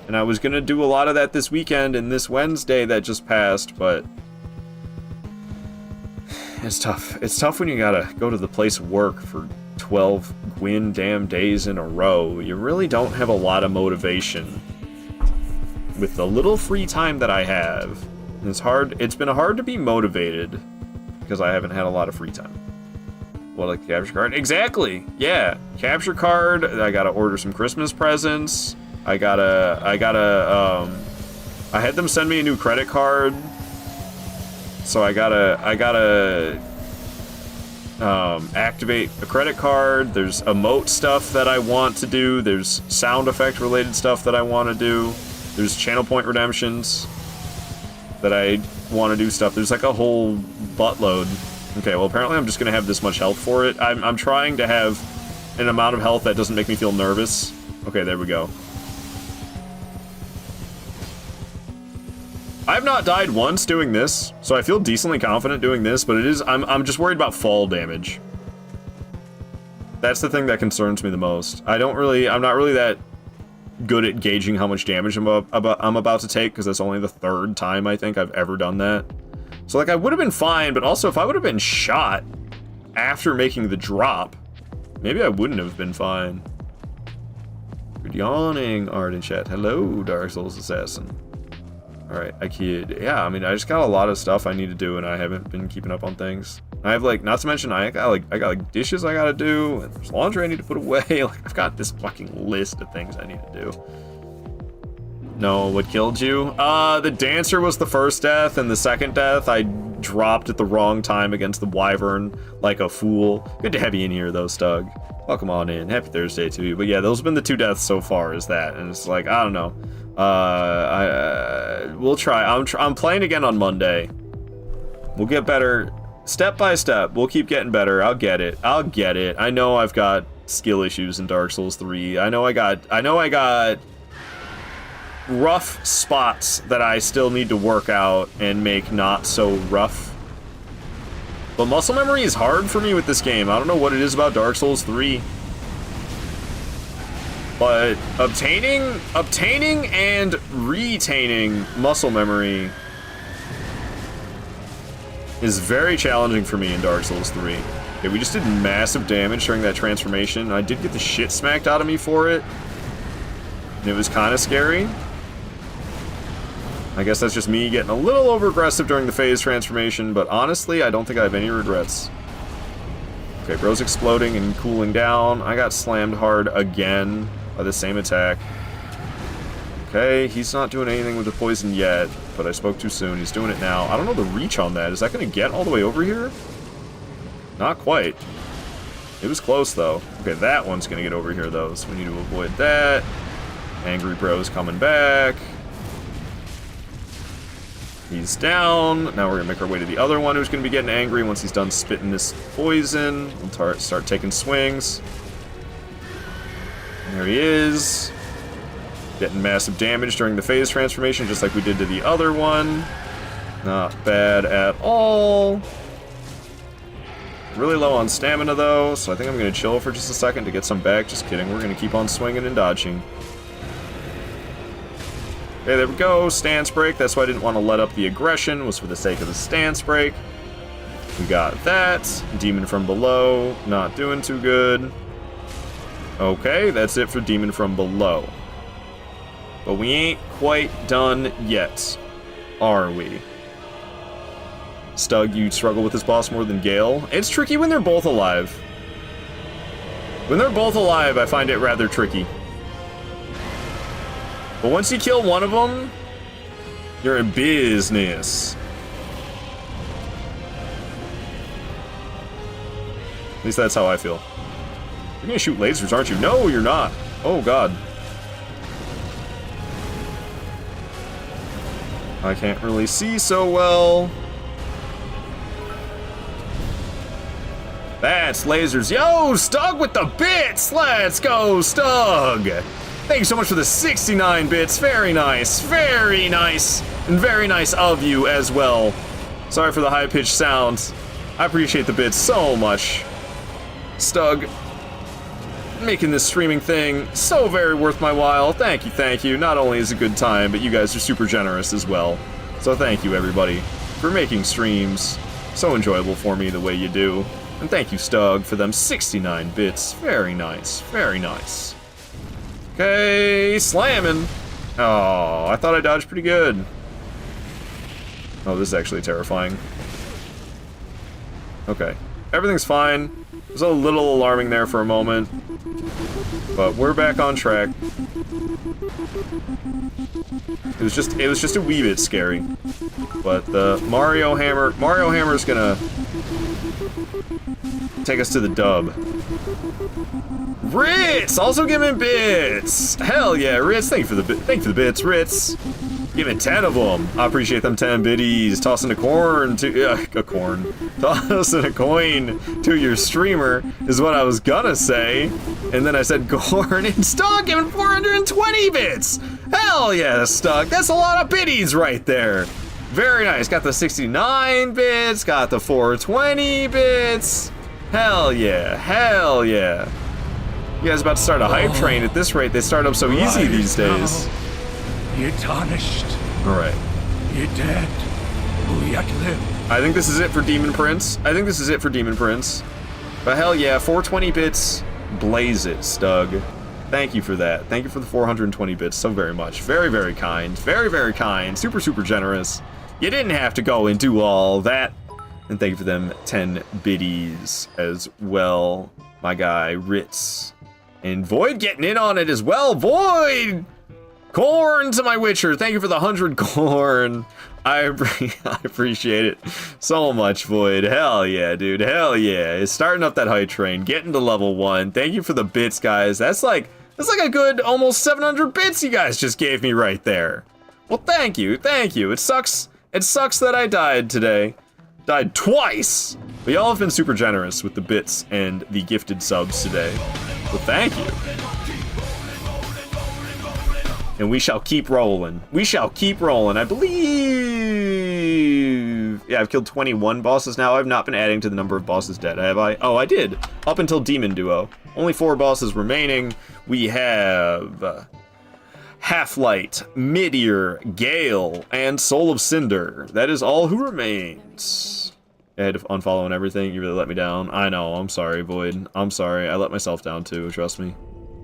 [SPEAKER 1] And I was gonna do a lot of that this weekend and this Wednesday that just passed, but it's tough. It's tough when you gotta go to the place of work for 12 damn days in a row. You really don't have a lot of motivation with the little free time that I have. And it's been hard to be motivated because I haven't had a lot of free time. Well, like the capture card? Exactly! Yeah, capture card, I gotta order some Christmas presents, I had them send me a new credit card, so I gotta activate a credit card. There's emote stuff that I want to do, there's sound effect related stuff that I want to do, there's channel point redemptions that I want to do stuff. There's like a whole buttload. Okay, well apparently I'm just gonna have this much health for it. I'm trying to have an amount of health that doesn't make me feel nervous. Okay, there we go. I have not died once doing this, so I feel decently confident doing this, but I'm just worried about fall damage. That's the thing that concerns me the most. I'm not really that good at gauging how much damage I'm about to take, because that's only the 3rd time I think I've ever done that. So like I would have been fine, but also if I would have been shot after making the drop, maybe I wouldn't have been fine. Good yawning, Art in chat. Hello, Dark Souls Assassin. Alright, I kid. Yeah, I mean, I just got a lot of stuff I need to do, and I haven't been keeping up on things. I have, like, not to mention, I got dishes I gotta do, and there's laundry I need to put away. Like, I've got this fucking list of things I need to do. No, what killed you? The dancer was the first death, and the second death, I dropped at the wrong time against the wyvern like a fool. Good to have you in here, though, Stug. Welcome on in. Happy Thursday to you. But yeah, those have been the 2 deaths so far, is that. And it's like, I don't know. We'll try. I'm playing again on Monday. We'll get better step by step. We'll keep getting better. I'll get it. I know I've got skill issues in Dark Souls 3. I know I got rough spots that I still need to work out and make not so rough. But muscle memory is hard for me with this game. I don't know what it is about Dark Souls 3. But obtaining and retaining muscle memory is very challenging for me in Dark Souls 3. Okay, we just did massive damage during that transformation. I did get the shit smacked out of me for it. And it was kind of scary. I guess that's just me getting a little over-aggressive during the phase transformation, but honestly, I don't think I have any regrets. Okay, bro's exploding and cooling down. I got slammed hard again by the same attack. Okay, he's not doing anything with the poison yet, but I spoke too soon. He's doing it now. I don't know the reach on that. Is that going to get all the way over here? Not quite. It was close, though. Okay, that one's going to get over here, though, so we need to avoid that. Angry bro's coming back. He's down. Now we're going to make our way to the other one who's going to be getting angry once he's done spitting this poison. We'll start taking swings. There he is. Getting massive damage during the phase transformation, just like we did to the other one. Not bad at all. Really low on stamina, though, so I think I'm going to chill for just a second to get some back. Just kidding. We're going to keep on swinging and dodging. Okay, there we go. Stance break. That's why I didn't want to let up the aggression, was for the sake of the stance break. We got that. Demon from below. Not doing too good. Okay, that's it for Demon from below. But we ain't quite done yet, are we? Stug, you struggle with this boss more than Gale? It's tricky when they're both alive. When they're both alive, I find it rather tricky. But once you kill one of them, you're in business. At least that's how I feel. You're gonna shoot lasers, aren't you? No, you're not. Oh, God. I can't really see so well. That's lasers. Yo, Stug with the bits. Let's go, Stug. Thank you so much for the 69 bits. Very nice. Very nice. And very nice of you as well. Sorry for the high-pitched sounds. I appreciate the bits so much. Stug, making this streaming thing so very worth my while. Thank you, thank you. Not only is it a good time, but you guys are super generous as well. So thank you, everybody, for making streams so enjoyable for me the way you do. And thank you, Stug, for them 69 bits. Very nice, very nice. Okay, slamming. Oh, I thought I dodged pretty good. Oh, this is actually terrifying. Okay, everything's fine. It was a little alarming there for a moment, but we're back on track. It was just a wee bit scary. But the Mario Hammer's gonna take us to the dub. Ritz also giving bits. Hell yeah, Ritz! Thank you for the bits, Ritz. Giving 10 of them. I appreciate them 10 biddies. Tossing a coin Tossing a coin to your streamer is what I was gonna say. And then I said corn and Stug giving 420 bits. Hell yeah, Stug. That's a lot of biddies right there. Very nice. Got the 69 bits. Got the 420 bits. Hell yeah. Hell yeah. You guys about to start a hype train at this rate. They start up so easy these days.
[SPEAKER 2] You're tarnished.
[SPEAKER 1] All right.
[SPEAKER 2] You're dead. Who yet live?
[SPEAKER 1] I think this is it for Demon Prince. But hell yeah, 420 bits. Blaze it, Stug. Thank you for that. Thank you for the 420 bits so very much. Very, very kind. Very, very kind. Super, super generous. You didn't have to go and do all that. And thank you for them 10 biddies as well. My guy, Ritz. And Void getting in on it as well. Void! Corn to my Witcher. Thank you for the 100 corn. I appreciate it so much, Void. Hell yeah, dude. Hell yeah. It's starting up that hype train. Getting to level 1. Thank you for the bits, guys. That's like a good almost 700 bits you guys just gave me right there. Well, thank you. Thank you. It sucks that I died today. Died twice. But y'all have been super generous with the bits and the gifted subs today. Well, thank you. And we shall keep rolling. We shall keep rolling. I believe... Yeah, I've killed 21 bosses now. I've not been adding to the number of bosses dead, have I? Oh, I did. Up until Demon Duo. Only 4 bosses remaining. We have... Half-Light, Midear, Gale, and Soul of Cinder. That is all who remains. I had to unfollow and everything. You really let me down. I know. I'm sorry, Void. I'm sorry. I let myself down too. Trust me.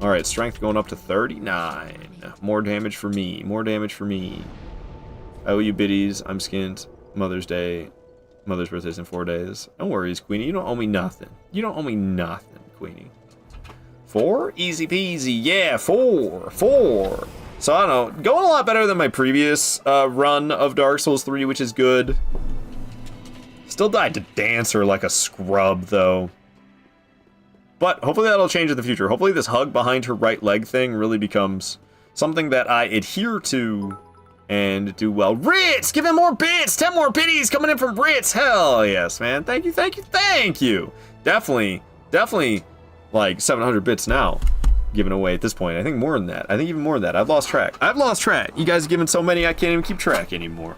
[SPEAKER 1] Alright, strength going up to 39. More damage for me. More damage for me. I owe you biddies. I'm skint. Mother's Day. Mother's birthday's in 4 days. No worries, Queenie. You don't owe me nothing. You don't owe me nothing, Queenie. 4? Easy peasy. Yeah, 4. 4. So, I don't know. Going a lot better than my previous run of Dark Souls 3, which is good. Still died to Dancer like a scrub, though. But hopefully that'll change in the future. Hopefully this hug behind her right leg thing really becomes something that I adhere to and do well. Ritz! Give him more bits! 10 more biddies coming in from Ritz! Hell yes, man. Thank you, thank you, thank you! Definitely like 700 bits now. Given away at this point. I think more than that. I think even more than that. I've lost track. You guys have given so many I can't even keep track anymore.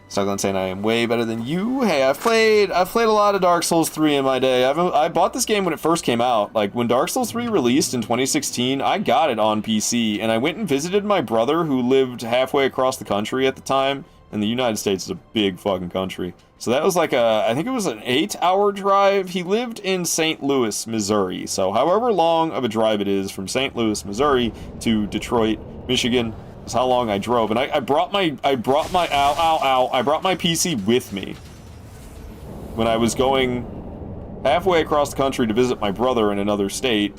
[SPEAKER 1] Stockland saying I am way better than you. Hey, I've played a lot of Dark Souls 3 in my day. I bought this game when it first came out. Like, when Dark Souls 3 released in 2016, I got it on PC, and I went and visited my brother who lived halfway across the country at the time, and the United States is a big fucking country. So that was like I think it was an 8-hour drive. He lived in St. Louis, Missouri. So however long of a drive it is from St. Louis, Missouri to Detroit, Michigan, is how long I drove. And I brought my PC with me when I was going halfway across the country to visit my brother in another state.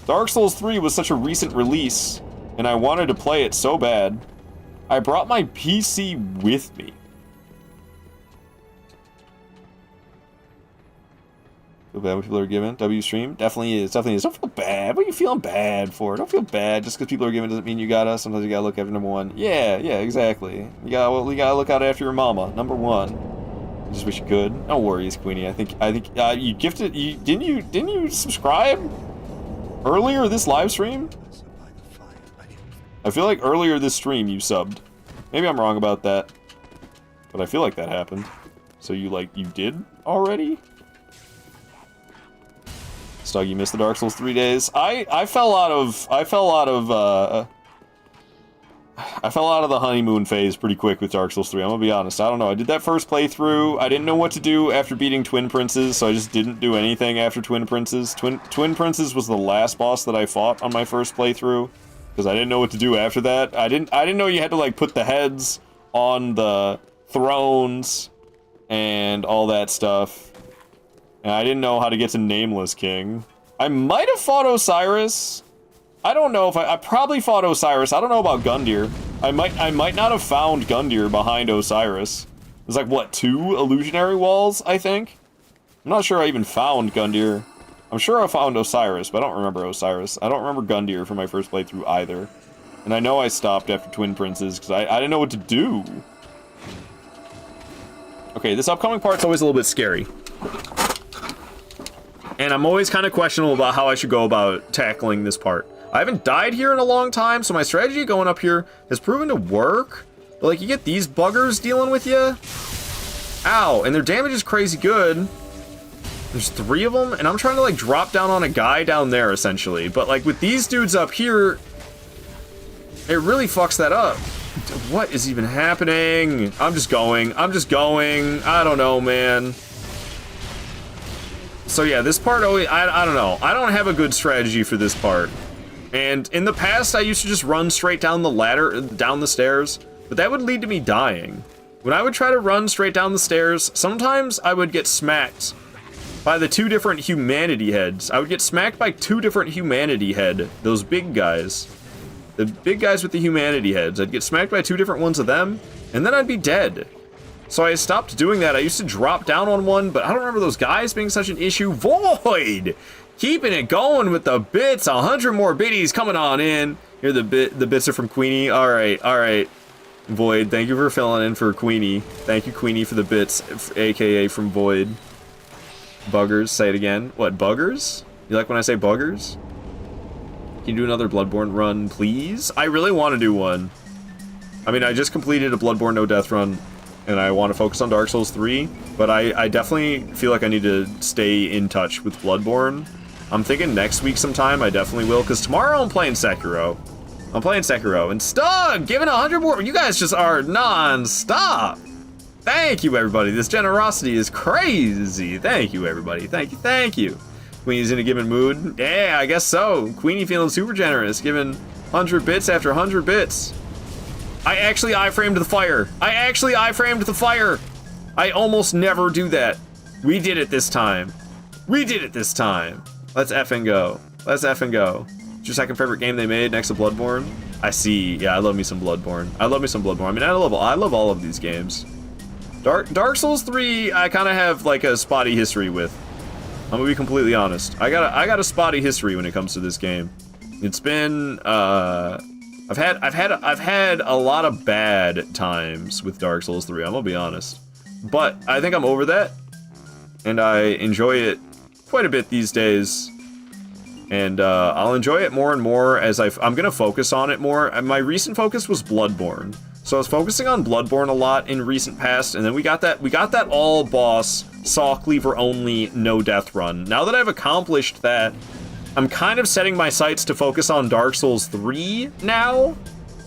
[SPEAKER 1] Dark Souls 3 was such a recent release, and I wanted to play it so bad. I brought my PC with me. Feel bad when people are giving. W stream definitely is. Don't feel bad. What are you feeling bad for? Don't feel bad. Just because people are giving doesn't mean you gotta. Sometimes you gotta look after number one. Yeah, exactly. You gotta look out after your mama. Number one. I just wish you could. No worries, Queenie. I think you gifted didn't you subscribe earlier this live stream? I feel like earlier this stream you subbed. Maybe I'm wrong about that. But I feel like that happened. So you did already? Stug, you missed the Dark Souls 3 days. I fell out of the honeymoon phase pretty quick with Dark Souls 3, I'm gonna be honest. I don't know, I did that first playthrough, I didn't know what to do after beating Twin Princes, so I just didn't do anything after Twin Princes. Twin Princes was the last boss that I fought on my first playthrough, because I didn't know what to do after that. I didn't know you had to, like, put the heads on the thrones and all that stuff. And I didn't know how to get to Nameless King. I might have fought Osiris. I don't know if I probably fought Osiris. I don't know about Gundyr. I might not have found Gundyr behind Osiris. There's like, what, 2 illusionary walls, I think? I'm not sure I even found Gundyr. I'm sure I found Osiris, but I don't remember Osiris. I don't remember Gundyr from my first playthrough either. And I know I stopped after Twin Princes, because I didn't know what to do. Okay, this upcoming part's always a little bit scary. And I'm always kind of questionable about how I should go about tackling this part. I haven't died here in a long time, so my strategy going up here has proven to work. But, like, you get these buggers dealing with you. Ow, and their damage is crazy good. There's 3 of them, and I'm trying to, like, drop down on a guy down there, essentially. But, like, with these dudes up here, it really fucks that up. What is even happening? I'm just going. I don't know, man. So yeah, this part always, I don't know. I don't have a good strategy for this part. And in the past, I used to just run straight down the ladder, down the stairs, but that would lead to me dying. When I would try to run straight down the stairs, sometimes I would get smacked by the 2 different humanity heads. I would get smacked by 2 different humanity head, those big guys. The big guys with the humanity heads. I'd get smacked by 2 different ones of them, and then I'd be dead. So I stopped doing that. I used to drop down on one, but I don't remember those guys being such an issue. Void! Keeping it going with the bits. 100 more biddies coming on in. Here, the bits are from Queenie. All right. Void, thank you for filling in for Queenie. Thank you, Queenie, for the bits, aka from Void. Buggers, say it again. What, buggers? You like when I say buggers? Can you do another Bloodborne run, please? I really want to do one. I mean, I just completed a Bloodborne no death run, and I want to focus on Dark Souls 3, but I definitely feel like I need to stay in touch with Bloodborne. I'm thinking next week sometime I definitely will, because tomorrow I'm playing Sekiro. And Stug, giving 100 more. You guys just are non-stop. Thank you, everybody. This generosity is crazy. Thank you, everybody. Thank you. Queenie's in a given mood. Yeah, I guess so. Queenie feeling super generous, giving 100 bits after 100 bits. I actually iframed the fire. I almost never do that. We did it this time. Let's effing go. It's your second favorite game they made next to Bloodborne? I see. Yeah, I love me some Bloodborne. I mean, I love all of these games. Dark Souls 3, I kind of have like a spotty history with. I'm gonna be completely honest. I got a spotty history when it comes to this game. It's been I've had a lot of bad times with Dark Souls 3. I'm gonna be honest, but I think I'm over that, and I enjoy it quite a bit these days. And I'll enjoy it more and more as I'm gonna focus on it more. And my recent focus was Bloodborne, so I was focusing on Bloodborne a lot in recent past, and then we got that all boss saw cleaver only no death run. Now that I've accomplished that, I'm kind of setting my sights to focus on Dark Souls 3 now,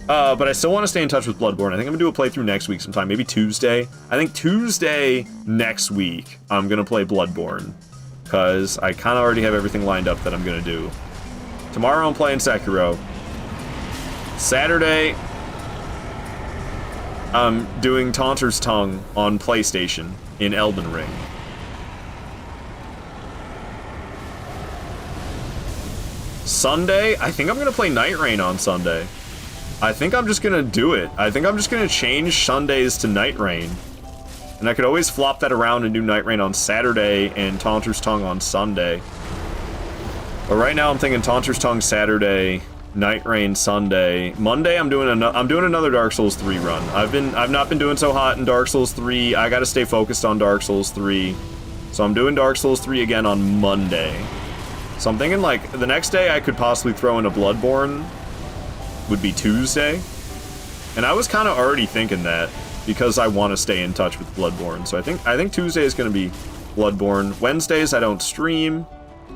[SPEAKER 1] but I still want to stay in touch with Bloodborne. I think I'm gonna do a playthrough next week sometime, maybe Tuesday. I think Tuesday next week I'm gonna play Bloodborne, because I kind of already have everything lined up that I'm gonna do. Tomorrow I'm playing Sekiro. Saturday I'm doing Taunter's Tongue on PlayStation in Elden Ring. Sunday, I think I'm gonna play Night Rain on Sunday. I think I'm just gonna do it. I think I'm just gonna change Sundays to Night Rain. And I could always flop that around and do Night Rain on Saturday and Taunter's Tongue on Sunday. But right now I'm thinking Taunter's Tongue Saturday Night Rain Sunday. Monday I'm doing another Dark Souls 3 run. I've not been doing so hot in Dark Souls 3. I gotta stay focused on Dark Souls 3. So I'm doing Dark Souls 3 again on Monday. So I'm thinking like the next day I could possibly throw in a Bloodborne would be Tuesday. And I was kind of already thinking that because I want to stay in touch with Bloodborne. So I think Tuesday is going to be Bloodborne. Wednesdays I don't stream,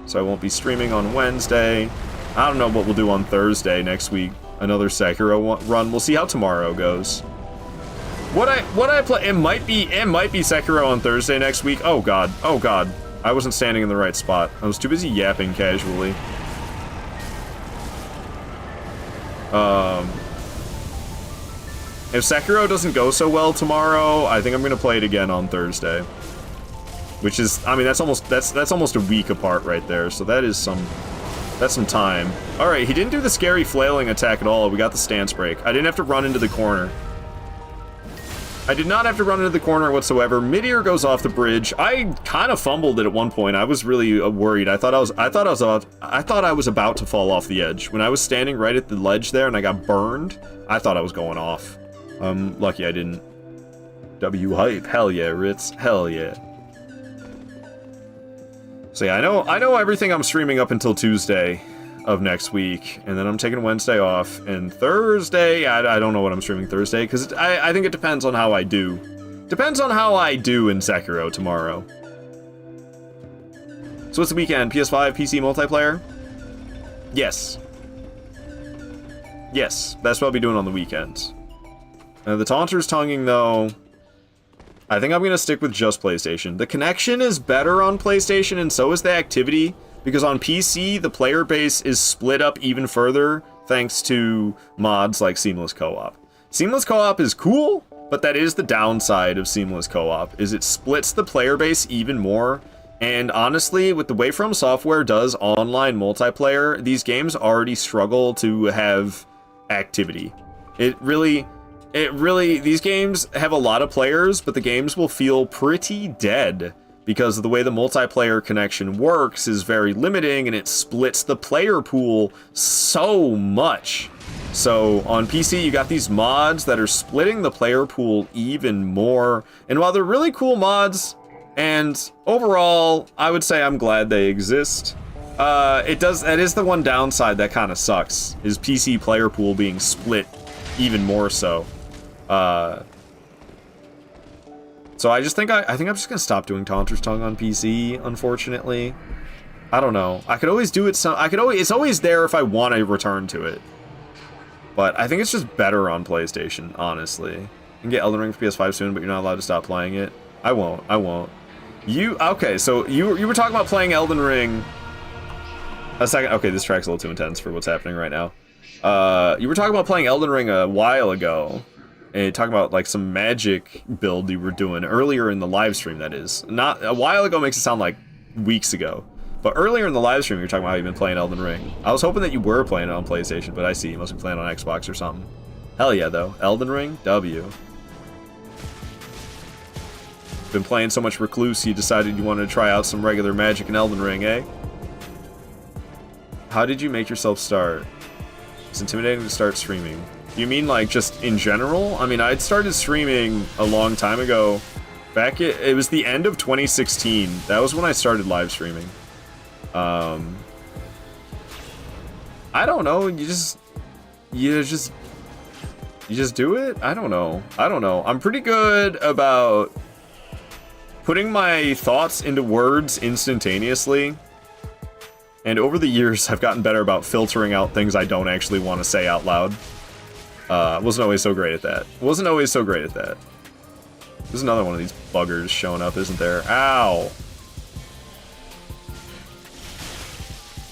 [SPEAKER 1] so I won't be streaming on Wednesday. I don't know what we'll do on Thursday next week. Another Sekiro run. We'll see how tomorrow goes. What I play? It might be Sekiro on Thursday next week. Oh god. Oh god. I wasn't standing in the right spot. I was too busy yapping casually. If Sekiro doesn't go so well tomorrow, I think I'm gonna play it again on Thursday. Which is, I mean, that's almost a week apart right there. So that's some time. All right, he didn't do the scary flailing attack at all. We got the stance break. I didn't have to run into the corner. I did not have to run into the corner whatsoever. Midair goes off the bridge. I kind of fumbled it at one point. I was really worried. I thought I was about to fall off the edge. When I was standing right at the ledge there and I got burned, I thought I was going off. Lucky I didn't. W hype. Hell yeah, Ritz. Hell yeah. So yeah, I know everything I'm streaming up until Tuesday of next week, and then I'm taking Wednesday off, and Thursday, I don't know what I'm streaming Thursday, because I think it depends on how I do. Depends on how I do in Sekiro tomorrow. So what's the weekend? PS5, PC multiplayer? Yes. Yes, that's what I'll be doing on the weekends. The Taunter's tonguing, though, I think I'm going to stick with just PlayStation. The connection is better on PlayStation, and so is the activity, because on PC, the player base is split up even further thanks to mods like Seamless Co-op. Seamless Co-op is cool, but that is the downside of Seamless Co-op, is it splits the player base even more. And honestly, with the way From Software does online multiplayer, these games already struggle to have activity. It really, these games have a lot of players, but the games will feel pretty dead because of the way the multiplayer connection works is very limiting, and it splits the player pool so much. So on PC, you got these mods that are splitting the player pool even more. And while they're really cool mods, and overall, I would say I'm glad they exist. That is the one downside that kind of sucks, is PC player pool being split even more so. So I just think I think I'm just gonna stop doing Taunter's Tongue on PC, unfortunately. I don't know. I could always do it it's always there if I want to return to it. But I think it's just better on PlayStation, honestly. You can get Elden Ring for PS5 soon, but you're not allowed to stop playing it. I won't. Okay, so you were talking about playing Elden Ring a second. Okay, this track's a little too intense for what's happening right now. You were talking about playing Elden Ring a while ago. And talking about like some magic build you were doing earlier in the live stream, that is. Not a while ago makes it sound like weeks ago. But earlier in the live stream you were talking about how you've been playing Elden Ring. I was hoping that you were playing it on PlayStation, but I see you must be playing on Xbox or something. Hell yeah though. Elden Ring, W. Been playing so much Recluse you decided you wanted to try out some regular magic in Elden Ring, eh? How did you make yourself start? It's intimidating to start streaming. You mean like just in general? I mean, I'd started streaming a long time ago. It was the end of 2016. That was when I started live streaming. I don't know. You just do it? I don't know. I'm pretty good about putting my thoughts into words instantaneously. And over the years, I've gotten better about filtering out things I don't actually want to say out loud. Wasn't always so great at that. There's another one of these buggers showing up, isn't there? Ow!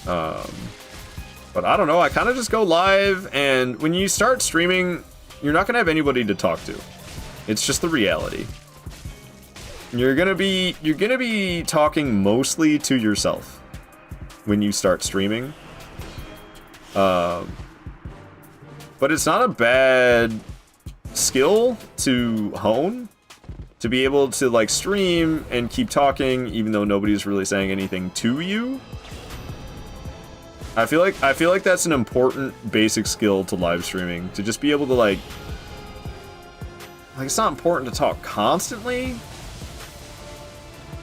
[SPEAKER 1] But I don't know, I kind of just go live, and when you start streaming, you're not gonna have anybody to talk to. It's just the reality. You're gonna be talking mostly to yourself when you start streaming. But it's not a bad skill to hone, to be able to like stream and keep talking even though nobody's really saying anything to you. I feel like that's an important basic skill to live streaming, to just be able to like it's not important to talk constantly,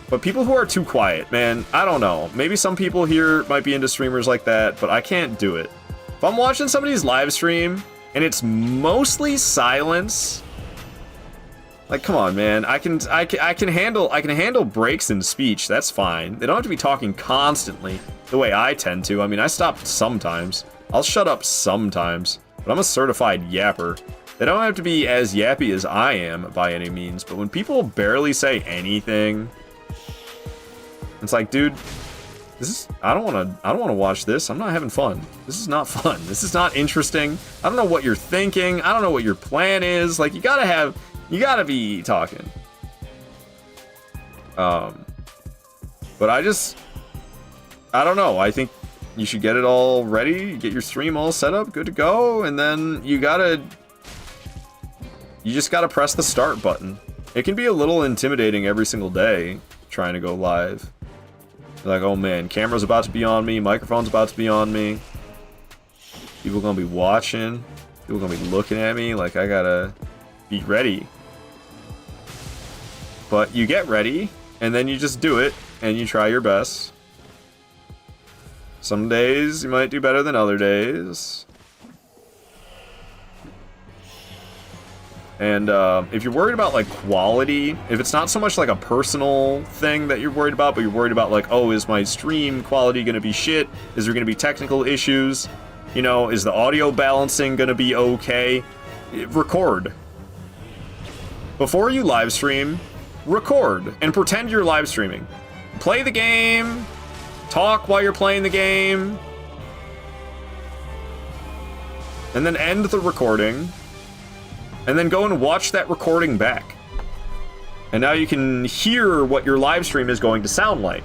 [SPEAKER 1] but people who are too quiet, man, I don't know. Maybe some people here might be into streamers like that, but I can't do it. If I'm watching somebody's live stream and it's mostly silence, like, come on, man. I can handle breaks in speech. That's fine. They don't have to be talking constantly the way I tend to. I mean, I stop sometimes. I'll shut up sometimes, but I'm a certified yapper. They don't have to be as yappy as I am by any means, but when people barely say anything, it's like, dude, I don't want to watch this. I'm not having fun. This is not fun. This is not interesting. I don't know what you're thinking. I don't know what your plan is. Like, you gotta be talking. But I don't know. I think you should get it all ready, get your stream all set up, good to go, and then you just gotta press the start button. It can be a little intimidating every single day trying to go live. Like, oh man, camera's about to be on me, microphone's about to be on me. People gonna be watching, people gonna be looking at me, like I gotta be ready. But you get ready, and then you just do it, and you try your best. Some days you might do better than other days. And if you're worried about like quality, if it's not so much like a personal thing that you're worried about, but you're worried about like, oh, is my stream quality gonna be shit? Is there gonna be technical issues? You know, is the audio balancing gonna be okay? Record. Before you live stream, record and pretend you're live streaming. Play the game, talk while you're playing the game, and then end the recording, and then go and watch that recording back. And now you can hear what your live stream is going to sound like.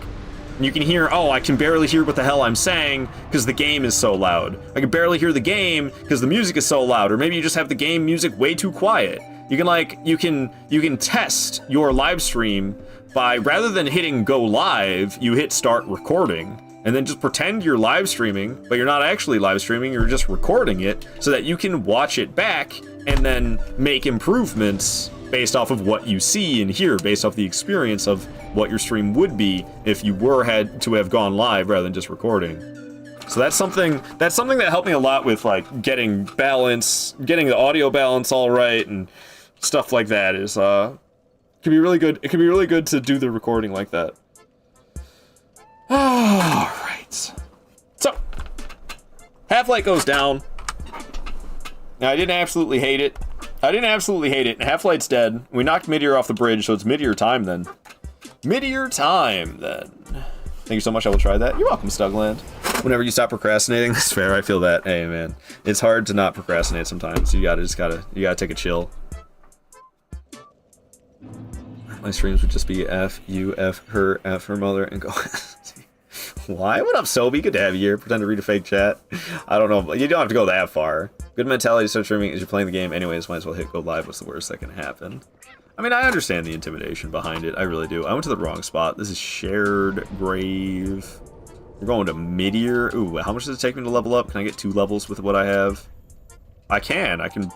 [SPEAKER 1] And you can hear, oh, I can barely hear what the hell I'm saying because the game is so loud. I can barely hear the game because the music is so loud. Or maybe you just have the game music way too quiet. You can test your live stream by, rather than hitting go live, you hit start recording, and then just pretend you're live streaming, but you're not actually live streaming, you're just recording it so that you can watch it back and then make improvements based off of what you see and hear, based off the experience of what your stream would be if you had to have gone live rather than just recording. So that's something that helped me a lot with like getting the audio balance all right and stuff like that. Is can be really good. It can be really good to do the recording like that. All right. So Half-Light goes down. Now, I didn't absolutely hate it. Half-Light's dead. We knocked Meteor off the bridge, so it's Meteor time then. Thank you so much. I will try that. You're welcome, Stugland. Whenever you stop procrastinating, that's fair. I feel that. Hey, man, it's hard to not procrastinate sometimes. You gotta take a chill. My streams would just be F you, F her mother, and go. Why? What up, Sobi? Good to have you here. Pretend to read a fake chat. I don't know, but you don't have to go that far. Good mentality to start streaming as you're playing the game. Anyways, might as well hit go live. What's the worst that can happen? I mean, I understand the intimidation behind it. I really do. I went to the wrong spot. This is shared grave. We're going to Meteor. Ooh, how much does it take me to level up? Can I get 2 levels with what I have? I can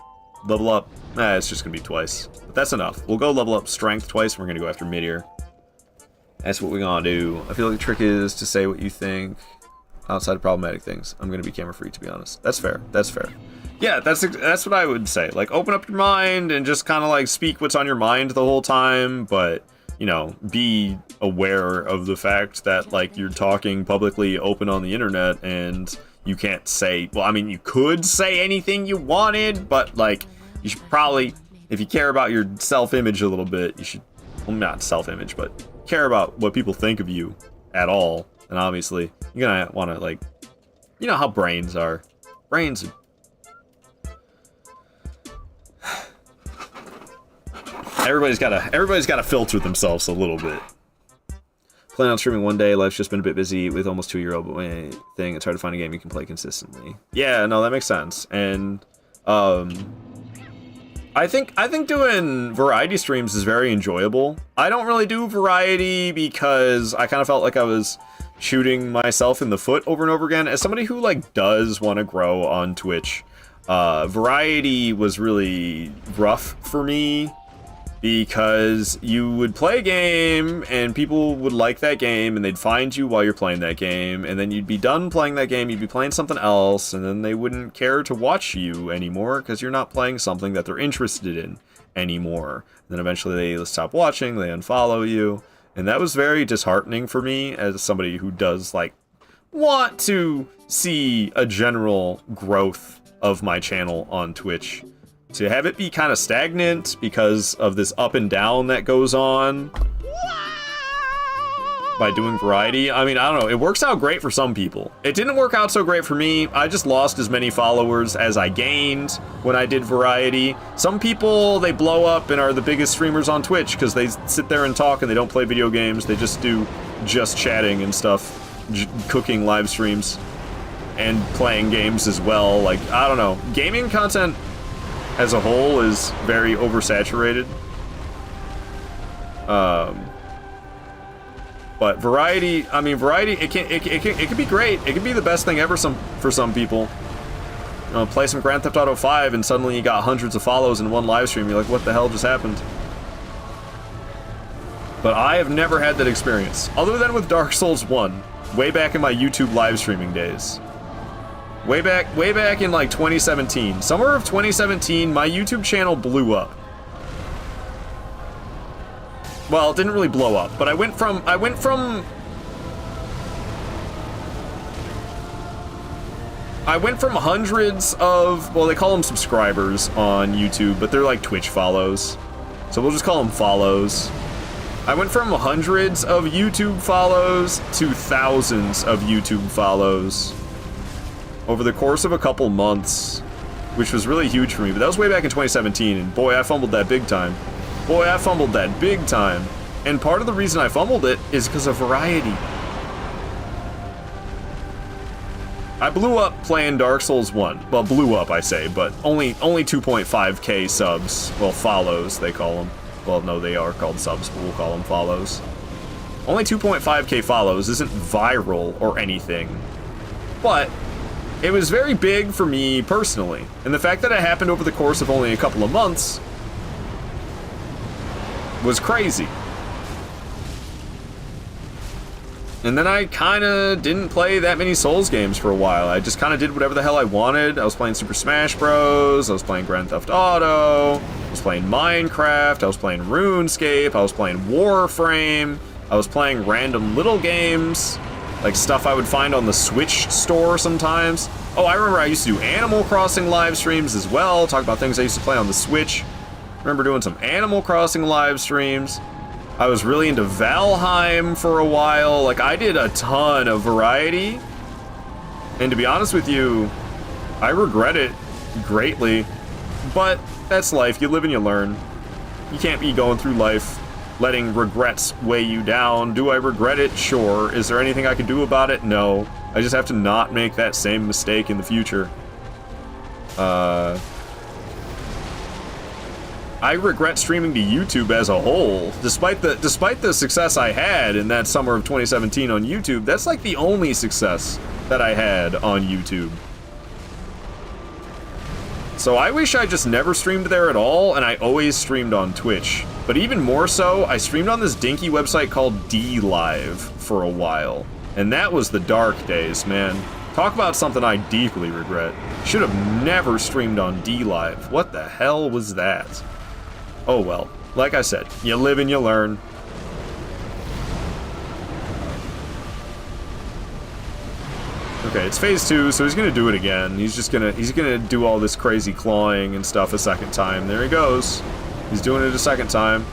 [SPEAKER 1] level up. It's just gonna be twice. But that's enough. We'll go level up strength twice, and we're gonna go after Meteor. That's what we're gonna do. I feel like the trick is to say what you think outside of problematic things. I'm gonna be camera free, to be honest. That's fair. That's fair. Yeah, that's what I would say. Like, open up your mind and just kind of like speak what's on your mind the whole time, but you know, be aware of the fact that like you're talking publicly open on the internet and you can't say, well, I mean, you could say anything you wanted, but like you should probably, if you care about your self-image a little bit, you should, well, not self-image, but care about what people think of you at all. And obviously you're gonna want to, like, you know how brains are. Everybody's gotta filter themselves a little bit. Plan on streaming one day. Life's just been a bit busy with almost 2-year-old, but my thing, it's hard to find a game you can play consistently. Yeah, no, that makes sense. And I think doing variety streams is very enjoyable. I don't really do variety because I kind of felt like I was shooting myself in the foot over and over again. As somebody who, like, does want to grow on Twitch, variety was really rough for me, because you would play a game and people would like that game and they'd find you while you're playing that game, and then you'd be done playing that game, you'd be playing something else, and then they wouldn't care to watch you anymore because you're not playing something that they're interested in anymore. And then eventually they stop watching, they unfollow you, and that was very disheartening for me as somebody who does, like, want to see a general growth of my channel on Twitch. To have it be kind of stagnant because of this up and down that goes on by doing variety. I mean, I don't know. It works out great for some people. It didn't work out so great for me. I just lost as many followers as I gained when I did variety. Some people, they blow up and are the biggest streamers on Twitch because they sit there and talk and they don't play video games. They just do just chatting and stuff, cooking live streams and playing games as well. Like, I don't know. Gaming content as a whole is very oversaturated. But variety, I mean, variety, it can be great. It can be the best thing ever for some people. You know, play some Grand Theft Auto 5 and suddenly you got hundreds of follows in one live stream. You're like, what the hell just happened? But I have never had that experience, other than with Dark Souls 1, way back in my YouTube live streaming days. Way back in like 2017. Summer of 2017, my YouTube channel blew up. Well, it didn't really blow up, but I went from hundreds of, well, they call them subscribers on YouTube, but they're like Twitch follows. So we'll just call them follows. I went from hundreds of YouTube follows to thousands of YouTube follows over the course of a couple months, which was really huge for me. But that was way back in 2017, and boy, I fumbled that big time. Boy, I fumbled that big time. And part of the reason I fumbled it is because of variety. I blew up playing Dark Souls 1. Well, blew up, I say, but only 2.5k subs. Well, follows, they call them. Well, no, they are called subs, but we'll call them follows. Only 2.5k follows isn't viral or anything, but it was very big for me personally. And the fact that it happened over the course of only a couple of months was crazy. And then I kind of didn't play that many Souls games for a while. I just kind of did whatever the hell I wanted. I was playing Super Smash Bros. I was playing Grand Theft Auto. I was playing Minecraft. I was playing RuneScape. I was playing Warframe. I was playing random little games, like stuff I would find on the Switch store sometimes. Oh, I remember I used to do Animal Crossing live streams as well. Talk about things I used to play on the Switch. Remember doing some Animal Crossing live streams. I was really into Valheim for a while. Like, I did a ton of variety. And to be honest with you, I regret it greatly. But that's life. You live and you learn. You can't be going through life letting regrets weigh you down. Do I regret it? Sure. Is there anything I can do about it? No. I just have to not make that same mistake in the future. I regret streaming to YouTube as a whole. Despite the success I had in that summer of 2017 on YouTube, that's like the only success that I had on YouTube. So I wish I just never streamed there at all, and I always streamed on Twitch. But even more so, I streamed on this dinky website called DLive for a while. And that was the dark days, man. Talk about something I deeply regret. Should have never streamed on DLive. What the hell was that? Oh well, like I said, you live and you learn. Okay, it's phase 2, so he's gonna do it again. He's gonna do all this crazy clawing and stuff a second time. There he goes. He's doing it a second time.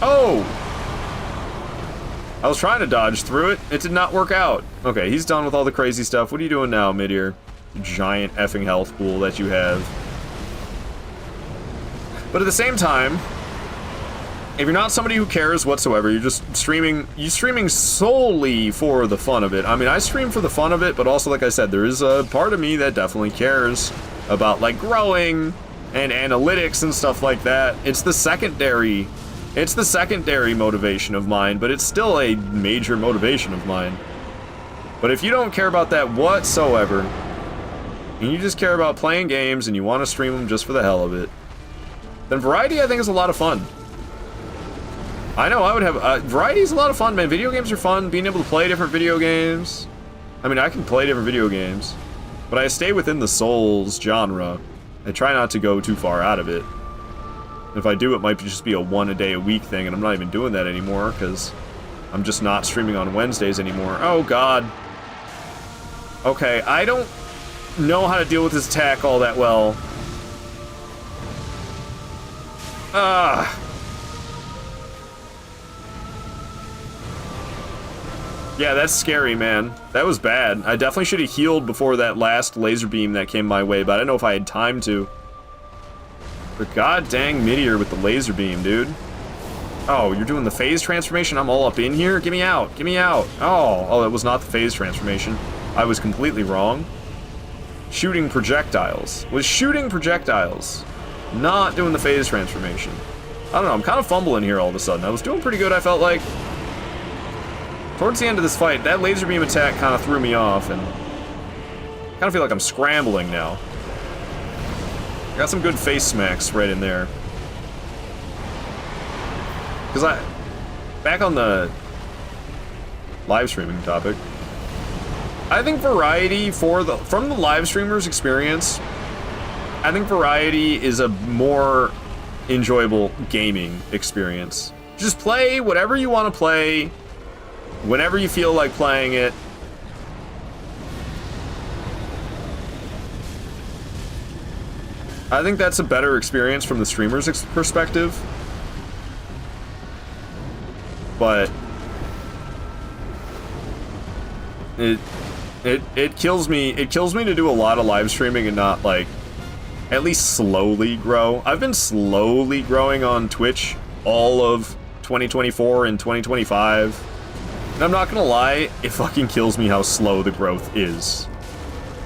[SPEAKER 1] Oh! I was trying to dodge through it. It did not work out. Okay, he's done with all the crazy stuff. What are you doing now, Midir? Giant effing health pool that you have. But at the same time, if you're not somebody who cares whatsoever, you're just streaming solely for the fun of it. I mean, I stream for the fun of it, but also, like I said, there is a part of me that definitely cares about, like, growing and analytics and stuff like that. It's the secondary It's the secondary motivation of mine, but it's still a major motivation of mine. But if you don't care about that whatsoever, and you just care about playing games and you want to stream them just for the hell of it, then variety I think is a lot of fun. I know I would have, variety is a lot of fun, man. Video games are fun, being able to play different video games. I mean, I can play different video games, but I stay within the Souls genre. I try not to go too far out of it. If I do, it might just be a one-a-day-a-week thing, and I'm not even doing that anymore, because I'm just not streaming on Wednesdays anymore. Oh, God. Okay, I don't know how to deal with this attack all that well. Yeah, that's scary, man. That was bad. I definitely should have healed before that last laser beam that came my way, but I don't know if I had time to. But god dang Meteor with the laser beam, dude. Oh, you're doing the phase transformation? I'm all up in here? Get me out. Get me out. Oh, it was not the phase transformation. I was completely wrong. Shooting projectiles. Was shooting projectiles. Not doing the phase transformation. I don't know, I'm kind of fumbling here all of a sudden. I was doing pretty good, I felt like. Towards the end of this fight, that laser beam attack kind of threw me off, and I kind of feel like I'm scrambling now. Got some good face smacks right in there. Because back on the live streaming topic, I think variety from the live streamer's experience, I think variety is a more enjoyable gaming experience. Just play whatever you want to play, whenever you feel like playing it. I think that's a better experience from the streamer's perspective. But it kills me. It kills me to do a lot of live streaming and not, like, at least slowly grow. I've been slowly growing on Twitch all of 2024 and 2025. And I'm not gonna lie, it fucking kills me how slow the growth is.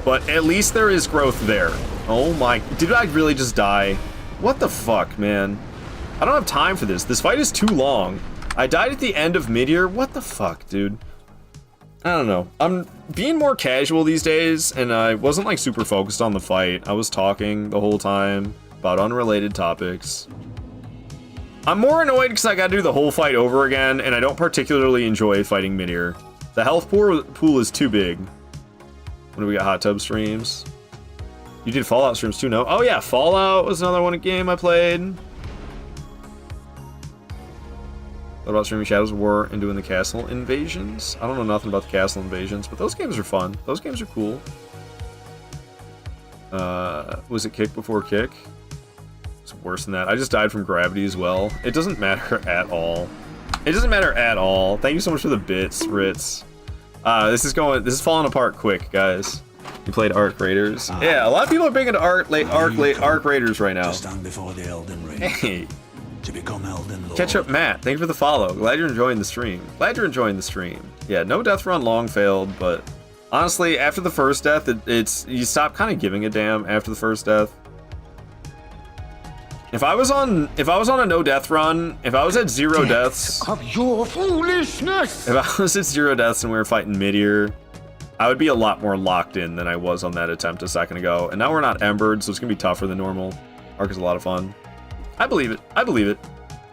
[SPEAKER 1] But at least there is growth there. Oh my, did I really just die? What the fuck, man? I don't have time for this. This fight is too long. I died at the end of Meteor. What the fuck, dude? I don't know. I'm being more casual these days, and I wasn't, like, super focused on the fight. I was talking the whole time about unrelated topics. I'm more annoyed because I gotta do the whole fight over again, and I don't particularly enjoy fighting Meteor. The health pool is too big. When do we got hot tub streams? You did Fallout streams too, no? Oh yeah, Fallout was another one game I played. What about streaming Shadows of War and doing the castle invasions? I don't know nothing about the castle invasions, but those games are fun. Those games are cool. Was it Kick before Kick? It's worse than that. I just died from gravity as well. It doesn't matter at all. It doesn't matter at all. Thank you so much for the bits, Ritz. This is falling apart quick, guys. You played Arc Raiders? Yeah, a lot of people are big into Arc Raiders right now. Hey.
[SPEAKER 2] To become Elden Lord.
[SPEAKER 1] Catch up, Matt. Thank you for the follow. Glad you're enjoying the stream. Glad you're enjoying the stream. Yeah, no death run long failed, but honestly, after the first death, it's you stop kind of giving a damn after the first death. If I was on a no death run, if I was at 0 deaths
[SPEAKER 5] Of your foolishness!
[SPEAKER 1] If I was at 0 deaths and we were fighting Meteor, I would be a lot more locked in than I was on that attempt a second ago. And now we're not embered, so it's gonna be tougher than normal. Arc is a lot of fun. I believe it. I believe it.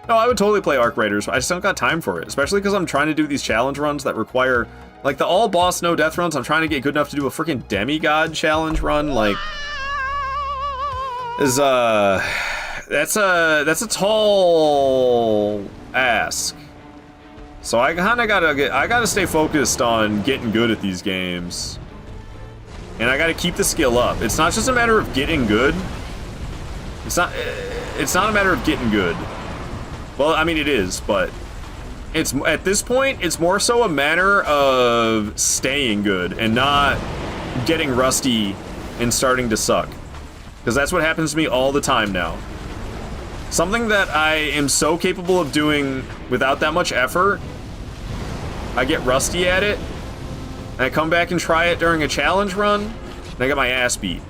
[SPEAKER 1] No, I would totally play Arc Raiders. I just don't got time for it, especially because I'm trying to do these challenge runs that require, like, the all boss no death runs. I'm trying to get good enough to do a freaking demigod challenge run. Like, that's a tall ask. So I gotta stay focused on getting good at these games, and I gotta keep the skill up. It's not just a matter of getting good. It's not a matter of getting good. Well, I mean, it is, but it's at this point, it's more so a matter of staying good and not getting rusty and starting to suck. Because that's what happens to me all the time now. Something that I am so capable of doing without that much effort, I get rusty at it, and I come back and try it during a challenge run, and I get my ass beat.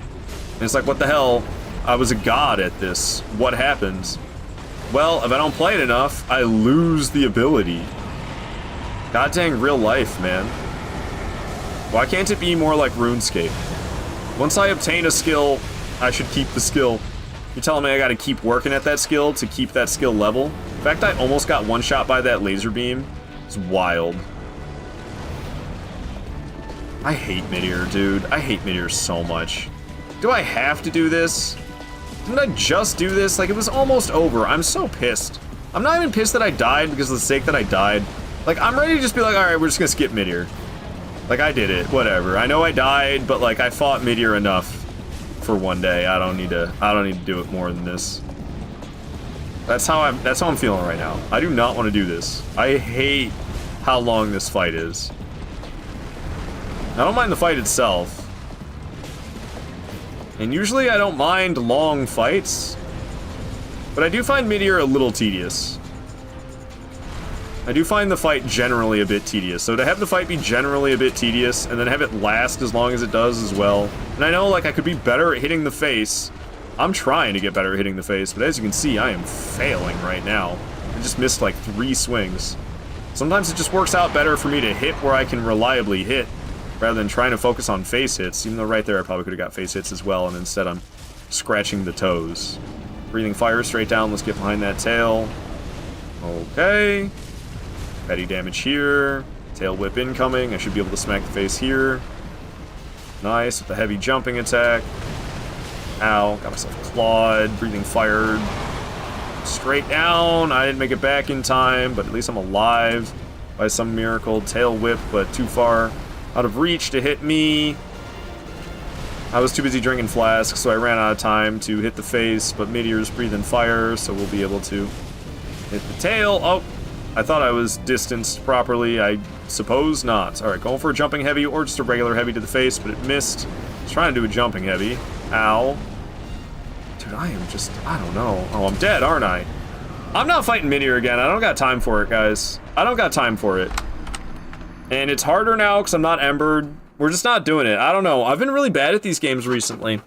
[SPEAKER 1] And it's like, what the hell? I was a god at this. What happened? Well, if I don't play it enough, I lose the ability. God dang real life, man. Why can't it be more like RuneScape? Once I obtain a skill, I should keep the skill. You're telling me I gotta keep working at that skill to keep that skill level? In fact, I almost got one shot by that laser beam. It's wild. I hate Midair, dude. I hate Midair so much. Do I have to do this? Didn't I just do this? Like, it was almost over. I'm so pissed. I'm not even pissed that I died because of the sake that I died. Like, I'm ready to just be like, alright, we're just gonna skip Midair. Like, I did it. Whatever. I know I died, but, like, I fought Midair enough for one day. I don't need to do it more than this. That's how I'm feeling right now. I do not want to do this. I hate how long this fight is. I don't mind the fight itself. And usually I don't mind long fights. But I do find Midair a little tedious. I do find the fight generally a bit tedious. So to have the fight be generally a bit tedious, and then have it last as long as it does as well. And I know, like, I could be better at hitting the face. I'm trying to get better at hitting the face, but as you can see, I am failing right now. I just missed, like, 3 swings. Sometimes it just works out better for me to hit where I can reliably hit, rather than trying to focus on face hits, even though right there I probably could have got face hits as well, and instead I'm scratching the toes. Breathing fire straight down, let's get behind that tail. Okay. Petty damage here. Tail whip incoming, I should be able to smack the face here. Nice, with the heavy jumping attack. Ow, got myself clawed, breathing fired. Straight down, I didn't make it back in time, but at least I'm alive by some miracle. Tail whip, but too far out of reach to hit me. I was too busy drinking flasks, so I ran out of time to hit the face, but Midair's breathing fire, so we'll be able to hit the tail. Oh, I thought I was distanced properly. I suppose not. Alright, going for a jumping heavy or just a regular heavy to the face, but it missed. I was trying to do a jumping heavy. Ow. Dude, I am just, I don't know. Oh, I'm dead, aren't I? I'm not fighting Midair again. I don't got time for it, guys. I don't got time for it. And it's harder now because I'm not embered. We're just not doing it. I don't know. I've been really bad at these games recently.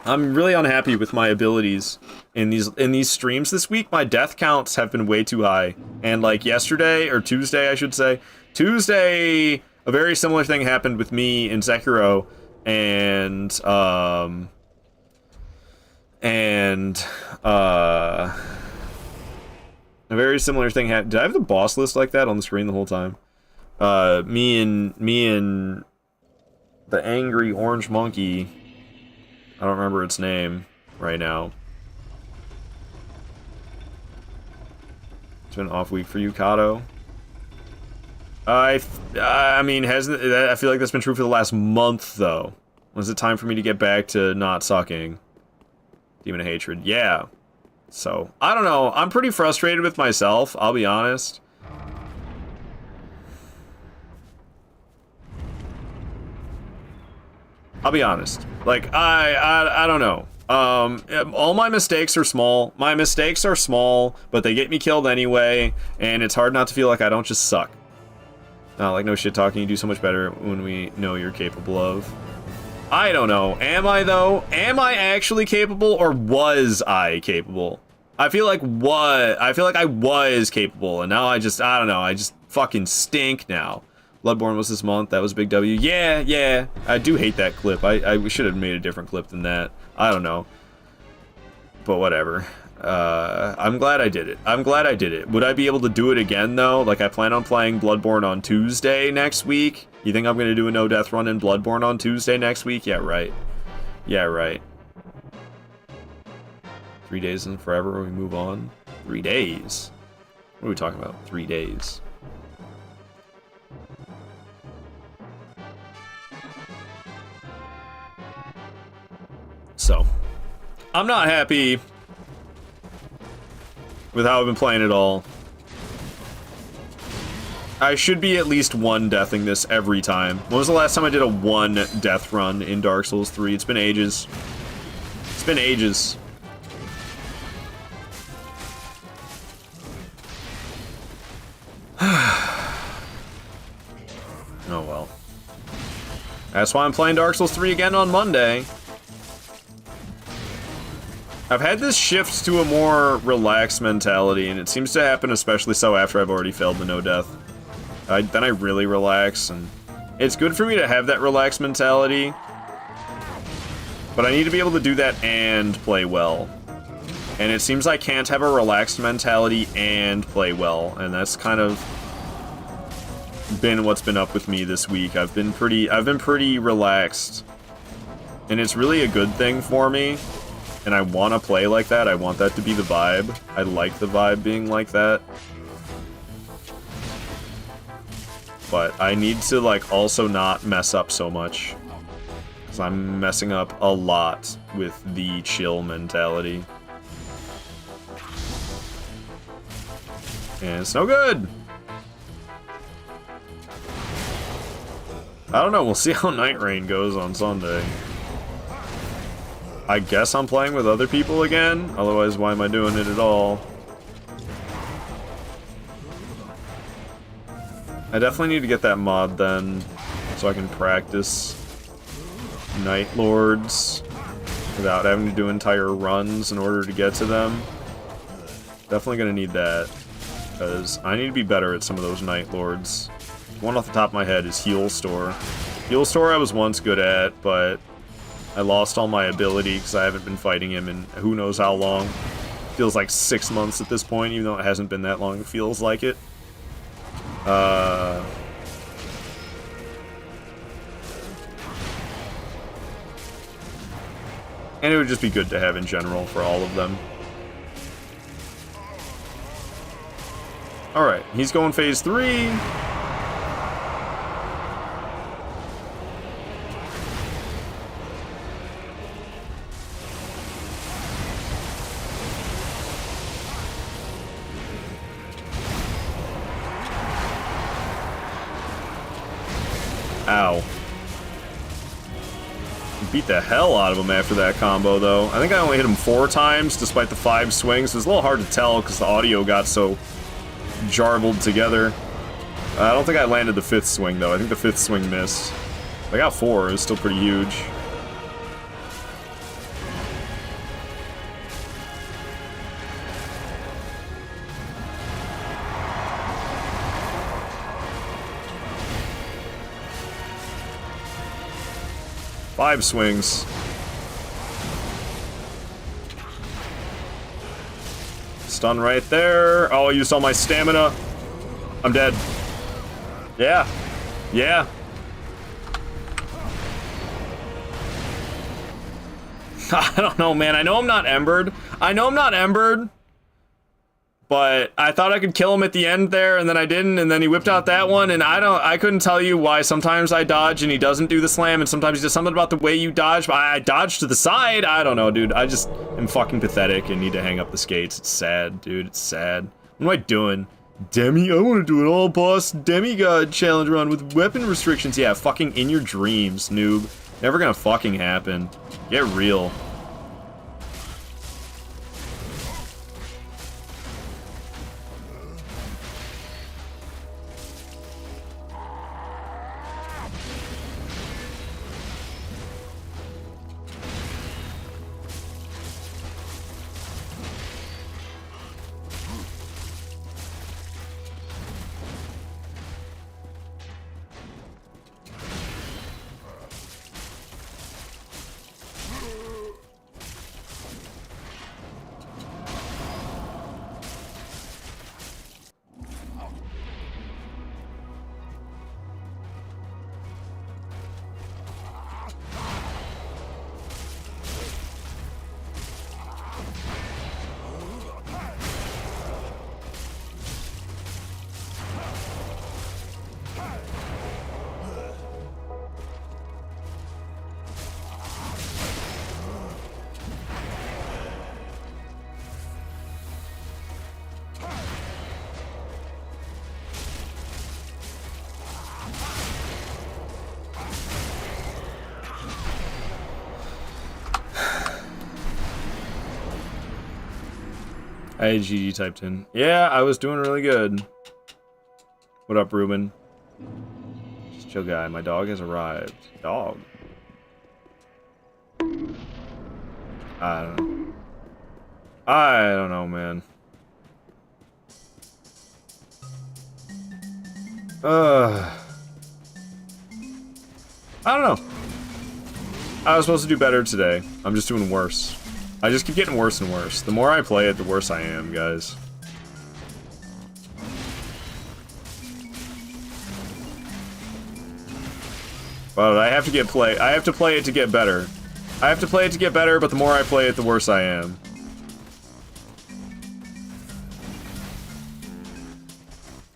[SPEAKER 1] I'm really unhappy with my abilities in these streams this week. My death counts have been way too high. And like yesterday, or Tuesday, I should say. Tuesday, a very similar thing happened with me in Sekiro. And, a very similar thing happened. Did I have the boss list like that on the screen the whole time? Me and the angry orange monkey, I don't remember its name right now. It's been an off week for you, Kato. I mean, I feel like that's been true for the last month, though. Was it time for me to get back to not sucking? Demon of Hatred, yeah. So, I don't know. I'm pretty frustrated with myself, I'll be honest. I'll be honest. Like, I don't know. All my mistakes are small. My mistakes are small, but they get me killed anyway, and it's hard not to feel like I don't just suck. Like, no shit talking, you do so much better when we know you're capable of. I don't know. Am I, though? Am I actually capable, or was I capable? I feel like I was capable, and now I don't know, I just fucking stink now. Bloodborne was this month, that was a big W. Yeah, I do hate that clip. I should have made a different clip than that. I don't know. But whatever. I'm glad I did it. I'm glad I did it. Would I be able to do it again, though? Like, I plan on playing Bloodborne on Tuesday next week. You think I'm gonna do a no-death run in Bloodborne on Tuesday next week? Yeah, right. Yeah, right. 3 days and forever we move on? 3 days? What are we talking about? 3 days. So, I'm not happy with how I've been playing it all. I should be at least one deathing this every time. When was the last time I did a 1 death run in Dark Souls 3? It's been ages. It's been ages. Oh well. That's why I'm playing Dark Souls 3 again on Monday. I've had this shift to a more relaxed mentality, and it seems to happen especially so after I've already failed the no death. Then I really relax, and it's good for me to have that relaxed mentality, but I need to be able to do that and play well. And it seems I can't have a relaxed mentality and play well, and that's kind of been what's been up with me this week. I've been pretty relaxed, and it's really a good thing for me, and I want to play like that. I want that to be the vibe. I like the vibe being like that. But I need to, like, also not mess up so much, because I'm messing up a lot with the chill mentality. And it's no good! I don't know, we'll see how Night Rain goes on Sunday. I guess I'm playing with other people again, otherwise why am I doing it at all? I definitely need to get that mod then, so I can practice Night Lords without having to do entire runs in order to get to them. Definitely gonna need that, because I need to be better at some of those Night Lords. One off the top of my head is Heal Store. Heal Store I was once good at, but I lost all my ability because I haven't been fighting him in who knows how long. Feels like 6 months at this point, even though it hasn't been that long, it feels like it. And it would just be good to have in general for all of them. Alright, he's going phase 3. Ow. Beat the hell out of him after that combo, though. I think I only hit him 4 times, despite the 5 swings. It was a little hard to tell, because the audio got so jarbled together. I don't think I landed the 5th swing, though. I think the 5th swing missed. I got 4. It's still pretty huge. Five swings. Stun right there. Oh, I used all my stamina. I'm dead. Yeah. Yeah. I don't know, man. I know I'm not embered. But I thought I could kill him at the end there, and then I didn't, and then he whipped out that one, and I couldn't tell you why sometimes I dodge and he doesn't do the slam, and sometimes he does something about the way you dodge, but I dodged to the side. I don't know, dude. I just am fucking pathetic and need to hang up the skates. It's sad, dude. It's sad. What am I doing? Demi? I want to do an all-boss demigod challenge run with weapon restrictions. Yeah, fucking in your dreams, noob. Never gonna fucking happen. Get real. I had GG typed in. Yeah, I was doing really good. What up, Ruben? Just chill guy, my dog has arrived. Dog? I don't know. I don't know, man. I don't know. I was supposed to do better today. I'm just doing worse. I just keep getting worse and worse. The more I play it, the worse I am, guys. But I have to play it to get better. I have to play it to get better, but the more I play it, the worse I am.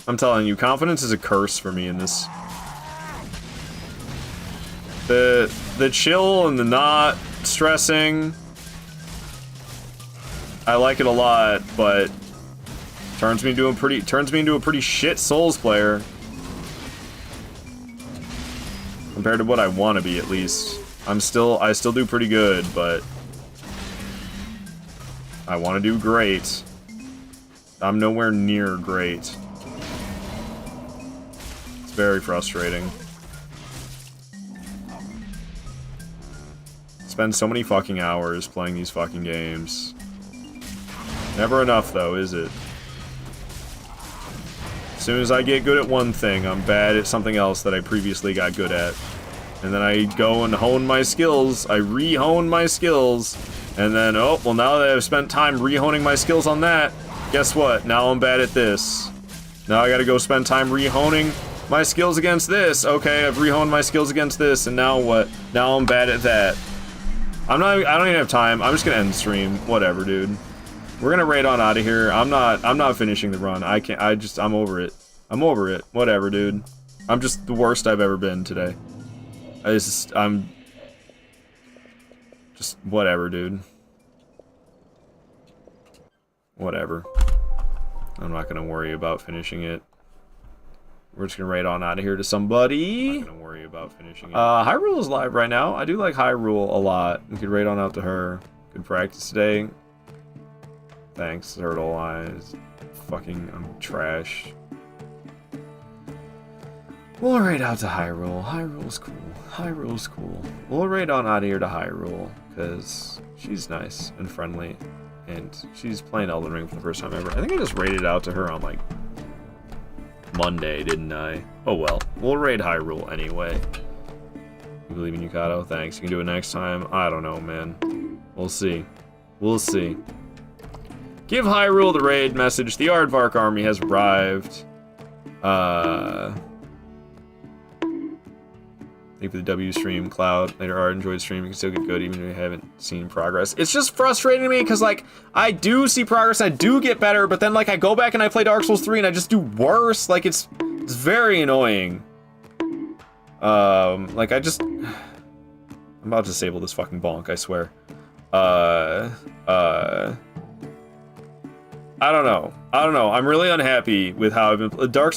[SPEAKER 1] I'm telling you, confidence is a curse for me in this. The chill and the not stressing, I like it a lot, but turns me into a pretty shit Souls player compared to what I want to be, at least. I still do pretty good, but I want to do great. I'm nowhere near great. It's very frustrating. Spend so many fucking hours playing these fucking games. Never enough, though, is it? As soon as I get good at one thing, I'm bad at something else that I previously got good at. And then I go and hone my skills, I re-hone my skills, and then, oh, well, now that I've spent time re-honing my skills on that, guess what? Now I'm bad at this. Now I gotta go spend time re-honing my skills against this. Okay, I've re-honed my skills against this, and now what? Now I'm bad at that. I don't even have time. I'm just gonna end the stream. Whatever, dude. We're gonna raid on out of here. I'm not finishing the run. I'm over it. I'm over it. Whatever, dude. I'm just the worst I've ever been today. I'm just whatever, dude. Whatever. I'm not gonna worry about finishing it. We're just gonna raid on out of here to somebody. I'm not gonna worry about finishing it. Hyrule is live right now. I do like Hyrule a lot. We could raid on out to her. Good practice today. Thanks, Turtle Eyes. Fucking, I'm trash. We'll raid out to Hyrule. Hyrule's cool. Hyrule's cool. We'll raid on out of here to Hyrule, because she's nice and friendly. And she's playing Elden Ring for the first time ever. I think I just raided out to her on, like, Monday, didn't I? Oh well. We'll raid Hyrule anyway. You believe in Yukado? Thanks. You can do it next time. I don't know, man. We'll see. We'll see. Give Hyrule the raid message. The Aardvark army has arrived. Thank you for the W stream, Cloud. Later, enjoyed stream. You can still get good even if you haven't seen progress. It's just frustrating to me because, like, I do see progress and I do get better, but then, like, I go back and I play Dark Souls 3 and I just do worse. Like, it's very annoying. Like, I'm about to disable this fucking bonk, I swear. I don't know. I'm really unhappy with how I've been.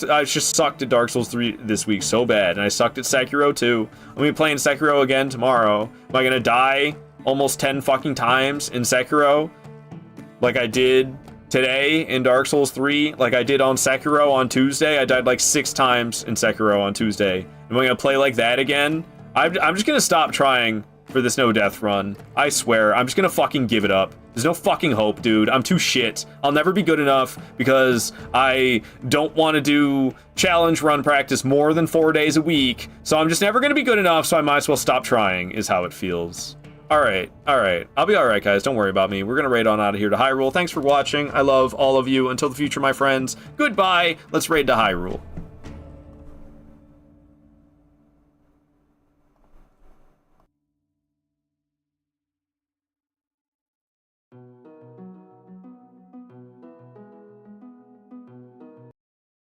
[SPEAKER 1] I just sucked at Dark Souls 3 this week so bad, and I sucked at Sekiro too. I'm gonna be playing Sekiro again tomorrow. Am I gonna die almost 10 fucking times in Sekiro? Like I did today in Dark Souls 3? Like I did on Sekiro on Tuesday? I died like 6 times in Sekiro on Tuesday. Am I gonna play like that again? I'm just gonna stop trying for this no death run. I swear, I'm just gonna fucking give it up. There's no fucking hope, dude. I'm too shit. I'll never be good enough because I don't want to do challenge run practice more than 4 days a week. So I'm just never gonna be good enough, so I might as well stop trying, is how it feels. Alright. I'll be alright, guys. Don't worry about me. We're gonna raid on out of here to Hyrule. Thanks for watching. I love all of you. Until the future, my friends. Goodbye. Let's raid to Hyrule.